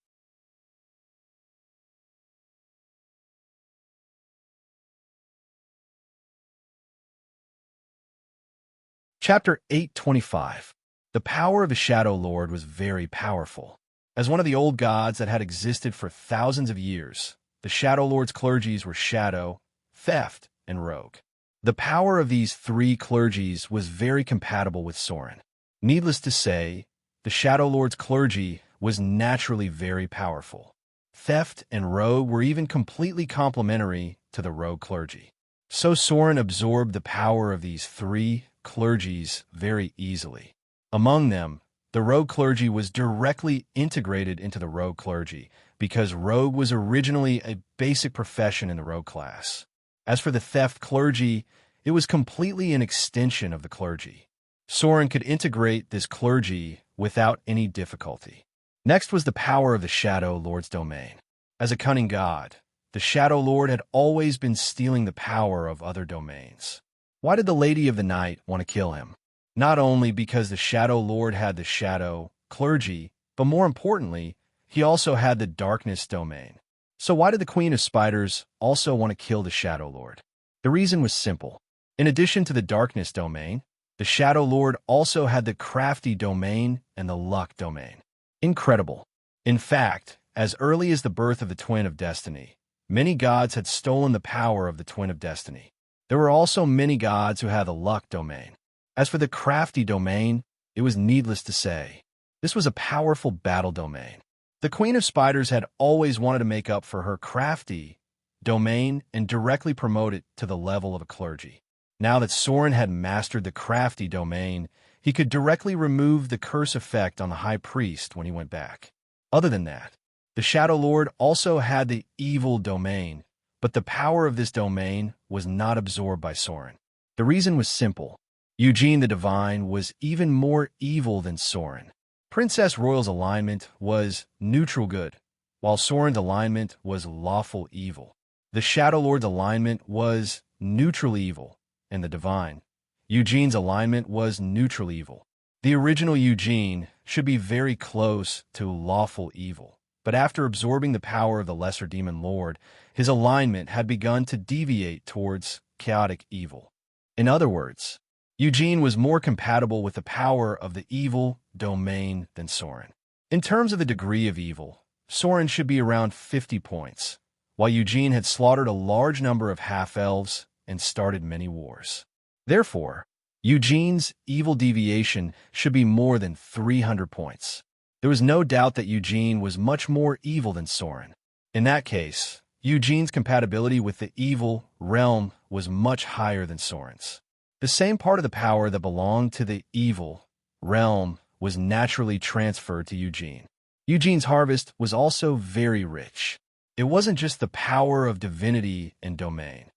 A: Chapter 825. The power of the Shadow Lord was very powerful. As one of the old gods that had existed for thousands of years, the Shadow Lord's clergies were Shadow, Theft, and Rogue. The power of these three clergies was very compatible with Soren. Needless to say, the Shadow Lord's clergy was naturally very powerful. Theft and Rogue were even completely complementary to the Rogue clergy. So Soren absorbed the power of these three clergies very easily. Among them, the Rogue clergy was directly integrated into the Rogue clergy because Rogue was originally a basic profession in the Rogue class. As for the Theft clergy, it was completely an extension of the clergy. Soren could integrate this clergy without any difficulty. Next was the power of the Shadow Lord's domain. As a cunning god, the Shadow Lord had always been stealing the power of other domains. Why did the Lady of the Night want to kill him? Not only because the Shadow Lord had the Shadow clergy, but more importantly, he also had the Darkness domain. So why did the Queen of Spiders also want to kill the Shadow Lord? The reason was simple. In addition to the Darkness domain, the Shadow Lord also had the Crafty domain and the Luck domain. Incredible. In fact, as early as the birth of the Twin of Destiny, many gods had stolen the power of the Twin of Destiny. There were also many gods who had the Luck domain. As for the Crafty domain, it was needless to say. This was a powerful battle domain. The Queen of Spiders had always wanted to make up for her Crafty domain and directly promote it to the level of a clergy. Now that Soren had mastered the Crafty domain, he could directly remove the curse effect on the High Priest when he went back. Other than that, the Shadow Lord also had the Evil domain, but the power of this domain was not absorbed by Soren. The reason was simple. Eugene the Divine was even more evil than Soren. Princess Royal's alignment was neutral good, while Soren's alignment was lawful evil. The Shadow Lord's alignment was neutral evil, and the Divine, Eugene's alignment was neutral evil. The original Eugene should be very close to lawful evil, but after absorbing the power of the Lesser Demon Lord, his alignment had begun to deviate towards chaotic evil. In other words, Eugene was more compatible with the power of the evil domain than Soren. In terms of the degree of evil, Soren should be around 50 points, while Eugene had slaughtered a large number of half-elves and started many wars. Therefore, Eugene's evil deviation should be more than 300 points. There was no doubt that Eugene was much more evil than Soren. In that case, Eugene's compatibility with the evil realm was much higher than Soren's. The same part of the power that belonged to the evil realm was naturally transferred to Eugene. Eugene's harvest was also very rich. It wasn't just the power of divinity and domain.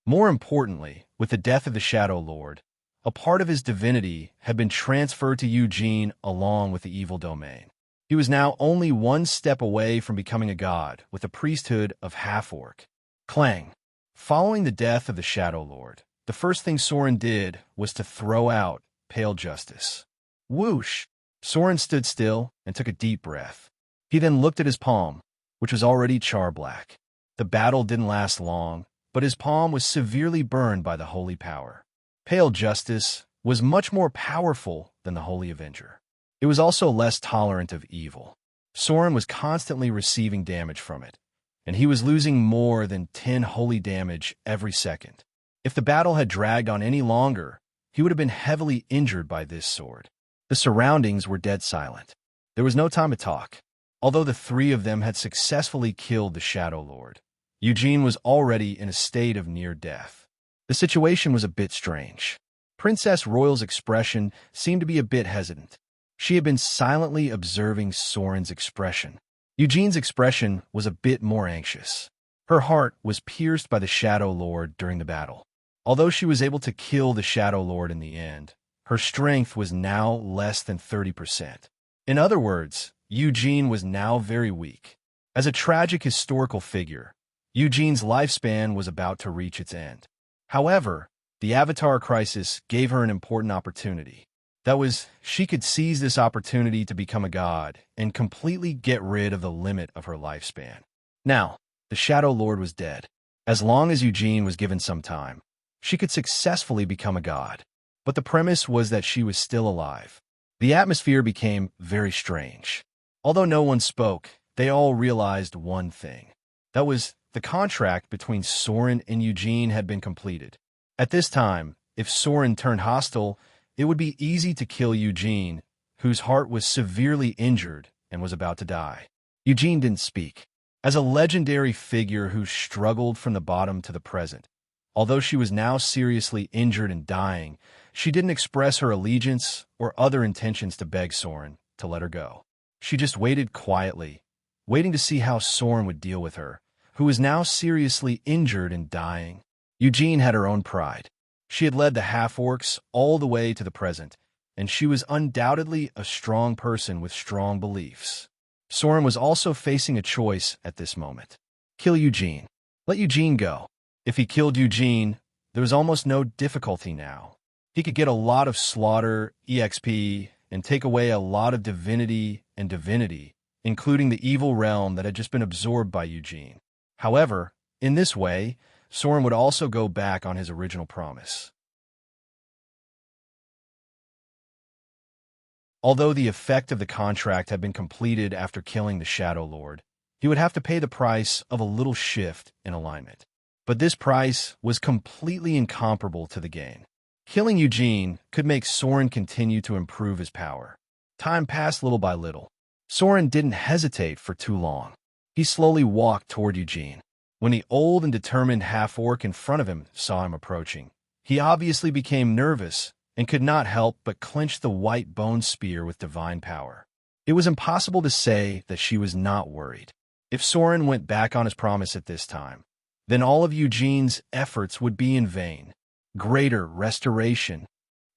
A: More importantly, with the death of the Shadow Lord, a part of his divinity had been transferred to Eugene along with the evil domain. He was now only one step away from becoming a god with the priesthood of half-orc. Clang. Following the death of the Shadow Lord, the first thing Soren did was to throw out Pale Justice. Whoosh! Soren stood still and took a deep breath. He then looked at his palm, which was already char-black. The battle didn't last long, but his palm was severely burned by the holy power. Pale Justice was much more powerful than the Holy Avenger. It was also less tolerant of evil. Soren was constantly receiving damage from it, and he was losing more than 10 holy damage every second. If the battle had dragged on any longer, he would have been heavily injured by this sword. The surroundings were dead silent. There was no time to talk. Although the three of them had successfully killed the Shadow Lord, Eugene was already in a state of near death. The situation was a bit strange. Princess Royal's expression seemed to be a bit hesitant. She had been silently observing Soren's expression. Eugene's expression was a bit more anxious. Her heart was pierced by the Shadow Lord during the battle. Although she was able to kill the Shadow Lord in the end, her strength was now less than 30%. In other words, Eugene was now very weak. As a tragic historical figure, Eugene's lifespan was about to reach its end. However, the Avatar crisis gave her an important opportunity. That was, she could seize this opportunity to become a god and completely get rid of the limit of her lifespan. Now, the Shadow Lord was dead. As long as Eugene was given some time, she could successfully become a god. But the premise was that she was still alive. The atmosphere became very strange. Although no one spoke, they all realized one thing. That was, the contract between Soren and Eugene had been completed. At this time, if Soren turned hostile, it would be easy to kill Eugene, whose heart was severely injured and was about to die. Eugene didn't speak. As a legendary figure who struggled from the bottom to the present, although she was now seriously injured and dying, she didn't express her allegiance or other intentions to beg Soren to let her go. She just waited quietly, waiting to see how Soren would deal with her, who was now seriously injured and dying. Eugene had her own pride. She had led the half-orcs all the way to the present, and she was undoubtedly a strong person with strong beliefs. Soren was also facing a choice at this moment. Kill Eugene. Let Eugene go. If he killed Eugene, there was almost no difficulty now. He could get a lot of slaughter, EXP, and take away a lot of divinity, including the evil realm that had just been absorbed by Eugene. However, in this way, Soren would also go back on his original promise. Although the effect of the contract had been completed after killing the Shadow Lord, he would have to pay the price of a little shift in alignment. But this price was completely incomparable to the gain. Killing Eugene could make Soren continue to improve his power. Time passed little by little. Soren didn't hesitate for too long. He slowly walked toward Eugene. When the old and determined half-orc in front of him saw him approaching, he obviously became nervous and could not help but clench the white bone spear with divine power. It was impossible to say that she was not worried. If Soren went back on his promise at this time, then all of Eugene's efforts would be in vain. Greater restoration.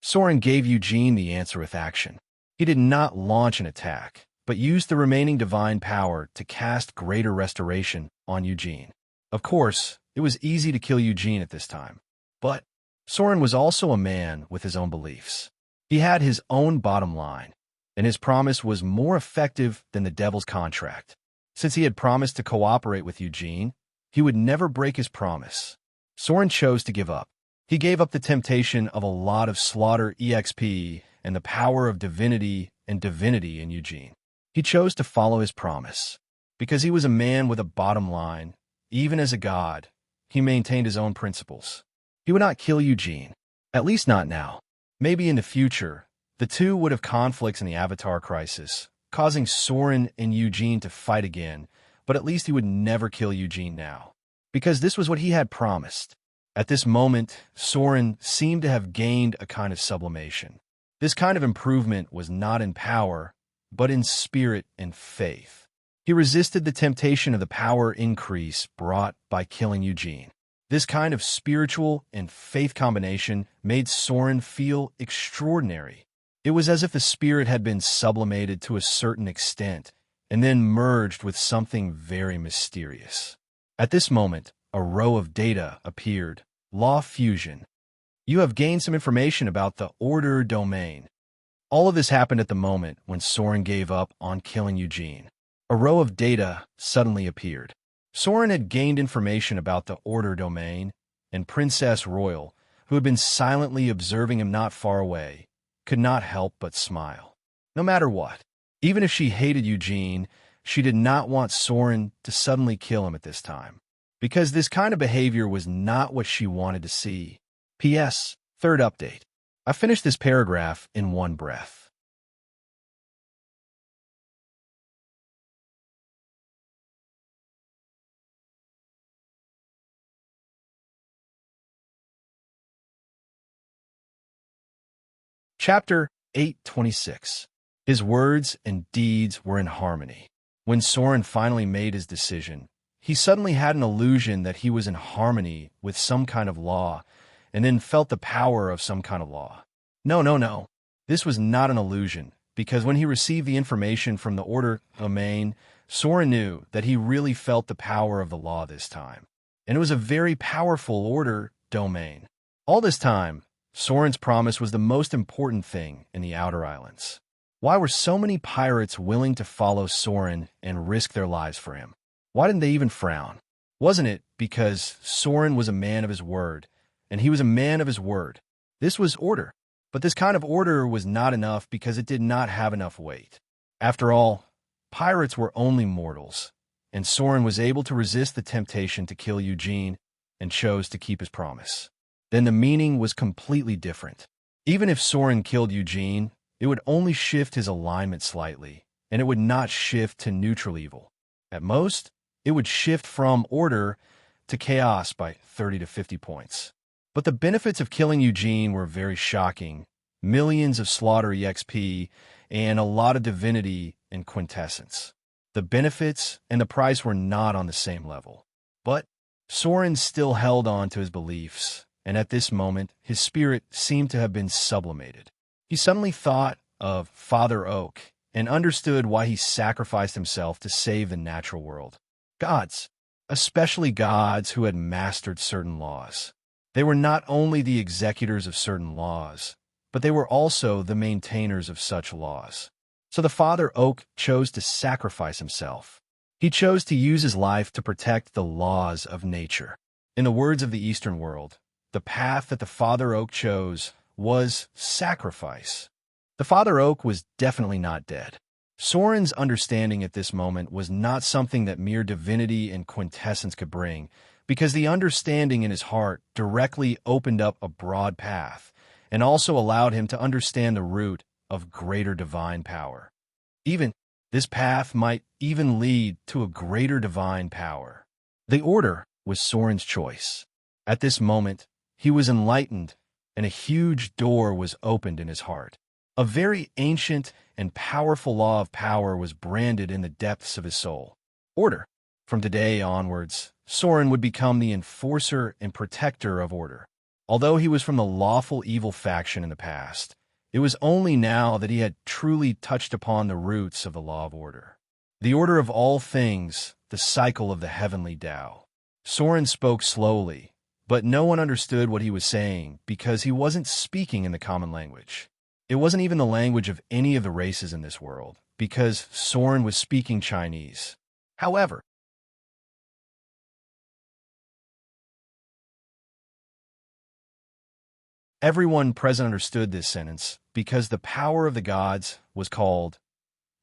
A: Soren gave Eugene the answer with action. He did not launch an attack, but used the remaining divine power to cast greater restoration on Eugene. Of course, it was easy to kill Eugene at this time, but Soren was also a man with his own beliefs. He had his own bottom line, and his promise was more effective than the devil's contract. Since he had promised to cooperate with Eugene, he would never break his promise. Soren chose to give up. He gave up the temptation of a lot of slaughter EXP and the power of divinity in Eugene. He chose to follow his promise. Because he was a man with a bottom line, even as a god, he maintained his own principles. He would not kill Eugene, at least not now. Maybe in the future, the two would have conflicts in the Avatar crisis, causing Soren and Eugene to fight again, but at least he would never kill Eugene now, because this was what he had promised. At this moment, Soren seemed to have gained a kind of sublimation. This kind of improvement was not in power, but in spirit and faith. He resisted the temptation of the power increase brought by killing Eugene. This kind of spiritual and faith combination made Soren feel extraordinary. It was as if the spirit had been sublimated to a certain extent and then merged with something very mysterious. At this moment, a row of data appeared. Law fusion. You have gained some information about the order domain. All of this happened at the moment when Soren gave up on killing Eugene. A row of data suddenly appeared. Soren had gained information about the order domain, and Princess Royal, who had been silently observing him not far away, could not help but smile. No matter what, even if she hated Eugene, she did not want Soren to suddenly kill him at this time, because this kind of behavior was not what she wanted to see. P.S. Third update. I finished this paragraph in one breath. Chapter 826. His words and deeds were in harmony. When Soren finally made his decision, he suddenly had an illusion that he was in harmony with some kind of law, and then felt the power of some kind of law. No. This was not an illusion, because when he received the information from the order domain, Soren knew that he really felt the power of the law this time. And it was a very powerful order domain. All this time, Soren's promise was the most important thing in the Outer Islands. Why were so many pirates willing to follow Soren and risk their lives for him? Why didn't they even frown? Wasn't it because Soren was a man of his word, and he was a man of his word? This was order. But this kind of order was not enough because it did not have enough weight. After all, pirates were only mortals, and Soren was able to resist the temptation to kill Eugene and chose to keep his promise. Then the meaning was completely different. Even if Soren killed Eugene, it would only shift his alignment slightly, and it would not shift to neutral evil. At most, it would shift from order to chaos by 30 to 50 points. But the benefits of killing Eugene were very shocking. Millions of slaughter EXP and a lot of divinity and quintessence. The benefits and the price were not on the same level. But Soren still held on to his beliefs, and at this moment, his spirit seemed to have been sublimated. He suddenly thought of Father Oak and understood why he sacrificed himself to save the natural world. Gods, especially gods who had mastered certain laws. They were not only the executors of certain laws, but they were also the maintainers of such laws. So the Father Oak chose to sacrifice himself. He chose to use his life to protect the laws of nature. In the words of the Eastern world, the path that the Father Oak chose was sacrifice. The Father Oak was definitely not dead. Soren's understanding at this moment was not something that mere divinity and quintessence could bring, because the understanding in his heart directly opened up a broad path and also allowed him to understand the root of greater divine power. Even this path might even lead to a greater divine power. The order was Soren's choice. At this moment, he was enlightened, and a huge door was opened in his heart. A very ancient and powerful law of power was branded in the depths of his soul. Order. From today onwards, Soren would become the enforcer and protector of order. Although he was from the lawful evil faction in the past, it was only now that he had truly touched upon the roots of the law of order. The order of all things, the cycle of the heavenly Tao. Soren spoke slowly, but no one understood what he was saying because he wasn't speaking in the common language. It wasn't even the language of any of the races in this world, because Soren was speaking Chinese. However, everyone present understood this sentence because the power of the gods was called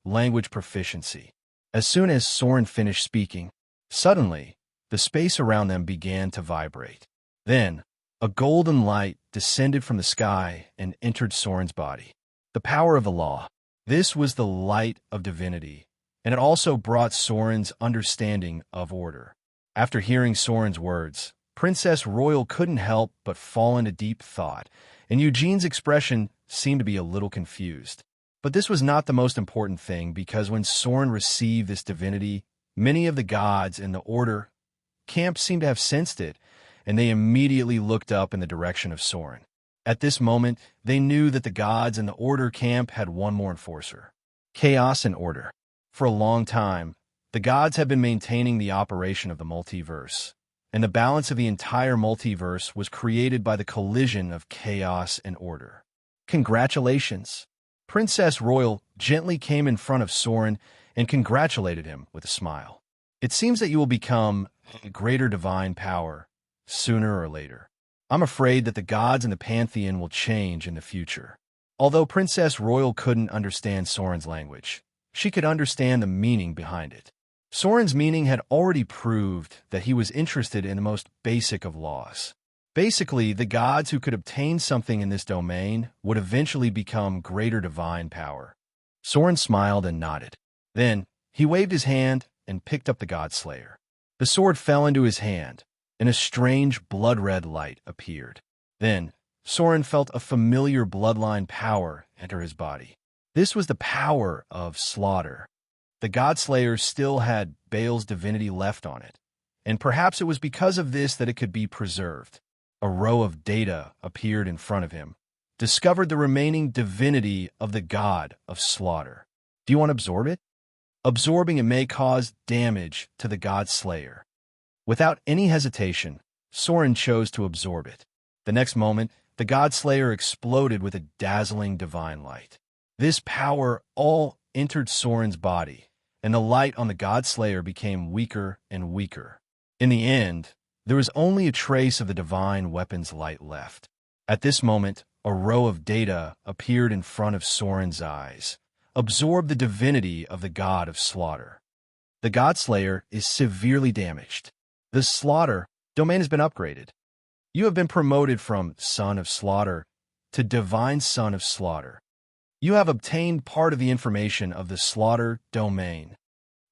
A: language proficiency. As soon as Soren finished speaking, suddenly, the space around them began to vibrate. Then, a golden light descended from the sky and entered Soren's body. The power of the law. This was the light of divinity, and it also brought Soren's understanding of order. After hearing Soren's words, Princess Royal couldn't help but fall into deep thought, and Eugene's expression seemed to be a little confused. But this was not the most important thing, because when Soren received this divinity, many of the gods in the Order camp seemed to have sensed it, and they immediately looked up in the direction of Soren. At this moment, they knew that the gods in the Order camp had one more enforcer: chaos and order. For a long time, the gods had been maintaining the operation of the multiverse, and the balance of the entire multiverse was created by the collision of chaos and order. Congratulations! Princess Royal gently came in front of Soren and congratulated him with a smile. It seems that you will become a greater divine power sooner or later. I'm afraid that the gods in the pantheon will change in the future. Although Princess Royal couldn't understand Soren's language, she could understand the meaning behind it. Soren's meaning had already proved that he was interested in the most basic of laws. Basically, the gods who could obtain something in this domain would eventually become greater divine power. Soren smiled and nodded. Then, he waved his hand and picked up the God Slayer. The sword fell into his hand, and a strange blood-red light appeared. Then, Soren felt a familiar bloodline power enter his body. This was the power of slaughter. The God Slayer still had Baal's divinity left on it, and perhaps it was because of this that it could be preserved. A row of data appeared in front of him, discovered the remaining divinity of the god of slaughter. Do you want to absorb it? Absorbing it may cause damage to the God Slayer. Without any hesitation, Soren chose to absorb it. The next moment, the God Slayer exploded with a dazzling divine light. This power all entered Soren's body, and the light on the God Slayer became weaker and weaker. In the end, there was only a trace of the divine weapon's light left. At this moment, a row of data appeared in front of Soren's eyes. Absorb the divinity of the god of slaughter. The God Slayer is severely damaged. The slaughter domain has been upgraded. You have been promoted from Son of Slaughter to Divine Son of Slaughter. You have obtained part of the information of the slaughter domain.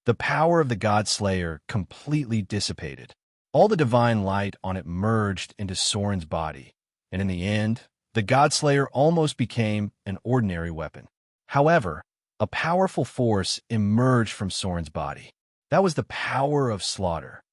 A: The power of the God Slayer completely dissipated. All the divine light on it merged into Soren's body, and in the end, the God Slayer almost became an ordinary weapon. However, a powerful force emerged from Soren's body. That was the power of slaughter.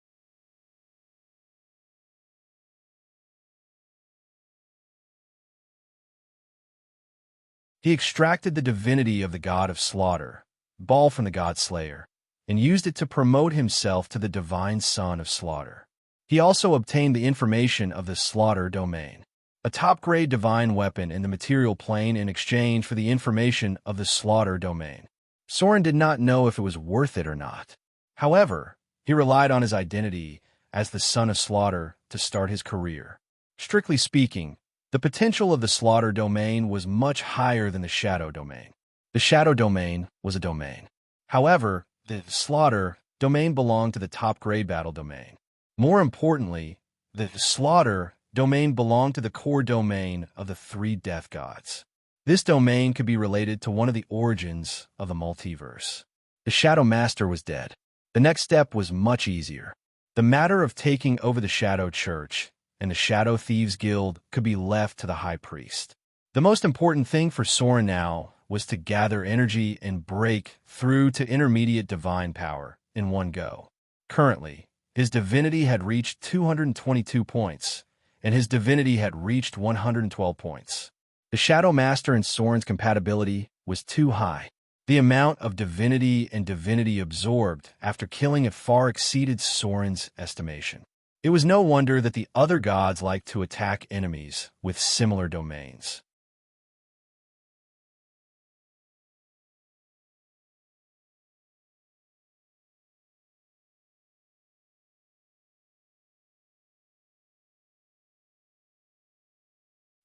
A: He extracted the divinity of the god of slaughter, Baal, from the God Slayer, and used it to promote himself to the divine son of slaughter. He also obtained the information of the slaughter domain, a top-grade divine weapon in the material plane, in exchange for the information of the slaughter domain. Soren did not know if it was worth it or not. However, he relied on his identity as the son of slaughter to start his career. Strictly speaking, the potential of the slaughter domain was much higher than the shadow domain. The shadow domain was a domain. However, the slaughter domain belonged to the top-grade battle domain. More importantly, the slaughter domain belonged to the core domain of the three death gods. This domain could be related to one of the origins of the multiverse. The Shadow Master was dead. The next step was much easier. The matter of taking over the Shadow Church and the Shadow Thieves Guild could be left to the High Priest. The most important thing for Soren now was to gather energy and break through to intermediate divine power in one go. Currently, his divinity had reached 222 points, and his divinity had reached 112 points. The Shadow Master and Soren's compatibility was too high. The amount of divinity and divinity absorbed after killing it far exceeded Soren's estimation. It was no wonder that the other gods liked to attack enemies with similar domains.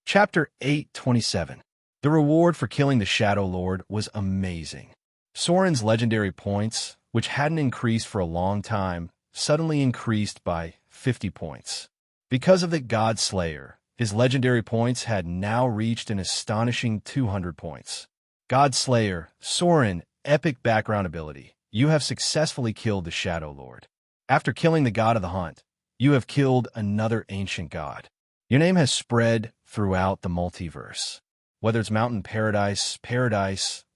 A: Chapter 827. The reward for killing the Shadow Lord was amazing. Soren's legendary points, which hadn't increased for a long time, suddenly increased by 50 points. Because of the God Slayer, his legendary points had now reached an astonishing 200 points. God Slayer, Soren, epic background ability. You have successfully killed the Shadow Lord. After killing the god of the hunt, you have killed another ancient god. Your name has spread throughout the multiverse. Whether it's Mountain Paradise,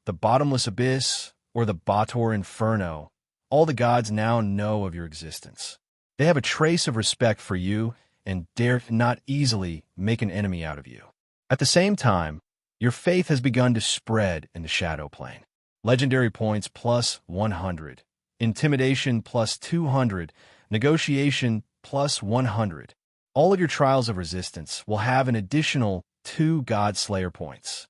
A: the Bottomless Abyss, or the Bator Inferno, all the gods now know of your existence. They have a trace of respect for you and dare not easily make an enemy out of you. At the same time, your faith has begun to spread in the Shadow Plane. Legendary points plus 100, intimidation plus 200, negotiation plus 100. All of your trials of resistance will have an additional 2 God Slayer points.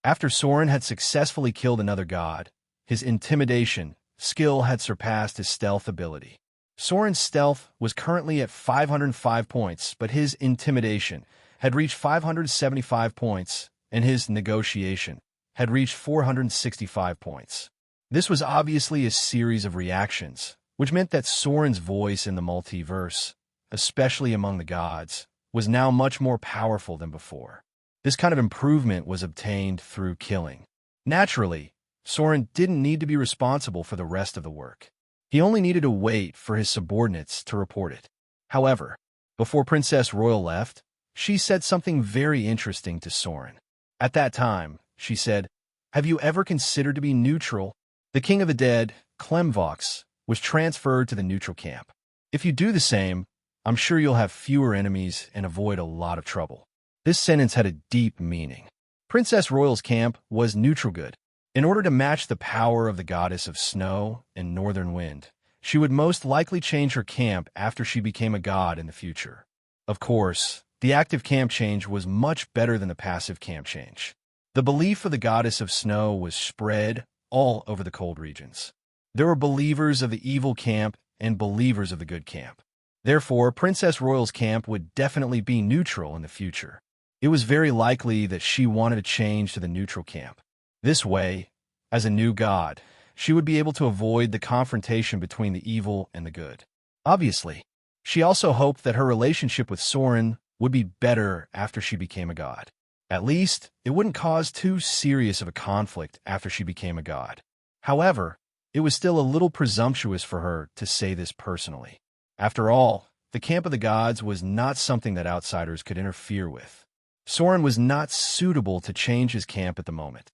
A: After Soren had successfully killed another god, his intimidation skill had surpassed his stealth ability. Soren's stealth was currently at 505 points, but his intimidation had reached 575 points, and his negotiation had reached 465 points. This was obviously a series of reactions, which meant that Soren's voice in the multiverse, especially among the gods, was now much more powerful than before. This kind of improvement was obtained through killing. Naturally, Soren didn't need to be responsible for the rest of the work. He only needed to wait for his subordinates to report it. However, before Princess Royal left, she said something very interesting to Soren. At that time, she said, "Have you ever considered to be neutral?" The King of the Dead, Clemvox, was transferred to the neutral camp. If you do the same, I'm sure you'll have fewer enemies and avoid a lot of trouble. This sentence had a deep meaning. Princess Royal's camp was neutral good. In order to match the power of the goddess of snow and northern wind, she would most likely change her camp after she became a god in the future. Of course, the active camp change was much better than the passive camp change. The belief of the goddess of snow was spread all over the cold regions. There were believers of the evil camp and believers of the good camp. Therefore, Princess Royal's camp would definitely be neutral in the future. It was very likely that she wanted to change to the neutral camp. This way, as a new god, she would be able to avoid the confrontation between the evil and the good. Obviously, she also hoped that her relationship with Soren would be better after she became a god. At least, it wouldn't cause too serious of a conflict after she became a god. However, it was still a little presumptuous for her to say this personally. After all, the camp of the gods was not something that outsiders could interfere with. Soren was not suitable to change his camp at the moment.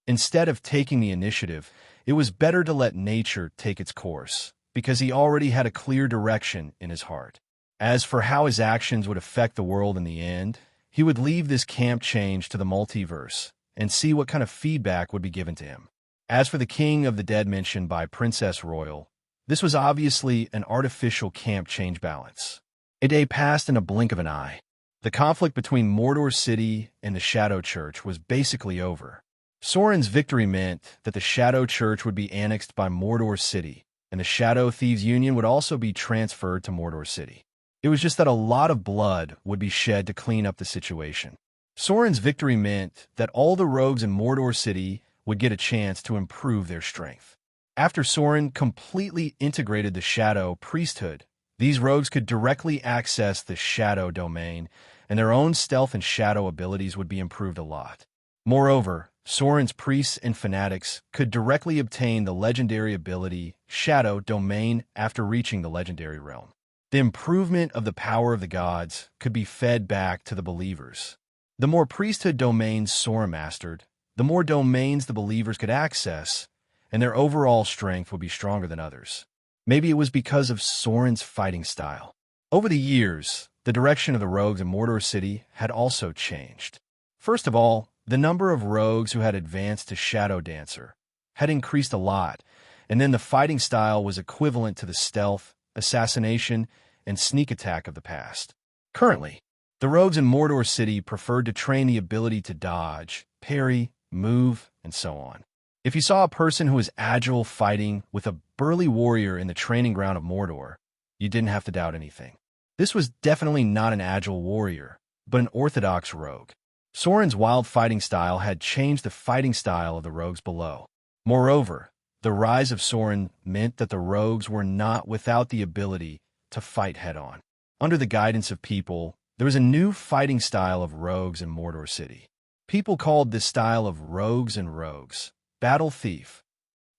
A: Instead of taking the initiative, it was better to let nature take its course, because he already had a clear direction in his heart. As for how his actions would affect the world in the end, he would leave this camp change to the multiverse and see what kind of feedback would be given to him. As for the King of the Dead mentioned by Princess Royal, this was obviously an artificial camp change balance. A day passed in a blink of an eye. The conflict between Mordor City and the Shadow Church was basically over. Soren's victory meant that the Shadow Church would be annexed by Mordor City, and the Shadow Thieves Union would also be transferred to Mordor City. It was just that a lot of blood would be shed to clean up the situation. Soren's victory meant that all the rogues in Mordor City would get a chance to improve their strength. After Soren completely integrated the Shadow priesthood, these rogues could directly access the Shadow domain, and their own stealth and shadow abilities would be improved a lot. Moreover, Soren's priests and fanatics could directly obtain the legendary ability Shadow Domain after reaching the legendary realm. The improvement of the power of the gods could be fed back to the believers. The more priesthood domains Soren mastered, the more domains the believers could access, and their overall strength would be stronger than others. Maybe it was because of Soren's fighting style. Over the years, the direction of the rogues in Mordor City had also changed. First of all, the number of rogues who had advanced to Shadow Dancer had increased a lot, and then the fighting style was equivalent to the stealth, assassination, and sneak attack of the past. Currently, the rogues in Mordor City preferred to train the ability to dodge, parry, move, and so on. If you saw a person who was agile fighting with a burly warrior in the training ground of Mordor, you didn't have to doubt anything. This was definitely not an agile warrior, but an orthodox rogue. Soren's wild fighting style had changed the fighting style of the rogues below. Moreover, the rise of Soren meant that the rogues were not without the ability to fight head-on. Under the guidance of people, there was a new fighting style of rogues in Mordor City. People called this style of rogues and rogues, battle thief,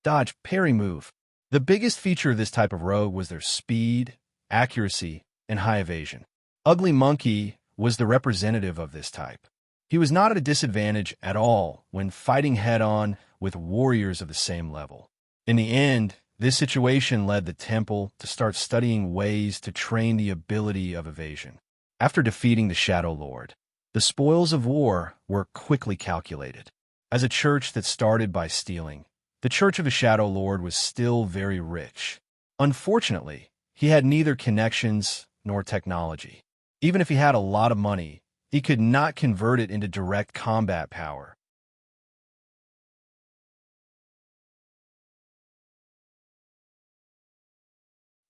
A: dodge, parry move. The biggest feature of this type of rogue was their speed, accuracy, and high evasion. Ugly Monkey was the representative of this type. He was not at a disadvantage at all when fighting head-on with warriors of the same level. In the end, this situation led the temple to start studying ways to train the ability of evasion. After defeating the Shadow Lord, the spoils of war were quickly calculated. As a church that started by stealing, the Church of the Shadow Lord was still very rich. Unfortunately, he had neither connections nor technology. Even if he had a lot of money, he could not convert it into direct combat power.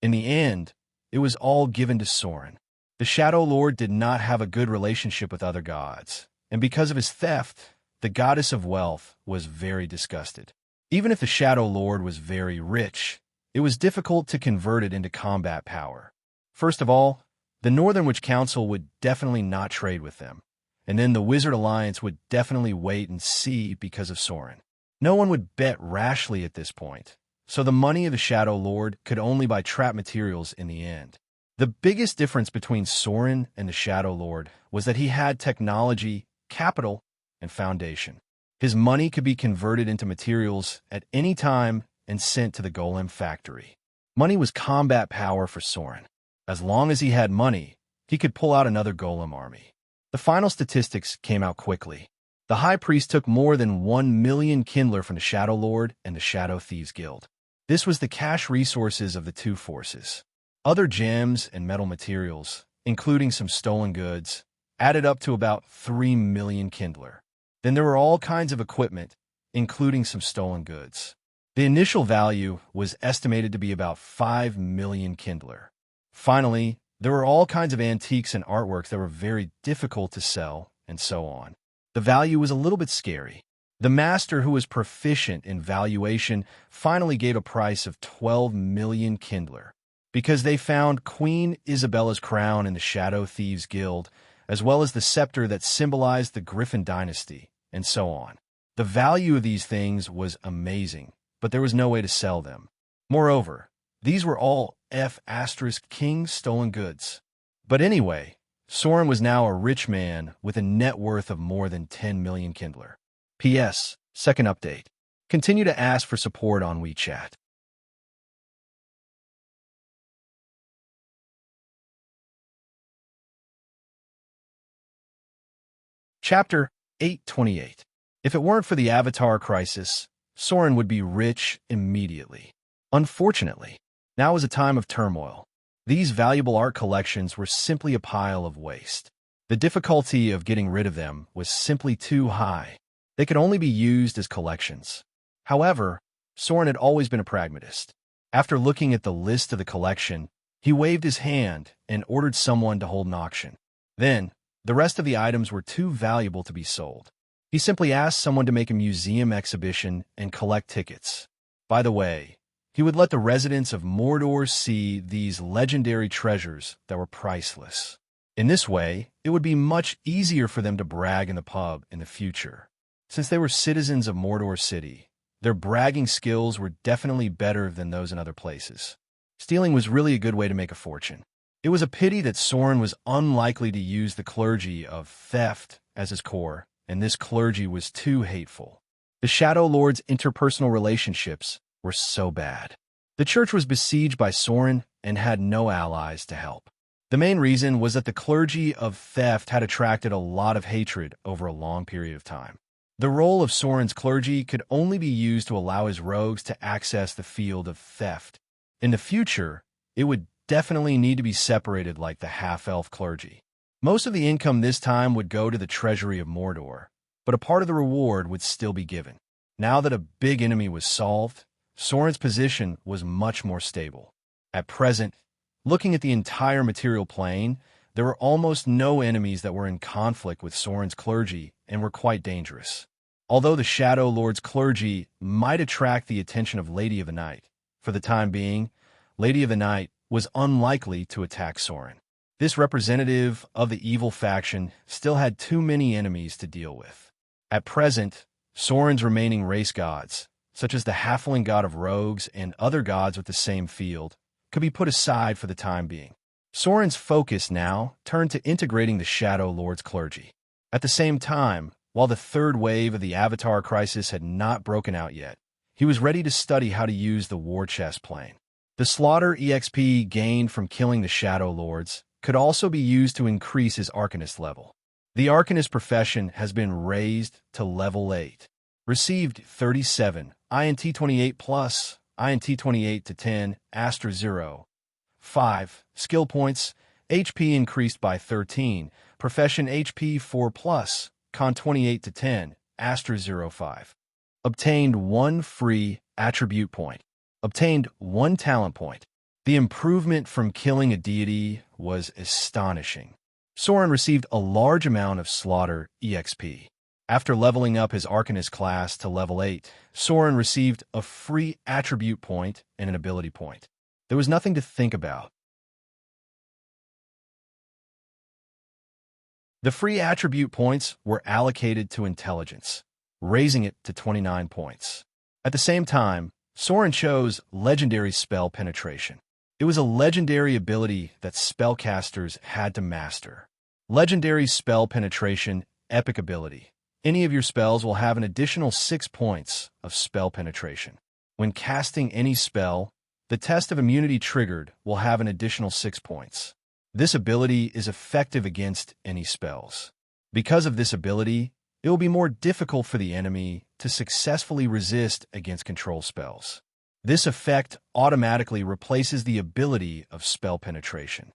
A: In the end, it was all given to Soren. The Shadow Lord did not have a good relationship with other gods, and because of his theft, the goddess of wealth was very disgusted. Even if the Shadow Lord was very rich, it was difficult to convert it into combat power. First of all, the Northern Witch Council would definitely not trade with them, and then the Wizard Alliance would definitely wait and see because of Soren. No one would bet rashly at this point, so the money of the Shadow Lord could only buy trap materials in the end. The biggest difference between Soren and the Shadow Lord was that he had technology, capital, and foundation. His money could be converted into materials at any time and sent to the Golem factory. Money was combat power for Soren. As long as he had money, he could pull out another Golem army. The final statistics came out quickly. The High Priest took more than 1 million Kindler from the Shadow Lord and the Shadow Thieves Guild. This was the cash resources of the two forces. Other gems and metal materials, including some stolen goods, added up to about 3 million Kindler. Then there were all kinds of equipment, including some stolen goods. The initial value was estimated to be about 5 million Kindler. Finally, there were all kinds of antiques and artworks that were very difficult to sell, and so on. The value was a little bit scary. The master, who was proficient in valuation, finally gave a price of 12 million Kindler, because they found Queen Isabella's crown in the Shadow Thieves Guild, as well as the scepter that symbolized the Griffin dynasty, and so on. The value of these things was amazing, but there was no way to sell them. Moreover, these were all King's stolen goods. But anyway, Soren was now a rich man with a net worth of more than 10 million Kindler. P.S. Second update. Continue to ask for support on WeChat. Chapter 828. If it weren't for the Avatar crisis, Soren would be rich immediately. Unfortunately, now was a time of turmoil. These valuable art collections were simply a pile of waste. The difficulty of getting rid of them was simply too high. They could only be used as collections. However, Soren had always been a pragmatist. After looking at the list of the collection, he waved his hand and ordered someone to hold an auction. Then, the rest of the items were too valuable to be sold. He simply asked someone to make a museum exhibition and collect tickets. By the way, he would let the residents of Mordor see these legendary treasures that were priceless. In this way, it would be much easier for them to brag in the pub in the future. Since they were citizens of Mordor City, their bragging skills were definitely better than those in other places. Stealing was really a good way to make a fortune. It was a pity that Soren was unlikely to use the clergy of theft as his core, and this clergy was too hateful. The Shadow Lord's interpersonal relationships were so bad. The church was besieged by Soren and had no allies to help. The main reason was that the clergy of theft had attracted a lot of hatred over a long period of time. The role of Soren's clergy could only be used to allow his rogues to access the field of theft. In the future, it would definitely need to be separated like the half-elf clergy. Most of the income this time would go to the treasury of Mordor, but a part of the reward would still be given. Now that a big enemy was solved, Soren's position was much more stable. At present, looking at the entire material plane, There were almost no enemies that were in conflict with Soren's clergy and were quite dangerous. Although the Shadow Lord's clergy might attract the attention of Lady of the Night, for the time being, Lady of the Night was unlikely to attack Soren. This representative of the evil faction still had too many enemies to deal with. At present, Soren's remaining race gods, such as the halfling god of rogues and other gods with the same field, could be put aside for the time being. Soren's focus now turned to integrating the Shadow Lord's clergy. At the same time, while the third wave of the Avatar crisis had not broken out yet, he was ready to study how to use the war chest plane. The slaughter EXP gained from killing the Shadow Lords could also be used to increase his Arcanist level. The Arcanist profession has been raised to level 8. Received 37, INT 28 plus, INT 28 to 10, Astra 0. 5. Skill points, HP increased by 13, profession HP 4 plus, Con 28 to 10, Astra 05. Obtained 1 free attribute point. Obtained 1 talent point. The improvement from killing a deity was astonishing. Soren received a large amount of slaughter EXP. After leveling up his Arcanist class to level 8, Soren received a free attribute point and an ability point. There was nothing to think about. The free attribute points were allocated to intelligence, raising it to 29 points. At the same time, Soren chose legendary spell penetration. It was a legendary ability that spellcasters had to master. Legendary spell penetration, epic ability. Any of your spells will have an additional 6 points of spell penetration. When casting any spell, the test of immunity triggered will have an additional 6 points. This ability is effective against any spells. Because of this ability, it will be more difficult for the enemy to successfully resist against control spells. This effect automatically replaces the ability of spell penetration.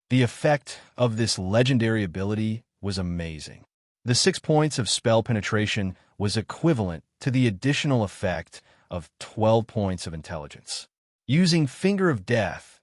A: The effect of this legendary ability was amazing. The 6 points of spell penetration was equivalent to the additional effect of 12 points of intelligence. Using Finger of Death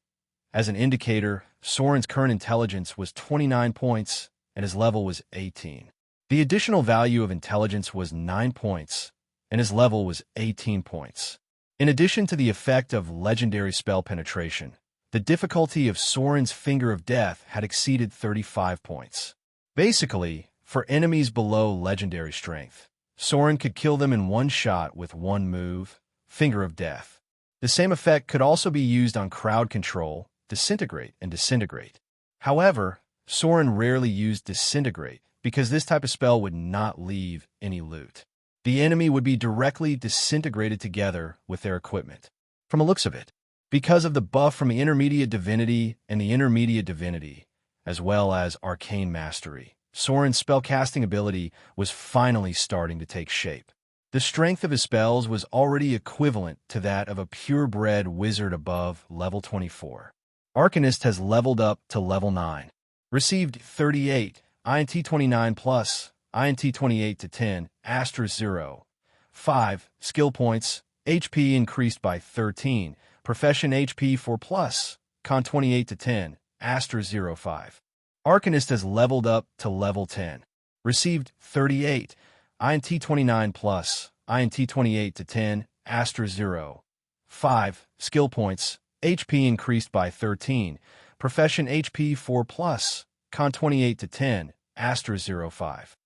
A: as an indicator, Soren's current intelligence was 29 points and his level was 18. The additional value of intelligence was 9 points and his level was 18 points. In addition to the effect of legendary spell penetration, the difficulty of Soren's Finger of Death had exceeded 35 points. Basically, for enemies below legendary strength, Soren could kill them in one shot with one move, Finger of Death. The same effect could also be used on crowd control, disintegrate, and disintegrate. However, Soren rarely used disintegrate because this type of spell would not leave any loot. The enemy would be directly disintegrated together with their equipment. From the looks of it, because of the buff from the Intermediate Divinity and the Intermediate Divinity, as well as Arcane Mastery, Soren's spellcasting ability was finally starting to take shape. The strength of his spells was already equivalent to that of a purebred wizard above level 24. Arcanist has leveled up to level 9. Received 38, INT 29 plus, INT 28 to 10, Astra 0. 5. Skill points, HP increased by 13, profession HP 4 plus, Con 28 to 10, Astra 05. Arcanist has leveled up to level 10. Received 38, INT 29 plus, INT 28 to 10, Astra 0. 5. Skill points, HP increased by 13, profession HP 4 plus, Con 28 to 10, Astra 05.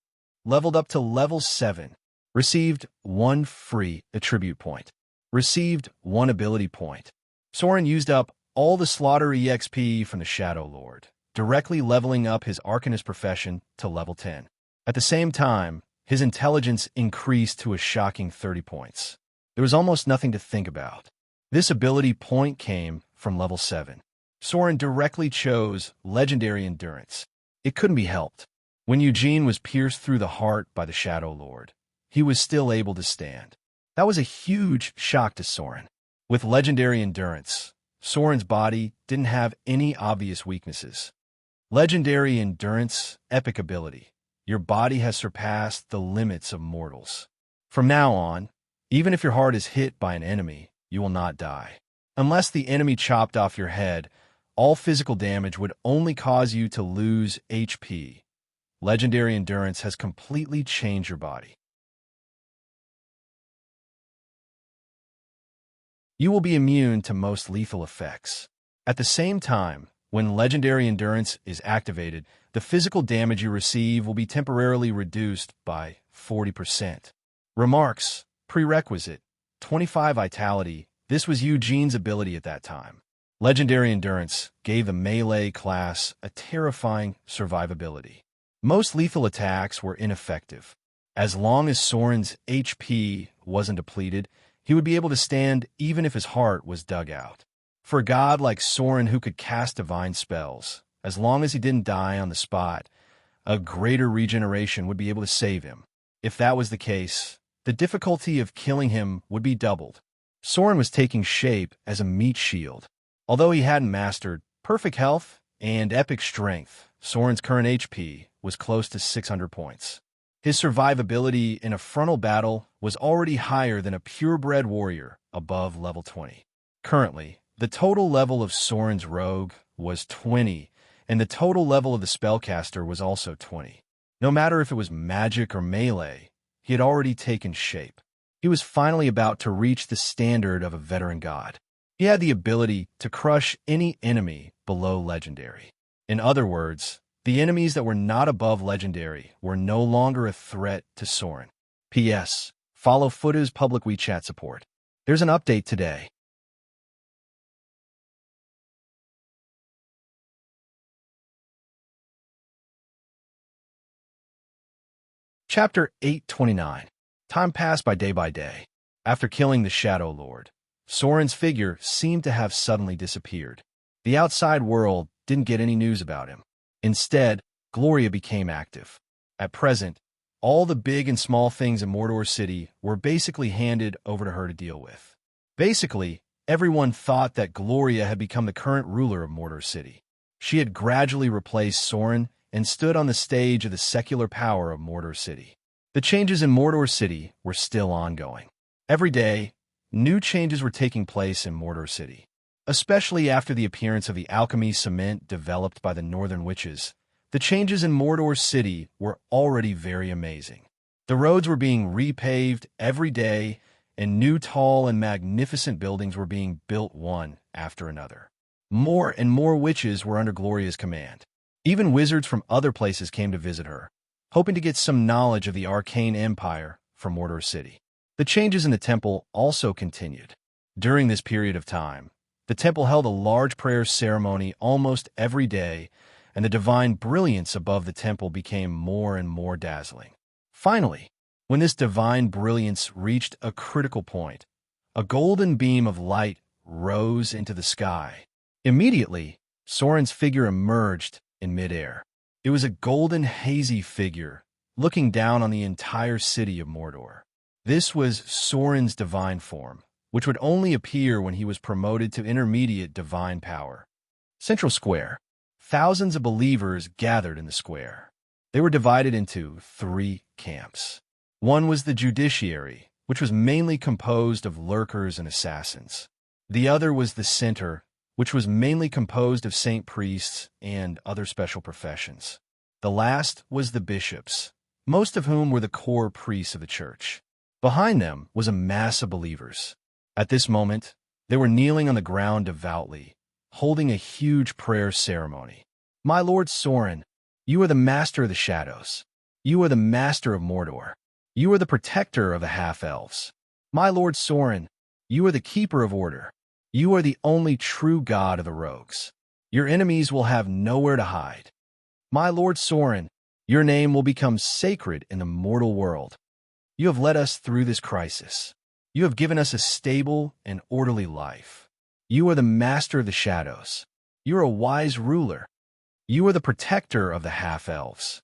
A: Leveled up to level 7. Received 1 free attribute point. Received 1 ability point. Soren used up all the slaughter EXP from the Shadow Lord, directly leveling up his Arcanist profession to level 10. At the same time, his intelligence increased to a shocking 30 points. There was almost nothing to think about. This ability point came from level 7. Soren directly chose Legendary Endurance. It couldn't be helped. When Eugene was pierced through the heart by the Shadow Lord, he was still able to stand. That was a huge shock to Soren. With Legendary Endurance, Soren's body didn't have any obvious weaknesses. Legendary Endurance, epic ability. Your body has surpassed the limits of mortals. From now on, even if your heart is hit by an enemy, you will not die. Unless the enemy chopped off your head all physical damage would only cause you to lose HP. Legendary Endurance has completely changed your body. You will be immune to most lethal effects. At the same time, when Legendary Endurance is activated, the physical damage you receive will be temporarily reduced by 40%. Remarks: Prerequisite: 25 Vitality. This was Eugene's ability at that time. Legendary Endurance gave the melee class a terrifying survivability. Most lethal attacks were ineffective. As long as Soren's HP wasn't depleted, he would be able to stand even if his heart was dug out. For a god like Soren who could cast divine spells, as long as he didn't die on the spot, a greater regeneration would be able to save him. If that was the case, the difficulty of killing him would be doubled. Soren was taking shape as a meat shield. Although he hadn't mastered perfect health and epic strength, Soren's current HP was close to 600 points. His survivability in a frontal battle was already higher than a purebred warrior above level 20. Currently, the total level of Soren's rogue was 20, and the total level of the spellcaster was also 20. No matter if it was magic or melee, he had already taken shape. He was finally about to reach the standard of a veteran god. He had the ability to crush any enemy below legendary. In other words, the enemies that were not above legendary were no longer a threat to Soren. P.S. Follow Fuda's public WeChat support. There's an update today. Chapter 829. Time passed by day. After killing the Shadow Lord, Soren's figure seemed to have suddenly disappeared. The outside world didn't get any news about him. Instead, Gloria became active. At present, all the big and small things in Mordor City were basically handed over to her to deal with. Basically, everyone thought that Gloria had become the current ruler of Mordor City. She had gradually replaced Soren and stood on the stage of the secular power of Mordor City. The changes in Mordor City were still ongoing. Every day, new changes were taking place in Mordor City. Especially after the appearance of the alchemy cement developed by the Northern Witches, the changes in Mordor City were already very amazing. The roads were being repaved every day, and new tall and magnificent buildings were being built one after another. More and more witches were under Gloria's command. Even wizards from other places came to visit her, hoping to get some knowledge of the arcane empire from Mordor City. The changes in the temple also continued. During this period of time, the temple held a large prayer ceremony almost every day, and the divine brilliance above the temple became more and more dazzling. Finally, when this divine brilliance reached a critical point, a golden beam of light rose into the sky. Immediately, Soren's figure emerged in midair. It was a golden, hazy figure, looking down on the entire city of Mordor. This was Soren's divine form, which would only appear when he was promoted to intermediate divine power. Central Square. Thousands of believers gathered in the square. They were divided into 3 camps. One was the judiciary, which was mainly composed of lurkers and assassins. The other was the center, which was mainly composed of saint priests and other special professions. The last was the bishops, most of whom were the core priests of the church. Behind them was a mass of believers. At this moment, they were kneeling on the ground devoutly, holding a huge prayer ceremony. My Lord Soren, you are the master of the shadows. You are the master of Mordor. You are the protector of the half-elves. My Lord Soren, you are the keeper of order. You are the only true god of the rogues. Your enemies will have nowhere to hide. My Lord Soren, your name will become sacred in the mortal world. You have led us through this crisis. You have given us a stable and orderly life. You are the master of the shadows. You are a wise ruler. You are the protector of the half-elves.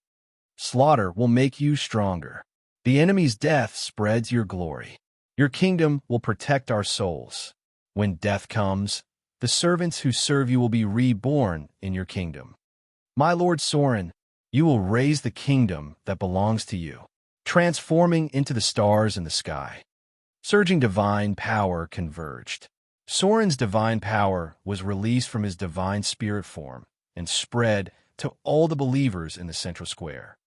A: Slaughter will make you stronger. The enemy's death spreads your glory. Your kingdom will protect our souls. When death comes, the servants who serve you will be reborn in your kingdom. My Lord Soren, you will raise the kingdom that belongs to you, transforming into the stars in the sky. Surging divine power converged. Soren's divine power was released from his divine spirit form and spread to all the believers in the central square.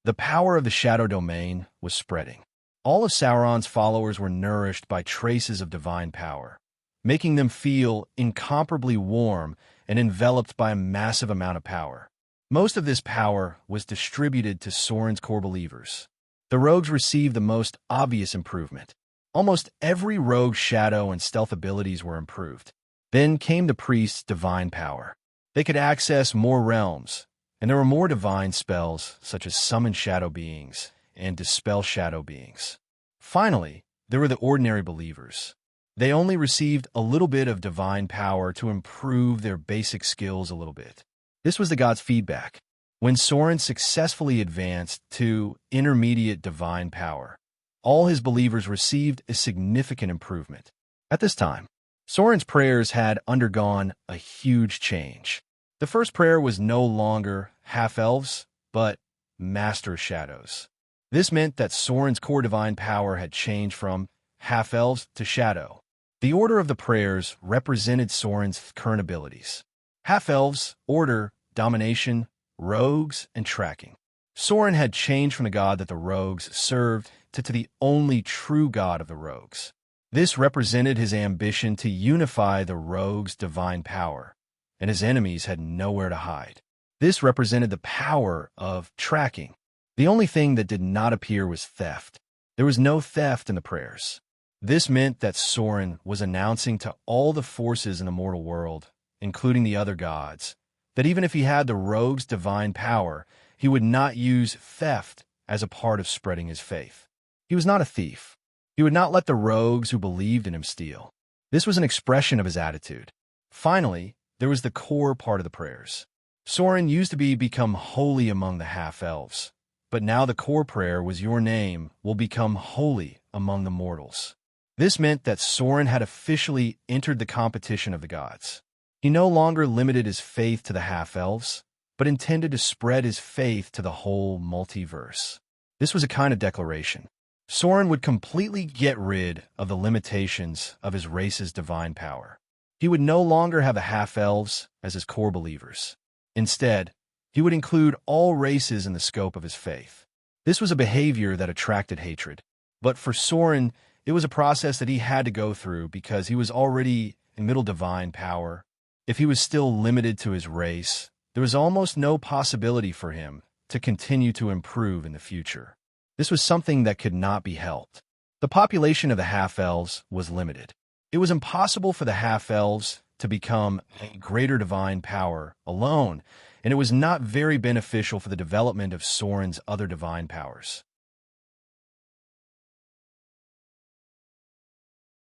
A: The power of the shadow domain was spreading. All of Sauron's followers were nourished by traces of divine power, making them feel incomparably warm and enveloped by a massive amount of power. Most of this power was distributed to Soren's core believers. The rogues received the most obvious improvement. Almost every rogue's shadow and stealth abilities were improved. Then came the priest's divine power. They could access more realms, and there were more divine spells, such as summon shadow beings and dispel shadow beings. Finally, there were the ordinary believers. They only received a little bit of divine power to improve their basic skills a little bit. This was the god's feedback. When Soren successfully advanced to intermediate divine power, all his believers received a significant improvement. At this time, Soren's prayers had undergone a huge change. The first prayer was no longer half-elves, but master shadows. This meant that Soren's core divine power had changed from half-elves to shadow. The order of the prayers represented Soren's current abilities. Half-elves, order, domination, rogues, and tracking. Soren had changed from the god that the rogues served to the only true god of the rogues. This represented his ambition to unify the rogues' divine power, and his enemies had nowhere to hide. This represented the power of tracking. The only thing that did not appear was theft. There was no theft in the prayers. This meant that Soren was announcing to all the forces in the mortal world, including the other gods, that even if he had the rogue's divine power, he would not use theft as a part of spreading his faith. He was not a thief. He would not let the rogues who believed in him steal. This was an expression of his attitude. Finally, there was the core part of the prayers. Soren used to become holy among the half-elves, but now the core prayer was your name will become holy among the mortals. This meant that Soren had officially entered the competition of the gods. He no longer limited his faith to the half-elves, but intended to spread his faith to the whole multiverse. This was a kind of declaration. Soren would completely get rid of the limitations of his race's divine power. He would no longer have the half-elves as his core believers. Instead, he would include all races in the scope of his faith. This was a behavior that attracted hatred. But for Soren, it was a process that he had to go through because he was already in middle divine power. If he was still limited to his race, there was almost no possibility for him to continue to improve in the future. This was something that could not be helped. The population of the half-elves was limited. It was impossible for the half-elves to become a greater divine power alone, and it was not very beneficial for the development of Soren's other divine powers.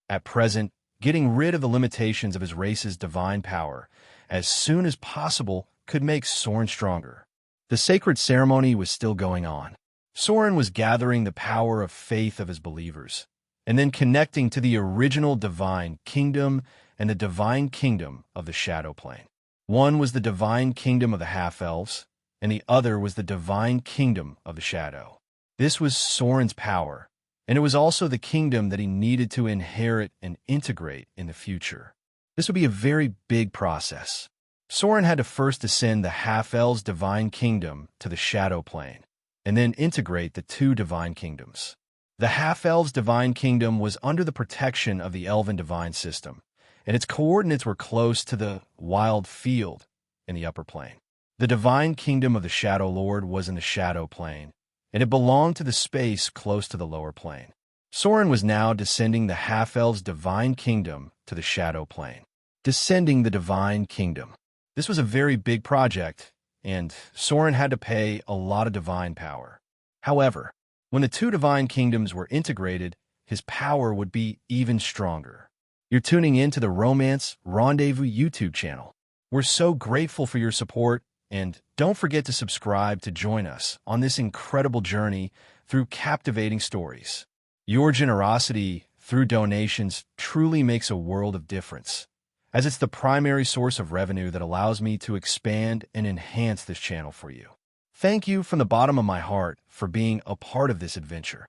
A: At present, getting rid of the limitations of his race's divine power as soon as possible could make Soren stronger. The sacred ceremony was still going on. Soren was gathering the power of faith of his believers, and then connecting to the original divine kingdom and the divine kingdom of the shadow plane. One was the divine kingdom of the half-elves, and the other was the divine kingdom of the shadow. This was Soren's power, and it was also the kingdom that he needed to inherit and integrate in the future. This would be a very big process. Soren had to first ascend the half-elves' divine kingdom to the shadow plane, and then integrate the two divine kingdoms. The half-elves' divine kingdom was under the protection of the elven divine system, and its coordinates were close to the wild field in the upper plane. The divine kingdom of the Shadow Lord was in the shadow plane, and it belonged to the space close to the lower plane. Soren was now descending the half-elves' divine kingdom to the shadow plane. Descending the divine kingdom. This was a very big project, and Soren had to pay a lot of divine power. However, when the two divine kingdoms were integrated, his power would be even stronger. You're tuning in to the Romance Rendezvous YouTube channel. We're so grateful for your support, and don't forget to subscribe to join us on this incredible journey through captivating stories. Your generosity through donations truly makes a world of difference, as it's the primary source of revenue that allows me to expand and enhance this channel for you. Thank you from the bottom of my heart for being a part of this adventure.